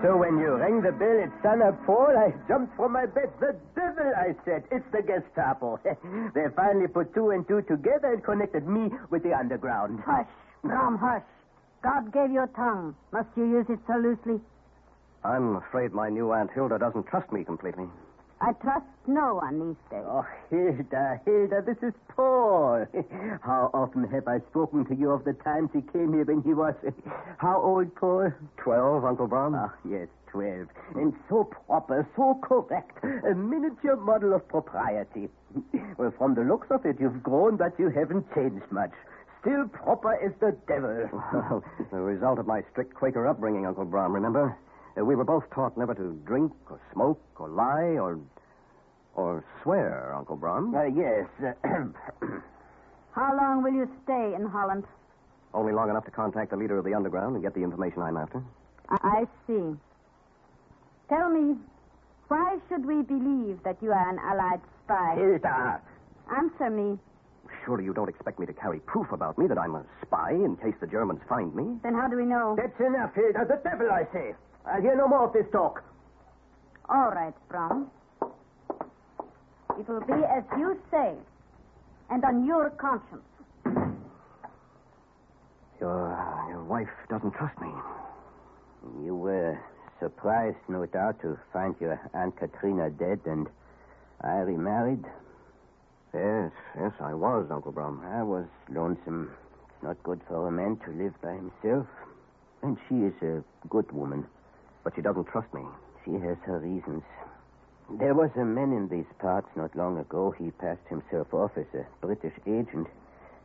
So when you rang the bell at San Paul, I jumped from my bed. The devil, I said. It's the Gestapo. They finally put two and two together and connected me with the underground. Hush, Brom, hush. God gave you a tongue. Must you use it so loosely? I'm afraid my new Aunt Hilda doesn't trust me completely. I trust no one these days. Oh, Hilda, this is Paul. How often have I spoken to you of the times he came here when he was... How old, Paul? 12, Uncle Brom? Oh, yes, 12. And so proper, so correct. A miniature model of propriety. Well, from the looks of it, you've grown, but you haven't changed much. Still proper as the devil. Well, the result of my strict Quaker upbringing, Uncle Brom, remember? We were both taught never to drink or smoke or lie or swear, Uncle Brom. Yes. How long will you stay in Holland? Only long enough to contact the leader of the underground and get the information I'm after. I see. Tell me, why should we believe that you are an Allied spy? Hilda! Answer me. Surely you don't expect me to carry proof about me that I'm a spy in case the Germans find me? Then how do we know? That's enough, Hilda. The devil, I say. I'll hear no more of this talk. All right, Brom. It will be as you say, and on your conscience. Your wife doesn't trust me. You were surprised, no doubt, to find your Aunt Katrina dead and I remarried. Yes, I was, Uncle Brom. I was lonesome. It's not good for a man to live by himself. And she is a good woman. But she doesn't trust me. She has her reasons. There was a man in these parts not long ago. He passed himself off as a British agent,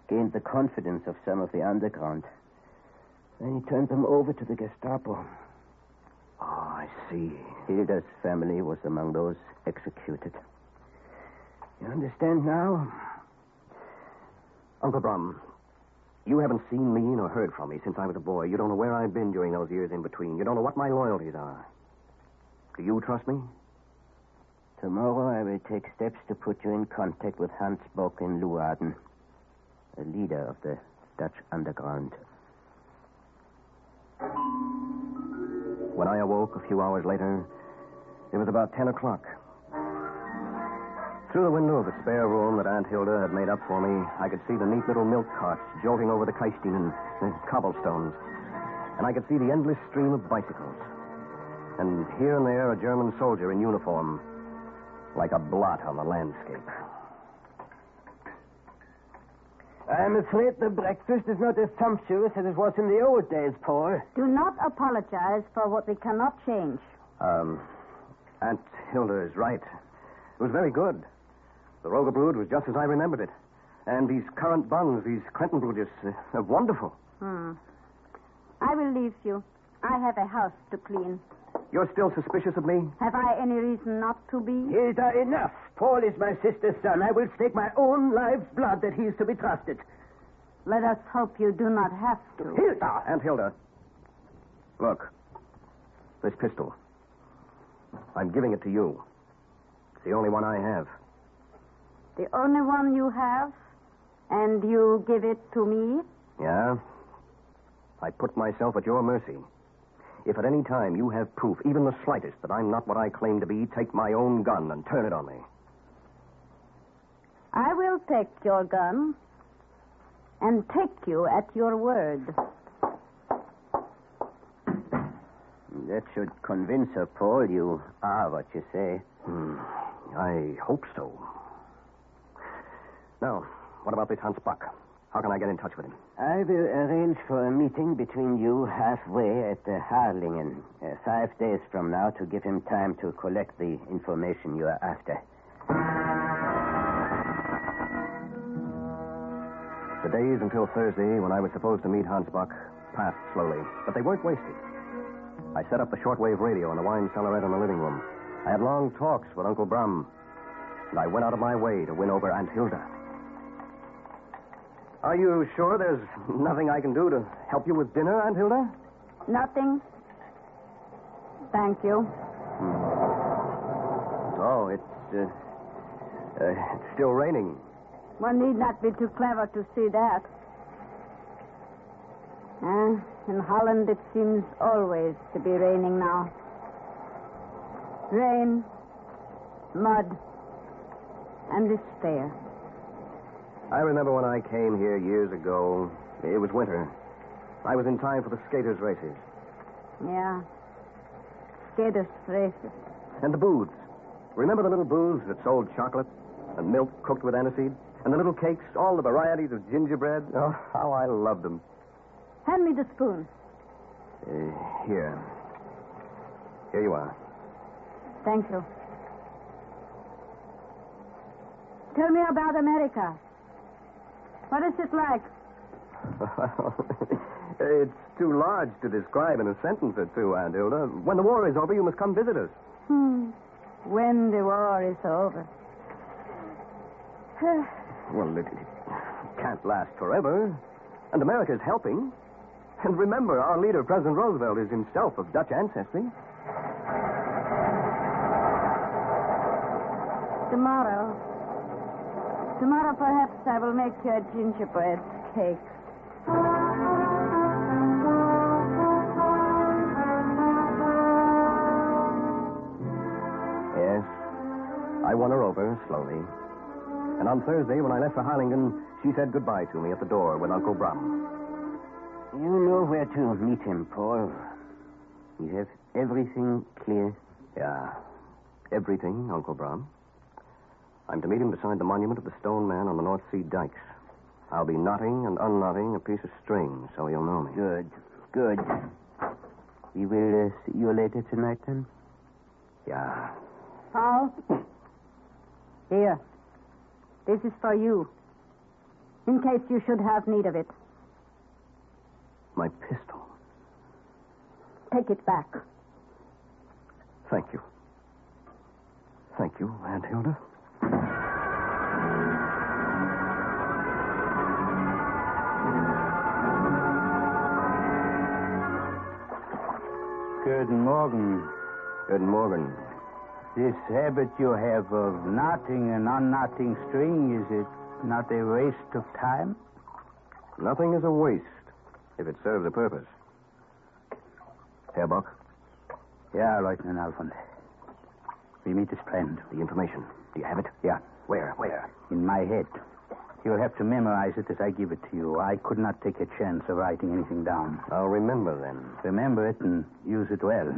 gained the confidence of some of the underground. Then he turned them over to the Gestapo. Oh, I see. Hilda's family was among those executed. You understand now? Uncle Brom, you haven't seen me nor heard from me since I was a boy. You don't know where I've been during those years in between. You don't know what my loyalties are. Do you trust me? Tomorrow I will take steps to put you in contact with Hans Bock in Leeuwarden, a leader of the Dutch underground. When I awoke a few hours later, it was about 10 o'clock. Through the window of the spare room that Aunt Hilda had made up for me, I could see the neat little milk carts jolting over the Kachlin and the cobblestones. And I could see the endless stream of bicycles. And here and there, a German soldier in uniform, like a blot on the landscape. I'm afraid the breakfast is not as sumptuous as it was in the old days, Paul. Do not apologize for what we cannot change. Aunt Hilda is right. It was very good. The Rogebrud was just as I remembered it. And these currant buns, these Krentenbrudges, are wonderful. I will leave you. I have a house to clean. You're still suspicious of me? Have I any reason not to be? Hilda, enough. Paul is my sister's son. I will stake my own life's blood that he is to be trusted. Let us hope you do not have to. Hilda! Aunt Hilda. Look. This pistol. I'm giving it to you. It's the only one I have. The only one you have? And you give it to me? Yeah. I put myself at your mercy. If at any time you have proof, even the slightest, that I'm not what I claim to be, take my own gun and turn it on me. I will take your gun and take you at your word. That should convince her, Paul. You are what you say. I hope so. Now, what about this Hans Bock? How can I get in touch with him? I will arrange for a meeting between you halfway at the Harlingen 5 days from now to give him time to collect the information you are after. The days until Thursday, when I was supposed to meet Hans Bock, passed slowly, but they weren't wasted. I set up the shortwave radio in the wine cellarette in the living room. I had long talks with Uncle Brom, and I went out of my way to win over Aunt Hilda. Are you sure there's nothing I can do to help you with dinner, Aunt Hilda? Nothing. Thank you. Oh, it's still raining. One need not be too clever to see that. In Holland, it seems always to be raining now. Rain, mud, and despair. I remember when I came here years ago. It was winter. I was in time for the skaters' races. Yeah. Skaters' races. And the booths. Remember the little booths that sold chocolate and milk cooked with aniseed? And the little cakes, all the varieties of gingerbread? Oh, how I loved them. Hand me the spoon. Here. Here you are. Thank you. Tell me about America. What is it like? It's too large to describe in a sentence or two, Aunt Hilda. When the war is over, you must come visit us. When the war is over. Well, it can't last forever. And America's helping. And remember, our leader, President Roosevelt, is himself of Dutch ancestry. Tomorrow, perhaps I will make you a gingerbread cake. Yes. I won her over slowly. And on Thursday, when I left for Harlingen, she said goodbye to me at the door with Uncle Brum. You know where to meet him, Paul. You have everything clear? Yeah. Everything, Uncle Brum. I'm to meet him beside the monument of the stone man on the North Sea dikes. I'll be knotting and unknotting a piece of string, so he'll know me. Good. We will see you later tonight, then? Yeah. Paul? Here. This is for you. In case you should have need of it. My pistol. Take it back. Thank you. Thank you, Aunt Hilda. Good morning. Good morning. This habit you have of knotting and unknotting string, is it not a waste of time? Nothing is a waste if it serves a purpose. Herr Buck? Yeah, Lieutenant Alfond. We meet as planned. The information. Do you have it? Yeah. Where? In my head. You'll have to memorize it as I give it to you. I could not take a chance of writing anything down. I'll remember then. Remember it and use it well.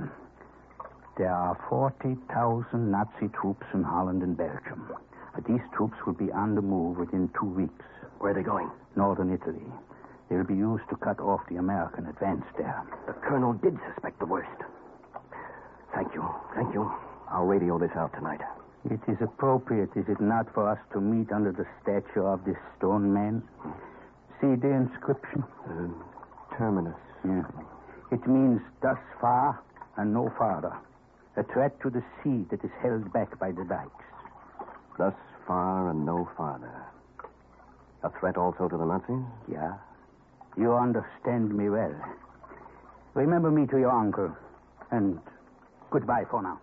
There are 40,000 Nazi troops in Holland and Belgium. These troops will be on the move within 2 weeks. Where are they going? Northern Italy. They'll be used to cut off the American advance there. The colonel did suspect the worst. Thank you. I'll radio this out tonight. It is appropriate, is it not, for us to meet under the statue of this stone man? See the inscription? Terminus. Yeah. It means thus far and no farther. A threat to the sea that is held back by the dikes. Thus far and no farther. A threat also to the Nazis? Yeah. You understand me well. Remember me to your uncle. And goodbye for now.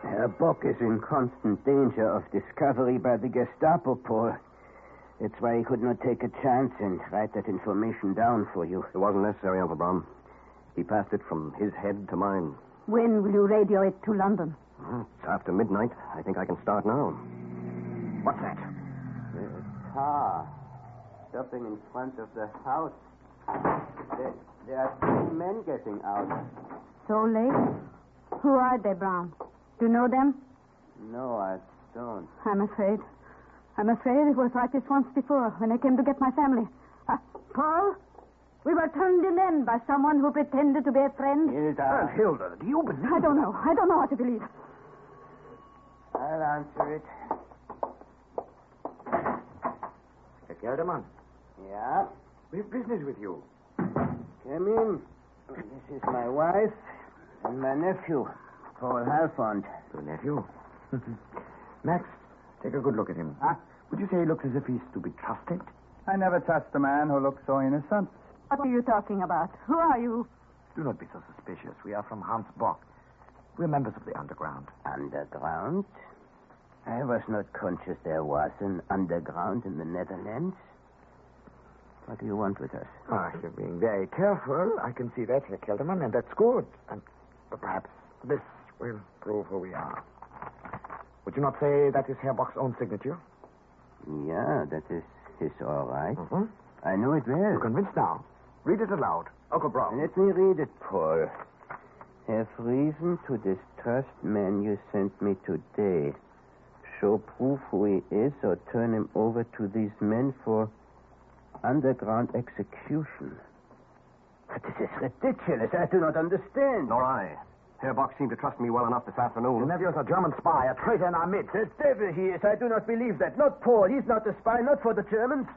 Herr Bock is in constant danger of discovery by the Gestapo, Paul. That's why he could not take a chance and write that information down for you. It wasn't necessary, Uncle Brown. He passed it from his head to mine. When will you radio it to London? It's after midnight. I think I can start now. What's that? There's a car stopping in front of the house. There are 3 men getting out. So late? Who are they, Brown? Do you know them? No, I don't. I'm afraid it was like this once before when I came to get my family. Paul, we were turned in by someone who pretended to be a friend. Aunt Hilda, do you believe? I don't know what to believe. I'll answer it. Gelderman. Yeah? We've business with you. Come in. This is my wife and my nephew, Paul Halfond. Your nephew? Max, take a good look at him. Would you say he looks as if he's to be trusted? I never trust a man who looks so innocent. What are you talking about? Who are you? Do not be so suspicious. We are from Hans Bock. We're members of the underground. Underground? I was not conscious there was an underground in the Netherlands. What do you want with us? You're being very careful. I can see that, Herr Kelderman, and that's good. And perhaps this will prove who we are. Would you not say that is Herr Bock's own signature? Yeah, that is his all right. Mm-hmm. I know it well. You're convinced now. Read it aloud. Uncle Brown. Let me read it, Paul. Have reason to distrust man you sent me today. Show proof who he is or turn him over to these men for underground execution. But this is ridiculous. I do not understand. Nor I. Herr Bock seemed to trust me well enough this afternoon. Your nephew is a German spy, a traitor in our midst. The devil he is. I do not believe that. Not Paul. He's not a spy, not for the Germans.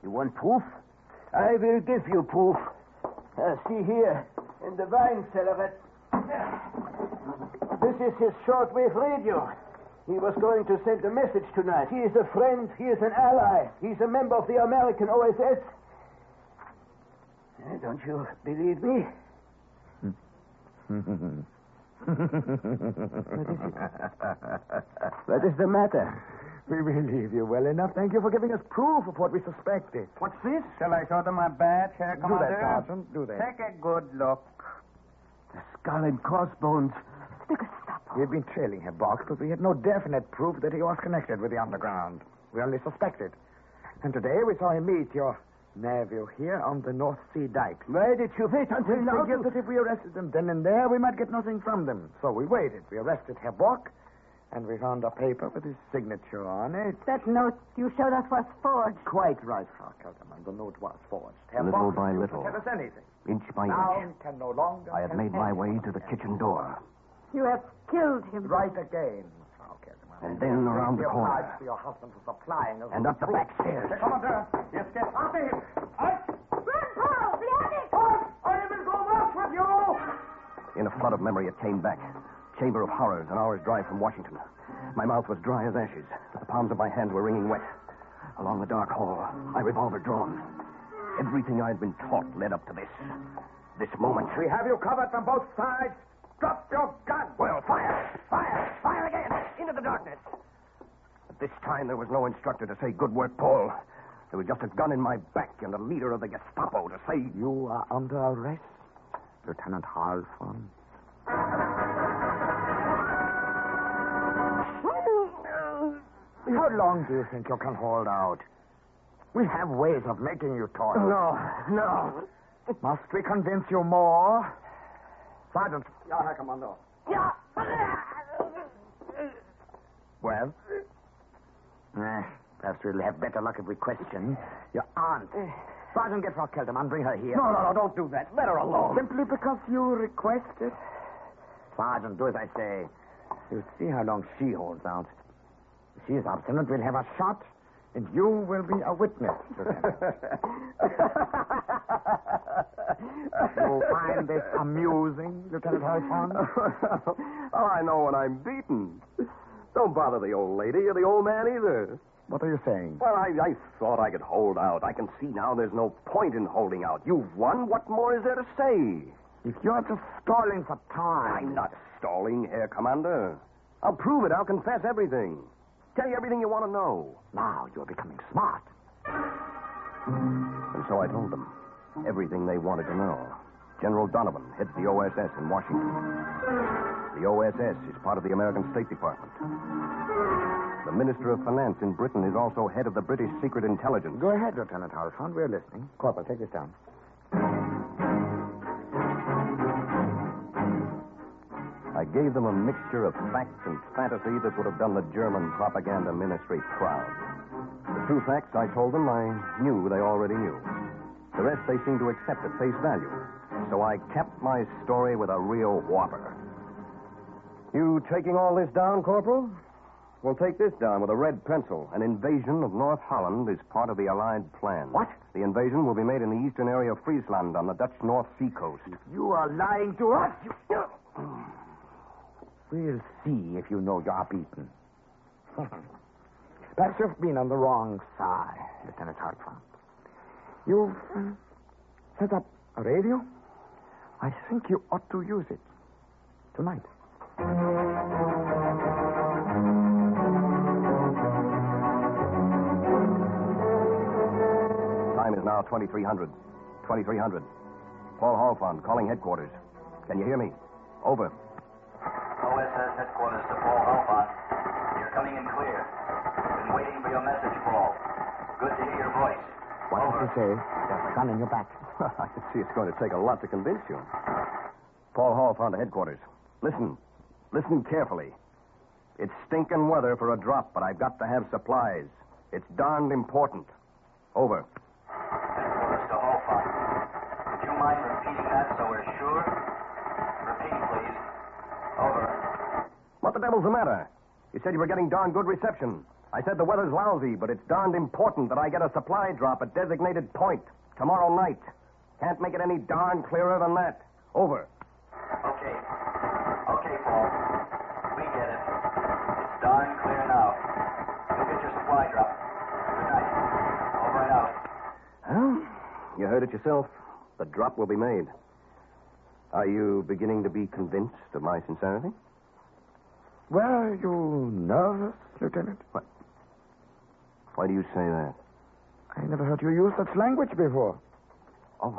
You want proof? I will give you proof. See here, in the wine cellar. This is his shortwave radio. He was going to send a message tonight. He is a friend. He is an ally. He's a member of the American O.S.S. Don't you believe me? What is the matter? We believe you well enough. Thank you for giving us proof of what we suspected. What's this? Shall I show them my badge, Herr Commander? Do that, Sergeant. Do that. Take a good look. The skull and crossbones. We had been trailing Herr Bock, but we had no definite proof that he was connected with the underground. We only suspected. And today we saw him meet your nephew here on the North Sea dike. Why did you wait until We now? figured that if we arrested them then and there, we might get nothing from them. So we waited. We arrested Herr Bock, and we found a paper with his signature on it. That note you showed us was forged. Quite right, Frau Kelterman. The note was forged. Herr Little Bock by refused little. to tell us anything. Inch by Now inch, he can no longer... I had made my way to the kitchen door. You have killed him. Right again, Frau Kelterman. And then around the corner. To your husband for supplying us And up the with back stairs. Commander, yes, get after him. Run, Paul! The attic! I will go off with you. In a flood of memory, it came back. Chamber of Horrors, an hour's drive from Washington. My mouth was dry as ashes, but the palms of my hands were wringing wet. Along the dark hall, my revolver drawn. Everything I'd been taught led up to this. This moment. We have you covered from both sides. Drop your gun. Well, fire! Fire! Fire again! Into the darkness! But this time there was no instructor to say, "Good work, Paul." There was just a gun in my back and a leader of the Gestapo to say, "You are under arrest, Lieutenant Halfon." How long do you think you can hold out? We have ways of making you talk. No. Must we convince you more? Sergeant. Ja, Herr Kommando. Yeah. Well? Perhaps we'll have better luck if we question your aunt. Sergeant, get Frau Kelterman. Bring her here. No, don't do that. Let her alone. Simply because you request it? Sergeant, do as I say. You'll see how long she holds out. If she is obstinate, we'll have a shot, and you will be a witness. You find this amusing, Lieutenant Halfon? Oh, I know when I'm beaten. Don't bother the old lady or the old man either. What are you saying? Well, I thought I could hold out. I can see now there's no point in holding out. You've won. What more is there to say? If you're just stalling for time... I'm not stalling, Herr Commander. I'll prove it. I'll confess everything. Tell you everything you want to know. Now you're becoming smart. And so I told them everything they wanted to know. General Donovan heads the O.S.S. in Washington. The O.S.S. is part of the American State Department. The Minister of Finance in Britain is also head of the British Secret Intelligence. Go ahead, Lieutenant Halfon. We're listening. Corporal, take this down. I gave them a mixture of fact and fantasy that would have done the German propaganda ministry proud. The true facts I told them I knew they already knew. The rest they seemed to accept at face value. So I kept my story with a real whopper. You taking all this down, Corporal? Well, take this down with a red pencil. An invasion of North Holland is part of the Allied plan. What? The invasion will be made in the eastern area of Friesland on the Dutch North Sea coast. You are lying to us. We'll see if you know you are beaten. Perhaps you've been on the wrong side, Lieutenant Hartford. You've set up a radio? I think you ought to use it tonight. Time is now 2300. 2300. Paul Halfond, calling headquarters. Can you hear me? Over. O.S.S. headquarters to Paul Halfond. You're coming in clear. Been waiting for your message, Paul. Good to hear your voice. What did you say? There's a gun in your back. I can see it's going to take a lot to convince you. Paul Halfond to headquarters. Listen. Listen carefully. It's stinking weather for a drop, but I've got to have supplies. It's darned important. Over. Headquarters to Halfond. Would you mind repeating that so we're sure? Repeat, please. Over. What the devil's the matter? You said you were getting darn good reception. I said the weather's lousy, but it's darned important that I get a supply drop at designated point tomorrow night. Can't make it any darn clearer than that. Over. Okay. Okay, Paul. We get it. It's darn clear now. You'll get your supply drop. Good night. Over and out. Well, you heard it yourself. The drop will be made. Are you beginning to be convinced of my sincerity? Were you nervous, Lieutenant? What? Why do you say that? I never heard you use such language before. Oh,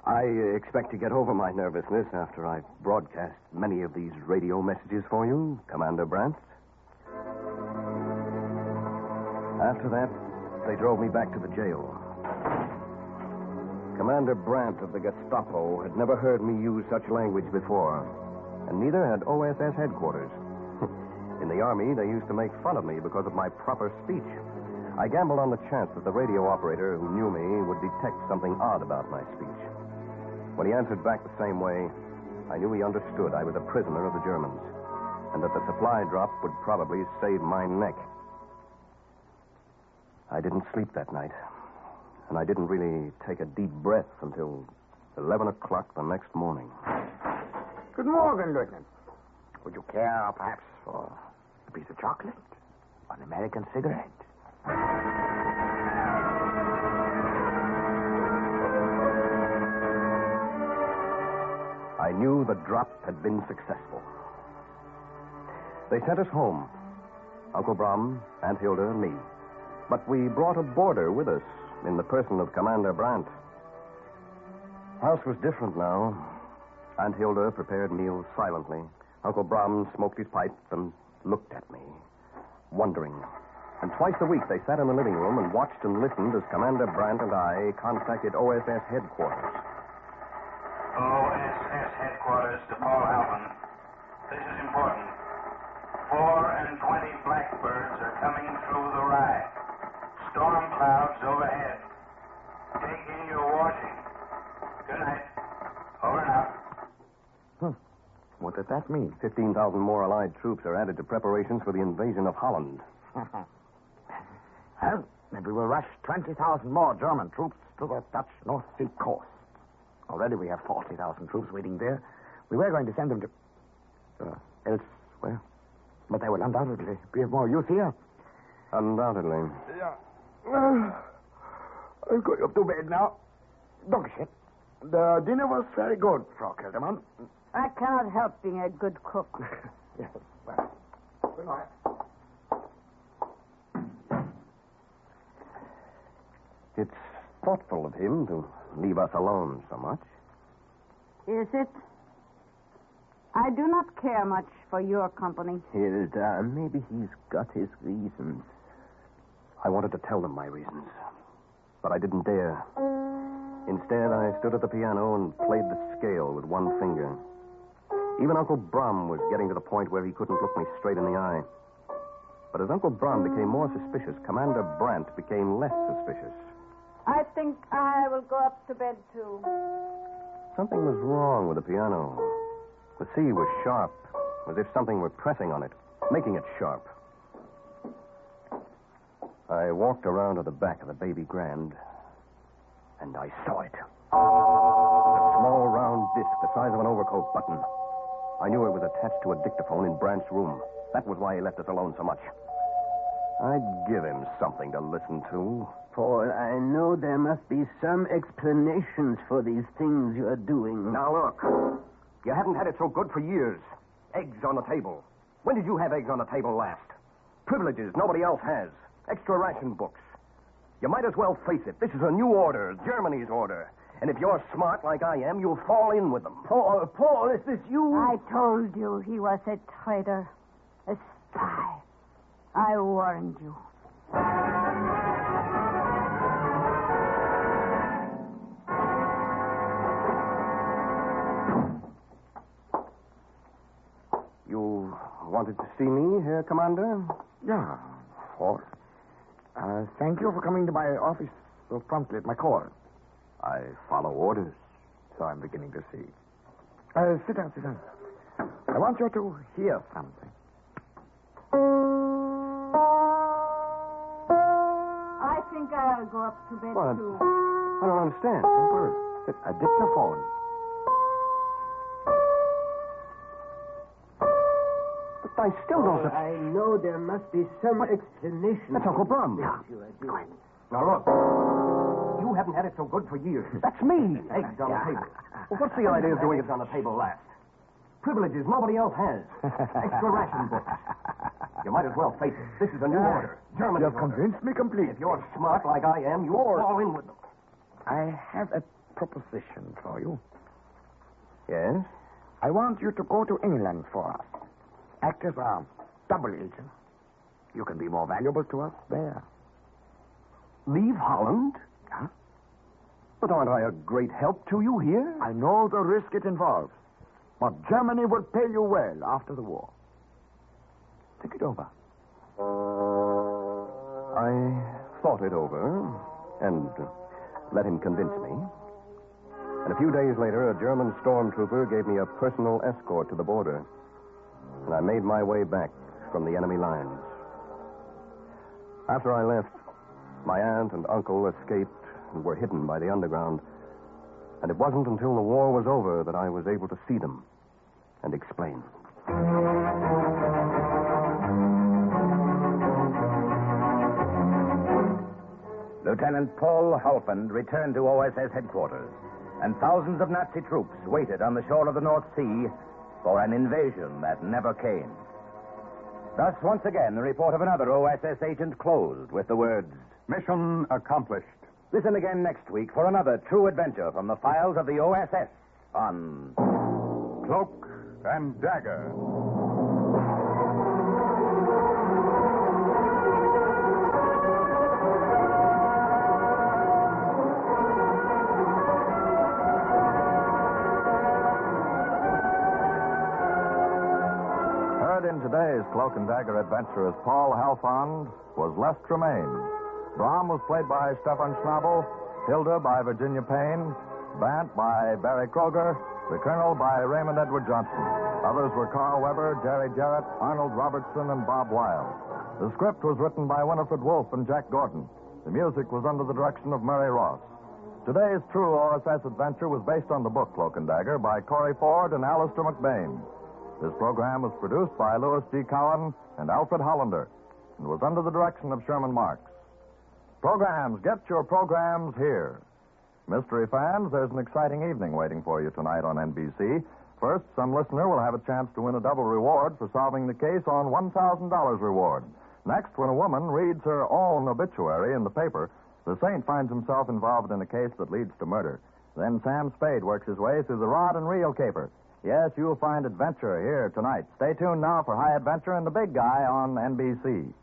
I expect to get over my nervousness after I've broadcast many of these radio messages for you, Commander Brandt. After that, they drove me back to the jail. Commander Brandt of the Gestapo had never heard me use such language before, and neither had O.S.S. headquarters. In the Army, they used to make fun of me because of my proper speech. I gambled on the chance that the radio operator who knew me would detect something odd about my speech. When he answered back the same way, I knew he understood I was a prisoner of the Germans, and that the supply drop would probably save my neck. I didn't sleep that night, and I didn't really take a deep breath until 11 o'clock the next morning. Good morning, Lieutenant. Would you care, perhaps, for a piece of chocolate? An American cigarette? I knew the drop had been successful. They sent us home. Uncle Brom, Aunt Hilda, and me. But we brought a boarder with us in the person of Commander Brandt. House was different now. Aunt Hilda prepared meals silently. Uncle Brom smoked his pipe and looked at me, wondering. And twice a week they sat in the living room and watched and listened as Commander Brandt and I contacted O.S.S. headquarters. O.S.S. headquarters to Paul Halfond. This is important. 24 blackbirds are coming through the rye. Storm clouds overhead. Take in your washing. Good night. Over and out. What does that mean? 15,000 more Allied troops are added to preparations for the invasion of Holland. Well, maybe we'll rush 20,000 more German troops to the Dutch North Sea coast. Already we have 40,000 troops waiting there. We were going to send them to elsewhere. But they will undoubtedly be of more use here. Undoubtedly. Yeah. I'm going up to bed now. Dankeschön. The dinner was very good, Frau Kelderman. I cannot help being a good cook. Yes, well, good night. It's thoughtful of him to leave us alone so much. Is it? I do not care much for your company. Hilda, maybe he's got his reasons. I wanted to tell them my reasons, but I didn't dare. Instead, I stood at the piano and played the scale with one finger. Even Uncle Brom was getting to the point where he couldn't look me straight in the eye. But as Uncle Brom became more suspicious, Commander Brandt became less suspicious. I think I will go up to bed, too. Something was wrong with the piano. The C was sharp, as if something were pressing on it, making it sharp. I walked around to the back of the baby grand, and I saw it. A small round disc the size of an overcoat button. I knew it was attached to a dictaphone in Brandt's room. That was why he left us alone so much. I'd give him something to listen to. Paul, I know there must be some explanations for these things you're doing. Now, look. You haven't had it so good for years. Eggs on the table. When did you have eggs on the table last? Privileges nobody else has. Extra ration books. You might as well face it. This is a new order, Germany's order. And if you're smart like I am, you'll fall in with them. Paul, is this you? I told you he was a traitor. A spy. I warned you. You wanted to see me, Herr Commander? Yeah, of course. Thank you for coming to my office so promptly at my call. I follow orders, so I'm beginning to see. Sit down, sit down. I want you to hear something. I think I'll go up to bed, What? too. I don't understand. A dictaphone. But I still don't... I know there must be some explanation. That's Uncle Brum. Yeah. Now, look. You haven't had it so good for years. That's me. Eggs on the table. Well, what's the idea of doing it on the table last? Privileges nobody else has. Extra ration books. You might as well face it. This is a new order. Germany's You've convinced me completely. If you're smart like I am, you'll fall in with them. I have a proposition for you. Yes? I want you to go to England for us. Act as a double agent. You can be more valuable to us there. Leave Holland? Huh? But aren't I a great help to you here? I know the risk it involves. But Germany will pay you well after the war. Think it over. I thought it over and let him convince me. And a few days later, a German stormtrooper gave me a personal escort to the border. And I made my way back from the enemy lines. After I left, my aunt and uncle escaped and were hidden by the underground. And it wasn't until the war was over that I was able to see them and explain. Lieutenant Paul Halfand returned to O.S.S. headquarters, and thousands of Nazi troops waited on the shore of the North Sea for an invasion that never came. Thus, once again, the report of another O.S.S. agent closed with the words, "Mission accomplished." Listen again next week for another true adventure from the files of the O.S.S. on Cloak and Dagger. Heard in today's Cloak and Dagger adventure as Paul Halfond was Les Tremaine. Brom was played by Stefan Schnabel, Hilda by Virginia Payne, Bant by Barry Kroger, the Colonel by Raymond Edward Johnson. Others were Carl Weber, Jerry Jarrett, Arnold Robertson, and Bob Wilde. The script was written by Winifred Wolfe and Jack Gordon. The music was under the direction of Murray Ross. Today's true O.S.S. adventure was based on the book Cloak and Dagger by Corey Ford and Alistair McBain. This program was produced by Louis G. Cowan and Alfred Hollander and was under the direction of Sherman Marks. Programs, get your programs here. Mystery fans, there's an exciting evening waiting for you tonight on NBC. First, some listener will have a chance to win a double reward for solving the case on $1,000 reward. Next, when a woman reads her own obituary in the paper, the saint finds himself involved in a case that leads to murder. Then Sam Spade works his way through the rod and reel caper. Yes, you'll find adventure here tonight. Stay tuned now for High Adventure and the Big Guy on NBC.